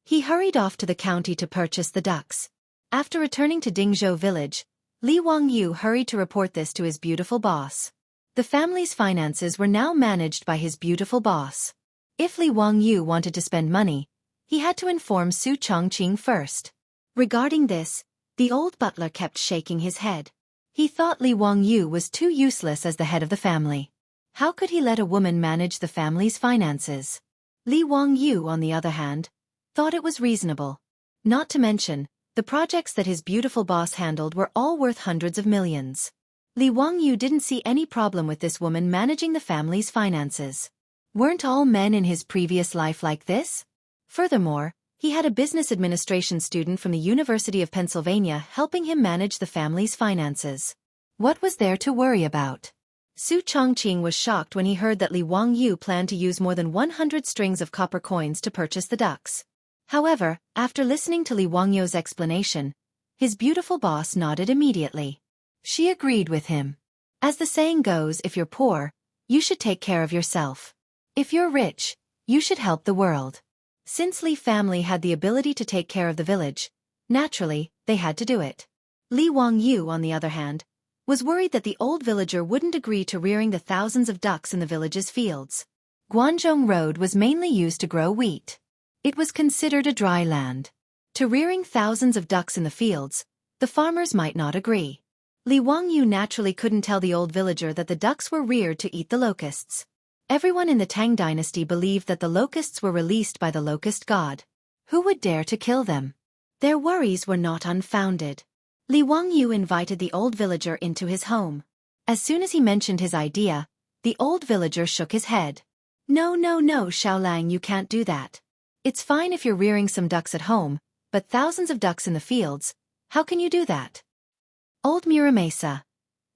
He hurried off to the county to purchase the ducks. After returning to Dingzhou village, Li Wangyu hurried to report this to his beautiful boss. The family's finances were now managed by his beautiful boss. If Li Wangyu wanted to spend money, he had to inform Su Chongqing first. Regarding this, the old butler kept shaking his head. He thought Li Wangyu was too useless as the head of the family. How could he let a woman manage the family's finances? Li Wangyu, on the other hand, thought it was reasonable. Not to mention, the projects that his beautiful boss handled were all worth hundreds of millions. Li Wangyu didn't see any problem with this woman managing the family's finances. Weren't all men in his previous life like this? Furthermore, he had a business administration student from the University of Pennsylvania helping him manage the family's finances. What was there to worry about? Su Chongqing was shocked when he heard that Li Wangyu planned to use more than 100 strings of copper coins to purchase the ducks. However, after listening to Li Wangyu's explanation, his beautiful boss nodded immediately. She agreed with him. As the saying goes, if you're poor, you should take care of yourself. If you're rich, you should help the world. Since Li family had the ability to take care of the village, naturally, they had to do it. Li Wangyu, on the other hand, was worried that the old villager wouldn't agree to rearing the thousands of ducks in the village's fields. Guanzhong Road was mainly used to grow wheat. It was considered a dry land. To rearing thousands of ducks in the fields, the farmers might not agree. Li Wangyu naturally couldn't tell the old villager that the ducks were reared to eat the locusts. Everyone in the Tang dynasty believed that the locusts were released by the locust god. Who would dare to kill them? Their worries were not unfounded. Li Wangyu invited the old villager into his home. As soon as he mentioned his idea, the old villager shook his head. No, no, no, Xiaolang, you can't do that. It's fine if you're rearing some ducks at home, but thousands of ducks in the fields, how can you do that? Old Muramesa.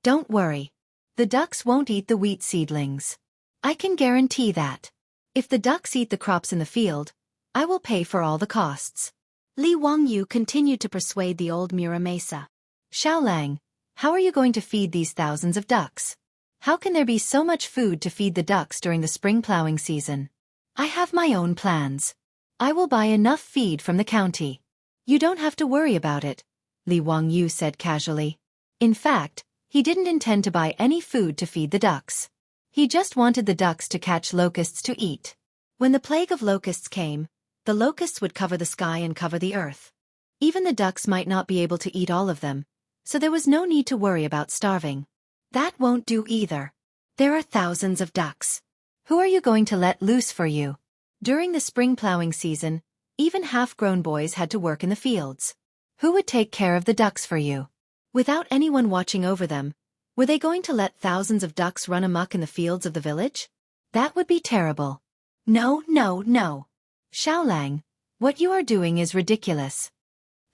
Don't worry. The ducks won't eat the wheat seedlings. I can guarantee that. If the ducks eat the crops in the field, I will pay for all the costs. Li Wangyu continued to persuade the old Muramesa. Xiaolang, how are you going to feed these thousands of ducks? How can there be so much food to feed the ducks during the spring plowing season? I have my own plans. I will buy enough feed from the county. You don't have to worry about it, Li Wangyu said casually. In fact, he didn't intend to buy any food to feed the ducks. He just wanted the ducks to catch locusts to eat. When the plague of locusts came, the locusts would cover the sky and cover the earth. Even the ducks might not be able to eat all of them, so there was no need to worry about starving. That won't do either. There are thousands of ducks. Who are you going to let loose for you? During the spring plowing season, even half-grown boys had to work in the fields. Who would take care of the ducks for you? Without anyone watching over them, were they going to let thousands of ducks run amok in the fields of the village? That would be terrible. No, no, no. Xiaolang, what you are doing is ridiculous.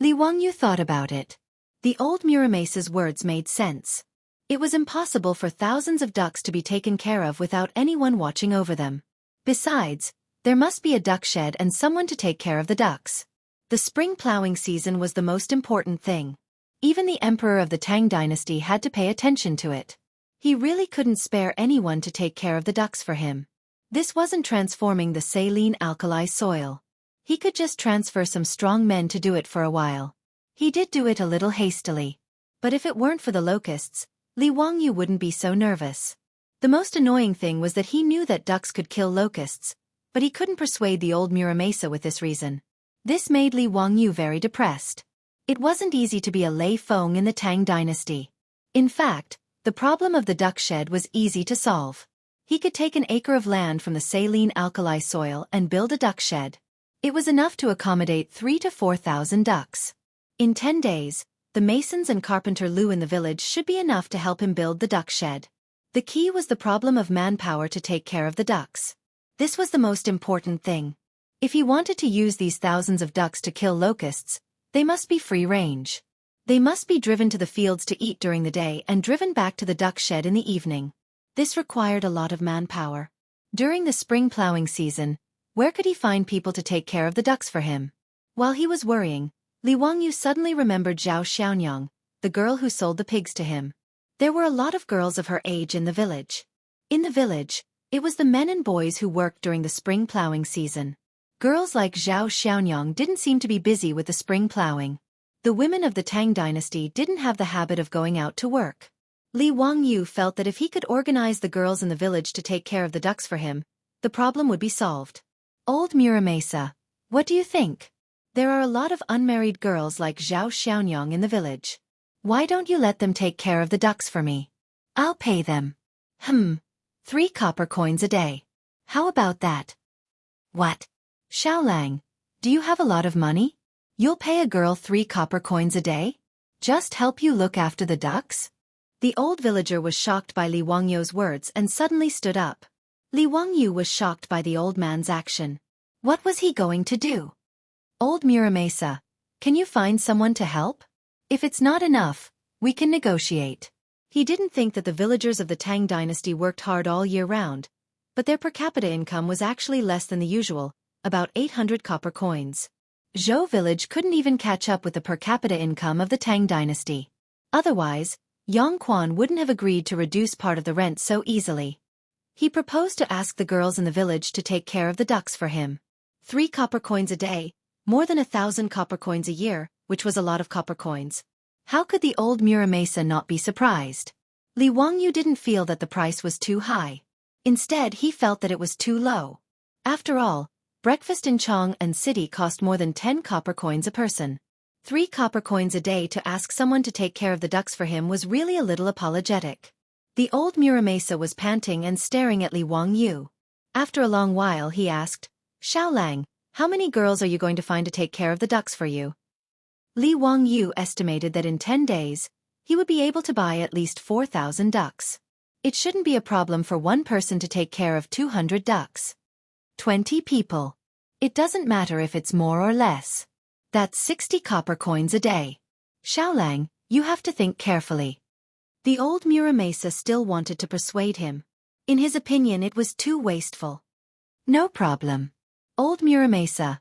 Li Wangyu thought about it. The old Muramesa's words made sense. It was impossible for thousands of ducks to be taken care of without anyone watching over them. Besides, there must be a duck shed and someone to take care of the ducks. The spring plowing season was the most important thing. Even the emperor of the Tang dynasty had to pay attention to it. He really couldn't spare anyone to take care of the ducks for him. This wasn't transforming the saline alkali soil. He could just transfer some strong men to do it for a while. He did do it a little hastily. But if it weren't for the locusts, Li Wangyu wouldn't be so nervous. The most annoying thing was that he knew that ducks could kill locusts, but he couldn't persuade the old Muramesa with this reason. This made Li Wangyu very depressed. It wasn't easy to be a Lei Feng in the Tang dynasty. In fact, the problem of the duck shed was easy to solve. He could take an acre of land from the saline alkali soil and build a duck shed. It was enough to accommodate 3,000 to 4,000 ducks. In 10 days, the masons and carpenter Lu in the village should be enough to help him build the duck shed. The key was the problem of manpower to take care of the ducks. This was the most important thing. If he wanted to use these thousands of ducks to kill locusts, they must be free range. They must be driven to the fields to eat during the day and driven back to the duck shed in the evening. This required a lot of manpower. During the spring plowing season, where could he find people to take care of the ducks for him? While he was worrying, Li Wangyu suddenly remembered Zhao Xiaonyang, the girl who sold the pigs to him. There were a lot of girls of her age in the village. In the village, it was the men and boys who worked during the spring plowing season. Girls like Zhao Xiaonyang didn't seem to be busy with the spring plowing. The women of the Tang dynasty didn't have the habit of going out to work. Li Wangyu felt that if he could organize the girls in the village to take care of the ducks for him, the problem would be solved. Old Muramesa, what do you think? There are a lot of unmarried girls like Zhao Xiaonyang in the village. Why don't you let them take care of the ducks for me? I'll pay them. 3 copper coins a day. How about that? What? Xiaolang, do you have a lot of money? You'll pay a girl 3 copper coins a day? Just help you look after the ducks? The old villager was shocked by Li Wangyu's words and suddenly stood up. Li Wangyu was shocked by the old man's action. What was he going to do? Old Muramesa, can you find someone to help? If it's not enough, we can negotiate. He didn't think that the villagers of the Tang dynasty worked hard all year round, but their per capita income was actually less than the usual, about 800 copper coins. Zhou village couldn't even catch up with the per capita income of the Tang dynasty. Otherwise, Yang Quan wouldn't have agreed to reduce part of the rent so easily. He proposed to ask the girls in the village to take care of the ducks for him. 3 copper coins a day, more than 1,000 copper coins a year, which was a lot of copper coins. How could the old Muramesa not be surprised? Li Wangyu didn't feel that the price was too high. Instead, he felt that it was too low. After all, breakfast in Chong and City cost more than 10 copper coins a person. 3 copper coins a day to ask someone to take care of the ducks for him was really a little apologetic. The old Muramasa was panting and staring at Li Wangyu. After a long while he asked, Xiaolang, how many girls are you going to find to take care of the ducks for you? Li Wangyu estimated that in 10 days, he would be able to buy at least 4,000 ducks. It shouldn't be a problem for one person to take care of 200 ducks. 20 people. It doesn't matter if it's more or less. That's 60 copper coins a day. Xiaolang, you have to think carefully. The old Muramasa still wanted to persuade him. In his opinion, it was too wasteful. No problem. Old Muramasa,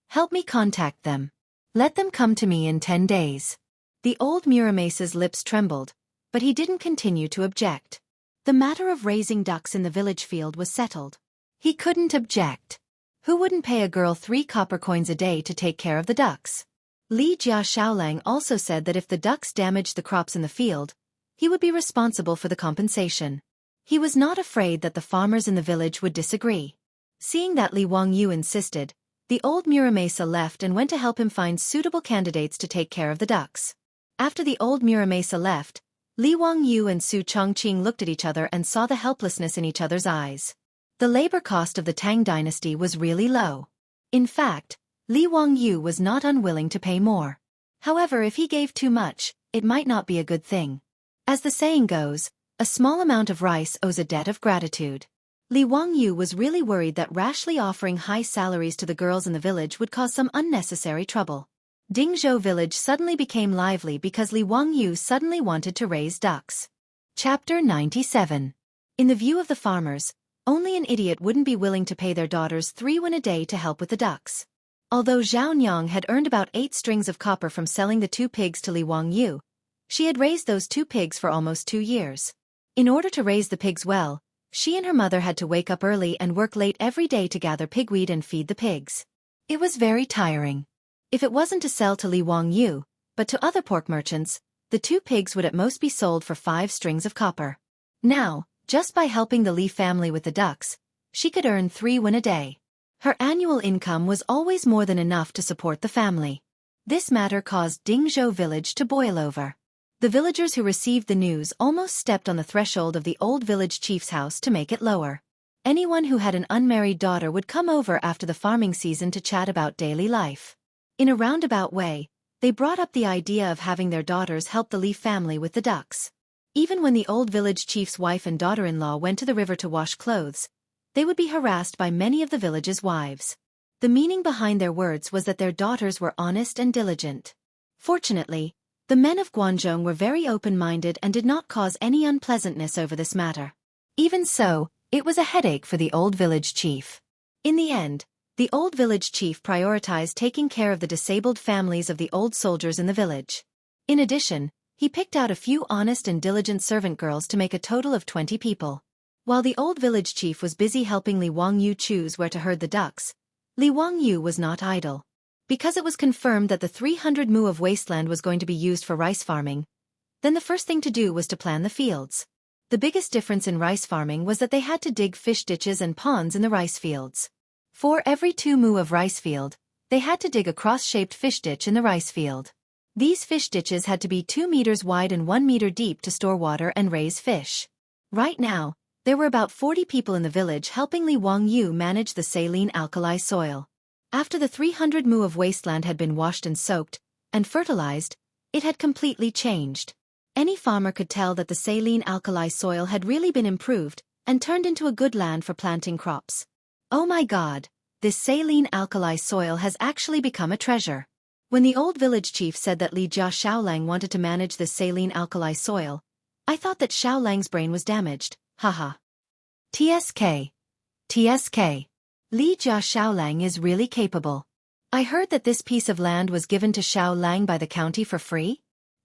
help me contact them. Let them come to me in 10 days. The old Muramasa's lips trembled, but he didn't continue to object. The matter of raising ducks in the village field was settled. He couldn't object. Who wouldn't pay a girl 3 copper coins a day to take care of the ducks? Li Jia Xiaolang also said that if the ducks damaged the crops in the field, he would be responsible for the compensation. He was not afraid that the farmers in the village would disagree. Seeing that Li Wangyu insisted, the old Muramasa left and went to help him find suitable candidates to take care of the ducks. After the old Muramasa left, Li Wangyu and Su Chongqing looked at each other and saw the helplessness in each other's eyes. The labor cost of the Tang dynasty was really low. In fact, Li Wangyu was not unwilling to pay more. However, if he gave too much, it might not be a good thing. As the saying goes, a small amount of rice owes a debt of gratitude. Li Wangyu was really worried that rashly offering high salaries to the girls in the village would cause some unnecessary trouble. Dingzhou village suddenly became lively because Li Wangyu suddenly wanted to raise ducks. Chapter 97. In the view of the farmers, only an idiot wouldn't be willing to pay their daughters 3 won a day to help with the ducks. Although Zhao Nyang had earned about 8 strings of copper from selling the 2 pigs to Li Wangyu, she had raised those 2 pigs for almost 2 years. In order to raise the pigs well, she and her mother had to wake up early and work late every day to gather pigweed and feed the pigs. It was very tiring. If it wasn't to sell to Li Wangyu, but to other pork merchants, the 2 pigs would at most be sold for 5 strings of copper. Now, just by helping the Li family with the ducks, she could earn 3 won a day. Her annual income was always more than enough to support the family. This matter caused Dingzhou village to boil over. The villagers who received the news almost stepped on the threshold of the old village chief's house to make it lower. Anyone who had an unmarried daughter would come over after the farming season to chat about daily life. In a roundabout way, they brought up the idea of having their daughters help the Li family with the ducks. Even when the old village chief's wife and daughter-in-law went to the river to wash clothes, they would be harassed by many of the village's wives. The meaning behind their words was that their daughters were honest and diligent. Fortunately, the men of Guangzhou were very open-minded and did not cause any unpleasantness over this matter. Even so, it was a headache for the old village chief. In the end, the old village chief prioritized taking care of the disabled families of the old soldiers in the village. In addition, he picked out a few honest and diligent servant girls to make a total of 20 people. While the old village chief was busy helping Li Wangyu choose where to herd the ducks, Li Wangyu was not idle. Because it was confirmed that the 300 mu of wasteland was going to be used for rice farming, then the first thing to do was to plan the fields. The biggest difference in rice farming was that they had to dig fish ditches and ponds in the rice fields. For every 2 mu of rice field, they had to dig a cross-shaped fish ditch in the rice field. These fish ditches had to be 2 meters wide and 1 meter deep to store water and raise fish. Right now, there were about 40 people in the village helping Li Wangyu manage the saline alkali soil. After the 300 mu of wasteland had been washed and soaked, and fertilized, it had completely changed. Any farmer could tell that the saline alkali soil had really been improved and turned into a good land for planting crops. Oh my God, this saline alkali soil has actually become a treasure. When the old village chief said that Li Jia Xiaolang wanted to manage this saline alkali soil, I thought that Xiaolang's brain was damaged, haha. TSK. Li Jia Xiaolang is really capable. I heard that this piece of land was given to Xiaolang by the county for free?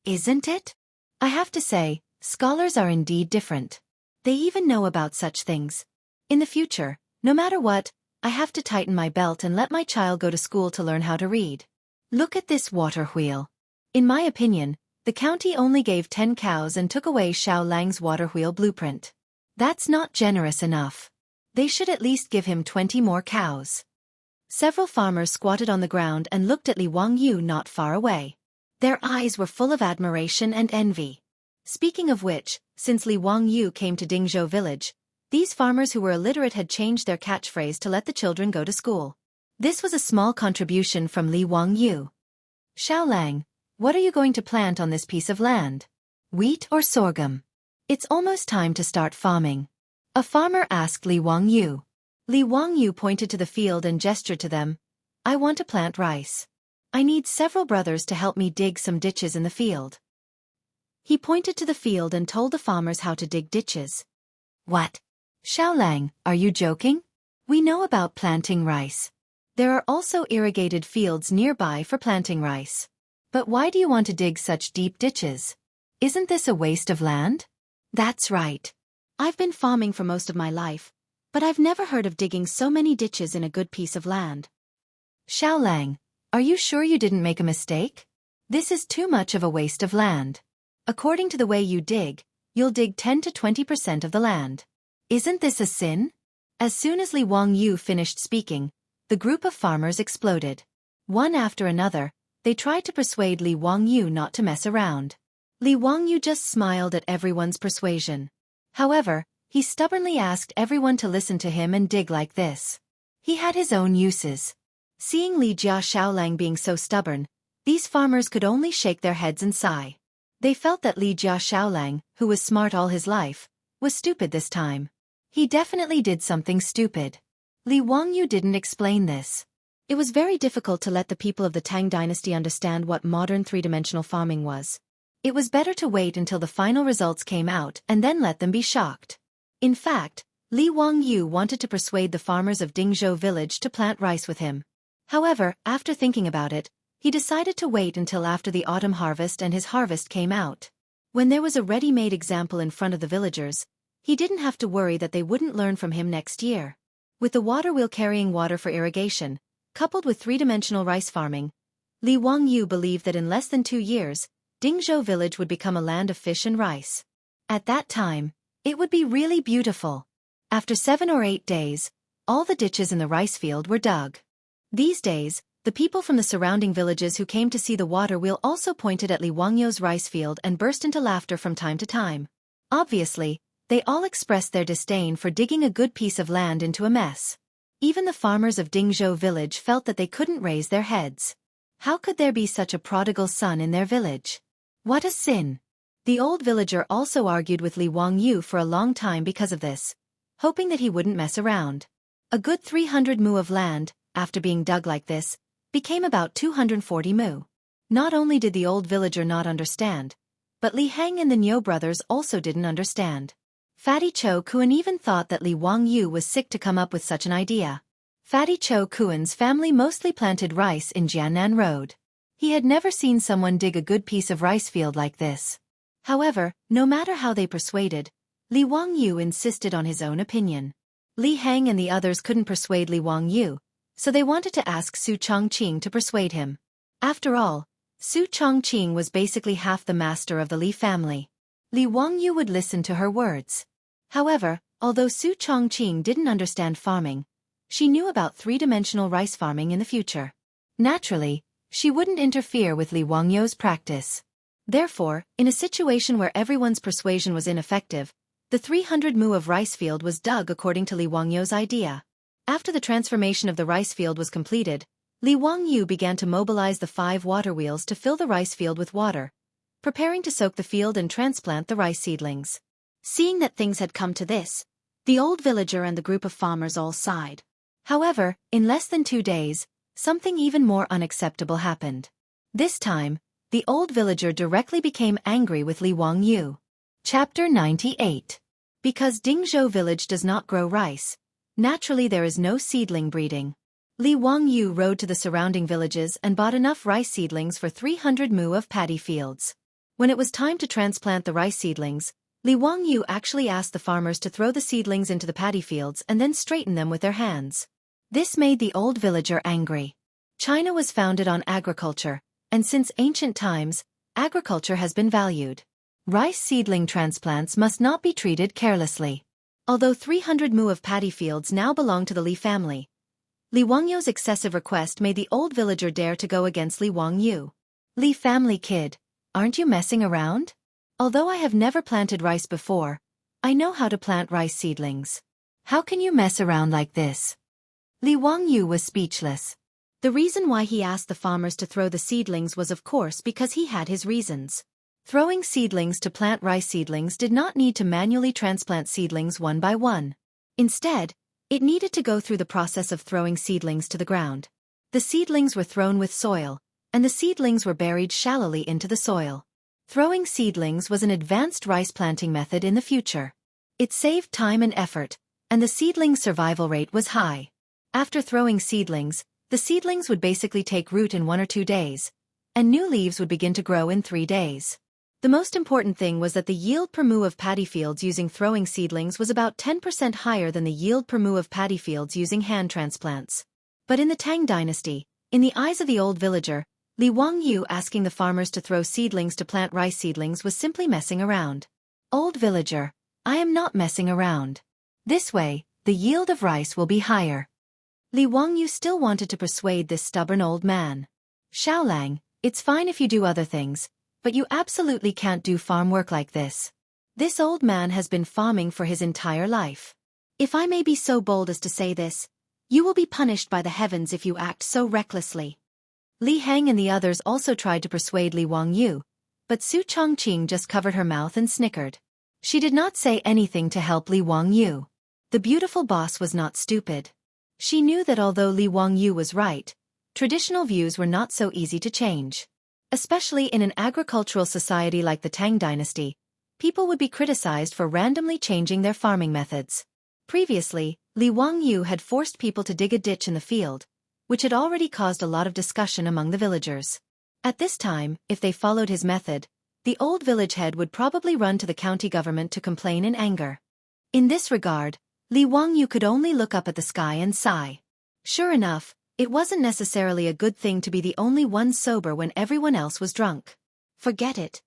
Isn't it? I have to say, scholars are indeed different. They even know about such things. In the future, no matter what, I have to tighten my belt and let my child go to school to learn how to read. Look at this water wheel. In my opinion, the county only gave 10 cows and took away Xiaolang's water wheel blueprint. That's not generous enough. They should at least give him 20 more cows. Several farmers squatted on the ground and looked at Li Wangyu not far away. Their eyes were full of admiration and envy. Speaking of which, since Li Wangyu came to Dingzhou village, these farmers who were illiterate had changed their catchphrase to let the children go to school. This was a small contribution from Li Wangyu. Xiaolang, what are you going to plant on this piece of land? Wheat or sorghum? It's almost time to start farming. A farmer asked Li Wangyu. Li Wangyu pointed to the field and gestured to them. I want to plant rice. I need several brothers to help me dig some ditches in the field. He pointed to the field and told the farmers how to dig ditches. What? Xiaolang, are you joking? We know about planting rice. There are also irrigated fields nearby for planting rice. But why do you want to dig such deep ditches? Isn't this a waste of land? That's right. I've been farming for most of my life, but I've never heard of digging so many ditches in a good piece of land. Xiaolang, are you sure you didn't make a mistake? This is too much of a waste of land. According to the way you dig, you'll dig 10 to 20% of the land. Isn't this a sin? As soon as Li Wangyu finished speaking, the group of farmers exploded. One after another, they tried to persuade Li Wangyu not to mess around. Li Wangyu just smiled at everyone's persuasion. However, he stubbornly asked everyone to listen to him and dig like this. He had his own uses. Seeing Li Jia Xiaolang being so stubborn, these farmers could only shake their heads and sigh. They felt that Li Jia Xiaolang, who was smart all his life, was stupid this time. He definitely did something stupid. Li Wangyu didn't explain this. It was very difficult to let the people of the Tang dynasty understand what modern three-dimensional farming was. It was better to wait until the final results came out and then let them be shocked. In fact, Li Wangyu wanted to persuade the farmers of Dingzhou village to plant rice with him. However, after thinking about it, he decided to wait until after the autumn harvest and his harvest came out. When there was a ready-made example in front of the villagers, he didn't have to worry that they wouldn't learn from him next year. With the water wheel carrying water for irrigation, coupled with three-dimensional rice farming, Li Wangyu believed that in less than 2 years, Dingzhou village would become a land of fish and rice. At that time, it would be really beautiful. After 7 or 8 days, all the ditches in the rice field were dug. These days, the people from the surrounding villages who came to see the water wheel also pointed at Li Wangyu's rice field and burst into laughter from time to time. Obviously, they all expressed their disdain for digging a good piece of land into a mess. Even the farmers of Dingzhou village felt that they couldn't raise their heads. How could there be such a prodigal son in their village? What a sin! The old villager also argued with Li Wangyu for a long time because of this, hoping that he wouldn't mess around. A good 300 mu of land, after being dug like this, became about 240 mu. Not only did the old villager not understand, but Li Heng and the Niu brothers also didn't understand. Fatty Cho Kuan even thought that Li Wangyu was sick to come up with such an idea. Fatty Cho Kuan's family mostly planted rice in Jiannan Road. He had never seen someone dig a good piece of rice field like this. However, no matter how they persuaded, Li Wangyu insisted on his own opinion. Li Heng and the others couldn't persuade Li Wangyu, so they wanted to ask Su Chongqing to persuade him. After all, Su Chongqing was basically half the master of the Li family. Li Wangyu would listen to her words. However, although Su Chongqing didn't understand farming, she knew about three-dimensional rice farming in the future. Naturally, she wouldn't interfere with Li Wangyu's practice. Therefore, in a situation where everyone's persuasion was ineffective, the 300 mu of rice field was dug according to Li Wangyu's idea. After the transformation of the rice field was completed, Li Wangyu began to mobilize the 5 water wheels to fill the rice field with water, preparing to soak the field and transplant the rice seedlings. Seeing that things had come to this, the old villager and the group of farmers all sighed. However, in less than 2 days, something even more unacceptable happened. This time, the old villager directly became angry with Li Wangyu. Chapter 98. Because Dingzhou village does not grow rice, naturally there is no seedling breeding. Li Wangyu rode to the surrounding villages and bought enough rice seedlings for 300 mu of paddy fields. When it was time to transplant the rice seedlings, Li Wangyu actually asked the farmers to throw the seedlings into the paddy fields and then straighten them with their hands. This made the old villager angry. China was founded on agriculture, and since ancient times, agriculture has been valued. Rice seedling transplants must not be treated carelessly. Although 300 mu of paddy fields now belong to the Li family, Li Wangyu's excessive request made the old villager dare to go against Li Wangyu. Li family kid, aren't you messing around? Although I have never planted rice before, I know how to plant rice seedlings. How can you mess around like this? Li Wangyu was speechless. The reason why he asked the farmers to throw the seedlings was of course because he had his reasons. Throwing seedlings to plant rice seedlings did not need to manually transplant seedlings one by one. Instead, it needed to go through the process of throwing seedlings to the ground. The seedlings were thrown with soil, and the seedlings were buried shallowly into the soil. Throwing seedlings was an advanced rice planting method in the future. It saved time and effort, and the seedling's survival rate was high. After throwing seedlings, the seedlings would basically take root in 1 or 2 days, and new leaves would begin to grow in 3 days. The most important thing was that the yield per mu of paddy fields using throwing seedlings was about 10% higher than the yield per mu of paddy fields using hand transplants. But in the Tang dynasty, in the eyes of the old villager, Li Wangyu asking the farmers to throw seedlings to plant rice seedlings was simply messing around. Old villager, I am not messing around. This way, the yield of rice will be higher. Li Wangyu still wanted to persuade this stubborn old man. Xiaolang, it's fine if you do other things, but you absolutely can't do farm work like this. This old man has been farming for his entire life. If I may be so bold as to say this, you will be punished by the heavens if you act so recklessly. Li Heng and the others also tried to persuade Li Wangyu, but Su Chongqing just covered her mouth and snickered. She did not say anything to help Li Wangyu. The beautiful boss was not stupid. She knew that although Li Wangyu was right, traditional views were not so easy to change. Especially in an agricultural society like the Tang dynasty, people would be criticized for randomly changing their farming methods. Previously, Li Wangyu had forced people to dig a ditch in the field, which had already caused a lot of discussion among the villagers. At this time, if they followed his method, the old village head would probably run to the county government to complain in anger. In this regard, Li Wangyu could only look up at the sky and sigh. Sure enough, it wasn't necessarily a good thing to be the only one sober when everyone else was drunk. Forget it.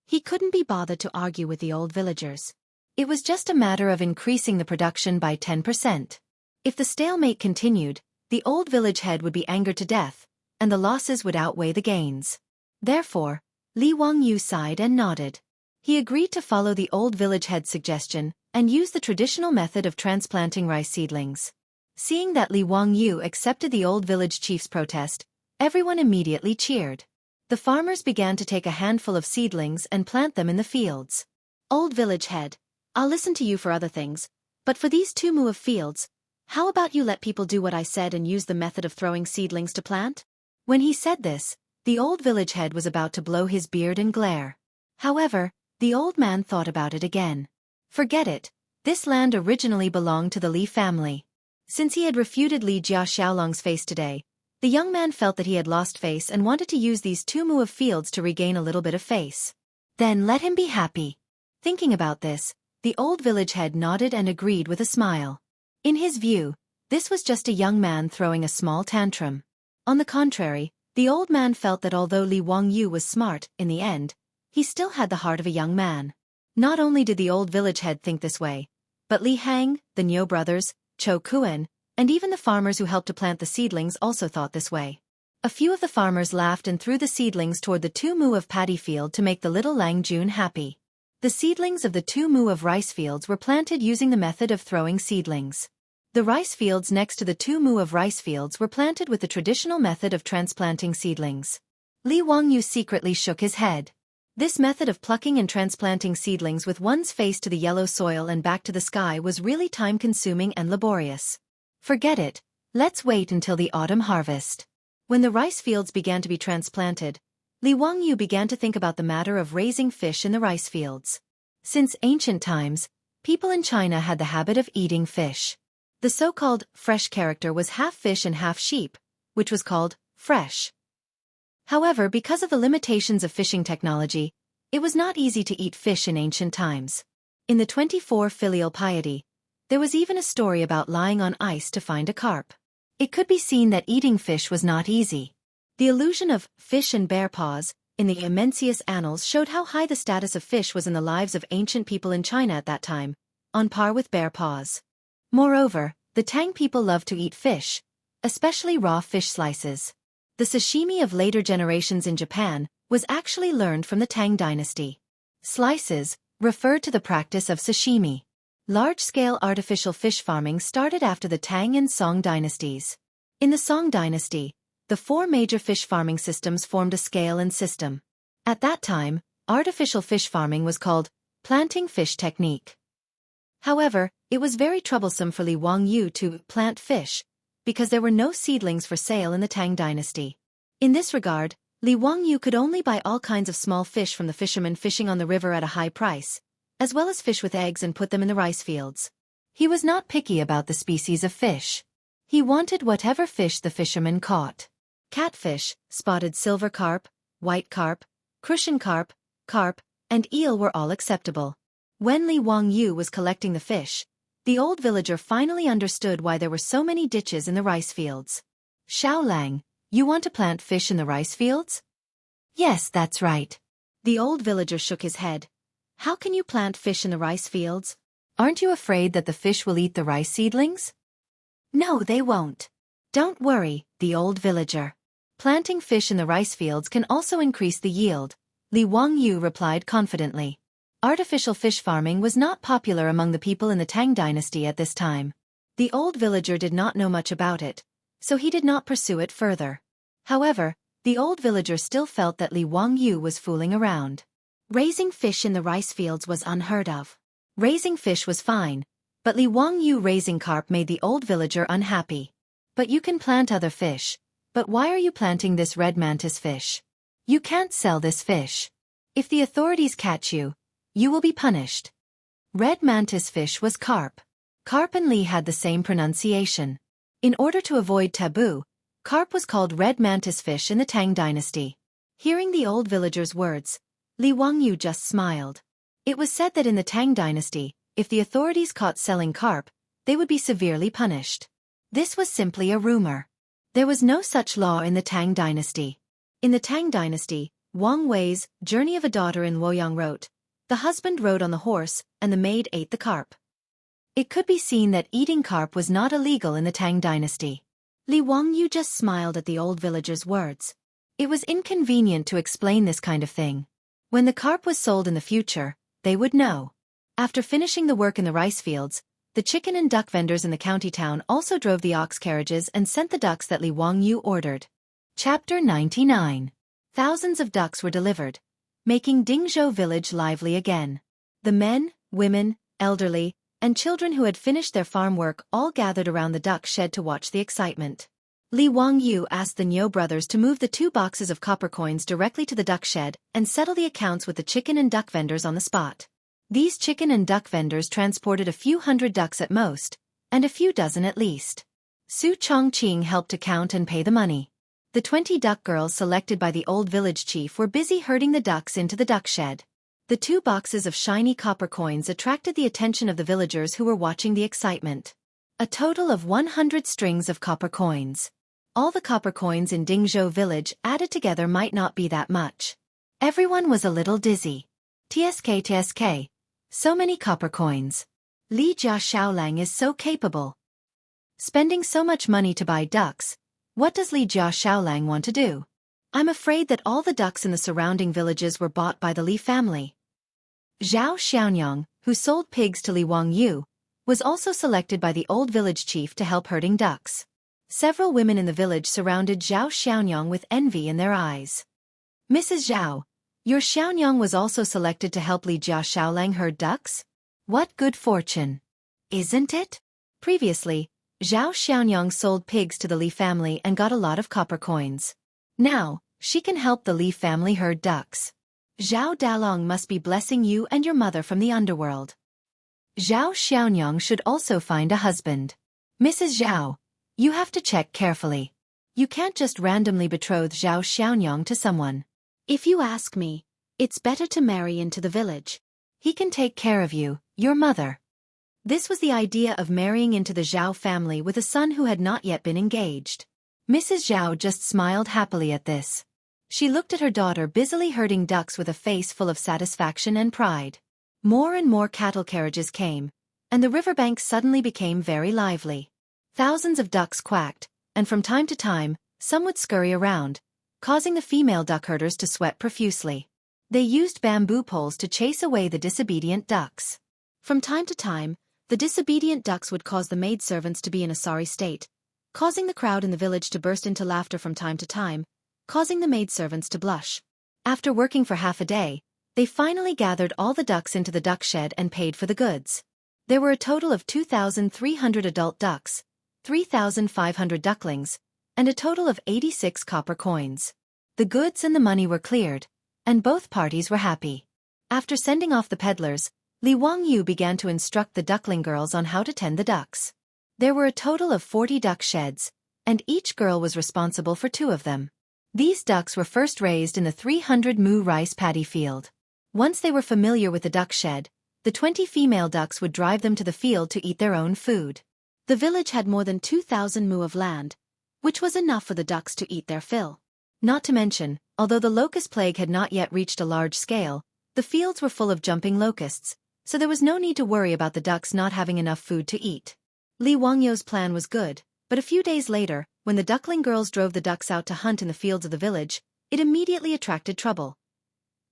He couldn't be bothered to argue with the old villagers. It was just a matter of increasing the production by 10%. If the stalemate continued, the old village head would be angered to death, and the losses would outweigh the gains. Therefore, Li Wangyu sighed and nodded. He agreed to follow the old village head's suggestion and use the traditional method of transplanting rice seedlings. Seeing that Li Wangyu accepted the old village chief's protest, everyone immediately cheered. The farmers began to take a handful of seedlings and plant them in the fields. Old village head, I'll listen to you for other things, but for these 2 mu of fields, how about you let people do what I said and use the method of throwing seedlings to plant? When he said this, the old village head was about to blow his beard and glare. However, the old man thought about it again. Forget it, this land originally belonged to the Li family. Since he had refuted Li Jia Xiaolong's face today, the young man felt that he had lost face and wanted to use these 2 mu of fields to regain a little bit of face. Then let him be happy. Thinking about this, the old village head nodded and agreed with a smile. In his view, this was just a young man throwing a small tantrum. On the contrary, the old man felt that although Li Wangyu was smart, in the end, he still had the heart of a young man. Not only did the old village head think this way, but Li Hang, the Niu brothers, Cho Kuan, and even the farmers who helped to plant the seedlings also thought this way. A few of the farmers laughed and threw the seedlings toward the 2 mu of paddy field to make the little Lang Jun happy. The seedlings of the 2 mu of rice fields were planted using the method of throwing seedlings. The rice fields next to the 2 mu of rice fields were planted with the traditional method of transplanting seedlings. Li Wangyu secretly shook his head. This method of plucking and transplanting seedlings with one's face to the yellow soil and back to the sky was really time-consuming and laborious. Forget it, let's wait until the autumn harvest. When the rice fields began to be transplanted, Li Wangyu began to think about the matter of raising fish in the rice fields. Since ancient times, people in China had the habit of eating fish. The so-called fresh character was half fish and half sheep, which was called fresh. However, because of the limitations of fishing technology, it was not easy to eat fish in ancient times. In the 24 filial piety, there was even a story about lying on ice to find a carp. It could be seen that eating fish was not easy. The illusion of fish and bear paws in the Immensius Annals showed how high the status of fish was in the lives of ancient people in China at that time, on par with bear paws. Moreover, the Tang people loved to eat fish, especially raw fish slices. The sashimi of later generations in Japan was actually learned from the Tang dynasty. Slices refer to the practice of sashimi. Large-scale artificial fish farming started after the Tang and Song dynasties. In the Song dynasty, the four major fish farming systems formed a scale and system. At that time, artificial fish farming was called planting fish technique. However, it was very troublesome for Li Wangyu to plant fish, because there were no seedlings for sale in the Tang dynasty. In this regard, Li Wangyu could only buy all kinds of small fish from the fishermen fishing on the river at a high price, as well as fish with eggs, and put them in the rice fields. He was not picky about the species of fish. He wanted whatever fish the fishermen caught. Catfish, spotted silver carp, white carp, crucian carp, and eel were all acceptable. When Li Wangyu was collecting the fish, the old villager finally understood why there were so many ditches in the rice fields. Xiaolang, you want to plant fish in the rice fields? Yes, that's right. The old villager shook his head. How can you plant fish in the rice fields? Aren't you afraid that the fish will eat the rice seedlings? No, they won't. Don't worry, the old villager. Planting fish in the rice fields can also increase the yield, Li Wangyu replied confidently. Artificial fish farming was not popular among the people in the Tang dynasty at this time. The old villager did not know much about it, so he did not pursue it further. However, the old villager still felt that Li Wangyu was fooling around. Raising fish in the rice fields was unheard of. Raising fish was fine, but Li Wangyu raising carp made the old villager unhappy. But you can plant other fish. But why are you planting this red mantis fish? You can't sell this fish. If the authorities catch you, you will be punished. Red mantis fish was carp. Carp and Li had the same pronunciation. In order to avoid taboo, carp was called red mantis fish in the Tang dynasty. Hearing the old villager's words, Li Wangyu just smiled. It was said that in the Tang dynasty, if the authorities caught selling carp, they would be severely punished. This was simply a rumor. There was no such law in the Tang dynasty. In the Tang dynasty, Wang Wei's Journey of a Daughter in Luoyang wrote, the husband rode on the horse, and the maid ate the carp. It could be seen that eating carp was not illegal in the Tang dynasty. Li Wangyu just smiled at the old villager's words. It was inconvenient to explain this kind of thing. When the carp was sold in the future, they would know. After finishing the work in the rice fields, the chicken and duck vendors in the county town also drove the ox carriages and sent the ducks that Li Wangyu ordered. Chapter 99. Thousands of ducks were delivered, making Dingzhou village lively again. The men, women, elderly, and children who had finished their farm work all gathered around the duck shed to watch the excitement. Li Wangyu asked the Niu brothers to move the 2 boxes of copper coins directly to the duck shed and settle the accounts with the chicken and duck vendors on the spot. These chicken and duck vendors transported a few hundred ducks at most, and a few dozen at least. Su Chongqing helped to count and pay the money. The 20 duck girls selected by the old village chief were busy herding the ducks into the duck shed. The 2 boxes of shiny copper coins attracted the attention of the villagers who were watching the excitement. A total of 100 strings of copper coins. All the copper coins in Dingzhou village added together might not be that much. Everyone was a little dizzy. TSK. So many copper coins. Li Jia Xiaolang is so capable. Spending so much money to buy ducks, what does Li Jia Xiaolang want to do? I'm afraid that all the ducks in the surrounding villages were bought by the Li family. Zhao Xiaonyang, who sold pigs to Li Wangyu, was also selected by the old village chief to help herding ducks. Several women in the village surrounded Zhao Xiaonyang with envy in their eyes. Mrs. Zhao, your Xiaonyang was also selected to help Li Jia Xiaolang herd ducks? What good fortune! Isn't it? Previously, Zhao Xiaonyang sold pigs to the Li family and got a lot of copper coins. Now, she can help the Li family herd ducks. Zhao Dalong must be blessing you and your mother from the underworld. Zhao Xiaonyang should also find a husband. Mrs. Zhao, you have to check carefully. You can't just randomly betroth Zhao Xiaonyang to someone. If you ask me, it's better to marry into the village. He can take care of you, your mother. This was the idea of marrying into the Zhao family with a son who had not yet been engaged. Mrs. Zhao just smiled happily at this. She looked at her daughter busily herding ducks with a face full of satisfaction and pride. More and more cattle carriages came, and the riverbank suddenly became very lively. Thousands of ducks quacked, and from time to time, some would scurry around, causing the female duck herders to sweat profusely. They used bamboo poles to chase away the disobedient ducks. From time to time, the disobedient ducks would cause the maidservants to be in a sorry state, causing the crowd in the village to burst into laughter from time to time, causing the maidservants to blush. After working for half a day, they finally gathered all the ducks into the duck shed and paid for the goods. There were a total of 2,300 adult ducks, 3,500 ducklings, and a total of 86 copper coins. The goods and the money were cleared, and both parties were happy. After sending off the peddlers, Li Wangyu began to instruct the duckling girls on how to tend the ducks. There were a total of 40 duck sheds, and each girl was responsible for 2 of them. These ducks were first raised in the 300 mu rice paddy field. Once they were familiar with the duck shed, the 20 female ducks would drive them to the field to eat their own food. The village had more than 2,000 mu of land, which was enough for the ducks to eat their fill. Not to mention, although the locust plague had not yet reached a large scale, the fields were full of jumping locusts, so there was no need to worry about the ducks not having enough food to eat. Li Wangyu's plan was good, but a few days later, when the duckling girls drove the ducks out to hunt in the fields of the village, it immediately attracted trouble.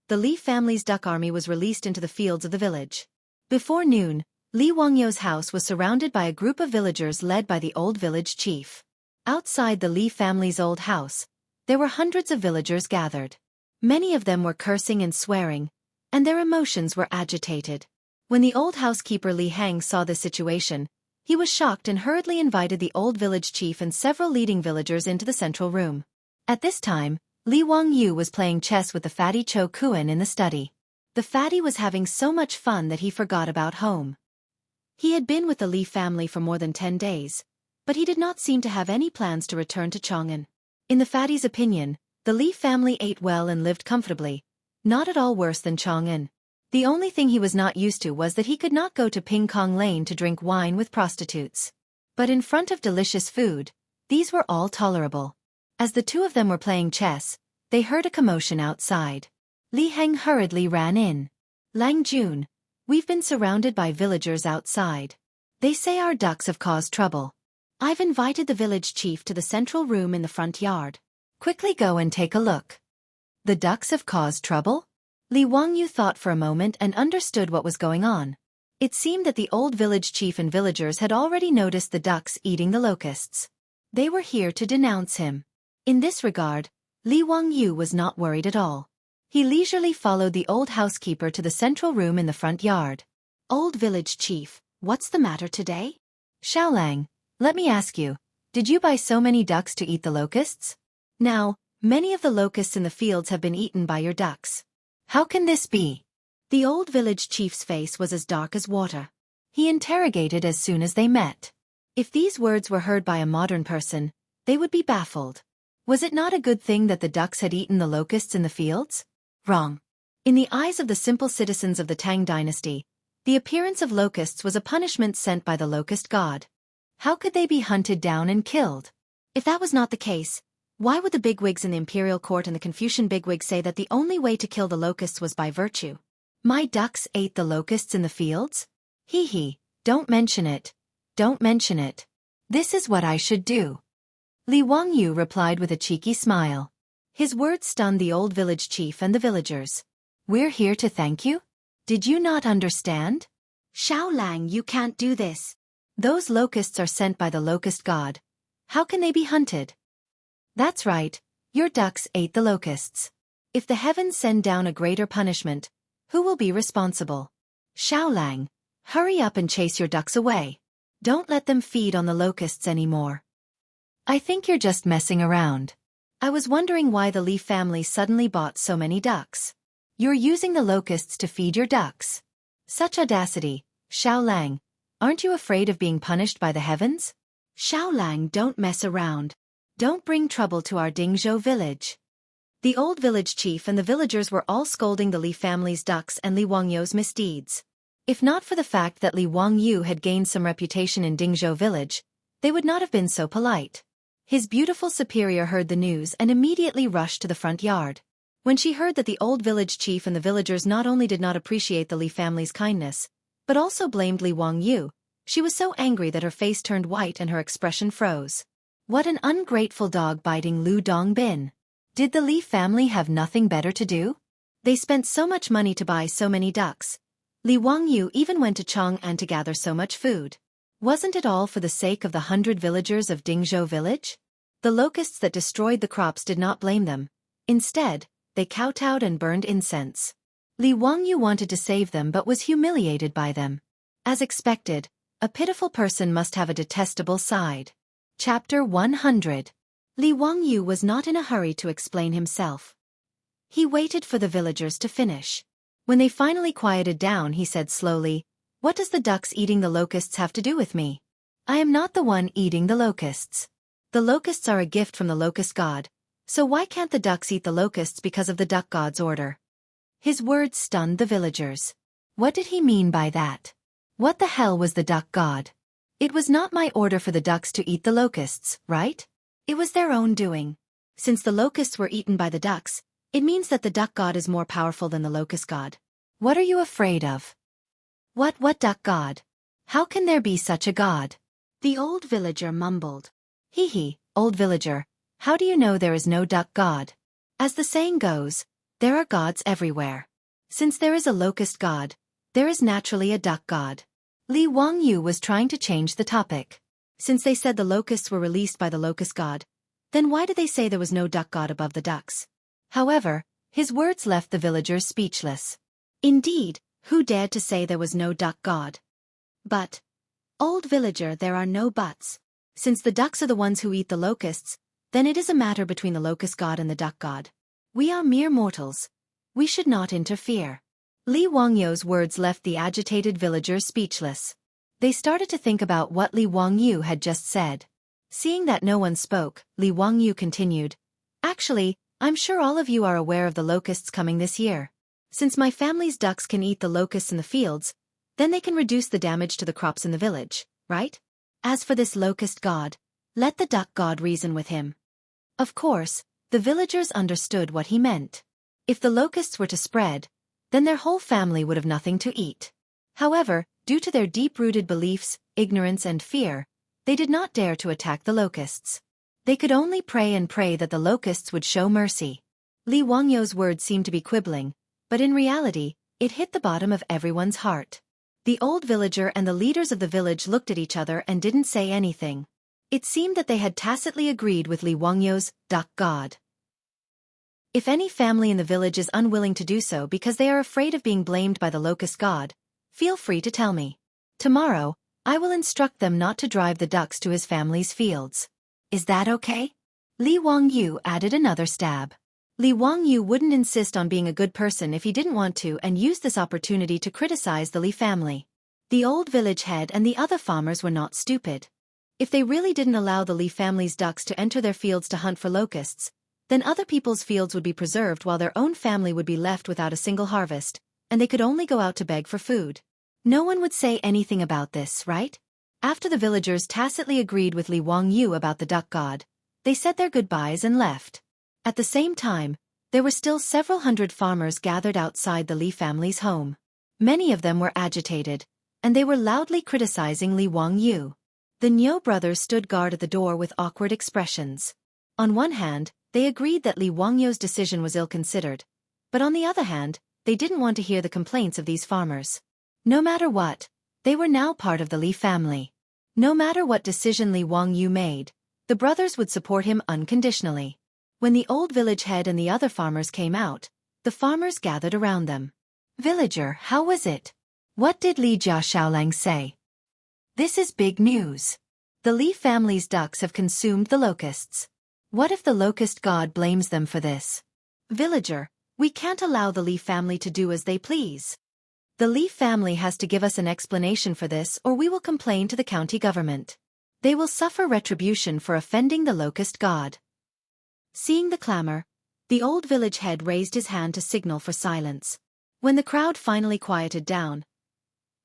The Li family's duck army was released into the fields of the village. Before noon, Li Wangyu's house was surrounded by a group of villagers led by the old village chief. Outside the Li family's old house, there were hundreds of villagers gathered. Many of them were cursing and swearing, and their emotions were agitated. When the old housekeeper Li Hang saw this situation, he was shocked and hurriedly invited the old village chief and several leading villagers into the central room. At this time, Li Wangyu was playing chess with the fatty Cho Kuan in the study. The fatty was having so much fun that he forgot about home. He had been with the Li family for more than 10 days, but he did not seem to have any plans to return to Chang'an. In the fatty's opinion, the Li family ate well and lived comfortably, not at all worse than Chang'an. The only thing he was not used to was that he could not go to Ping Kong Lane to drink wine with prostitutes. But in front of delicious food, these were all tolerable. As the 2 of them were playing chess, they heard a commotion outside. Li Heng hurriedly ran in. Lang Jun, we've been surrounded by villagers outside. They say our ducks have caused trouble. I've invited the village chief to the central room in the front yard. Quickly go and take a look. The ducks have caused trouble? Li Wangyu thought for a moment and understood what was going on. It seemed that the old village chief and villagers had already noticed the ducks eating the locusts. They were here to denounce him. In this regard, Li Wangyu was not worried at all. He leisurely followed the old housekeeper to the central room in the front yard. Old village chief, what's the matter today? Xiaolang, let me ask you, did you buy so many ducks to eat the locusts? Now, many of the locusts in the fields have been eaten by your ducks. How can this be? The old village chief's face was as dark as water. He interrogated as soon as they met. If these words were heard by a modern person, they would be baffled. Was it not a good thing that the ducks had eaten the locusts in the fields? Wrong. In the eyes of the simple citizens of the Tang dynasty, the appearance of locusts was a punishment sent by the locust god. How could they be hunted down and killed? If that was not the case, why would the bigwigs in the imperial court and the Confucian bigwigs say that the only way to kill the locusts was by virtue? My ducks ate the locusts in the fields? Hee hee, don't mention it. Don't mention it. This is what I should do. Li Wangyu replied with a cheeky smile. His words stunned the old village chief and the villagers. We're here to thank you? Did you not understand? Xiaolang, you can't do this. Those locusts are sent by the locust god. How can they be hunted? That's right, your ducks ate the locusts. If the heavens send down a greater punishment, who will be responsible? Xiaolang, hurry up and chase your ducks away. Don't let them feed on the locusts anymore. I think you're just messing around. I was wondering why the Li family suddenly bought so many ducks. You're using the locusts to feed your ducks. Such audacity, Xiaolang. Aren't you afraid of being punished by the heavens? Xiaolang, don't mess around. Don't bring trouble to our Dingzhou village. The old village chief and the villagers were all scolding the Li family's ducks and Li Wangyu's misdeeds. If not for the fact that Li Wangyu had gained some reputation in Dingzhou village, they would not have been so polite. His beautiful superior heard the news and immediately rushed to the front yard. When she heard that the old village chief and the villagers not only did not appreciate the Li family's kindness, but also blamed Li Wangyu, she was so angry that her face turned white and her expression froze. What an ungrateful dog biting Lu Dongbin. Did the Li family have nothing better to do? They spent so much money to buy so many ducks. Li Wangyu even went to Chang'an to gather so much food. Wasn't it all for the sake of the 100 villagers of Dingzhou village? The locusts that destroyed the crops did not blame them. Instead, they kowtowed and burned incense. Li Wangyu wanted to save them but was humiliated by them. As expected, a pitiful person must have a detestable side. Chapter 100. Li Wangyu was not in a hurry to explain himself. He waited for the villagers to finish. When they finally quieted down, he said slowly, "What does the ducks eating the locusts have to do with me? I am not the one eating the locusts. The locusts are a gift from the locust god, so why can't the ducks eat the locusts because of the duck god's order?" His words stunned the villagers. What did he mean by that? What the hell was the duck god? It was not my order for the ducks to eat the locusts, right? It was their own doing. Since the locusts were eaten by the ducks, it means that the duck god is more powerful than the locust god. What are you afraid of? What duck god? How can there be such a god? The old villager mumbled. Hee, old villager, how do you know there is no duck god? As the saying goes, there are gods everywhere. Since there is a locust god, there is naturally a duck god. Li Wangyu was trying to change the topic. Since they said the locusts were released by the locust god, then why did they say there was no duck god above the ducks? However, his words left the villagers speechless. Indeed, who dared to say there was no duck god? But, old villager, there are no buts. Since the ducks are the ones who eat the locusts, then it is a matter between the locust god and the duck god. We are mere mortals. We should not interfere. Li Wangyu's words left the agitated villagers speechless. They started to think about what Li Wangyu had just said. Seeing that no one spoke, Li Wangyu continued, "Actually, I'm sure all of you are aware of the locusts coming this year. Since my family's ducks can eat the locusts in the fields, then they can reduce the damage to the crops in the village, right? As for this locust god, let the duck god reason with him." Of course, the villagers understood what he meant. If the locusts were to spread, then their whole family would have nothing to eat. However, due to their deep-rooted beliefs, ignorance and fear, they did not dare to attack the locusts. They could only pray and pray that the locusts would show mercy. Li Wangyu's words seemed to be quibbling, but in reality, it hit the bottom of everyone's heart. The old villager and the leaders of the village looked at each other and didn't say anything. It seemed that they had tacitly agreed with Li Wangyu's duck god. If any family in the village is unwilling to do so because they are afraid of being blamed by the locust god, feel free to tell me. Tomorrow, I will instruct them not to drive the ducks to his family's fields. Is that okay? Li Wangyu added another stab. Li Wangyu wouldn't insist on being a good person if he didn't want to and used this opportunity to criticize the Li family. The old village head and the other farmers were not stupid. If they really didn't allow the Li family's ducks to enter their fields to hunt for locusts, then other people's fields would be preserved while their own family would be left without a single harvest, and they could only go out to beg for food. No one would say anything about this, right? After the villagers tacitly agreed with Li Wangyu about the duck god, they said their goodbyes and left. At the same time, there were still several hundred farmers gathered outside the Li family's home. Many of them were agitated, and they were loudly criticizing Li Wangyu. The Niu brothers stood guard at the door with awkward expressions. On one hand, they agreed that Li Wangyu's decision was ill-considered, but on the other hand, they didn't want to hear the complaints of these farmers. No matter what, they were now part of the Li family. No matter what decision Li Wangyu made, the brothers would support him unconditionally. When the old village head and the other farmers came out, the farmers gathered around them. "Villager, how was it? What did Li Xiaolang say?" "This is big news. The Li family's ducks have consumed the locusts. What if the locust god blames them for this?" "Villager, we can't allow the Li family to do as they please. The Li family has to give us an explanation for this or we will complain to the county government. They will suffer retribution for offending the locust god." Seeing the clamor, the old village head raised his hand to signal for silence. When the crowd finally quieted down,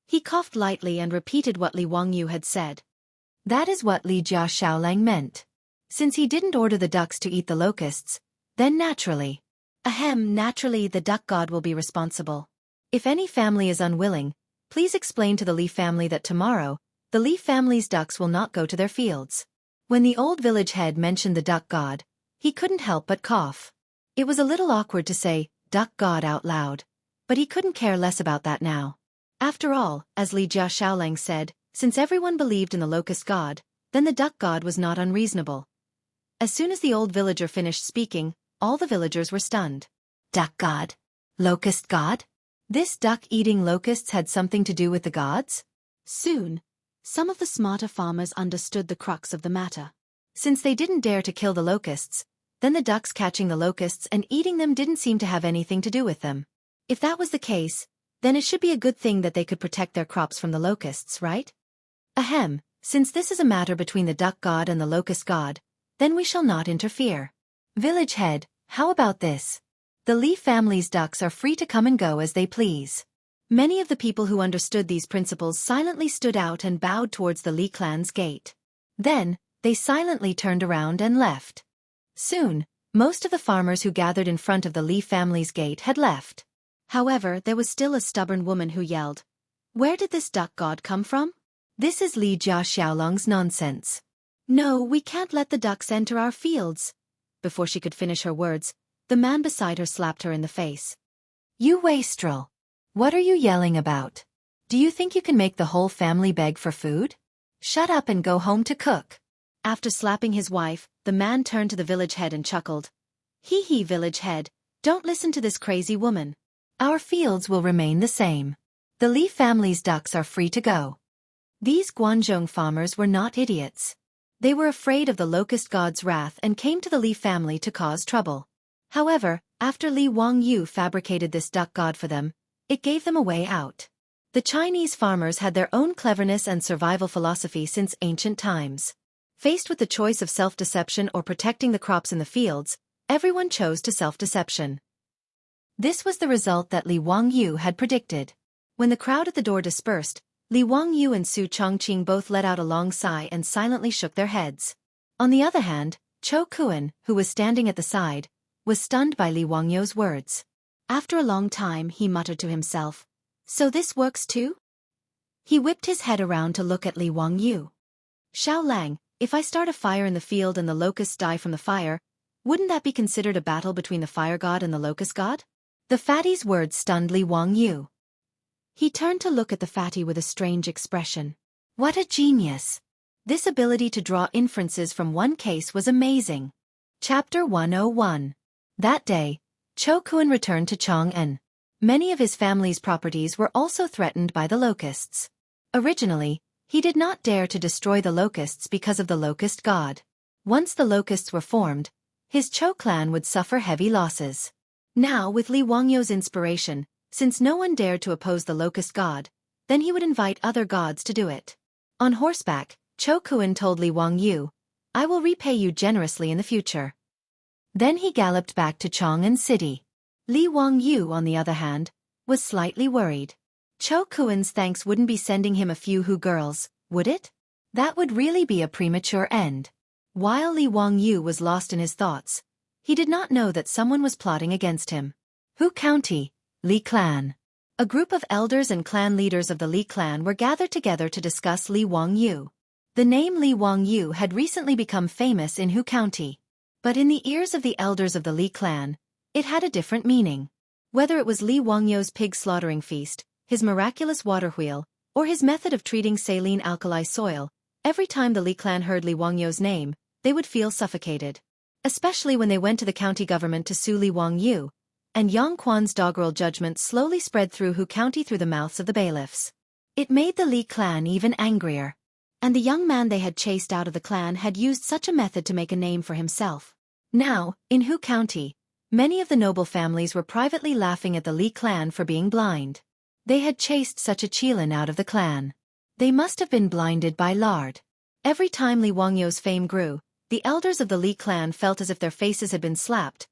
he coughed lightly and repeated what Li Wangyu had said. That is what Li Xiaolang meant. Since he didn't order the ducks to eat the locusts, then naturally the duck god will be responsible. If any family is unwilling, please explain to the Li family that tomorrow, the Li family's ducks will not go to their fields. When the old village head mentioned the duck god, he couldn't help but cough. It was a little awkward to say, duck god out loud. But he couldn't care less about that now. After all, as Li Jia Xiaolang said, since everyone believed in the locust god, then the duck god was not unreasonable. As soon as the old villager finished speaking, all the villagers were stunned. Duck god? Locust god? This duck-eating locusts had something to do with the gods? Soon, some of the smarter farmers understood the crux of the matter. Since they didn't dare to kill the locusts, then the ducks catching the locusts and eating them didn't seem to have anything to do with them. If that was the case, then it should be a good thing that they could protect their crops from the locusts, right? Ahem, since this is a matter between the duck god and the locust god, then we shall not interfere. Village head, how about this? The Li family's ducks are free to come and go as they please. Many of the people who understood these principles silently stood out and bowed towards the Li clan's gate. Then, they silently turned around and left. Soon, most of the farmers who gathered in front of the Li family's gate had left. However, there was still a stubborn woman who yelled, "Where did this duck god come from? This is Li Jia Xiaolang's nonsense. No, we can't let the ducks enter our fields." Before she could finish her words, the man beside her slapped her in the face. "You wastrel! What are you yelling about? Do you think you can make the whole family beg for food? Shut up and go home to cook." After slapping his wife, the man turned to the village head and chuckled. "Hee hee, village head, don't listen to this crazy woman. Our fields will remain the same. The Li family's ducks are free to go." These Guanzhong farmers were not idiots. They were afraid of the locust god's wrath and came to the Li family to cause trouble. However, after Li Wangyu fabricated this duck god for them, it gave them a way out. The Chinese farmers had their own cleverness and survival philosophy since ancient times. Faced with the choice of self-deception or protecting the crops in the fields, everyone chose to self-deception. This was the result that Li Wangyu had predicted. When the crowd at the door dispersed, Li Wangyu and Su Chongqing both let out a long sigh and silently shook their heads. On the other hand, Cho Kuan, who was standing at the side, was stunned by Li Wangyu's words. After a long time, he muttered to himself, "So this works too?" He whipped his head around to look at Li Wangyu. "Xiaolang, if I start a fire in the field and the locusts die from the fire, wouldn't that be considered a battle between the fire god and the locust god?" The fatty's words stunned Li Wangyu. He turned to look at the fatty with a strange expression. What a genius! This ability to draw inferences from one case was amazing. Chapter 101. That day, Cho Kuan returned to Chang'an. Many of his family's properties were also threatened by the locusts. Originally, he did not dare to destroy the locusts because of the locust god. Once the locusts were formed, his Cho clan would suffer heavy losses. Now, with Li Wangyu's inspiration, since no one dared to oppose the locust god, then he would invite other gods to do it. On horseback, Cho Kuan told Li Wangyu, "I will repay you generously in the future." Then he galloped back to Chang'an City. Li Wangyu, on the other hand, was slightly worried. Cho Kuan's thanks wouldn't be sending him a few Hu girls, would it? That would really be a premature end. While Li Wangyu was lost in his thoughts, he did not know that someone was plotting against him. Hu County, Li Clan. A group of elders and clan leaders of the Li clan were gathered together to discuss Li Wangyu. The name Li Wangyu had recently become famous in Hu County. But in the ears of the elders of the Li clan, it had a different meaning. Whether it was Li Wangyu's pig slaughtering feast, his miraculous water wheel, or his method of treating saline alkali soil, every time the Li clan heard Li Wangyu's name, they would feel suffocated. Especially when they went to the county government to sue Li Wangyu, and Yang Quan's doggerel judgment slowly spread through Hu County through the mouths of the bailiffs. It made the Li clan even angrier. And the young man they had chased out of the clan had used such a method to make a name for himself. Now, in Hu County, many of the noble families were privately laughing at the Li clan for being blind. They had chased such a Qilin out of the clan. They must have been blinded by lard. Every time Li Wangyu's fame grew, the elders of the Li clan felt as if their faces had been slapped,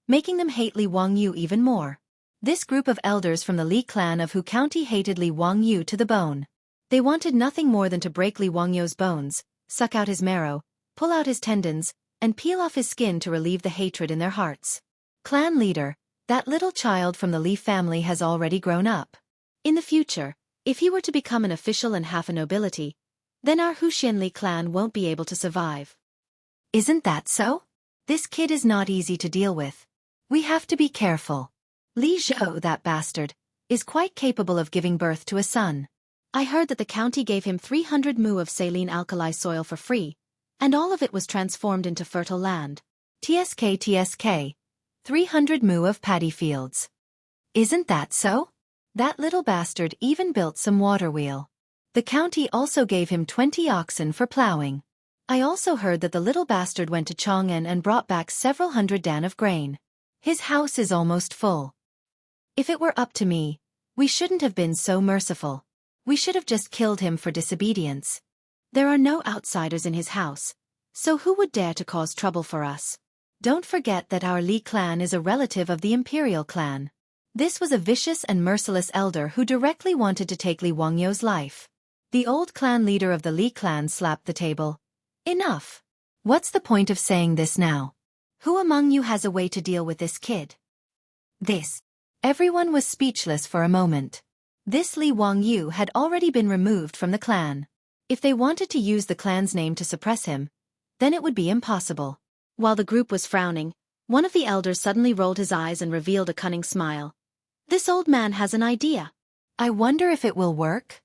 making them hate Li Wangyu even more. This group of elders from the Li clan of Hu County hated Li Wangyu to the bone. They wanted nothing more than to break Li Wangyu's bones, suck out his marrow, pull out his tendons, and peel off his skin to relieve the hatred in their hearts. Clan leader, that little child from the Li family has already grown up. In the future, if he were to become an official and half a nobility, then our Huxian Li clan won't be able to survive. Isn't that so? This kid is not easy to deal with. We have to be careful. Li Zhou, that bastard, is quite capable of giving birth to a son. I heard that the county gave him 300 mu of saline alkali soil for free, and all of it was transformed into fertile land. TSK, 300 mu of paddy fields. Isn't that so? That little bastard even built some water wheel. The county also gave him 20 oxen for plowing. I also heard that the little bastard went to Chang'an and brought back several hundred dan of grain. His house is almost full. If it were up to me, we shouldn't have been so merciful. We should have just killed him for disobedience. There are no outsiders in his house, so who would dare to cause trouble for us? Don't forget that our Li clan is a relative of the imperial clan. This was a vicious and merciless elder who directly wanted to take Li Wangyou's life. The old clan leader of the Li clan slapped the table. Enough. What's the point of saying this now? Who among you has a way to deal with this kid? This. Everyone was speechless for a moment. This Li Wangyou had already been removed from the clan. If they wanted to use the clan's name to suppress him, then it would be impossible. While the group was frowning, one of the elders suddenly rolled his eyes and revealed a cunning smile. This old man has an idea. I wonder if it will work?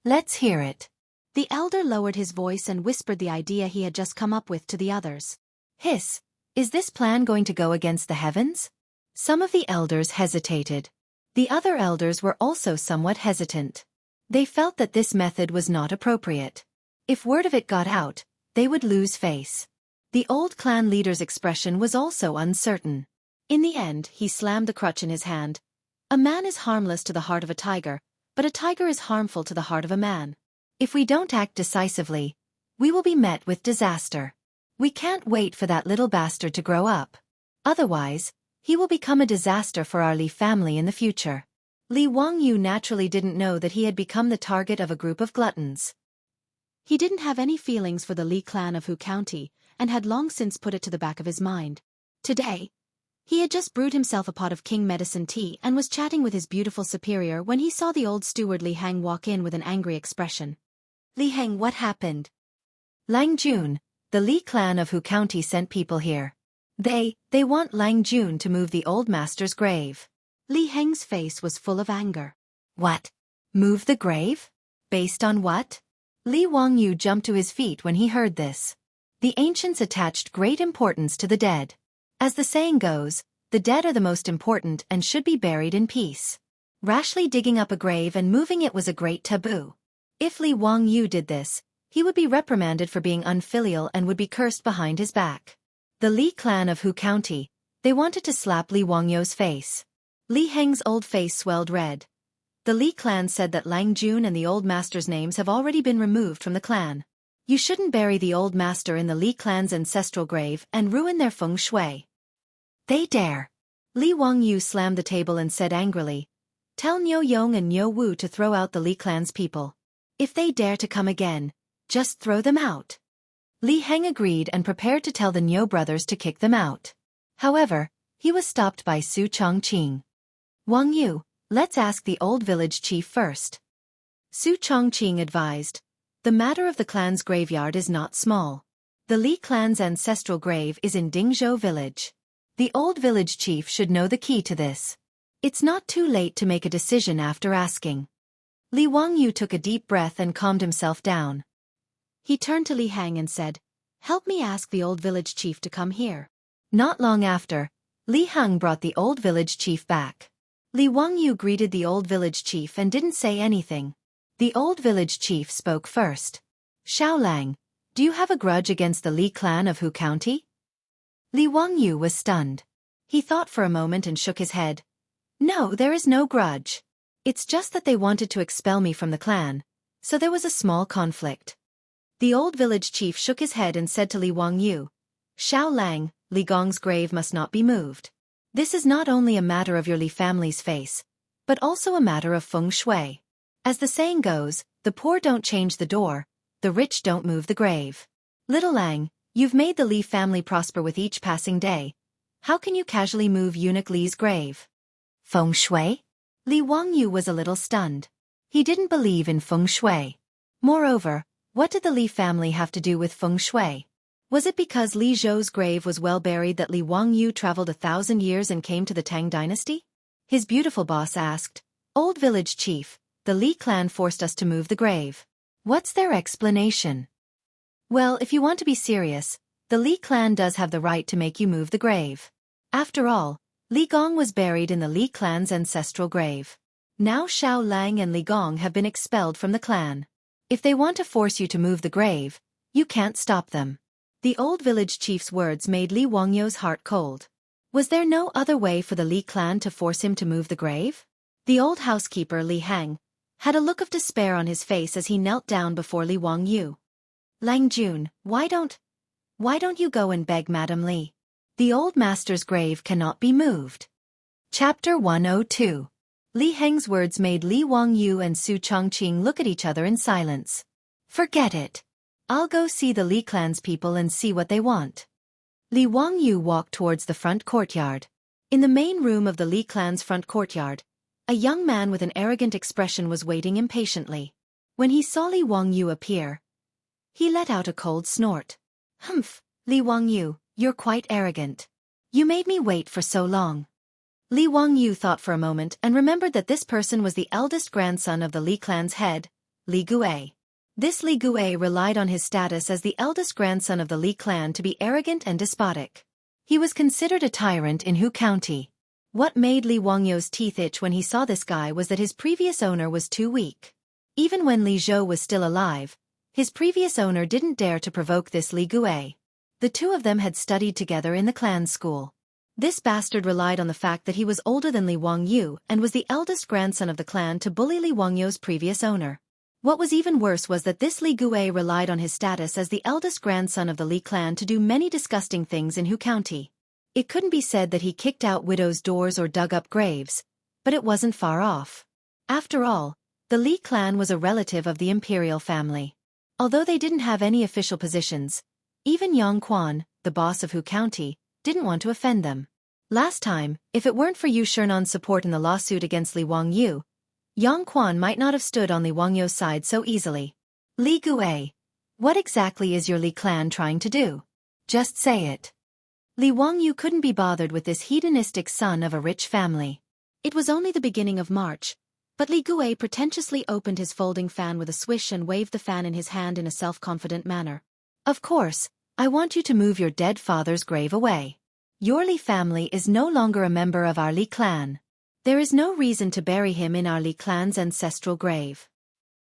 Let's hear it. The elder lowered his voice and whispered the idea he had just come up with to the others. Hiss, is this plan going to go against the heavens? Some of the elders hesitated. The other elders were also somewhat hesitant. They felt that this method was not appropriate. If word of it got out, they would lose face. The old clan leader's expression was also uncertain. In the end, he slammed the crutch in his hand. A man is harmless to the heart of a tiger, but a tiger is harmful to the heart of a man. If we don't act decisively, we will be met with disaster. We can't wait for that little bastard to grow up. Otherwise, he will become a disaster for our Li family in the future. Li Wangyou naturally didn't know that he had become the target of a group of gluttons. He didn't have any feelings for the Li clan of Hu County, and had long since put it to the back of his mind. Today, he had just brewed himself a pot of king medicine tea and was chatting with his beautiful superior when he saw the old steward Li Hang walk in with an angry expression. Li Hang, what happened? Lang Jun, the Li clan of Hu County sent people here. They want Lang Jun to move the old master's grave. Li Heng's face was full of anger. What? Move the grave? Based on what? Li Wangyou jumped to his feet when he heard this. The ancients attached great importance to the dead. As the saying goes, the dead are the most important and should be buried in peace. Rashly digging up a grave and moving it was a great taboo. If Li Wangyou did this, he would be reprimanded for being unfilial and would be cursed behind his back. The Li clan of Hu County, they wanted to slap Li Wangyou's face. Li Heng's old face swelled red. The Li clan said that Lang Jun and the old master's names have already been removed from the clan. You shouldn't bury the old master in the Li clan's ancestral grave and ruin their feng shui. They dare. Li Wangyou slammed the table and said angrily, Tell Niu Yong and Niu Wu to throw out the Li clan's people. If they dare to come again, just throw them out. Li Heng agreed and prepared to tell the Niu brothers to kick them out. However, he was stopped by Su Chongqing. Wangyou, let's ask the old village chief first. Su Chongqing advised. The matter of the clan's graveyard is not small. The Li clan's ancestral grave is in Dingzhou village. The old village chief should know the key to this. It's not too late to make a decision after asking. Li Wangyou took a deep breath and calmed himself down. He turned to Li Hang and said, Help me ask the old village chief to come here. Not long after, Li Hang brought the old village chief back. Li Wangyou greeted the old village chief and didn't say anything. The old village chief spoke first. Xiaolang, do you have a grudge against the Li clan of Hu County? Li Wangyou was stunned. He thought for a moment and shook his head. No, there is no grudge. It's just that they wanted to expel me from the clan, so there was a small conflict. The old village chief shook his head and said to Li Wangyou, Xiaolang, Li Gong's grave must not be moved. This is not only a matter of your Li family's face, but also a matter of feng shui. As the saying goes, the poor don't change the door, the rich don't move the grave. Little Lang, you've made the Li family prosper with each passing day. How can you casually move eunuch Li's grave? Feng shui? Li Wangyou was a little stunned. He didn't believe in feng shui. Moreover, what did the Li family have to do with feng shui? Was it because Li Zhou's grave was well buried that Li Wangyou traveled 1,000 years and came to the Tang dynasty? His beautiful boss asked. Old village chief, the Li clan forced us to move the grave. What's their explanation? Well, if you want to be serious, the Li clan does have the right to make you move the grave. After all, Li Gong was buried in the Li clan's ancestral grave. Now Xiao Lang and Li Gong have been expelled from the clan. If they want to force you to move the grave, you can't stop them. The old village chief's words made Li Wangyou's heart cold. Was there no other way for the Li clan to force him to move the grave? The old housekeeper Li Hang had a look of despair on his face as he knelt down before Li Wangyu. Lang Jun, why don't you go and beg Madame Li? The old master's grave cannot be moved. Chapter 102. Li Heng's words made Li Wangyu and Su Chongqing look at each other in silence. Forget it. I'll go see the Li clan's people and see what they want. Li Wangyu walked towards the front courtyard. In the main room of the Li clan's front courtyard, a young man with an arrogant expression was waiting impatiently. When he saw Li Wangyu appear, he let out a cold snort. Humph, Li Wangyu, you're quite arrogant. You made me wait for so long. Li Wangyu thought for a moment and remembered that this person was the eldest grandson of the Li clan's head, Li Guei. This Li Guei relied on his status as the eldest grandson of the Li clan to be arrogant and despotic. He was considered a tyrant in Hu County. What made Li Wangyou's teeth itch when he saw this guy was that his previous owner was too weak. Even when Li Zhou was still alive, his previous owner didn't dare to provoke this Li Guei. The two of them had studied together in the clan school. This bastard relied on the fact that he was older than Li Wangyu and was the eldest grandson of the clan to bully Li Wangyou's previous owner. What was even worse was that this Li Guei relied on his status as the eldest grandson of the Li clan to do many disgusting things in Hu County. It couldn't be said that he kicked out widows' doors or dug up graves, but it wasn't far off. After all, the Li clan was a relative of the imperial family. Although they didn't have any official positions, even Yang Quan, the boss of Hu County, didn't want to offend them. Last time, if it weren't for Yu Shernan's support in the lawsuit against Li Wangyu, Yang Quan might not have stood on Li Wangyou's side so easily. Li Guei, what exactly is your Li clan trying to do? Just say it. Li Wangyu couldn't be bothered with this hedonistic son of a rich family. It was only the beginning of March, but Li Guei pretentiously opened his folding fan with a swish and waved the fan in his hand in a self-confident manner. Of course, I want you to move your dead father's grave away. Your Li family is no longer a member of our Li clan. There is no reason to bury him in our Li clan's ancestral grave.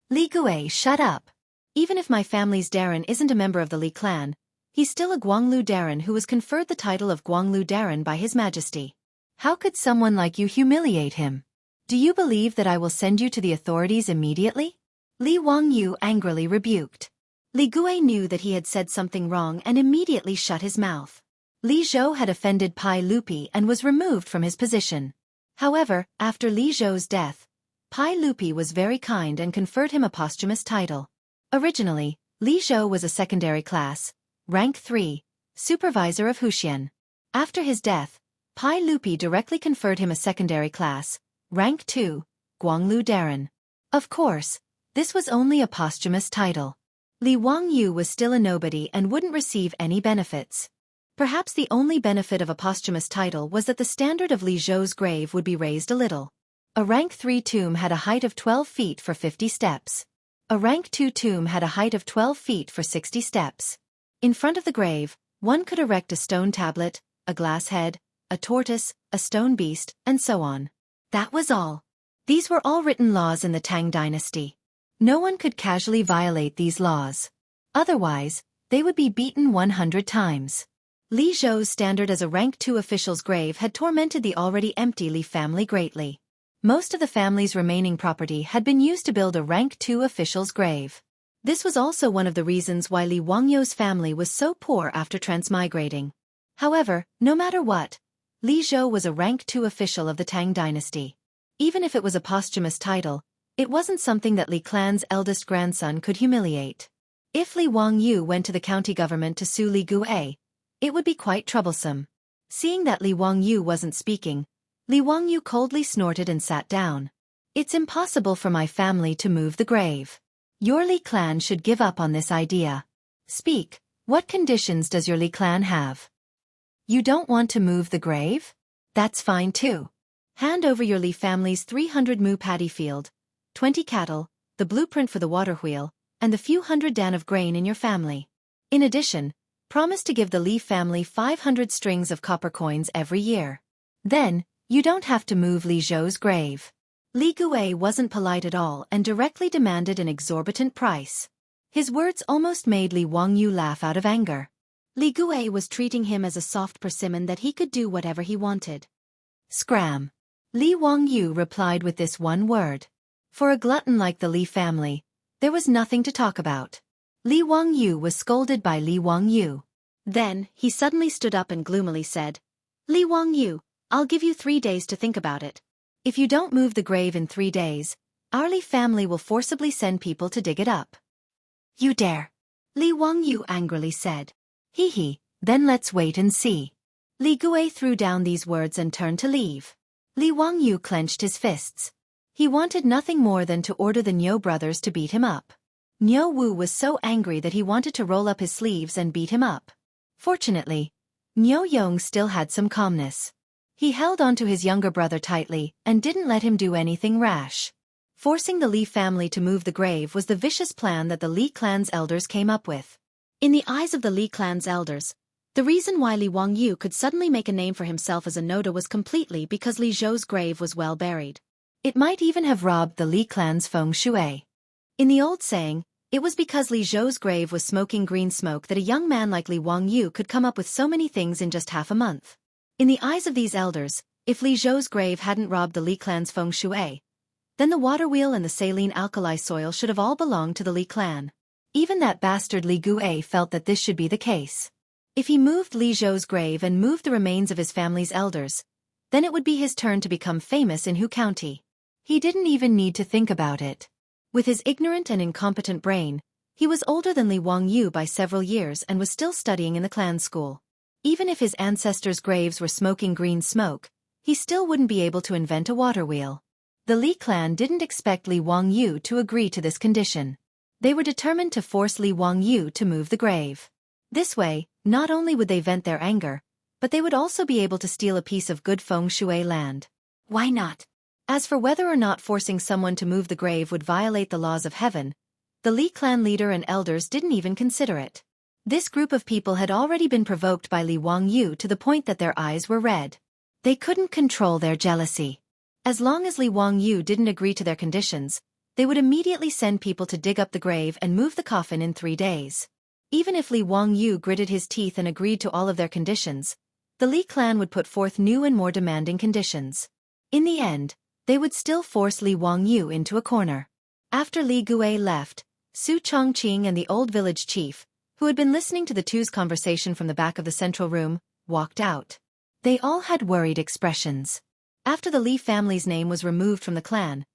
Li Guei, shut up. Even if my family's Darren isn't a member of the Li clan, he's still a Guanglu Darren who was conferred the title of Guanglu Darren by His Majesty. How could someone like you humiliate him? Do you believe that I will send you to the authorities immediately? Li Wangyu angrily rebuked. Li Guei knew that he had said something wrong and immediately shut his mouth. Li Zhou had offended Pai Lupi and was removed from his position. However, after Li Zhou's death, Pai Lupi was very kind and conferred him a posthumous title. Originally, Li Zhou was a secondary class, rank 3, supervisor of Huxian. After his death, Pai Lupi directly conferred him a secondary class, rank 2, Guanglu Darren. Of course, this was only a posthumous title. Li Wangyu was still a nobody and wouldn't receive any benefits. Perhaps the only benefit of a posthumous title was that the standard of Li Zhou's grave would be raised a little. A rank 3 tomb had a height of 12 feet for 50 steps. A rank 2 tomb had a height of 12 feet for 60 steps. In front of the grave, one could erect a stone tablet, a glass head, a tortoise, a stone beast, and so on. That was all. These were all written laws in the Tang dynasty. No one could casually violate these laws. Otherwise, they would be beaten 100 times. Li Zhou's standard as a rank 2 official's grave had tormented the already empty Li family greatly. Most of the family's remaining property had been used to build a rank 2 official's grave. This was also one of the reasons why Li Wangyou's family was so poor after transmigrating. However, no matter what, Li Zhou was a rank 2 official of the Tang dynasty. Even if it was a posthumous title, it wasn't something that Li clan's eldest grandson could humiliate. If Li Wangyu went to the county government to sue Li Guei, it would be quite troublesome. Seeing that Li Wangyu wasn't speaking, Li Wangyu coldly snorted and sat down. It's impossible for my family to move the grave. Your Li clan should give up on this idea. Speak, what conditions does your Li clan have? You don't want to move the grave? That's fine too. Hand over your Li family's 300 mu paddy field, 20 cattle, the blueprint for the water wheel, and the few hundred dan of grain in your family. In addition, promise to give the Li family 500 strings of copper coins every year. Then, you don't have to move Li Zhou's grave. Li Gui wasn't polite at all and directly demanded an exorbitant price. His words almost made Li Wangyu laugh out of anger. Li Gui was treating him as a soft persimmon that he could do whatever he wanted. Scram. Li Wangyu replied with this one word. For a glutton like the Li family, there was nothing to talk about. Li Wangyu was scolded by Li Wangyu. Then, he suddenly stood up and gloomily said, Li Wangyu, I'll give you 3 days to think about it. If you don't move the grave in 3 days, our Li family will forcibly send people to dig it up. You dare? Li Wangyu angrily said. Hee, then let's wait and see. Li Gui threw down these words and turned to leave. Li Wangyu clenched his fists. He wanted nothing more than to order the Niu brothers to beat him up. Niu Wu was so angry that he wanted to roll up his sleeves and beat him up. Fortunately, Niu Yong still had some calmness. He held on to his younger brother tightly and didn't let him do anything rash. Forcing the Li family to move the grave was the vicious plan that the Li clan's elders came up with. In the eyes of the Li clan's elders, the reason why Li Wangyu could suddenly make a name for himself as a Noda was completely because Li Zhou's grave was well buried. It might even have robbed the Li clan's feng shui. In the old saying, it was because Li Zhou's grave was smoking green smoke that a young man like Li Wangyu could come up with so many things in just half a month. In the eyes of these elders, if Li Zhou's grave hadn't robbed the Li clan's feng shui, then the water wheel and the saline alkali soil should have all belonged to the Li clan. Even that bastard Li Gui felt that this should be the case. If he moved Li Zhou's grave and moved the remains of his family's elders, then it would be his turn to become famous in Hu County. He didn't even need to think about it. With his ignorant and incompetent brain, he was older than Li Wangyu by several years and was still studying in the clan school. Even if his ancestors' graves were smoking green smoke, he still wouldn't be able to invent a water wheel. The Li clan didn't expect Li Wangyu to agree to this condition. They were determined to force Li Wangyu to move the grave. This way, not only would they vent their anger, but they would also be able to steal a piece of good feng shui land. Why not? As for whether or not forcing someone to move the grave would violate the laws of heaven, the Li clan leader and elders didn't even consider it. This group of people had already been provoked by Li Wangyu to the point that their eyes were red. They couldn't control their jealousy. As long as Li Wangyu didn't agree to their conditions, they would immediately send people to dig up the grave and move the coffin in 3 days. Even if Li Wangyu gritted his teeth and agreed to all of their conditions, the Li clan would put forth new and more demanding conditions. In the end, they would still force Li Wangyu into a corner. After Li Gui left, Su Chongqing and the old village chief, who had been listening to the two's conversation from the back of the central room, walked out. They all had worried expressions. After the Li family's name was removed from the clan,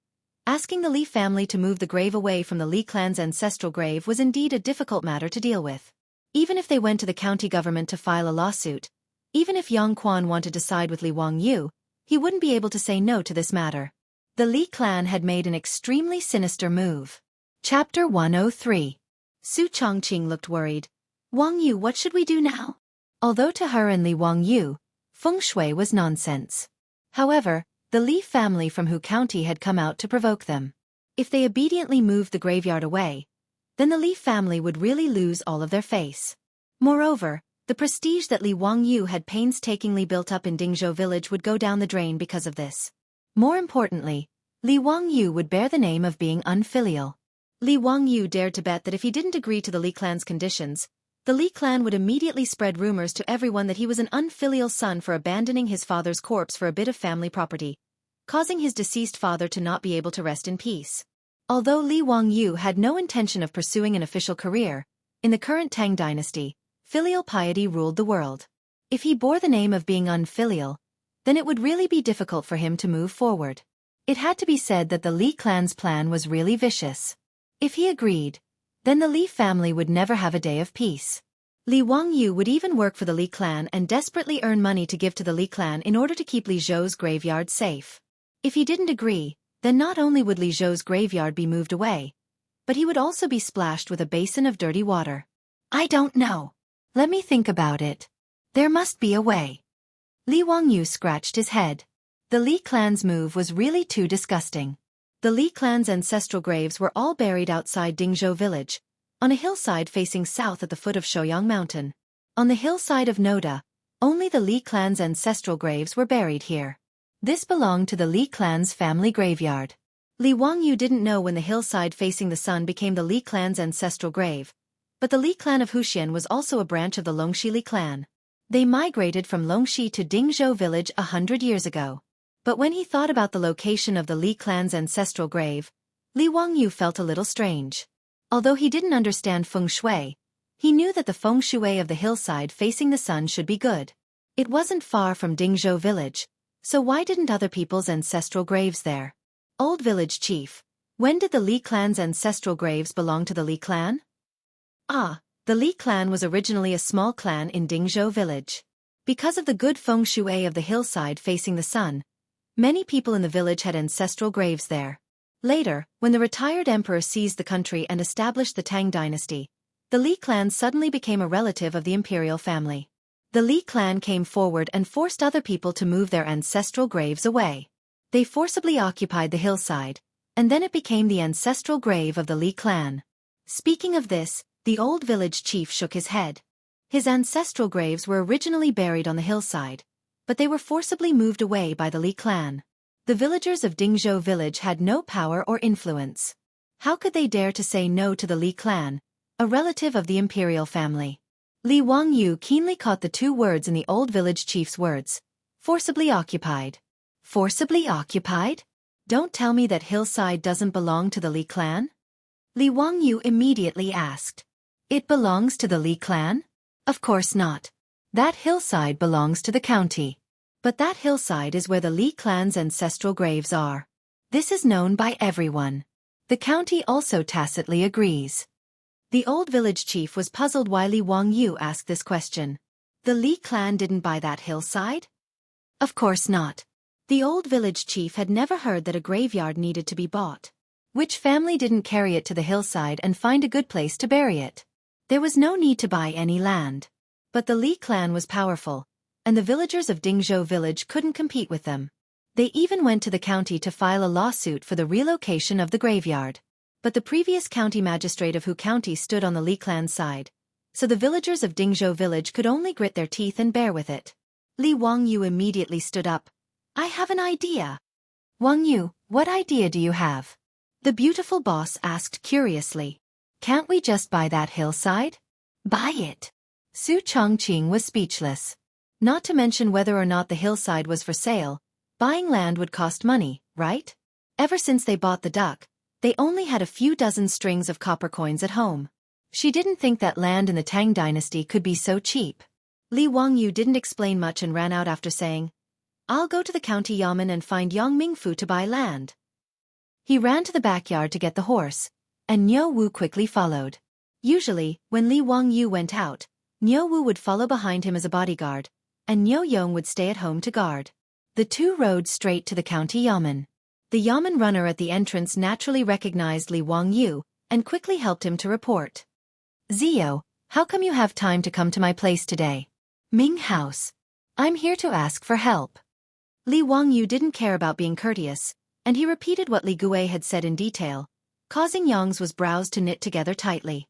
asking the Li family to move the grave away from the Li clan's ancestral grave was indeed a difficult matter to deal with. Even if they went to the county government to file a lawsuit, even if Yang Quan wanted to side with Li Wangyu, he wouldn't be able to say no to this matter. The Li clan had made an extremely sinister move. Chapter 103. Su Chongqing looked worried. Wangyu, what should we do now? Although to her and Li Wangyu, feng shui was nonsense. However, the Li family from Hu County had come out to provoke them. If they obediently moved the graveyard away, then the Li family would really lose all of their face. Moreover, the prestige that Li Wangyu had painstakingly built up in Dingzhou village would go down the drain because of this. More importantly, Li Wangyu would bear the name of being unfilial. Li Wangyu dared to bet that if he didn't agree to the Li clan's conditions, the Li clan would immediately spread rumors to everyone that he was an unfilial son for abandoning his father's corpse for a bit of family property, causing his deceased father to not be able to rest in peace. Although Li Wangyu had no intention of pursuing an official career, in the current Tang dynasty, filial piety ruled the world. If he bore the name of being unfilial, then it would really be difficult for him to move forward. It had to be said that the Li clan's plan was really vicious. If he agreed, then the Li family would never have a day of peace. Li Wangyu would even work for the Li clan and desperately earn money to give to the Li clan in order to keep Li Zhou's graveyard safe. If he didn't agree, then not only would Li Zhou's graveyard be moved away, but he would also be splashed with a basin of dirty water. I don't know. Let me think about it. There must be a way. Li Wangyu scratched his head. The Li clan's move was really too disgusting. The Li clan's ancestral graves were all buried outside Dingzhou village, on a hillside facing south at the foot of Shouyang Mountain. On the hillside of Noda, only the Li clan's ancestral graves were buried here. This belonged to the Li clan's family graveyard. Li Wangyu didn't know when the hillside facing the sun became the Li clan's ancestral grave, but the Li clan of Huxian was also a branch of the Longxi Li clan. They migrated from Longxi to Dingzhou village 100 years ago. But when he thought about the location of the Li clan's ancestral grave, Li Wangyu felt a little strange. Although he didn't understand feng shui, he knew that the feng shui of the hillside facing the sun should be good. It wasn't far from Dingzhou village, so why didn't other people's ancestral graves there? Old village chief, when did the Li clan's ancestral graves belong to the Li clan? Ah, the Li clan was originally a small clan in Dingzhou village. Because of the good feng shui of the hillside facing the sun, many people in the village had ancestral graves there. Later, when the retired emperor seized the country and established the Tang dynasty, the Li clan suddenly became a relative of the imperial family. The Li clan came forward and forced other people to move their ancestral graves away. They forcibly occupied the hillside, and then it became the ancestral grave of the Li clan. Speaking of this, the old village chief shook his head. His ancestral graves were originally buried on the hillside, but they were forcibly moved away by the Li clan. The villagers of Dingzhou village had no power or influence. How could they dare to say no to the Li clan, a relative of the imperial family? Li Wangyu keenly caught the two words in the old village chief's words. Forcibly occupied. Forcibly occupied? Don't tell me that hillside doesn't belong to the Li clan? Li Wangyu immediately asked. It belongs to the Li clan? Of course not. That hillside belongs to the county. But that hillside is where the Li clan's ancestral graves are. This is known by everyone. The county also tacitly agrees. The old village chief was puzzled why Li Wangyu asked this question. The Li clan didn't buy that hillside? Of course not. The old village chief had never heard that a graveyard needed to be bought. Which family didn't carry it to the hillside and find a good place to bury it? There was no need to buy any land. But the Li clan was powerful, and the villagers of Dingzhou village couldn't compete with them. They even went to the county to file a lawsuit for the relocation of the graveyard. But the previous county magistrate of Hu County stood on the Li clan's side, so the villagers of Dingzhou village could only grit their teeth and bear with it. Li Wangyu immediately stood up. I have an idea. Wangyu, what idea do you have? The beautiful boss asked curiously. Can't we just buy that hillside? Buy it. Su Chongqing was speechless. Not to mention whether or not the hillside was for sale, buying land would cost money, right? Ever since they bought the duck, they only had a few dozen strings of copper coins at home. She didn't think that land in the Tang dynasty could be so cheap. Li Wangyu didn't explain much and ran out after saying, I'll go to the county yamen and find Yang Mingfu to buy land. He ran to the backyard to get the horse, and Niu Wu quickly followed. Usually, when Li Wangyu went out, Niu Wu would follow behind him as a bodyguard, and Niu Yong would stay at home to guard. The two rode straight to the county yamen. The yamen runner at the entrance naturally recognized Li Wangyu, and quickly helped him to report. Zio, how come you have time to come to my place today? Ming House. I'm here to ask for help. Li Wangyu didn't care about being courteous, and he repeated what Li Gui had said in detail, causing Yang's brows to knit together tightly.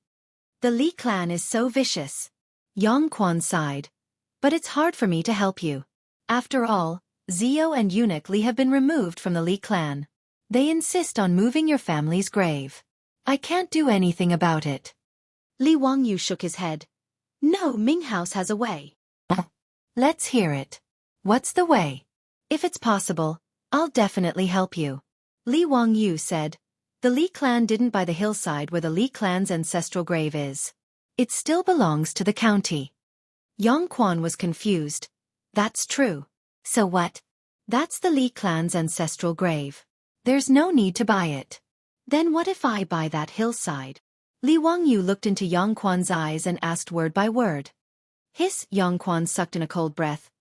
The Li clan is so vicious. Yang Quan sighed. But it's hard for me to help you. After all, Zio and Eunuch Li have been removed from the Li clan. They insist on moving your family's grave. I can't do anything about it. Li Wangyu shook his head. No, Ming House has a way. Let's hear it. What's the way? If it's possible, I'll definitely help you. Li Wangyu said. The Li clan didn't buy the hillside where the Li clan's ancestral grave is. It still belongs to the county. Yang Quan was confused. That's true. So what? That's the Li clan's ancestral grave. There's no need to buy it. Then what if I buy that hillside? Li Wangyu looked into Yang Quan's eyes and asked word by word. Hiss, Yang Quan sucked in a cold breath.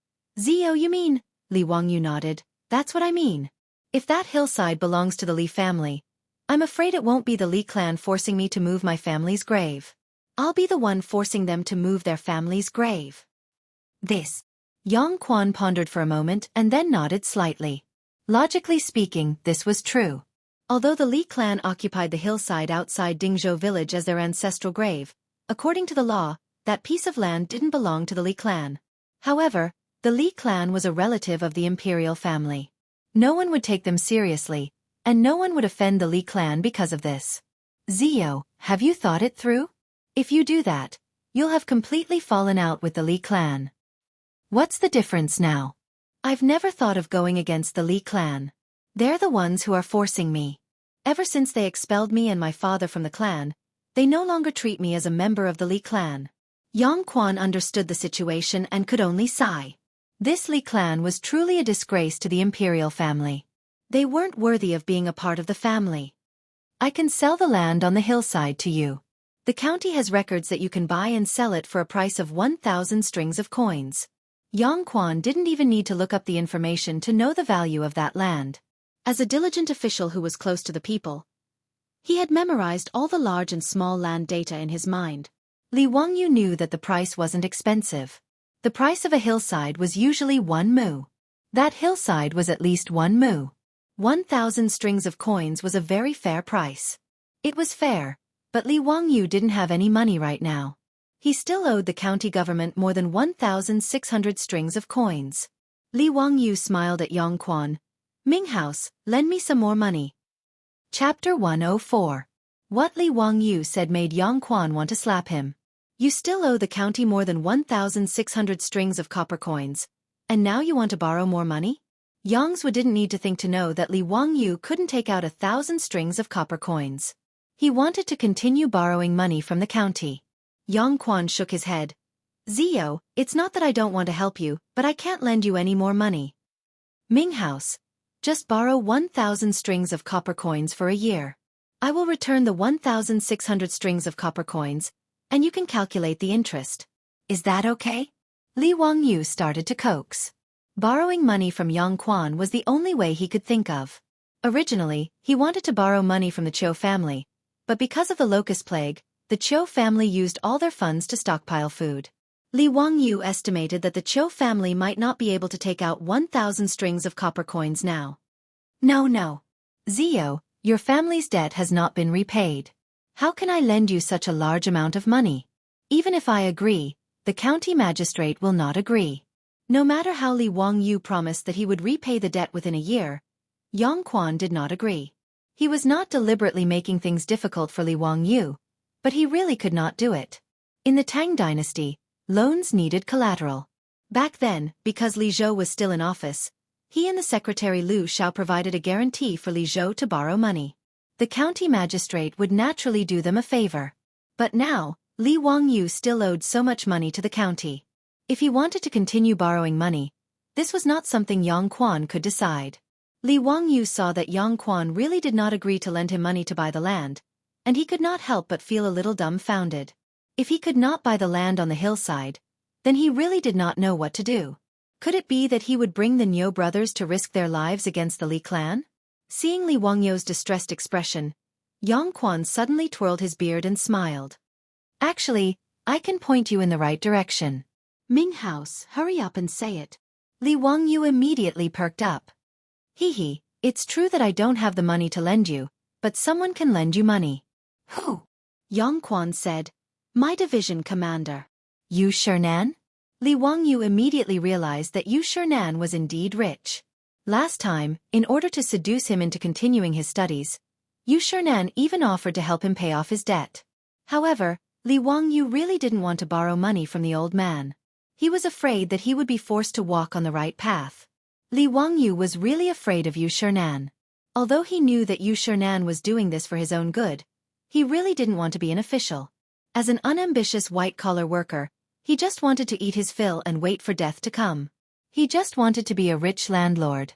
Zio, you mean? Li Wangyu nodded. That's what I mean. If that hillside belongs to the Li family, I'm afraid it won't be the Li clan forcing me to move my family's grave. I'll be the one forcing them to move their family's grave. This. Yang Quan pondered for a moment and then nodded slightly. Logically speaking, this was true. Although the Li clan occupied the hillside outside Dingzhou village as their ancestral grave, according to the law, that piece of land didn't belong to the Li clan. However, the Li clan was a relative of the imperial family. No one would take them seriously, and no one would offend the Li clan because of this. Zio, have you thought it through? If you do that, you'll have completely fallen out with the Li clan. What's the difference now? I've never thought of going against the Li clan. They're the ones who are forcing me. Ever since they expelled me and my father from the clan, they no longer treat me as a member of the Li clan. Yang Quan understood the situation and could only sigh. This Li clan was truly a disgrace to the imperial family. They weren't worthy of being a part of the family. I can sell the land on the hillside to you. The county has records that you can buy and sell it for a price of 1,000 strings of coins. Yang Quan didn't even need to look up the information to know the value of that land. As a diligent official who was close to the people, he had memorized all the large and small land data in his mind. Li Wangyu knew that the price wasn't expensive. The price of a hillside was usually 1 mu. That hillside was at least 1 mu. 1,000 strings of coins was a very fair price. It was fair, but Li Wangyu didn't have any money right now. He still owed the county government more than 1,600 strings of coins. Li Wangyu smiled at Yang Quan. Ming House, lend me some more money. Chapter 104. What Li Wangyu said made Yang Quan want to slap him. You still owe the county more than 1,600 strings of copper coins, and now you want to borrow more money? Yang Zhu didn't need to think to know that Li Wangyu couldn't take out 1,000 strings of copper coins. He wanted to continue borrowing money from the county. Yang Quan shook his head. Zio, it's not that I don't want to help you, but I can't lend you any more money. Ming House, just borrow 1,000 strings of copper coins for a year. I will return the 1,600 strings of copper coins, and you can calculate the interest. Is that okay? Li Wangyu started to coax. Borrowing money from Yang Quan was the only way he could think of. Originally, he wanted to borrow money from the Qiu family, but because of the locust plague, the Qiu family used all their funds to stockpile food. Li Wangyu estimated that the Qiu family might not be able to take out 1,000 strings of copper coins now. No. Zio, your family's debt has not been repaid. How can I lend you such a large amount of money? Even if I agree, the county magistrate will not agree. No matter how Li Wangyu promised that he would repay the debt within a year, Yang Quan did not agree. He was not deliberately making things difficult for Li Wangyu, but he really could not do it. In the Tang dynasty, loans needed collateral. Back then, because Li Zhou was still in office, he and the secretary Liu Xiao provided a guarantee for Li Zhou to borrow money. The county magistrate would naturally do them a favor. But now, Li Wangyu still owed so much money to the county. If he wanted to continue borrowing money, this was not something Yang Quan could decide. Li Wangyu saw that Yang Quan really did not agree to lend him money to buy the land, and he could not help but feel a little dumbfounded. If he could not buy the land on the hillside, then he really did not know what to do. Could it be that he would bring the Niu brothers to risk their lives against the Li clan? Seeing Li Wangyu's distressed expression, Yang Quan suddenly twirled his beard and smiled. Actually, I can point you in the right direction. Ming House, hurry up and say it. Li Wangyu immediately perked up. It's true that I don't have the money to lend you, but someone can lend you money. Who? Yang Quan said. My division commander. Yu Shernan? Li Wangyu immediately realized that Yu Shernan was indeed rich. Last time, in order to seduce him into continuing his studies, Yu Shernan even offered to help him pay off his debt. However, Li Wangyu really didn't want to borrow money from the old man. He was afraid that he would be forced to walk on the right path. Li Wangyu was really afraid of Yu Shernan. Although he knew that Yu Shernan was doing this for his own good, he really didn't want to be an official. As an unambitious white-collar worker, he just wanted to eat his fill and wait for death to come. He just wanted to be a rich landlord.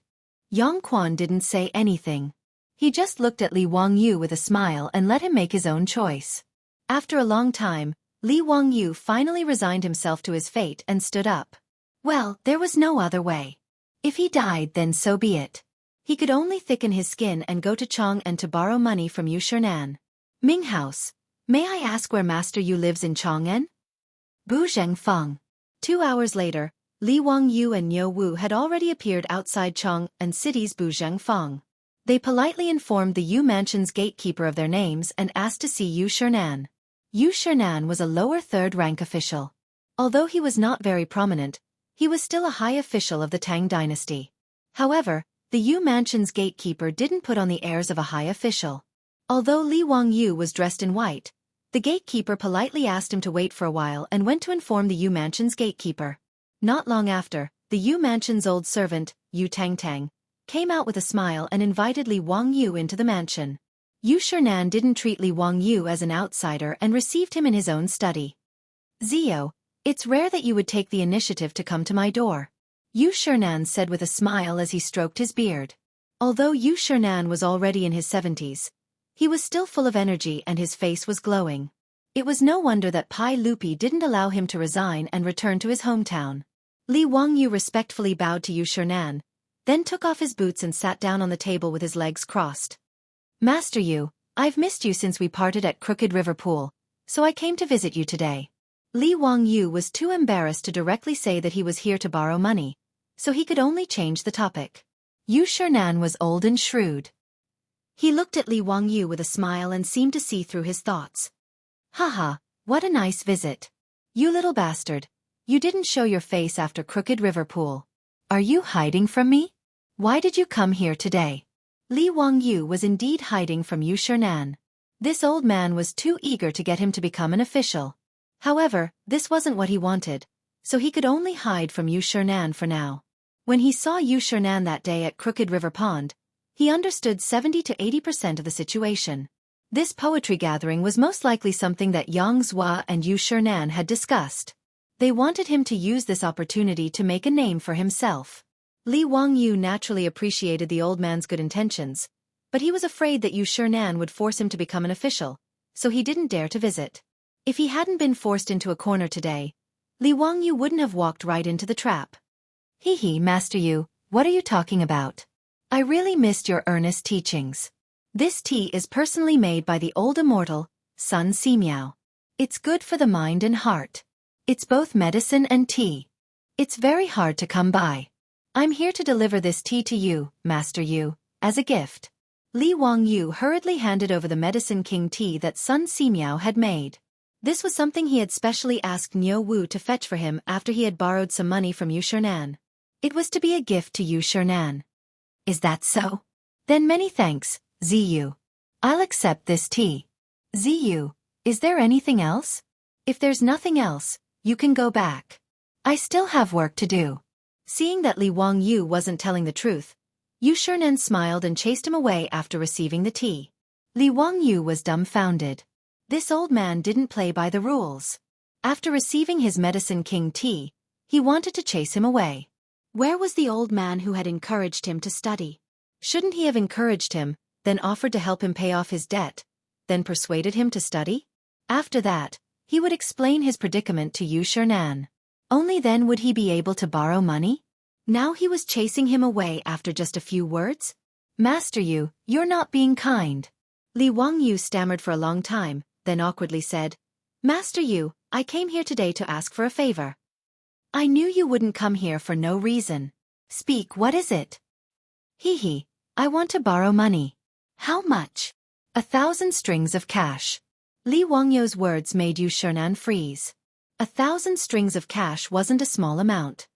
Yang Quan didn't say anything. He just looked at Li Wangyu with a smile and let him make his own choice. After a long time, Li Wangyu finally resigned himself to his fate and stood up. Well, there was no other way. If he died, then so be it. He could only thicken his skin and go to Chang'an to borrow money from Yu Shernan. Ming House, may I ask where Master Yu lives in Chang'an? Bu Zhengfeng. 2 hours later, Li Wangyu and Niu Wu had already appeared outside Chang'an City's Buzhengfang. They politely informed the Yu Mansion's gatekeeper of their names and asked to see Yu Shernan. Yu Shernan was a lower third-rank official. Although he was not very prominent, he was still a high official of the Tang dynasty. However, the Yu Mansion's gatekeeper didn't put on the airs of a high official. Although Li Wangyu was dressed in white, the gatekeeper politely asked him to wait for a while and went to inform the Yu Mansion's gatekeeper. Not long after, the Yu Mansion's old servant, Yu Tangtang, came out with a smile and invited Li Wangyu into the mansion. Yu Shernan didn't treat Li Wangyu as an outsider and received him in his own study. "Zio, it's rare that you would take the initiative to come to my door," Yu Shernan said with a smile as he stroked his beard. Although Yu Shernan was already in his 70s, he was still full of energy and his face was glowing. It was no wonder that Pai Lupi didn't allow him to resign and return to his hometown. Li Wangyu respectfully bowed to Yu Shernan, then took off his boots and sat down on the table with his legs crossed. "Master Yu, I've missed you since we parted at Crooked River Pool, so I came to visit you today." Li Wangyu was too embarrassed to directly say that he was here to borrow money, so he could only change the topic. Yu Shernan was old and shrewd. He looked at Li Wangyu with a smile and seemed to see through his thoughts. "Haha, what a nice visit. You little bastard, you didn't show your face after Crooked River Pool. Are you hiding from me? Why did you come here today?" Li Wangyu was indeed hiding from Yu Shernan. This old man was too eager to get him to become an official. However, this wasn't what he wanted, so he could only hide from Yu Shernan for now. When he saw Yu Shernan that day at Crooked River Pond, he understood 70 to 80% of the situation. This poetry gathering was most likely something that Yang Zhua and Yu Shernan had discussed. They wanted him to use this opportunity to make a name for himself. Li Wangyu naturally appreciated the old man's good intentions, but he was afraid that Yu Shernan would force him to become an official, so he didn't dare to visit. If he hadn't been forced into a corner today, Li Wangyu wouldn't have walked right into the trap. "Hee, Master Yu, what are you talking about? I really missed your earnest teachings. This tea is personally made by the old immortal, Sun Simiao. It's good for the mind and heart. It's both medicine and tea. It's very hard to come by. I'm here to deliver this tea to you, Master Yu, as a gift." Li Wangyu hurriedly handed over the Medicine King tea that Sun Simiao had made. This was something he had specially asked Niu Wu to fetch for him after he had borrowed some money from Yu Shernan. It was to be a gift to Yu Shernan. "Is that so? Then many thanks, Ziyu. I'll accept this tea. Ziyu, is there anything else? If there's nothing else, you can go back. I still have work to do." Seeing that Li Wangyu wasn't telling the truth, Yu Shernan smiled and chased him away after receiving the tea. Li Wangyu was dumbfounded. This old man didn't play by the rules. After receiving his Medicine King tea, he wanted to chase him away. Where was the old man who had encouraged him to study? Shouldn't he have encouraged him, then offered to help him pay off his debt, then persuaded him to study? After that, he would explain his predicament to Yu Shernan. Only then would he be able to borrow money? Now he was chasing him away after just a few words? "Master Yu, you're not being kind." Li Wangyu stammered for a long time, then awkwardly said, "Master Yu, I came here today to ask for a favor." "I knew you wouldn't come here for no reason. Speak, what is it?" "Hee, I want to borrow money." "How much?" 1,000 strings of cash." Li Wangyu's words made Yu Shernan freeze. 1,000 strings of cash wasn't a small amount.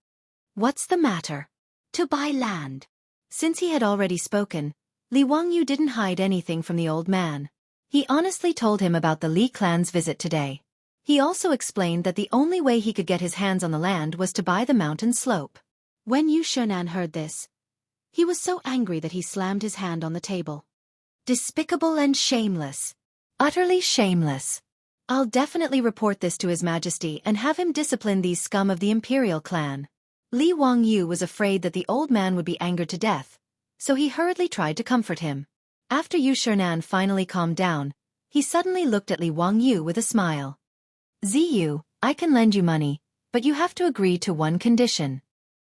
"What's the matter?" "To buy land." Since he had already spoken, Li Wangyu didn't hide anything from the old man. He honestly told him about the Li clan's visit today. He also explained that the only way he could get his hands on the land was to buy the mountain slope. When Yu Shernan heard this, he was so angry that he slammed his hand on the table. "Despicable and shameless. Utterly shameless. I'll definitely report this to His Majesty and have him discipline these scum of the imperial clan." Li Wangyu was afraid that the old man would be angered to death, so he hurriedly tried to comfort him. After Yu Shernan finally calmed down, he suddenly looked at Li Wangyu with a smile. "Ziyu, I can lend you money, but you have to agree to one condition.